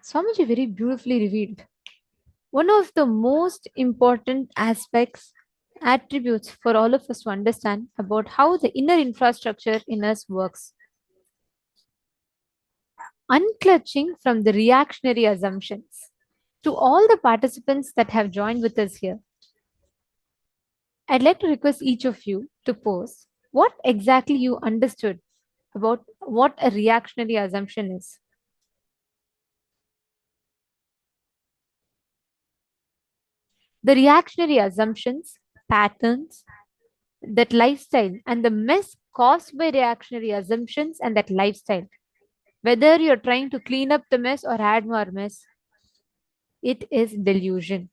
[SPEAKER 1] Swamiji very beautifully revealed one of the most important aspects, attributes for all of us to understand about how the inner infrastructure in us works. Unclutching from the reactionary assumptions. To all the participants that have joined with us here, I'd like to request each of you to post what exactly you understood about what a reactionary assumption is. The reactionary assumptions, patterns, that lifestyle, and the mess caused by reactionary assumptions and that lifestyle. Whether you're trying to clean up the mess or add more mess, it is delusion.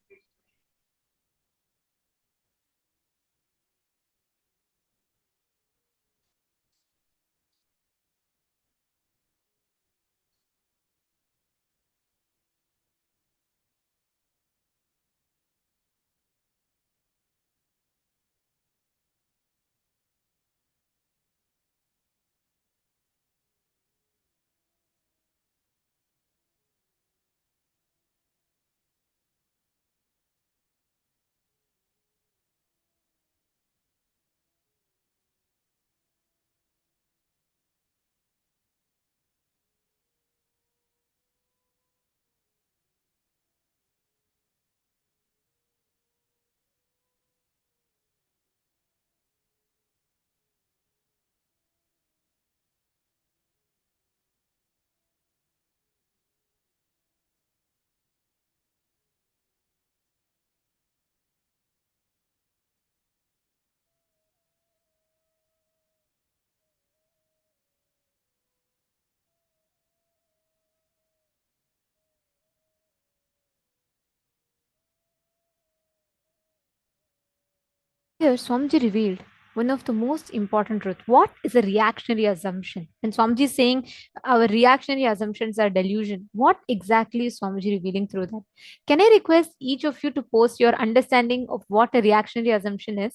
[SPEAKER 1] Here, Swamiji revealed one of the most important truths. What is a reactionary assumption? And Swamiji is saying our reactionary assumptions are delusion. What exactly is Swamiji revealing through that? Can I request each of you to post your understanding of what a reactionary assumption is?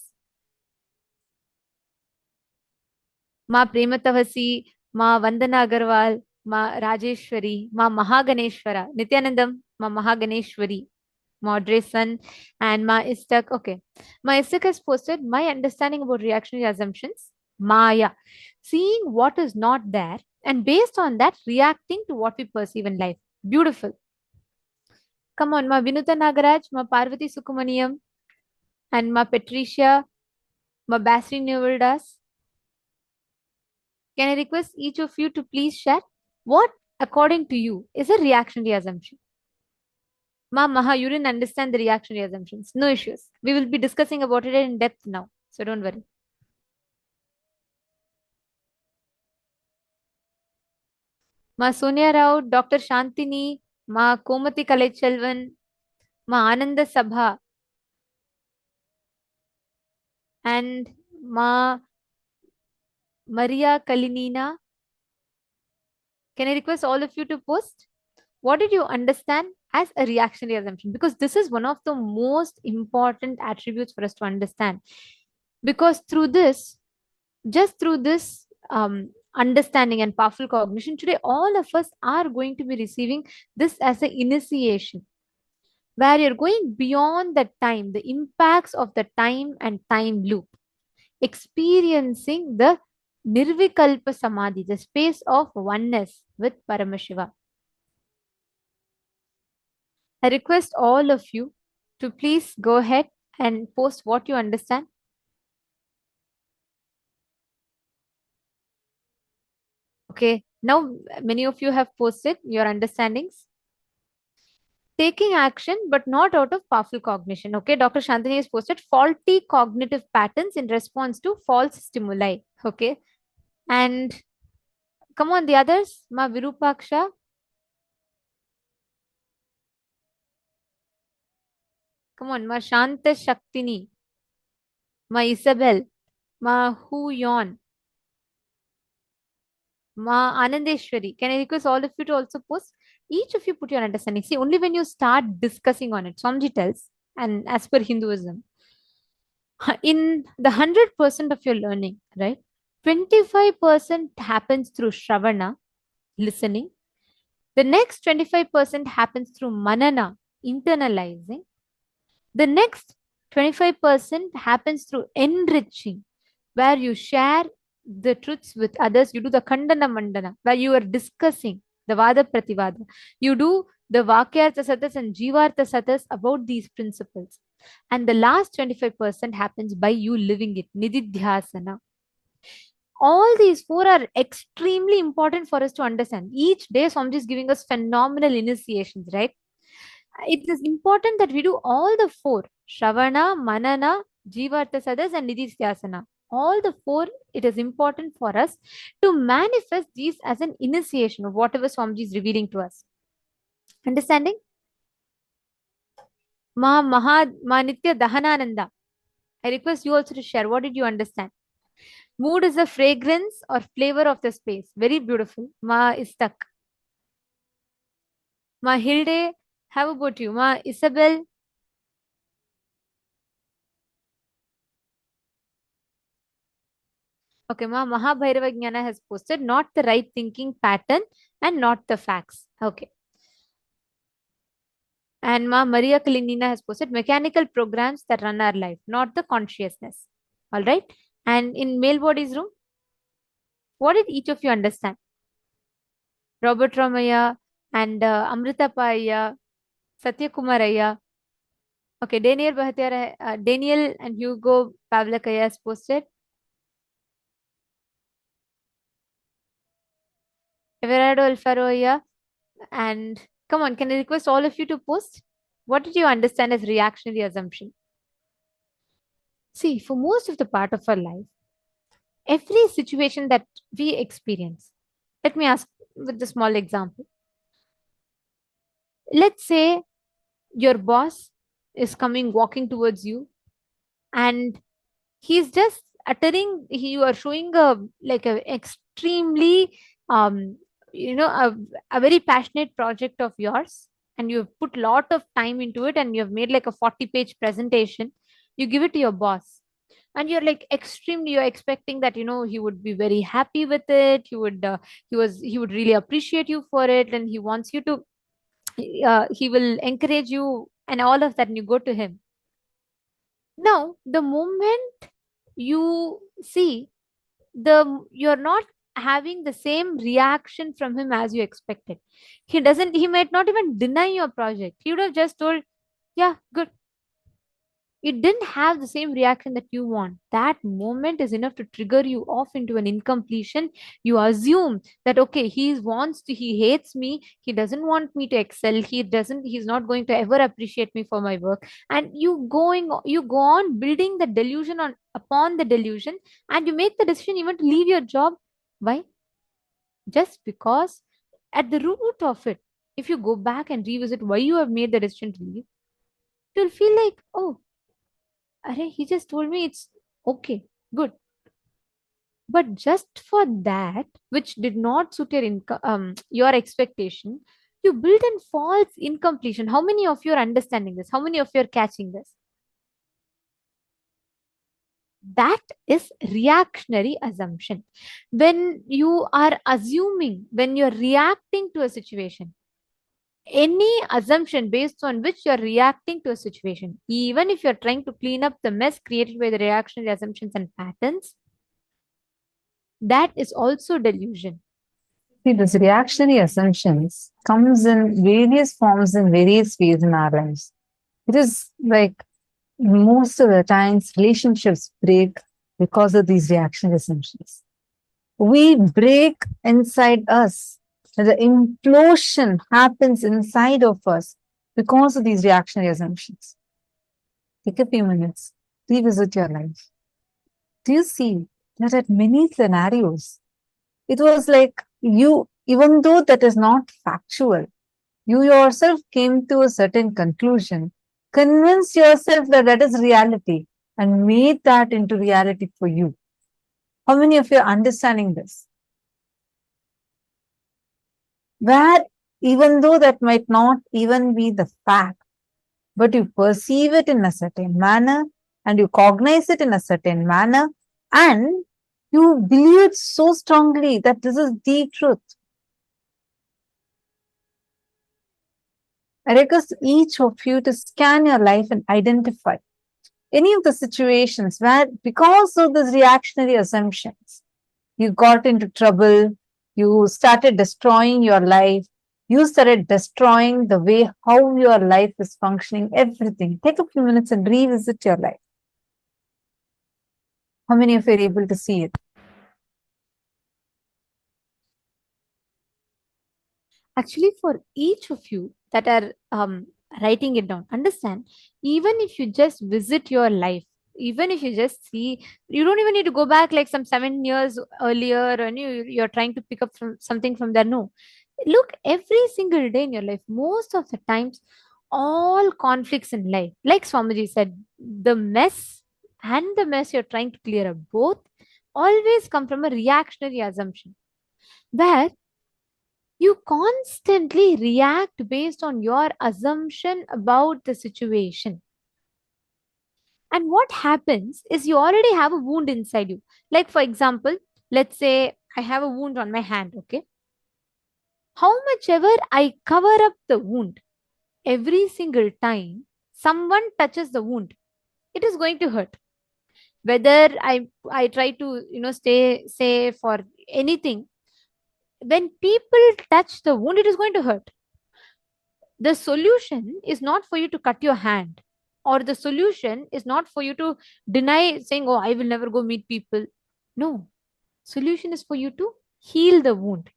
[SPEAKER 1] Ma Prematavasi, Ma Vandana Agarwal, Ma Rajeshwari, Ma Mahaganeshwara, Nithyanandam, Ma Mahaganeshwari. Moderation. And Ma Istak. Okay. Ma Istak has posted my understanding about reactionary assumptions. Maya. Seeing what is not there and based on that, reacting to what we perceive in life. Beautiful. Come on, Ma Vinuta Nagaraj, Ma Parvati Sukumaniyam, and Ma Patricia, Ma Basri Nevildas. Can I request each of you to please share what, according to you, is a reactionary assumption? Ma Maha, you didn't understand the reactionary assumptions. No issues. We will be discussing about it in depth now. So don't worry. Ma Sonia Rao, Dr. Shantini, Ma Komati Kalachelvan, Ma Ananda Sabha, and Ma Maria Kalinina. Can I request all of you to post? What did you understand as a reactionary assumption? Because this is one of the most important attributes for us to understand. Because through this, just through this understanding and powerful cognition, today all of us are going to be receiving this as an initiation, where you're going beyond the time, the impacts of the time and time loop, experiencing the Nirvikalpa Samadhi, the space of oneness with Paramashiva. I request all of you to please go ahead and post what you understand. Okay, now many of you have posted your understandings. Taking action, but not out of powerful cognition. Okay, Dr. Shantini has posted faulty cognitive patterns in response to false stimuli. Okay, and come on, the others, Ma Virupaksha. Come on, Ma Shanta Shaktini, Ma Isabel, Ma Hu Yon, Ma Anandeshwari. Can I request all of you to also post? Each of you put your understanding. See, only when you start discussing on it, Swamiji tells, and as per Hinduism, in the 100% of your learning, right? 25% happens through Shravana, listening. The next 25% happens through Manana, internalizing. The next 25% happens through enriching, where you share the truths with others. You do the Khandana Mandana, where you are discussing the Vada Prativada. You do the Vakyartha Satas and Jivartha Satas about these principles. And the last 25% happens by you living it, Nididhyasana. All these four are extremely important for us to understand. Each day, Swamiji is giving us phenomenal initiations, right? It is important that we do all the four: Shravana, Manana, Jivartha Sadas, and Nididhyasana. All the four, it is important for us to manifest these as an initiation of whatever Swamiji is revealing to us. Understanding? Ma Nitya Dahanananda. I request you also to share. What did you understand? Mood is the fragrance or flavor of the space. Very beautiful. Ma Istak. Ma Hilde, how about you? Ma Isabel. Okay, Ma Mahabhairava Jnana has posted not the right thinking pattern and not the facts. Okay. And Ma Maria Kalinina has posted mechanical programs that run our life, not the consciousness. All right. And in male bodies room, what did each of you understand? Robert Ramaya and Amrita Paya, Satya Kumaraya. Okay, Daniel and Hugo Pavlakaya has posted. Everardo Alfaroya. And come on, can I request all of you to post? What did you understand as reactionary assumption? See, for most of the part of our life, every situation that we experience, let me ask with a small example. Let's say your boss is coming walking towards you and he's just uttering, you are showing a extremely a very passionate project of yours, and you've put a lot of time into it, and you've made like a 40-page presentation. You give it to your boss, and you're like extremely, you're expecting that he would be very happy with it. He would really appreciate you for it, and he wants you to he will encourage you and all of that, and you go to him. Now, the moment you see you're not having the same reaction from him as you expected. He might not even deny your project. He would have just told, yeah, good. It didn't have the same reaction that you want. That moment is enough to trigger you off into an incompletion. You assume that, okay, he hates me, he doesn't want me to excel, he's not going to ever appreciate me for my work. And you go on building the delusion on upon the delusion, and you make the decision even to leave your job. Why? Just because at the root of it, if you go back and revisit why you have made the decision to leave, you'll feel like, oh, he just told me it's okay, good. But just for that, which did not suit your expectation, you built in false incompletion. How many of you are understanding this? How many of you are catching this? That is reactionary assumption. When you are assuming, when you're reacting to a situation, any assumption based on which you're reacting to a situation, even if you're trying to clean up the mess created by the reactionary assumptions and patterns, that is also delusion.
[SPEAKER 2] See, this reactionary assumptions comes in various forms in various ways in our lives. It is like most of the times relationships break because of these reactionary assumptions. We break inside us. The implosion happens inside of us because of these reactionary assumptions. Take a few minutes, revisit your life. Do you see that at many scenarios, it was like you, even though that is not factual, you yourself came to a certain conclusion, convinced yourself that that is reality, and made that into reality for you. How many of you are understanding this? Where even though that might not even be the fact, but you perceive it in a certain manner and you cognize it in a certain manner, and you believe it so strongly that this is the truth. I request each of you to scan your life and identify any of the situations where, because of these reactionary assumptions, you got into trouble, you started destroying your life, you started destroying the way how your life is functioning, everything. Take a few minutes and revisit your life. How many of you are able to see it?
[SPEAKER 1] Actually, for each of you that are writing it down, understand, even if you just visit your life, even if you just see, you don't even need to go back like some 7 years earlier and you're trying to pick up something from there. No, look every single day in your life. Most of the times, all conflicts in life, like Swamiji said, the mess and the mess you're trying to clear up, both always come from a reactionary assumption where you constantly react based on your assumption about the situation. And what happens is you already have a wound inside you. Like, for example, let's say I have a wound on my hand, okay? How much ever I cover up the wound, every single time someone touches the wound, it is going to hurt. Whether I try to, stay safe or anything, when people touch the wound, it is going to hurt. The solution is not for you to cut your hand, or the solution is not for you to deny saying, oh, I will never go meet people. No, solution is for you to heal the wound.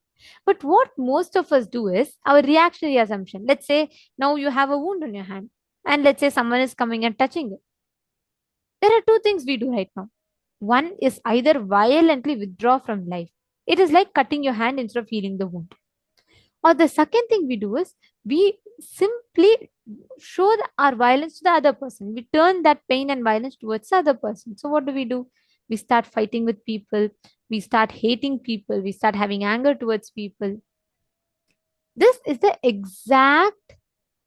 [SPEAKER 1] But what most of us do is our reactionary assumption. Let's say now you have a wound on your hand, and let's say someone is coming and touching it. There are two things we do right now. One is either violently withdraw from life. It is like cutting your hand instead of healing the wound. Or the second thing we do is we simply show our violence to the other person. We turn that pain and violence towards the other person. So what do? We start fighting with people. We start hating people. We start having anger towards people. This is the exact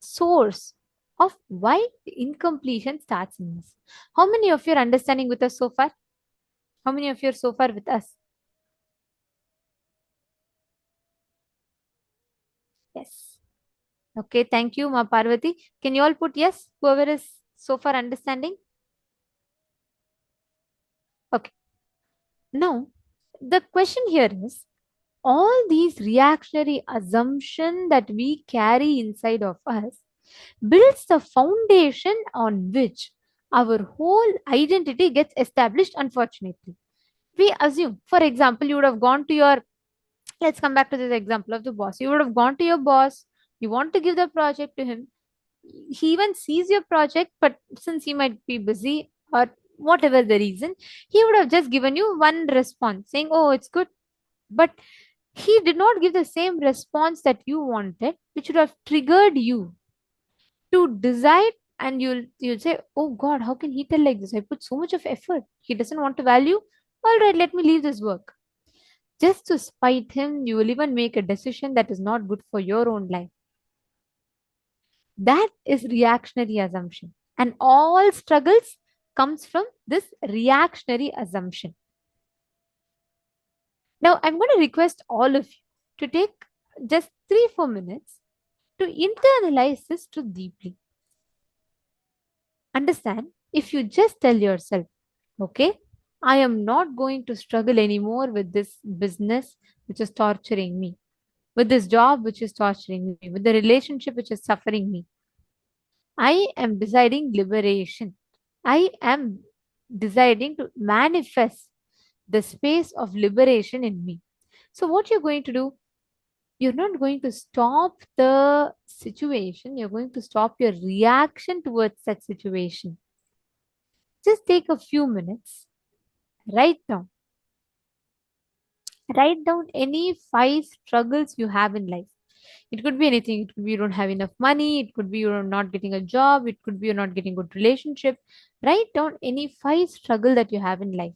[SPEAKER 1] source of why the incompletion starts in us. How many of you are understanding with us so far? How many of you are so far with us? Yes. Okay, thank you, Ma Parvati. Can you all put yes? Whoever is so far understanding? Okay. Now, the question here is, all these reactionary assumptions that we carry inside of us builds the foundation on which our whole identity gets established, unfortunately. We assume, for example, you would have gone to your, let's come back to this example of the boss. You would have gone to your boss, you want to give the project to him. He even sees your project, but since he might be busy or whatever the reason, he would have just given you one response saying, oh, it's good. But he did not give the same response that you wanted, which would have triggered you to decide. And you'll say, oh God, how can he tell like this? I put so much of effort. He doesn't want to value. All right, let me leave this work. Just to spite him, you will even make a decision that is not good for your own life. That is reactionary assumption. And all struggles comes from this reactionary assumption. Now, I'm going to request all of you to take just 3-4 minutes to internalize this too deeply. Understand, if you just tell yourself, okay, I am not going to struggle anymore with this business which is torturing me, with this job which is torturing me, with the relationship which is suffering me. I am deciding liberation. I am deciding to manifest the space of liberation in me. So, what you're going to do, you're not going to stop the situation, you're going to stop your reaction towards that situation. Just take a few minutes, write down. Write down any 5 struggles you have in life. It could be anything. It could be you don't have enough money. It could be you're not getting a job. It could be you're not getting good relationship. Write down any 5 struggle that you have in life.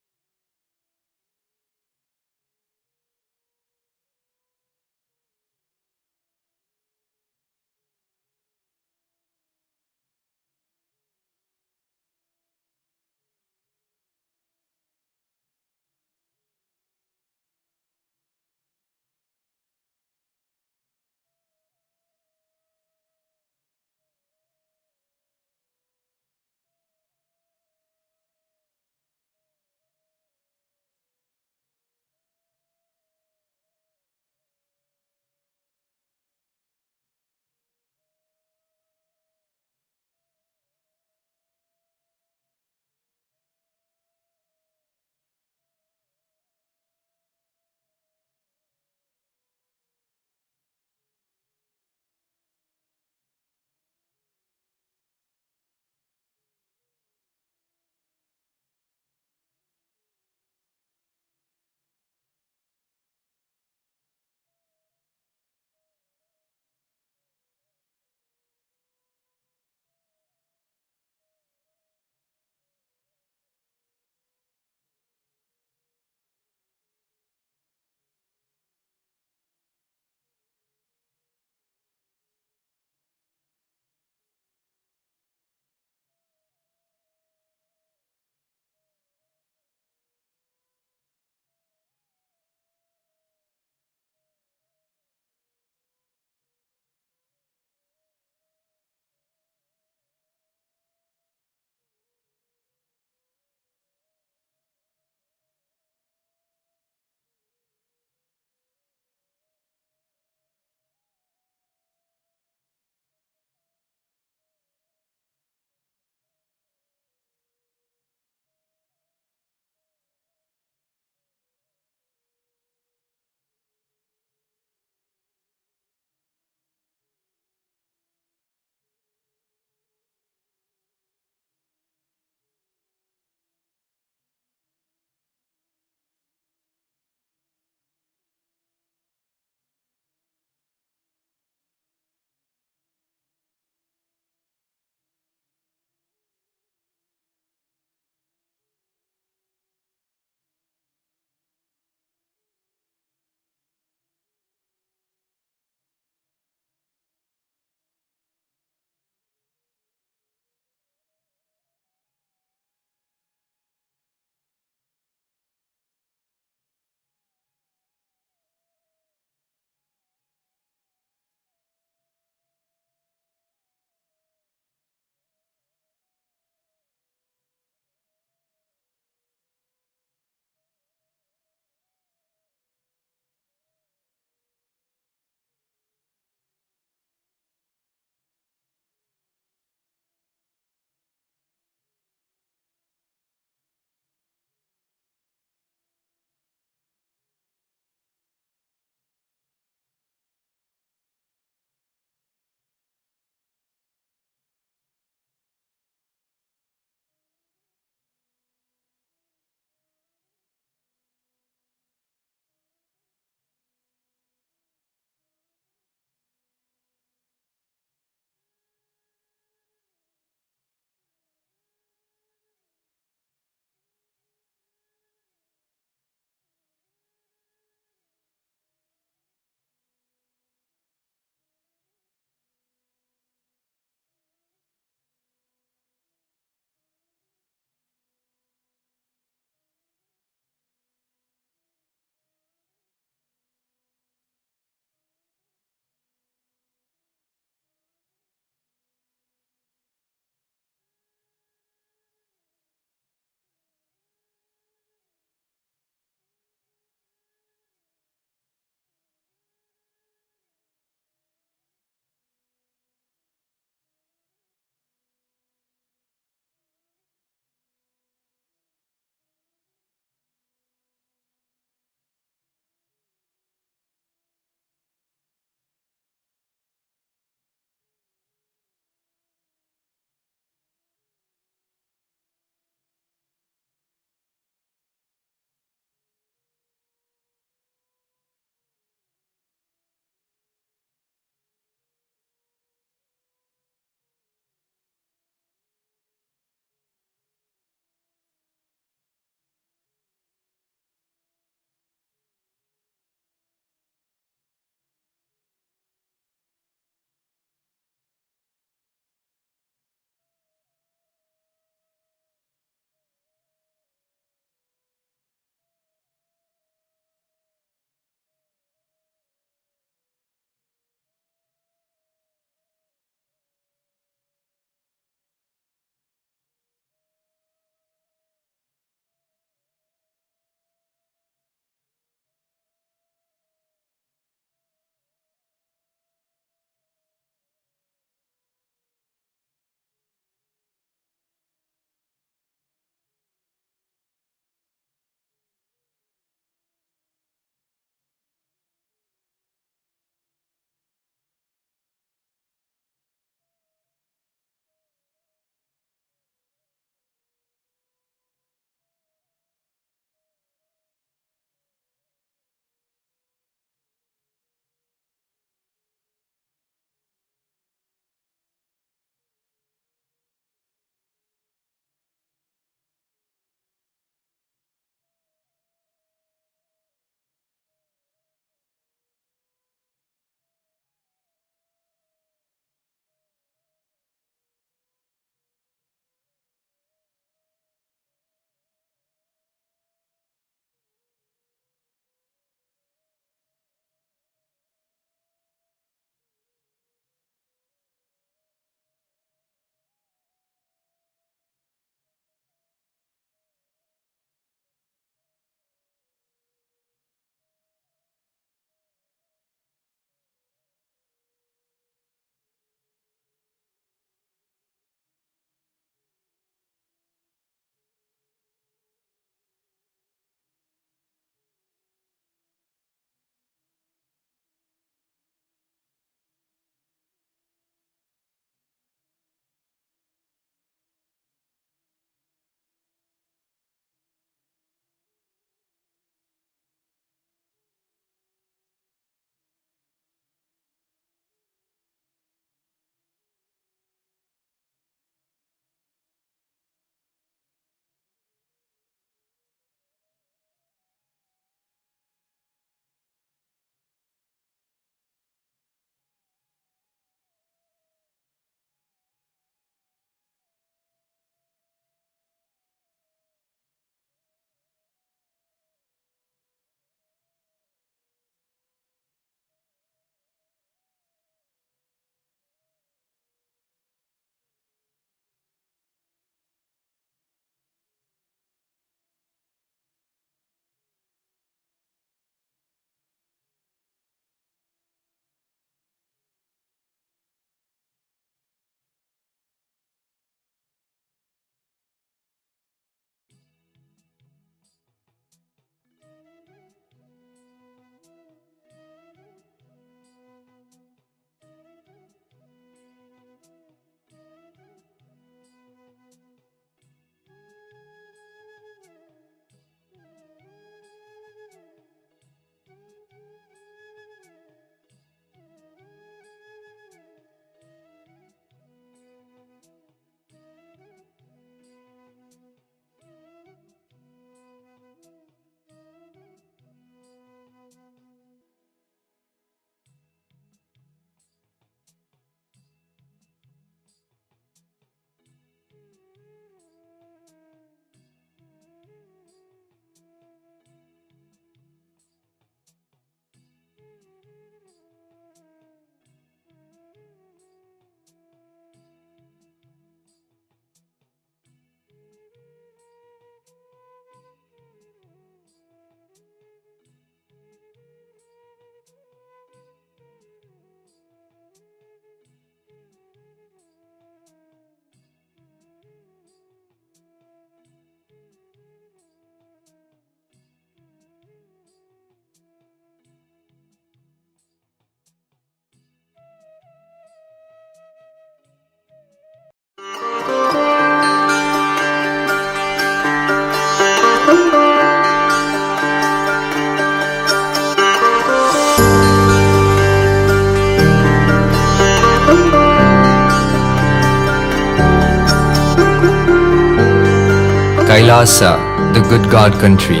[SPEAKER 8] KAILASA, the good God country.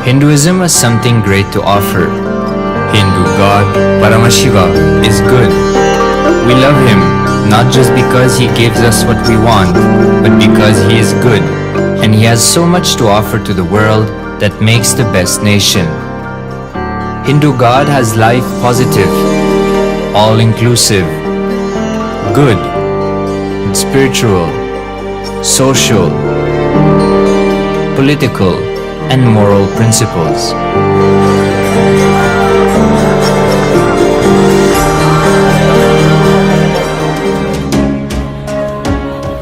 [SPEAKER 8] Hinduism has something great to offer. Hindu God Paramashiva is good. We love him not just because he gives us what we want, but because he is good and he has so much to offer to the world that makes the best nation. Hindu God has life positive, all-inclusive, good, spiritual, social, political, and moral principles.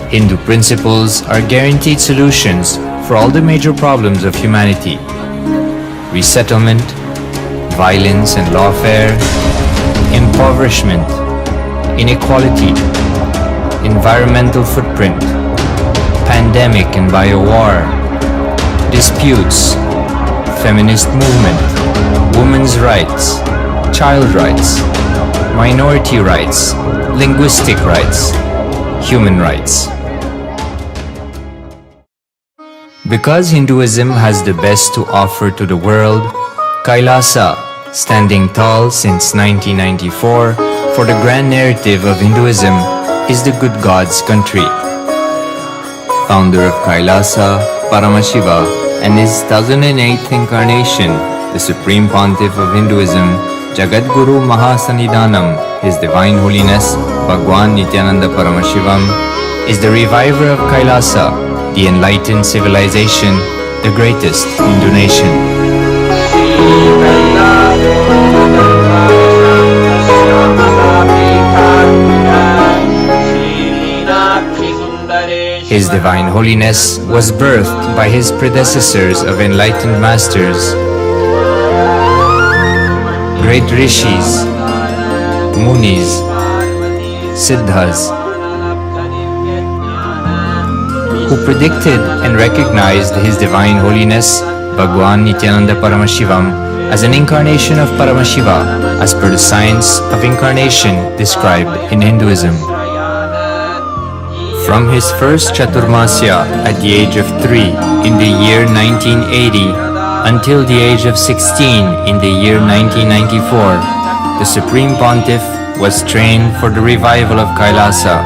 [SPEAKER 8] Hindu principles are guaranteed solutions for all the major problems of humanity: resettlement, violence and lawfare, impoverishment, inequality, environmental footprint, pandemic and biowar, disputes, feminist movement, women's rights, child rights, minority rights, linguistic rights, human rights. Because Hinduism has the best to offer to the world, KAILASA, standing tall since 1994 for the grand narrative of Hinduism, is the good God's country. Founder of KAILASA, Paramashiva, and his 1008th incarnation, the Supreme Pontiff of Hinduism, Jagadguru Mahasannidhanam, His Divine Holiness, Bhagwan Nithyananda Paramashivam, is the reviver of KAILASA, the enlightened civilization, the greatest Hindu nation. His Divine Holiness was birthed by his predecessors of enlightened masters, great rishis, munis, siddhas, who predicted and recognized His Divine Holiness, Bhagwan Nithyananda Paramashivam, as an incarnation of Paramashiva as per the science of incarnation described in Hinduism. From his first Chaturmasya at the age of 3 in the year 1980 until the age of 16 in the year 1994, the Supreme Pontiff was trained for the revival of KAILASA.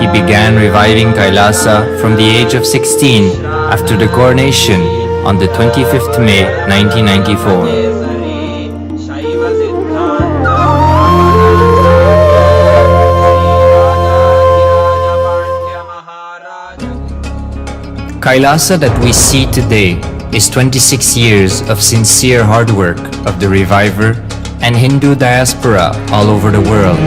[SPEAKER 8] He began reviving KAILASA from the age of 16 after the coronation on the 25th May 1994. KAILASA that we see today is 26 years of sincere hard work of the reviver and Hindu diaspora all over the world.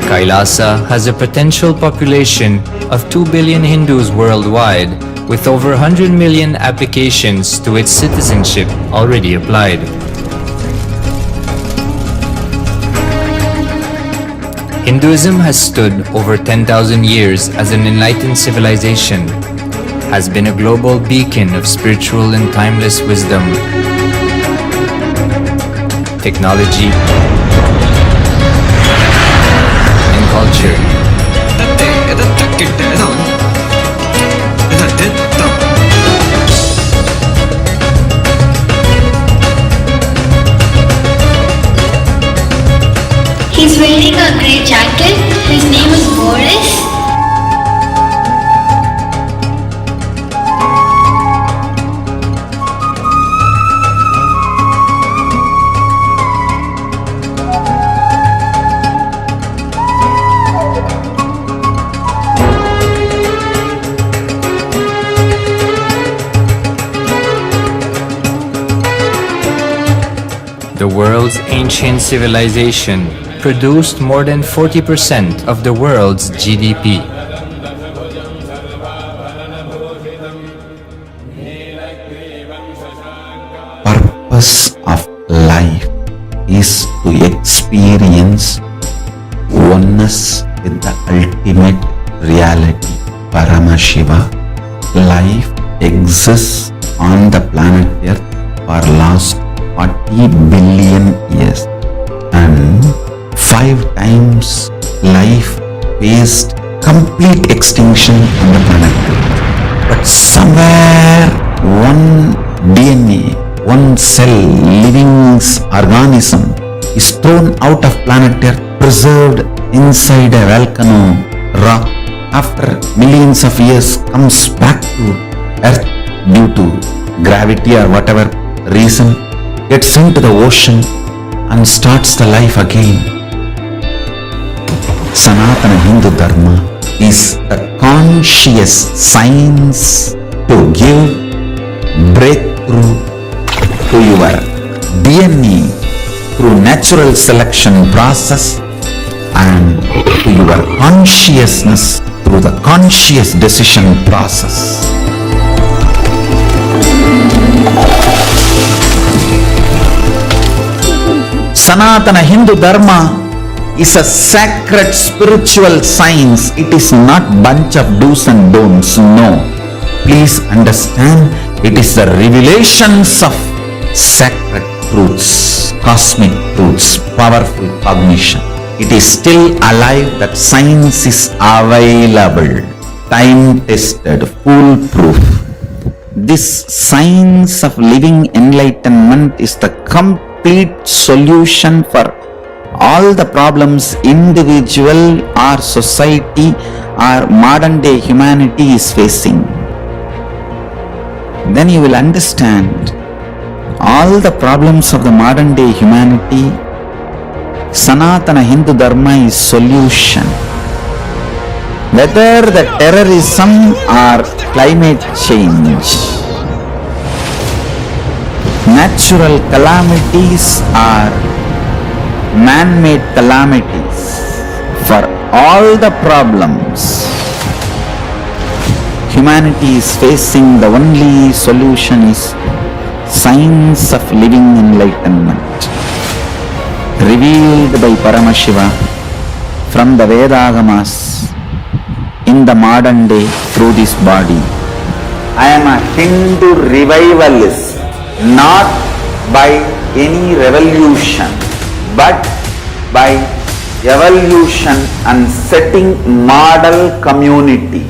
[SPEAKER 8] KAILASA has a potential population of 2 billion Hindus worldwide, with over 100 million applications to its citizenship already applied. Hinduism has stood over 10,000 years as an enlightened civilization, has been a global beacon of spiritual and timeless wisdom, technology, culture.
[SPEAKER 9] He's wearing a grey jacket. His name is Boris.
[SPEAKER 8] The world's ancient civilization produced more than 40% of the world's GDP.
[SPEAKER 4] purpose of life is to experience oneness with the ultimate reality, Paramashiva. Life exists on the planet Earth for last 40 billion years, and 5 times life faced complete extinction on the planet Earth. But somewhere one DNA, one cell, living organism is thrown out of planet Earth, preserved inside a volcano rock. After millions of years comes back to Earth due to gravity or whatever reason, gets into the ocean and starts the life again. Sanatana Hindu Dharma is the conscious science to give breakthrough to your DNA through natural selection process and to your consciousness through the conscious decision process. Sanatana Hindu Dharma is a sacred spiritual science. It is not bunch of do's and don'ts. No. Please understand, it is the revelations of sacred truths, cosmic truths, powerful cognition. It is still alive. That science is available, time-tested, foolproof. This science of living enlightenment is the complete solution for all the problems individual or society or modern day humanity is facing. Then you will understand all the problems of the modern day humanity. Sanatana Hindu Dharma is solution. Whether the terrorism or climate change, natural calamities or man-made calamities, for all the problems humanity is facing, the only solution is science of living enlightenment, revealed by Paramashiva from the Vedagamas in the modern day through this body.
[SPEAKER 3] I am a Hindu revivalist, not by any revolution, but by evolution and setting model communities.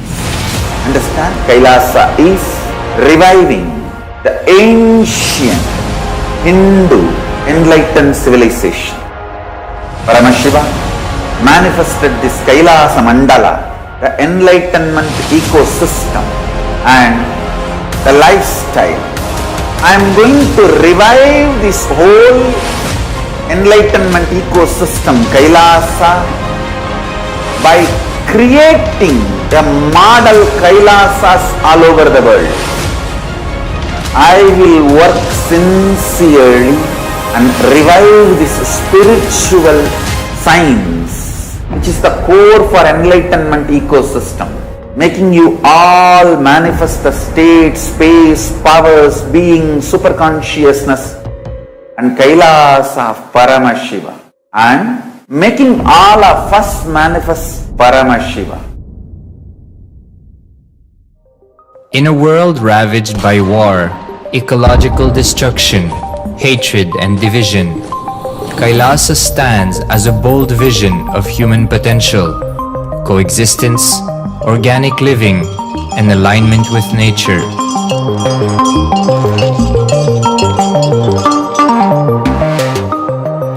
[SPEAKER 3] Understand? KAILASA is reviving the ancient Hindu enlightened civilization. Paramashiva manifested this KAILASA mandala, the enlightenment ecosystem and the lifestyle. I am going to revive this whole enlightenment ecosystem, KAILASA, by creating a model KAILASAs all over the world. I will work sincerely and revive this spiritual science, which is the core for enlightenment ecosystem, making you all manifest the state, space, powers, being, superconsciousness and KAILASA of Paramashiva, and making all of us manifest Paramashiva.
[SPEAKER 8] In a world ravaged by war, ecological destruction, hatred and division, KAILASA stands as a bold vision of human potential, coexistence, organic living, and alignment with nature.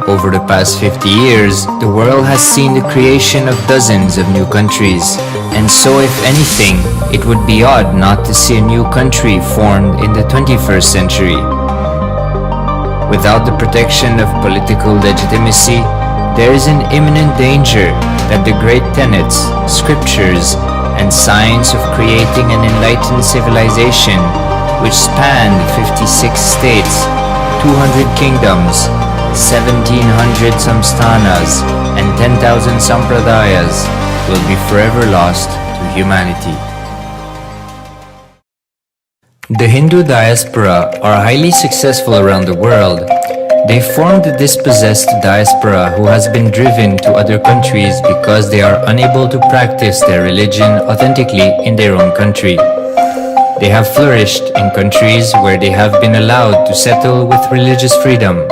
[SPEAKER 8] Over the past 50 years, the world has seen the creation of dozens of new countries, and so if anything, it would be odd not to see a new country formed in the 21st century. Without the protection of political legitimacy, there is an imminent danger that the great tenets, scriptures, and science of creating an enlightened civilization, which spanned 56 states, 200 kingdoms, 1700 samsthanas, and 10,000 sampradayas, will be forever lost to humanity. The Hindu diaspora are highly successful around the world. They formed the dispossessed diaspora who has been driven to other countries because they are unable to practice their religion authentically in their own country. They have flourished in countries where they have been allowed to settle with religious freedom.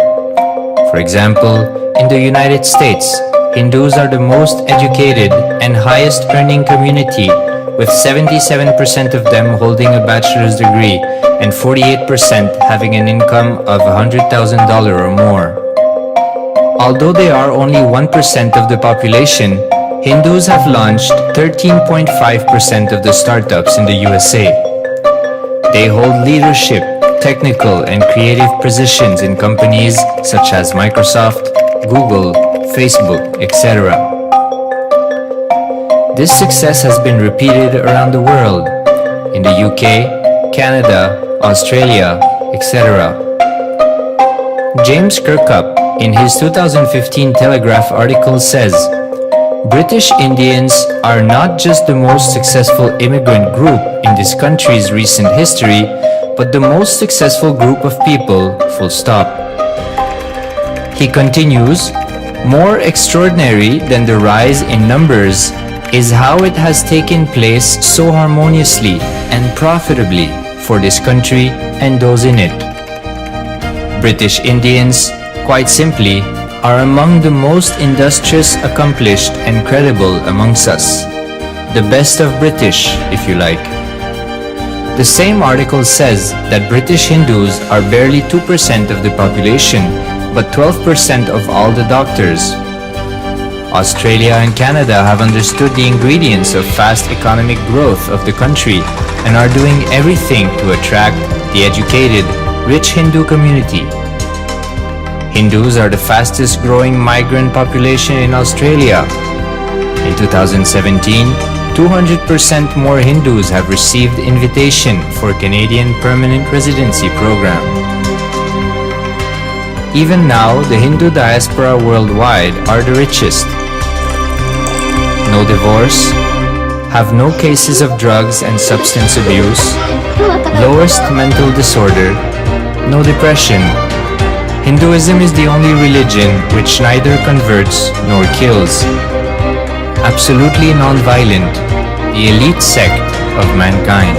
[SPEAKER 8] For example, in the United States, Hindus are the most educated and highest earning community, with 77% of them holding a bachelor's degree and 48% having an income of $100,000 or more. Although they are only 1% of the population, Hindus have launched 13.5% of the startups in the USA. They hold leadership, technical and creative positions in companies such as Microsoft, Google, Facebook, etc. This success has been repeated around the world, in the UK, Canada, Australia, etc. James Kirkup, in his 2015 Telegraph article says, British Indians are not just the most successful immigrant group in this country's recent history, but the most successful group of people, full stop. He continues, more extraordinary than the rise in numbers is how it has taken place so harmoniously and profitably for this country and those in it. British Indians, quite simply, are among the most industrious, accomplished and credible amongst us. The best of British, if you like. The same article says that British Hindus are barely 2% of the population, but 12% of all the doctors. Australia and Canada have understood the ingredients of fast economic growth of the country and are doing everything to attract the educated, rich Hindu community. Hindus are the fastest growing migrant population in Australia. In 2017, 200% more Hindus have received invitation for Canadian Permanent Residency Program. Even now, the Hindu diaspora worldwide are the richest. No divorce, have no cases of drugs and substance abuse, lowest mental disorder, no depression. Hinduism is the only religion which neither converts nor kills. Absolutely non-violent, the elite sect of mankind.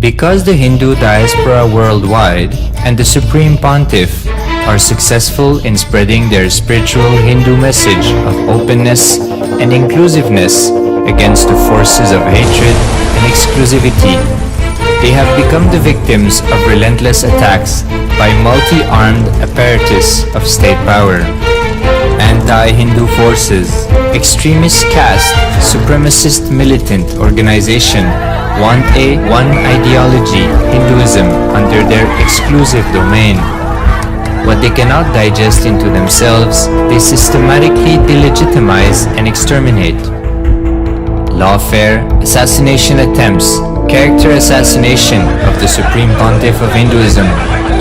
[SPEAKER 8] Because the Hindu diaspora worldwide and the Supreme Pontiff are successful in spreading their spiritual Hindu message of openness and inclusiveness against the forces of hatred and exclusivity, they have become the victims of relentless attacks by multi-armed apparatus of state power. Anti-Hindu forces, extremist caste, supremacist militant organization want a one ideology, Hinduism, under their exclusive domain. What they cannot digest into themselves, they systematically delegitimize and exterminate. Lawfare, assassination attempts, character assassination of the Supreme Pontiff of Hinduism,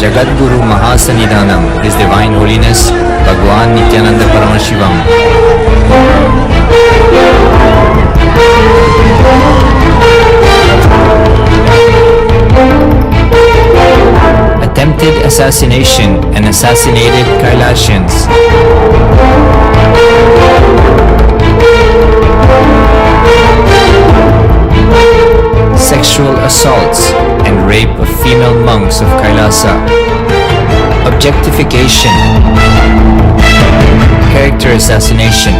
[SPEAKER 8] Jagadguru Mahasannidhanam, His Divine Holiness, Bhagwan Nithyananda Paramashivoham. Attempted assassination and assassinated KAILASANs. Sexual assaults and rape of female monks of KAILASA. Objectification. Character assassination.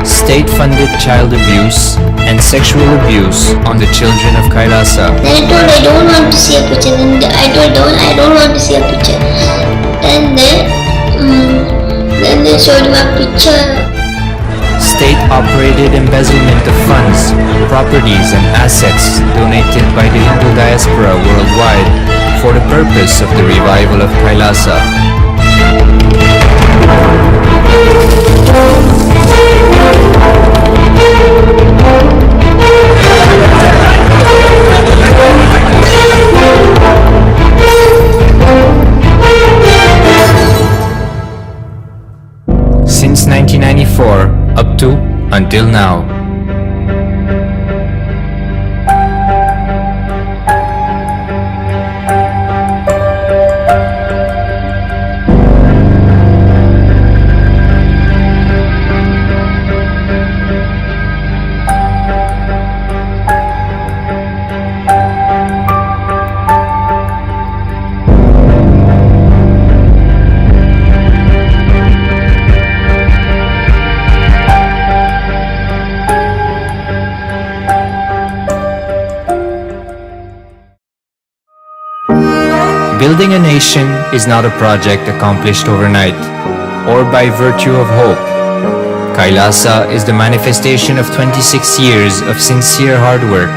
[SPEAKER 8] State-funded child abuse and sexual abuse on the children of KAILASA.
[SPEAKER 9] Then I don't want to see a picture. Then I don't want to see a picture. Then they showed me a picture.
[SPEAKER 8] State-operated embezzlement of funds, properties and assets donated by the Hindu diaspora worldwide for the purpose of the revival of KAILASA. until now. Building a nation is not a project accomplished overnight or by virtue of hope. KAILASA is the manifestation of 26 years of sincere hard work,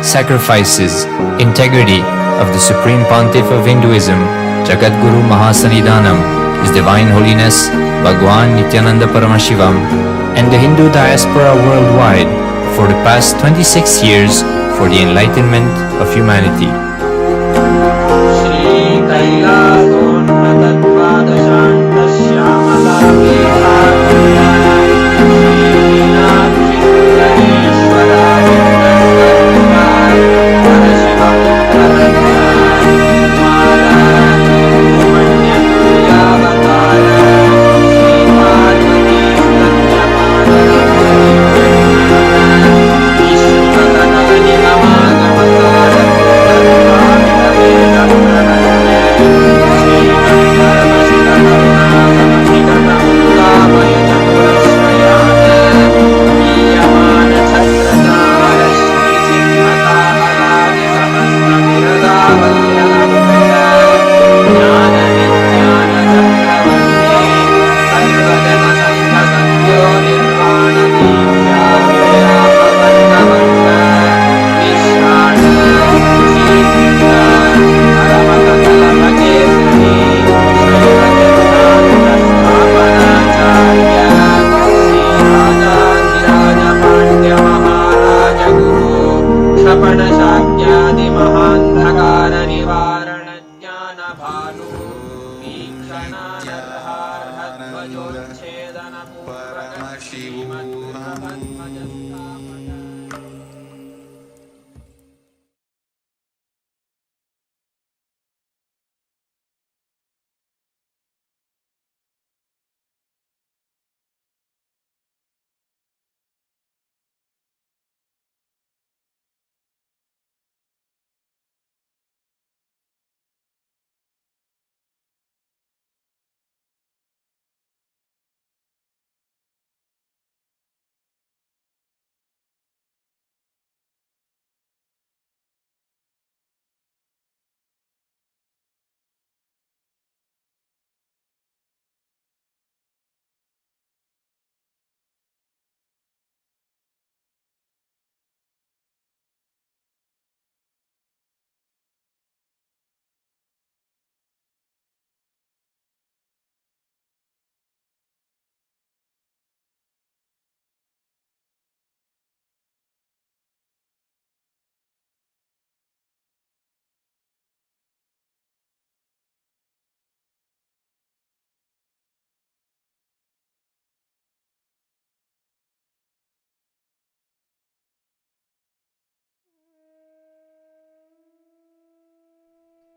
[SPEAKER 8] sacrifices, integrity of the Supreme Pontiff of Hinduism, Jagadguru Mahasannidhanam, His Divine Holiness Bhagwan Nithyananda Paramashivam, and the Hindu diaspora worldwide for the past 26 years for the enlightenment of humanity.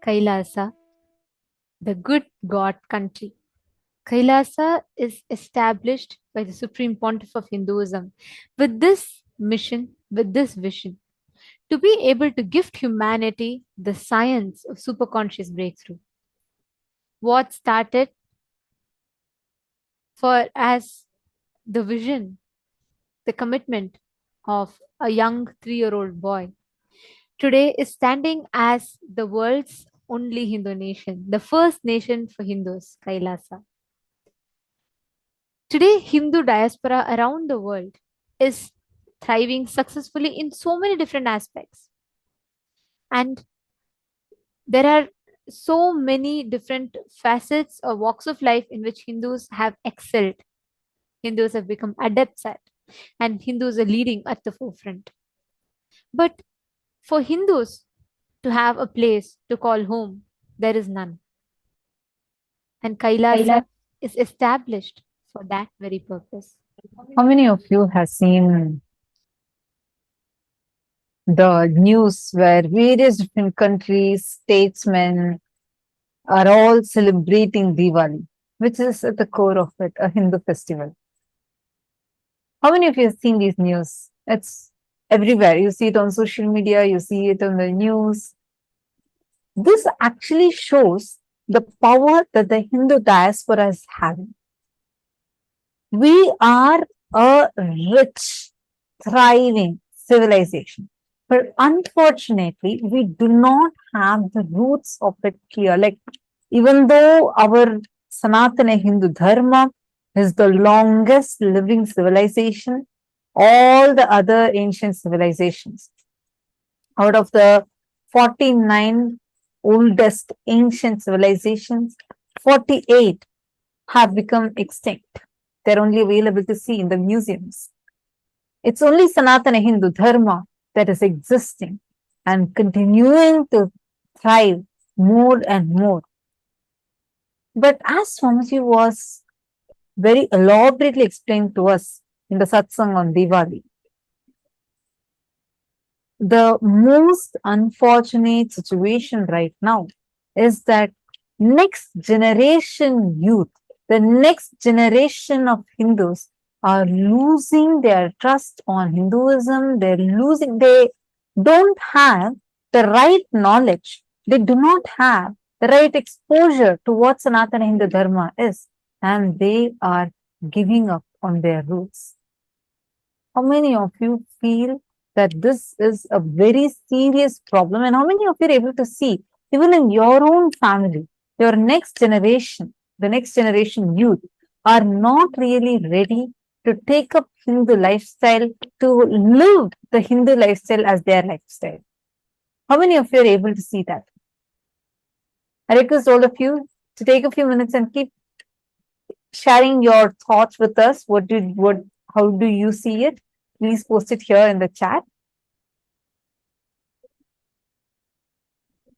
[SPEAKER 1] KAILASA, the good God country. KAILASA is established by the Supreme Pontiff of Hinduism with this mission, with this vision, to be able to gift humanity the science of superconscious breakthrough. What started for as the vision, the commitment of a young 3-year-old boy, today is standing as the world's only Hindu nation, the first nation for Hindus, KAILASA. Today, Hindu diaspora around the world is thriving successfully in so many different aspects. And there are so many different facets or walks of life in which Hindus have excelled. Hindus have become adepts at, and Hindus are leading at the forefront. But for Hindus to have a place to call home, there is none. And KAILASA is established for that very purpose.
[SPEAKER 2] How many of you have seen the news where various different countries, statesmen are all celebrating Diwali, which is at the core of it, a Hindu festival? How many of you have seen these news? It's everywhere. You see it on social media, you see it on the news. This actually shows the power that the Hindu diaspora is having. We are a rich, thriving civilization. But unfortunately, we do not have the roots of it clear. Like, even though our Sanatana Hindu Dharma is the longest living civilization, all the other ancient civilizations, out of the 49 oldest ancient civilizations, 48 have become extinct. They're only available to see in the museums. It's only Sanatana Hindu Dharma that is existing and continuing to thrive more and more. But as Swamiji was very elaborately explained to us in the satsang on Diwali, the most unfortunate situation right now is that next generation youth, the next generation of Hindus are losing their trust on Hinduism. They don't have the right knowledge. They do not have the right exposure to what Sanatana Hindu Dharma is, and they are giving up on their roots. How many of you feel that this is a very serious problem, and how many of you are able to see, even in your own family, your next generation, the next generation youth are not really ready to take up Hindu lifestyle, to live the Hindu lifestyle as their lifestyle? How many of you are able to see that? I request all of you to take a few minutes and keep sharing your thoughts with us. How do you see it? Please post it here in the chat.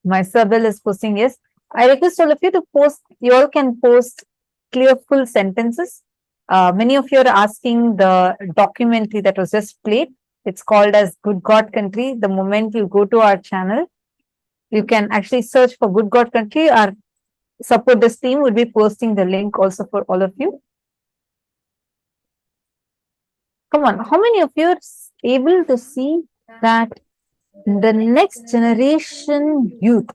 [SPEAKER 2] My Sabil is posting yes. I request all of you to post, you all can post clear full sentences. Many of you are asking the documentary that was just played. It's called as Good God Country. The moment you go to our channel, you can actually search for Good God Country. Our support this team will be posting the link also for all of you. Come on, how many of you are able to see that the next generation youth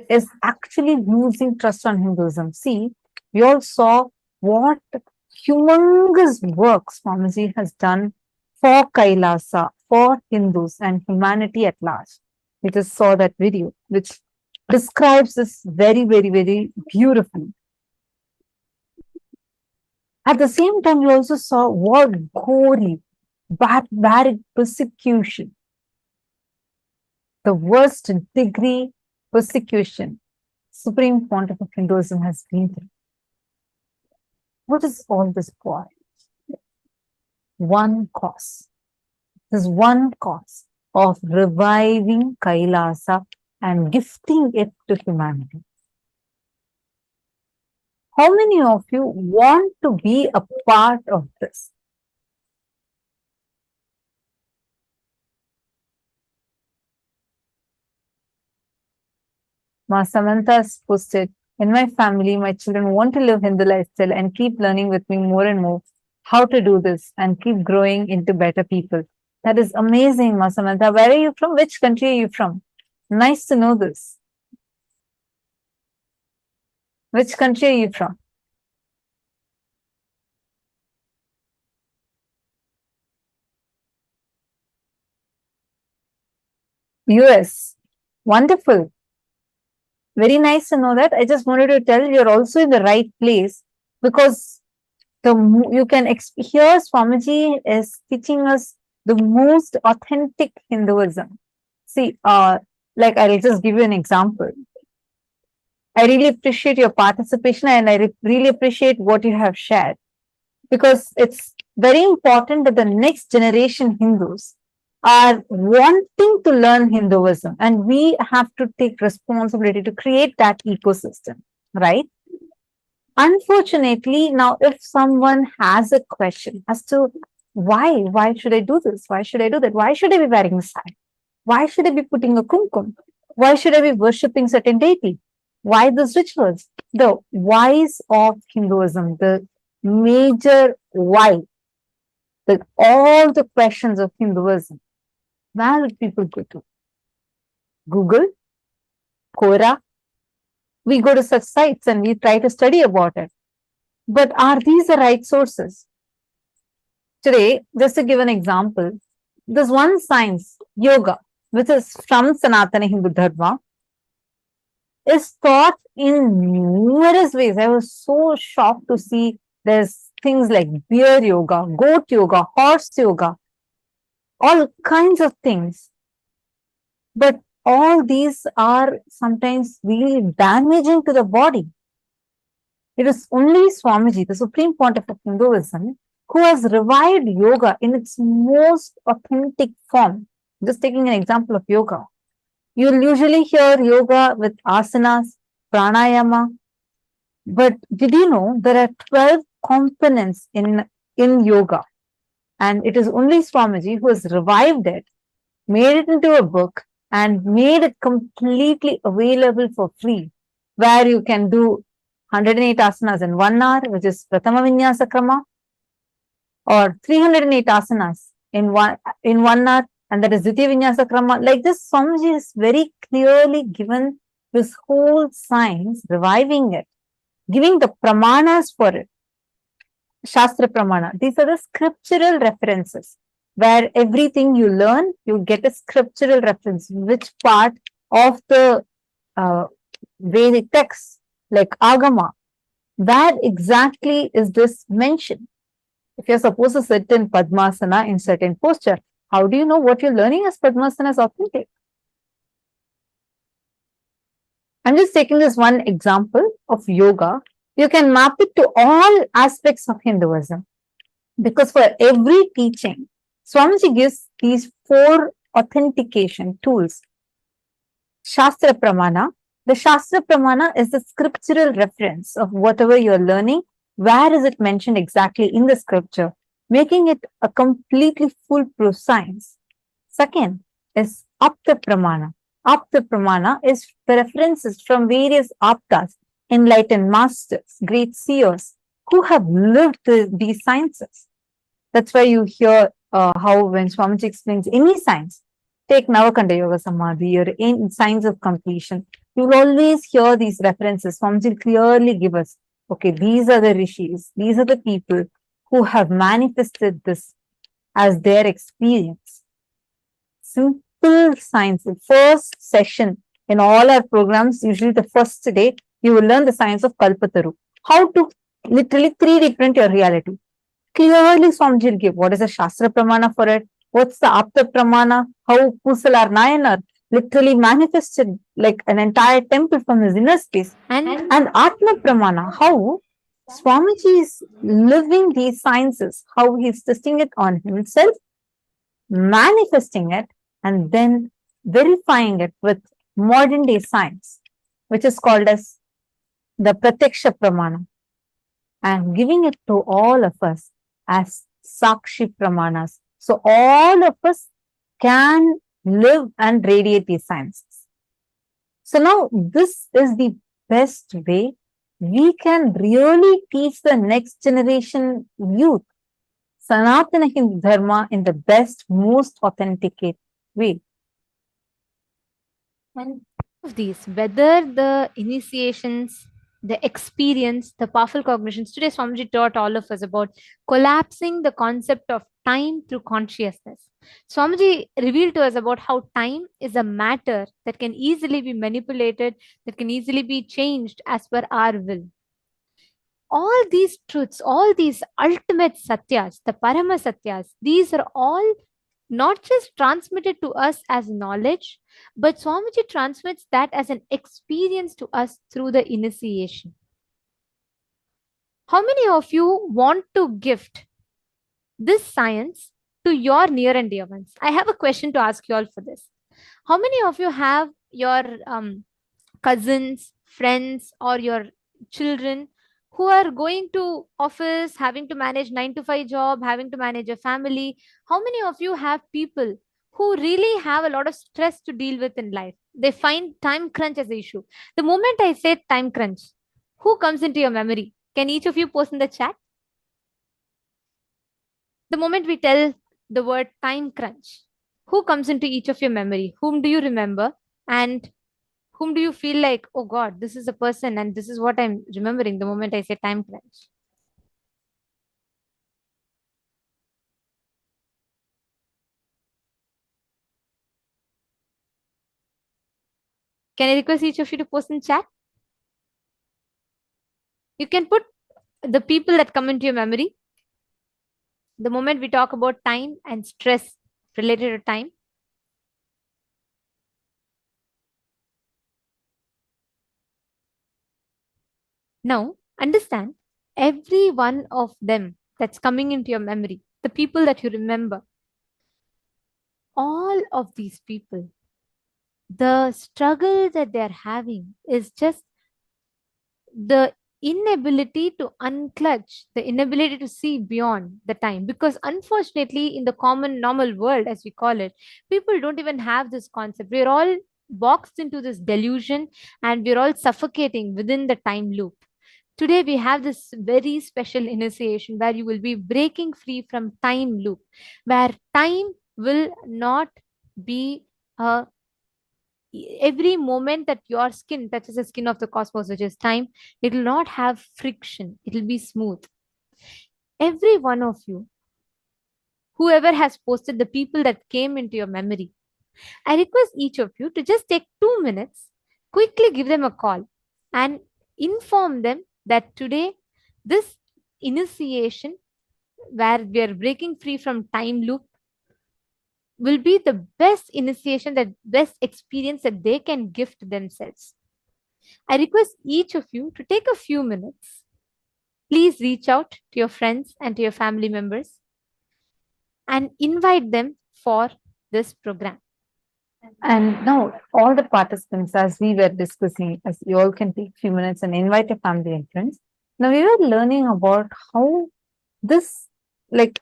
[SPEAKER 2] is actually losing trust on Hinduism? See, we all saw what humongous work Swamiji has done for KAILASA, for Hindus and humanity at large. We just saw that video, which describes this very, very, very beautifully. At the same time, we also saw what gory, barbaric persecution, the worst degree persecution Supreme Pontiff of Hinduism has been through. What is all this for? One cause. There's one cause of reviving KAILASA and gifting it to humanity. How many of you want to be a part of this? Ma Samantha has posted, in my family, my children want to live Hindu lifestyle and keep learning with me more and more how to do this and keep growing into better people. That is amazing, Ma Samantha. Where are you from? Which country are you from? Nice to know this. Which country are you from? US. Wonderful. Very nice to know that. I just wanted to tell you're also in the right place, because you can hear Swamiji is teaching us the most authentic Hinduism. See, like I'll just give you an example. I really appreciate your participation and I really appreciate what you have shared, because it's very important that the next generation Hindus are wanting to learn Hinduism, and we have to take responsibility to create that ecosystem, right? Unfortunately, now if someone has a question as to why should I do this? Why should I do that? Why should I be wearing a sari? Why should I be putting a kumkum? Why should I be worshipping certain deity? Why these rituals? The whys of Hinduism, the major why, all the questions of Hinduism, where would people go to? Google, Quora. We go to such sites and we try to study about it. But are these the right sources? Today, just to give an example, there's one science, yoga, which is from Sanatana Hindu Dharma, is taught in numerous ways. I was so shocked to see there's things like bear yoga, goat yoga, horse yoga, all kinds of things. But all these are sometimes really damaging to the body. It is only Swamiji, the Supreme Pontiff of Hinduism, who has revived yoga in its most authentic form. Just taking an example of yoga. You'll usually hear yoga with asanas, pranayama. But did you know there are 12 components in yoga? And it is only Swamiji who has revived it, made it into a book, and made it completely available for free, where you can do 108 asanas in 1 hour, which is Pratama Vinyasa Krama, or 308 asanas in one hour, and that is Dvitiya Vinyasa Krama. Like this, Swamiji has very clearly given this whole science, reviving it, giving the pramanas for it. Shastra Pramana. These are the scriptural references, where everything you learn, you get a scriptural reference, which part of the Vedic text, like Agama, where exactly is this mentioned? If you're supposed to sit in Padmasana in certain posture, how do you know what you're learning as Padmasana is authentic? I'm just taking this one example of yoga. You can map it to all aspects of Hinduism, because for every teaching, Swamiji gives these 4 authentication tools. Shastra Pramana. The Shastra Pramana is the scriptural reference of whatever you're learning. Where is it mentioned exactly in the scripture, making it a completely foolproof science. Second is Apta Pramana. Apta Pramana is the references from various aptas, enlightened masters, great seers, who have lived these sciences. That's why you hear how when Swamiji explains any science, take Navakanda Yoga Samadhi or in Science of Completion, you will always hear these references. Swamiji clearly give us, okay, these are the rishis, these are the people who have manifested this as their experience. Simple science. The first session in all our programs, usually the first day, you will learn the science of Kalpataru. How to literally 3D print your reality. Clearly, Swamiji will give what is the Shastra Pramana for it, what's the Apta Pramana, how Pusalar Nayanar literally manifested like an entire temple from his inner space, and Atma Pramana, how Swamiji is living these sciences, how he's testing it on himself, manifesting it, and then verifying it with modern day science, which is called as the Pratyaksha Pramana, and giving it to all of us as Sakshi Pramanas. So all of us can live and radiate these sciences. So now this is the best way we can really teach the next generation youth Sanatana Hindu Dharma in the best, most authenticate way.
[SPEAKER 1] And of these, whether the initiations, the experience, the powerful cognitions. Today, Swamiji taught all of us about collapsing the concept of time through consciousness. Swamiji revealed to us about how time is a matter that can easily be manipulated, that can easily be changed as per our will. All these truths, all these ultimate satyas, the Parama Satyas, these are all not just transmitted to us as knowledge, but Swamiji transmits that as an experience to us through the initiation. How many of you want to gift this science to your near and dear ones? I have a question to ask you all for this. How many of you have your cousins, friends, or your children who are going to office, having to manage 9 to 5 job, having to manage a family. How many of you have people who really have a lot of stress to deal with in life? They find time crunch as an issue. The moment I say time crunch, who comes into your memory? Can each of you post in the chat? The moment we tell the word time crunch, who comes into each of your memory? Whom do you remember? And whom do you feel like, oh God, this is a person and this is what I'm remembering the moment I say time crunch? Can I request each of you to post in chat? You can put the people that come into your memory. The moment we talk about time and stress related to time. Now, understand every one of them that's coming into your memory, the people that you remember, all of these people, the struggle that they're having is just the inability to unclutch, the inability to see beyond the time. Because unfortunately, in the common normal world, as we call it, people don't even have this concept. We're all boxed into this delusion and we're all suffocating within the time loop. Today, we have this very special initiation where you will be breaking free from time loop, where time will not be a every moment that your skin touches the skin of the cosmos, which is time, it will not have friction. It will be smooth. Every one of you, whoever has posted the people that came into your memory, I request each of you to just take 2 minutes, quickly give them a call and inform them that today, this initiation where we are breaking free from time loop will be the best initiation, the best experience that they can gift themselves. I request each of you to take a few minutes. Please reach out to your friends and to your family members and invite them for this program.
[SPEAKER 2] And now, all the participants, as we were discussing, as you all can take a few minutes and invite your family and friends. Now, we were learning about how this, like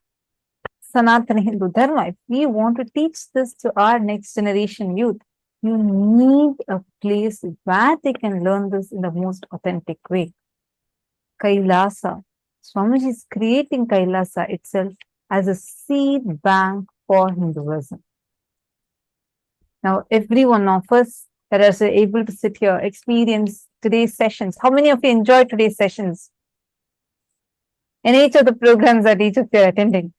[SPEAKER 2] Sanatana Hindu Dharma, if we want to teach this to our next generation youth, you need a place where they can learn this in the most authentic way. KAILASA. Swamiji is creating KAILASA itself as a seed bank for Hinduism. Now, every one of us that are able to sit here, experience today's sessions. How many of you enjoyed today's sessions? In each of the programs that each of you are attending.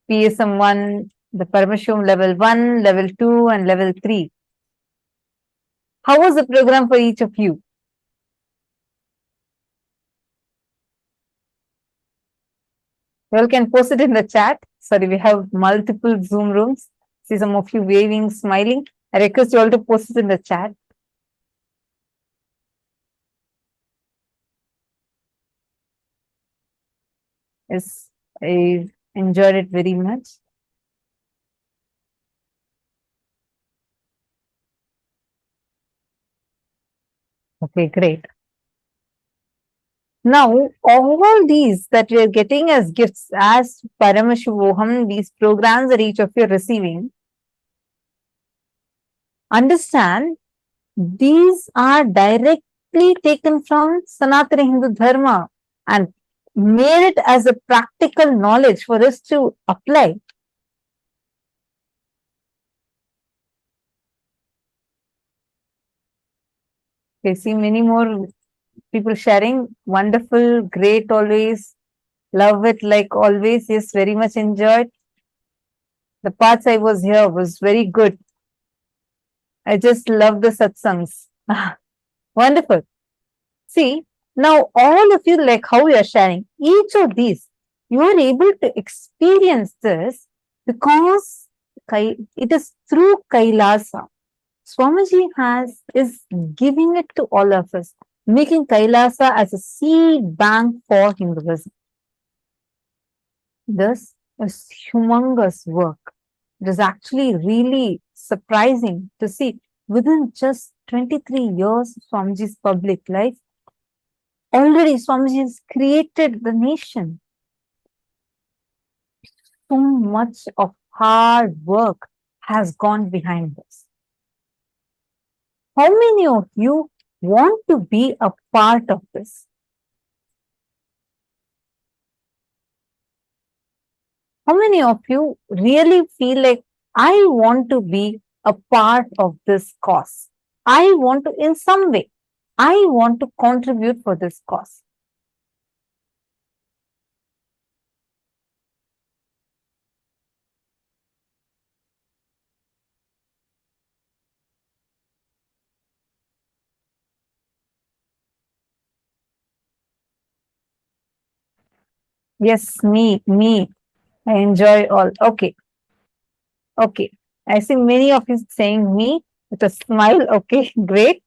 [SPEAKER 2] PSM 1, the Paramashivoham Level 1, Level 2, and Level 3. How was the program for each of you? You all can post it in the chat. Sorry, we have multiple Zoom rooms. See some of you waving, smiling. I request you all to post it in the chat. Yes, I enjoyed it very much. Okay, great. Now, all these that we are getting as gifts as Paramashivoham, these programs that each of you are receiving, understand these are directly taken from Sanatana Hindu Dharma and made it as a practical knowledge for us to apply. Okay, see many more people sharing. Wonderful, great always. Love it like always. Yes, very much enjoyed. The parts I was here was very good. I just love the satsangs. Wonderful. See, now all of you, like how you are sharing, each of these, you are able to experience this because it is through KAILASA. Swamiji is giving it to all of us, making KAILASA as a seed bank for Hinduism. This is humongous work. It is actually really surprising to see within just 23 years of Swamiji's public life, Already Swamiji has created the nation. So much of hard work has gone behind this. How many of you want to be a part of this? How many of you really feel like, I want to be a part of this cause? I want to, in some way, I want to contribute for this cause. Yes, me. I enjoy all. Okay. I see many of you saying me with a smile. Okay, great.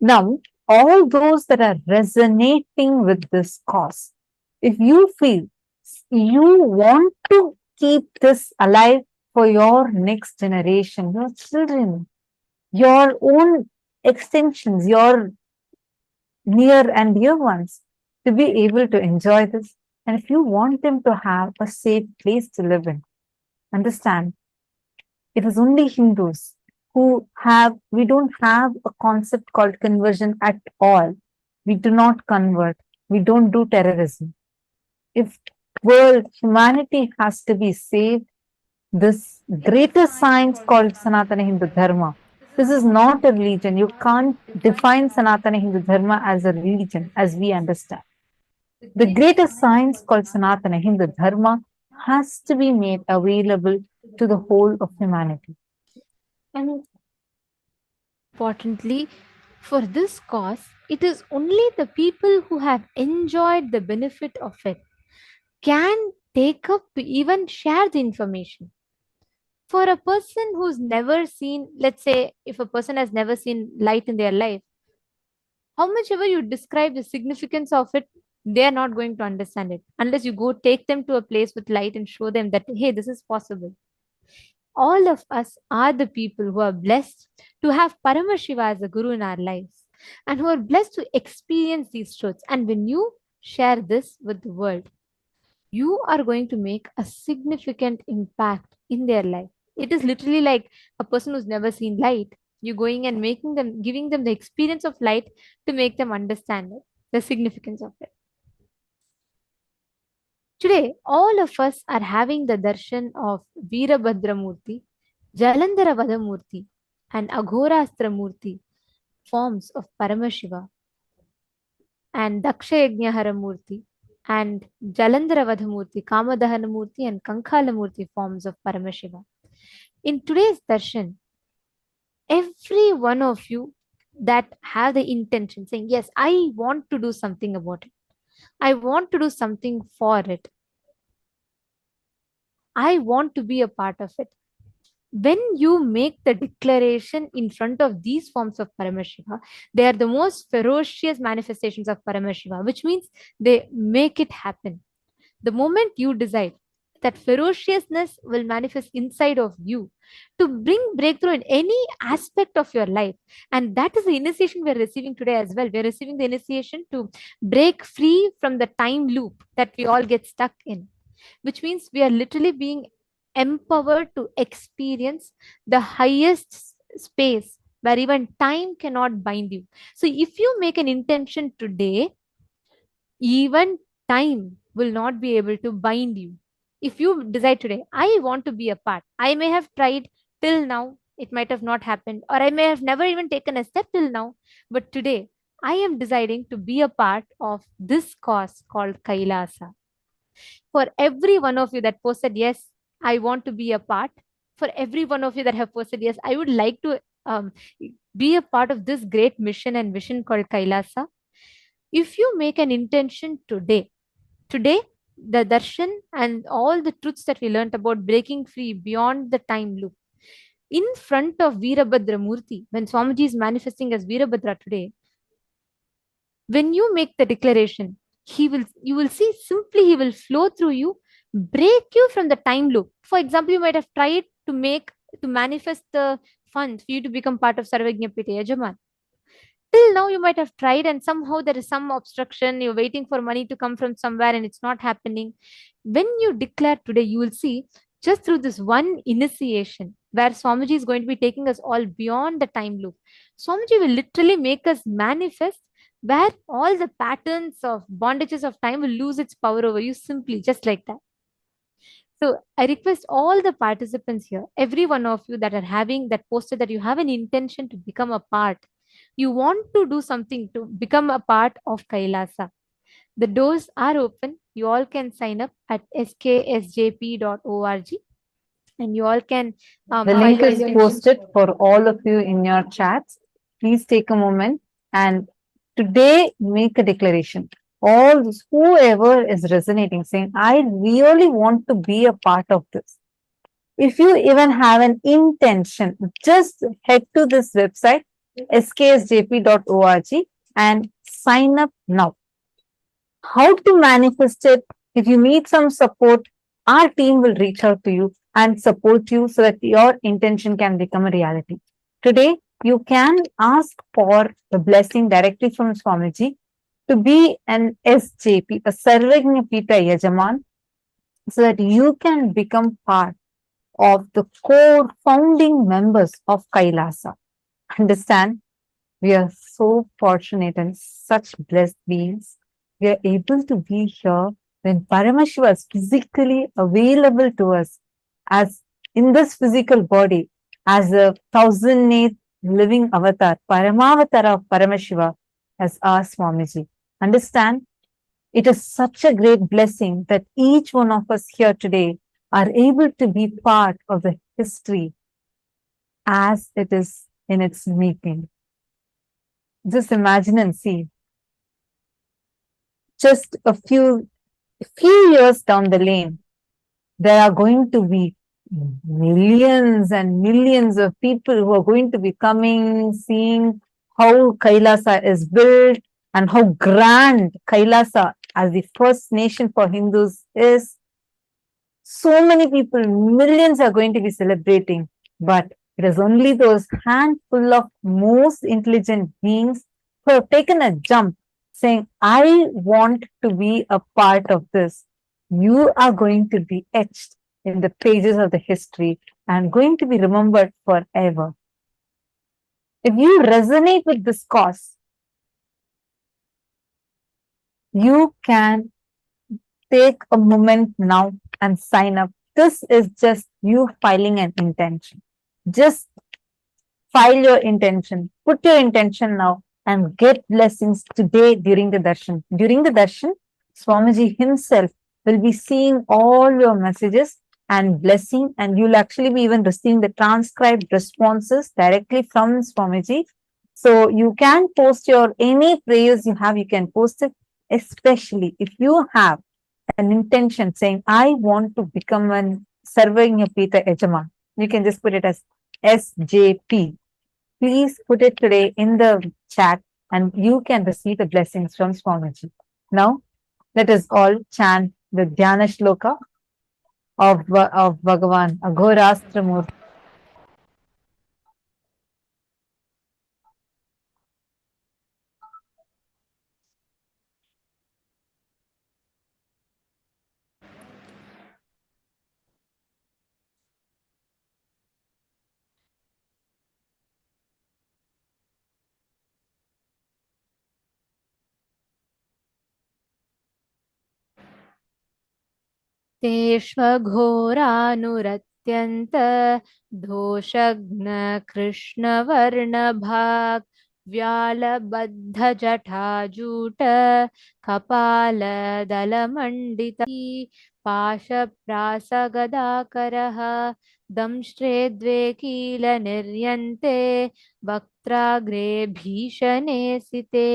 [SPEAKER 2] Now, all those that are resonating with this cause, if you feel you want to keep this alive for your next generation, your children, your own extensions, your near and dear ones, to be able to enjoy this, and if you want them to have a safe place to live in, understand, it is only Hindus we don't have a concept called conversion at all. We do not convert. We don't do terrorism. If humanity has to be saved, this greater science called Sanatana Hindu Dharma, this is not a religion. You can't define Sanatana Hindu Dharma as a religion as we understand. The greater science called Sanatana Hindu Dharma has to be made available to the whole of humanity. And
[SPEAKER 1] importantly, for this cause, it is only the people who have enjoyed the benefit of it can take up to even share the information. For a person who's never seen, let's say, if a person has never seen light in their life, how much ever you describe the significance of it, they are not going to understand it unless you go take them to a place with light and show them that, hey, this is possible. All of us are the people who are blessed to have Paramashiva as a guru in our lives and who are blessed to experience these truths. And when you share this with the world, you are going to make a significant impact in their life. It is literally like a person who's never seen light. You're going and giving them the experience of light to make them understand it, the significance of it. Today, all of us are having the darshan of Veerabhadramurti, Jalandhara Vadamurti, and Aghorastra Murti, forms of Paramashiva, and Dakshayajnahara Murti, and Jalandhara Vadhamurti, Kamadahana Murti, and Kankhala Murti, forms of Paramashiva. In today's darshan, every one of you that have the intention saying, yes, I want to do something about it. I want to do something for it. I want to be a part of it. When you make the declaration in front of these forms of Paramashiva, they are the most ferocious manifestations of Paramashiva, which means they make it happen. The moment you decide, that ferociousness will manifest inside of you to bring breakthrough in any aspect of your life. And that is the initiation we're receiving today as well. We're receiving the initiation to break free from the time loop that we all get stuck in, which means we are literally being empowered to experience the highest space where even time cannot bind you. So if you make an intention today, even time will not be able to bind you. If you decide today, I want to be a part, I may have tried till now, it might have not happened, or I may have never even taken a step till now, but today I am deciding to be a part of this cause called Kailasa. For every one of you that posted, yes, I want to be a part, for every one of you that have posted, yes, I would like to be a part of this great mission and vision called Kailasa. If you make an intention today, the darshan and all the truths that we learned about breaking free beyond the time loop, in front of Veerabhadra Murti, when Swamiji is manifesting as Veerabhadra today, when you make the declaration, you will see simply he will flow through you, break you from the time loop. For example, you might have tried to manifest the funds for you to become part of Sarvajna Pite Yajaman. till now you might have tried and somehow there is some obstruction, you're waiting for money to come from somewhere and it's not happening. When you declare today, you will see just through this one initiation where Swamiji is going to be taking us all beyond the time loop. Swamiji will literally make us manifest where all the patterns of bondages of time will lose its power over you simply just like that. So I request all the participants here, every one of you that are having that poster, that you have an intention to become a part. You want to do something to become a part of Kailasa. The doors are open. You all can sign up at sksjp.org and you all can
[SPEAKER 2] The link is posted for all of you in your chats. Please take a moment and today make a declaration. All this, whoever is resonating, saying, I really want to be a part of this. If you even have an intention, just head to this website, sksjp.org, and sign up now. How to manifest it? If you need some support, our team will reach out to you and support you so that your intention can become a reality. Today, you can ask for the blessing directly from Swamiji to be an SJP, a Sarvajñapita Yajaman, so that you can become part of the core founding members of Kailasa. Understand? We are so fortunate and such blessed beings. We are able to be here when Paramashiva is physically available to us as in this physical body as a 1008th living avatar, Paramavatara of Paramashiva as our Swamiji. Understand? It is such a great blessing that each one of us here today are able to be part of the history as it is in its making. Just imagine and see. Just a few years down the lane, there are going to be millions and millions of people who are going to be coming, seeing how Kailasa is built and how grand Kailasa as the first nation for Hindus is. So many people, millions are going to be celebrating, but it is only those handful of most intelligent beings who have taken a jump saying, I want to be a part of this. You are going to be etched in the pages of the history and going to be remembered forever. If you resonate with this cause, you can take a moment now and sign up. This is just you filing an intention. Just file your intention, put your intention now and get blessings today during the darshan. During the darshan, Swamiji himself will be seeing all your messages and blessing, and you'll actually be even receiving the transcribed responses directly from Swamiji. So you can post your any prayers you have, you can post it, especially if you have an intention saying, I want to become an Sarvajñapita Yajaman. You can just put it as SJP. Please put it today in the chat and you can receive the blessings from Swamiji. Now, let us all chant the Dhyana Shloka of Bhagavan Aghorastramurti.
[SPEAKER 1] तेष्वघोरानुरत्यन्त दोषघ्न कृष्णवर्णभाक् व्यालबद्धजटाजूट कपालदलमण्डितः पाशप्रासगदाकरः दंष्ट्रे द्वे कीलनिर्यन्ते वक्त्राग्रे भीषणे सिते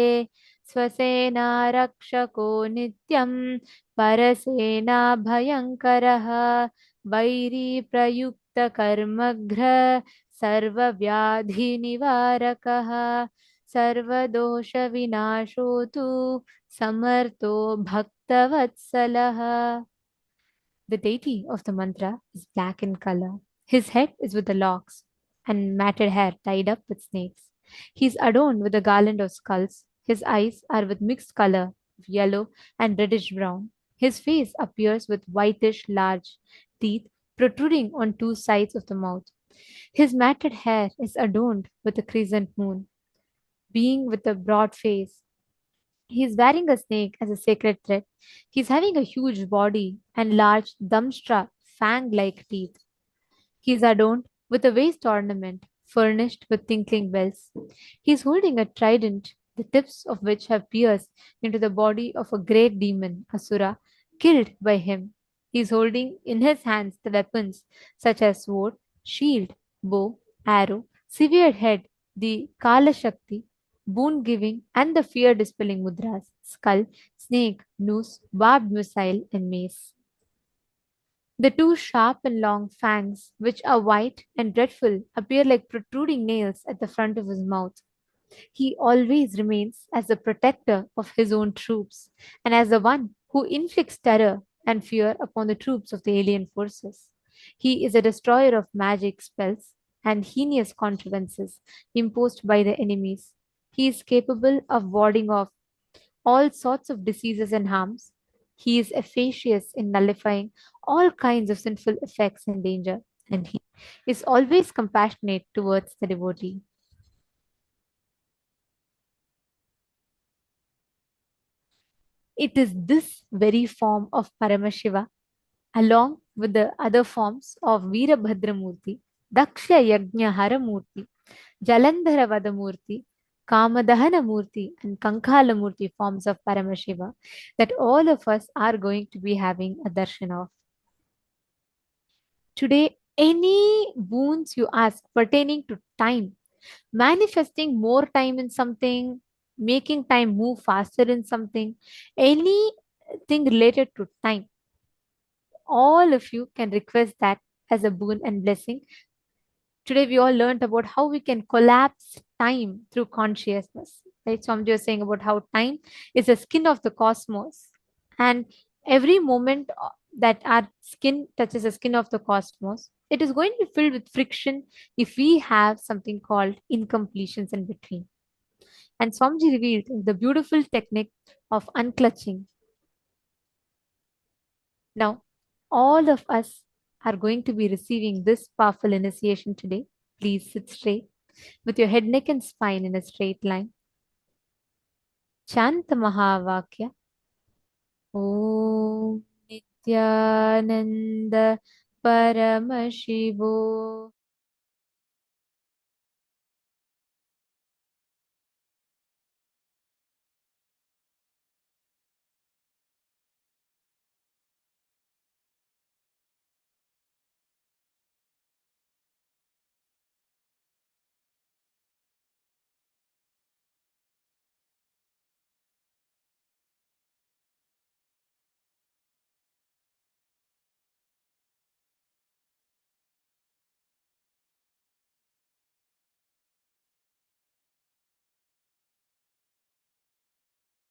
[SPEAKER 1] स्वसेनारक्षको नित्यम् परसेना भयङ्करः vary प्रयुक्त कर्मघ्र सर्वव्याधिनिवारकः सर्वदोष विनाशो तु समर्थो भक्तवत्सलः. The deity of the mantra is black in color. His head is with the locks and matted hair tied up with snakes. He is adorned with a garland of skulls. His eyes are with mixed color of yellow and reddish brown. His face appears with whitish large teeth protruding on two sides of the mouth. His matted hair is adorned with a crescent moon, being with a broad face. He is wearing a snake as a sacred thread. He is having a huge body and large dumbstra fang-like teeth. He is adorned with a waist ornament furnished with tinkling bells. He is holding a trident, the tips of which have pierced into the body of a great demon, Asura, killed by him. He is holding in his hands the weapons such as sword, shield, bow, arrow, severed head, the Kala Shakti, boon giving, and the fear dispelling mudras, skull, snake, noose, barbed missile, and mace. The two sharp and long fangs, which are white and dreadful, appear like protruding nails at the front of his mouth. He always remains as the protector of his own troops and as the one who inflicts terror and fear upon the troops of the alien forces. He is a destroyer of magic spells and heinous contrivances imposed by the enemies. He is capable of warding off all sorts of diseases and harms. He is efficacious in nullifying all kinds of sinful effects and danger, and he is always compassionate towards the devotee. It is this very form of Paramashiva, along with the other forms of Veerabhadramurti, Daksha Yajna Haramurti, Jalandhara Vadamurti, Kamadahana Murti, and Kankhala Murti forms of Paramashiva that all of us are going to be having a darshan of. Today, any boons you ask pertaining to time, manifesting more time in something, making time move faster in something, anything related to time, all of you can request that as a boon and blessing. Today, we all learned about how we can collapse time through consciousness. Right? Swamiji was saying about how time is the skin of the cosmos. And every moment that our skin touches the skin of the cosmos, it is going to be filled with friction if we have something called incompletions in between. And Swamiji revealed the beautiful technique of unclutching. Now, all of us are going to be receiving this powerful initiation today. Please sit straight with your head, neck, and spine in a straight line. Chanta Mahavakya. Om Nithyananda Paramashivo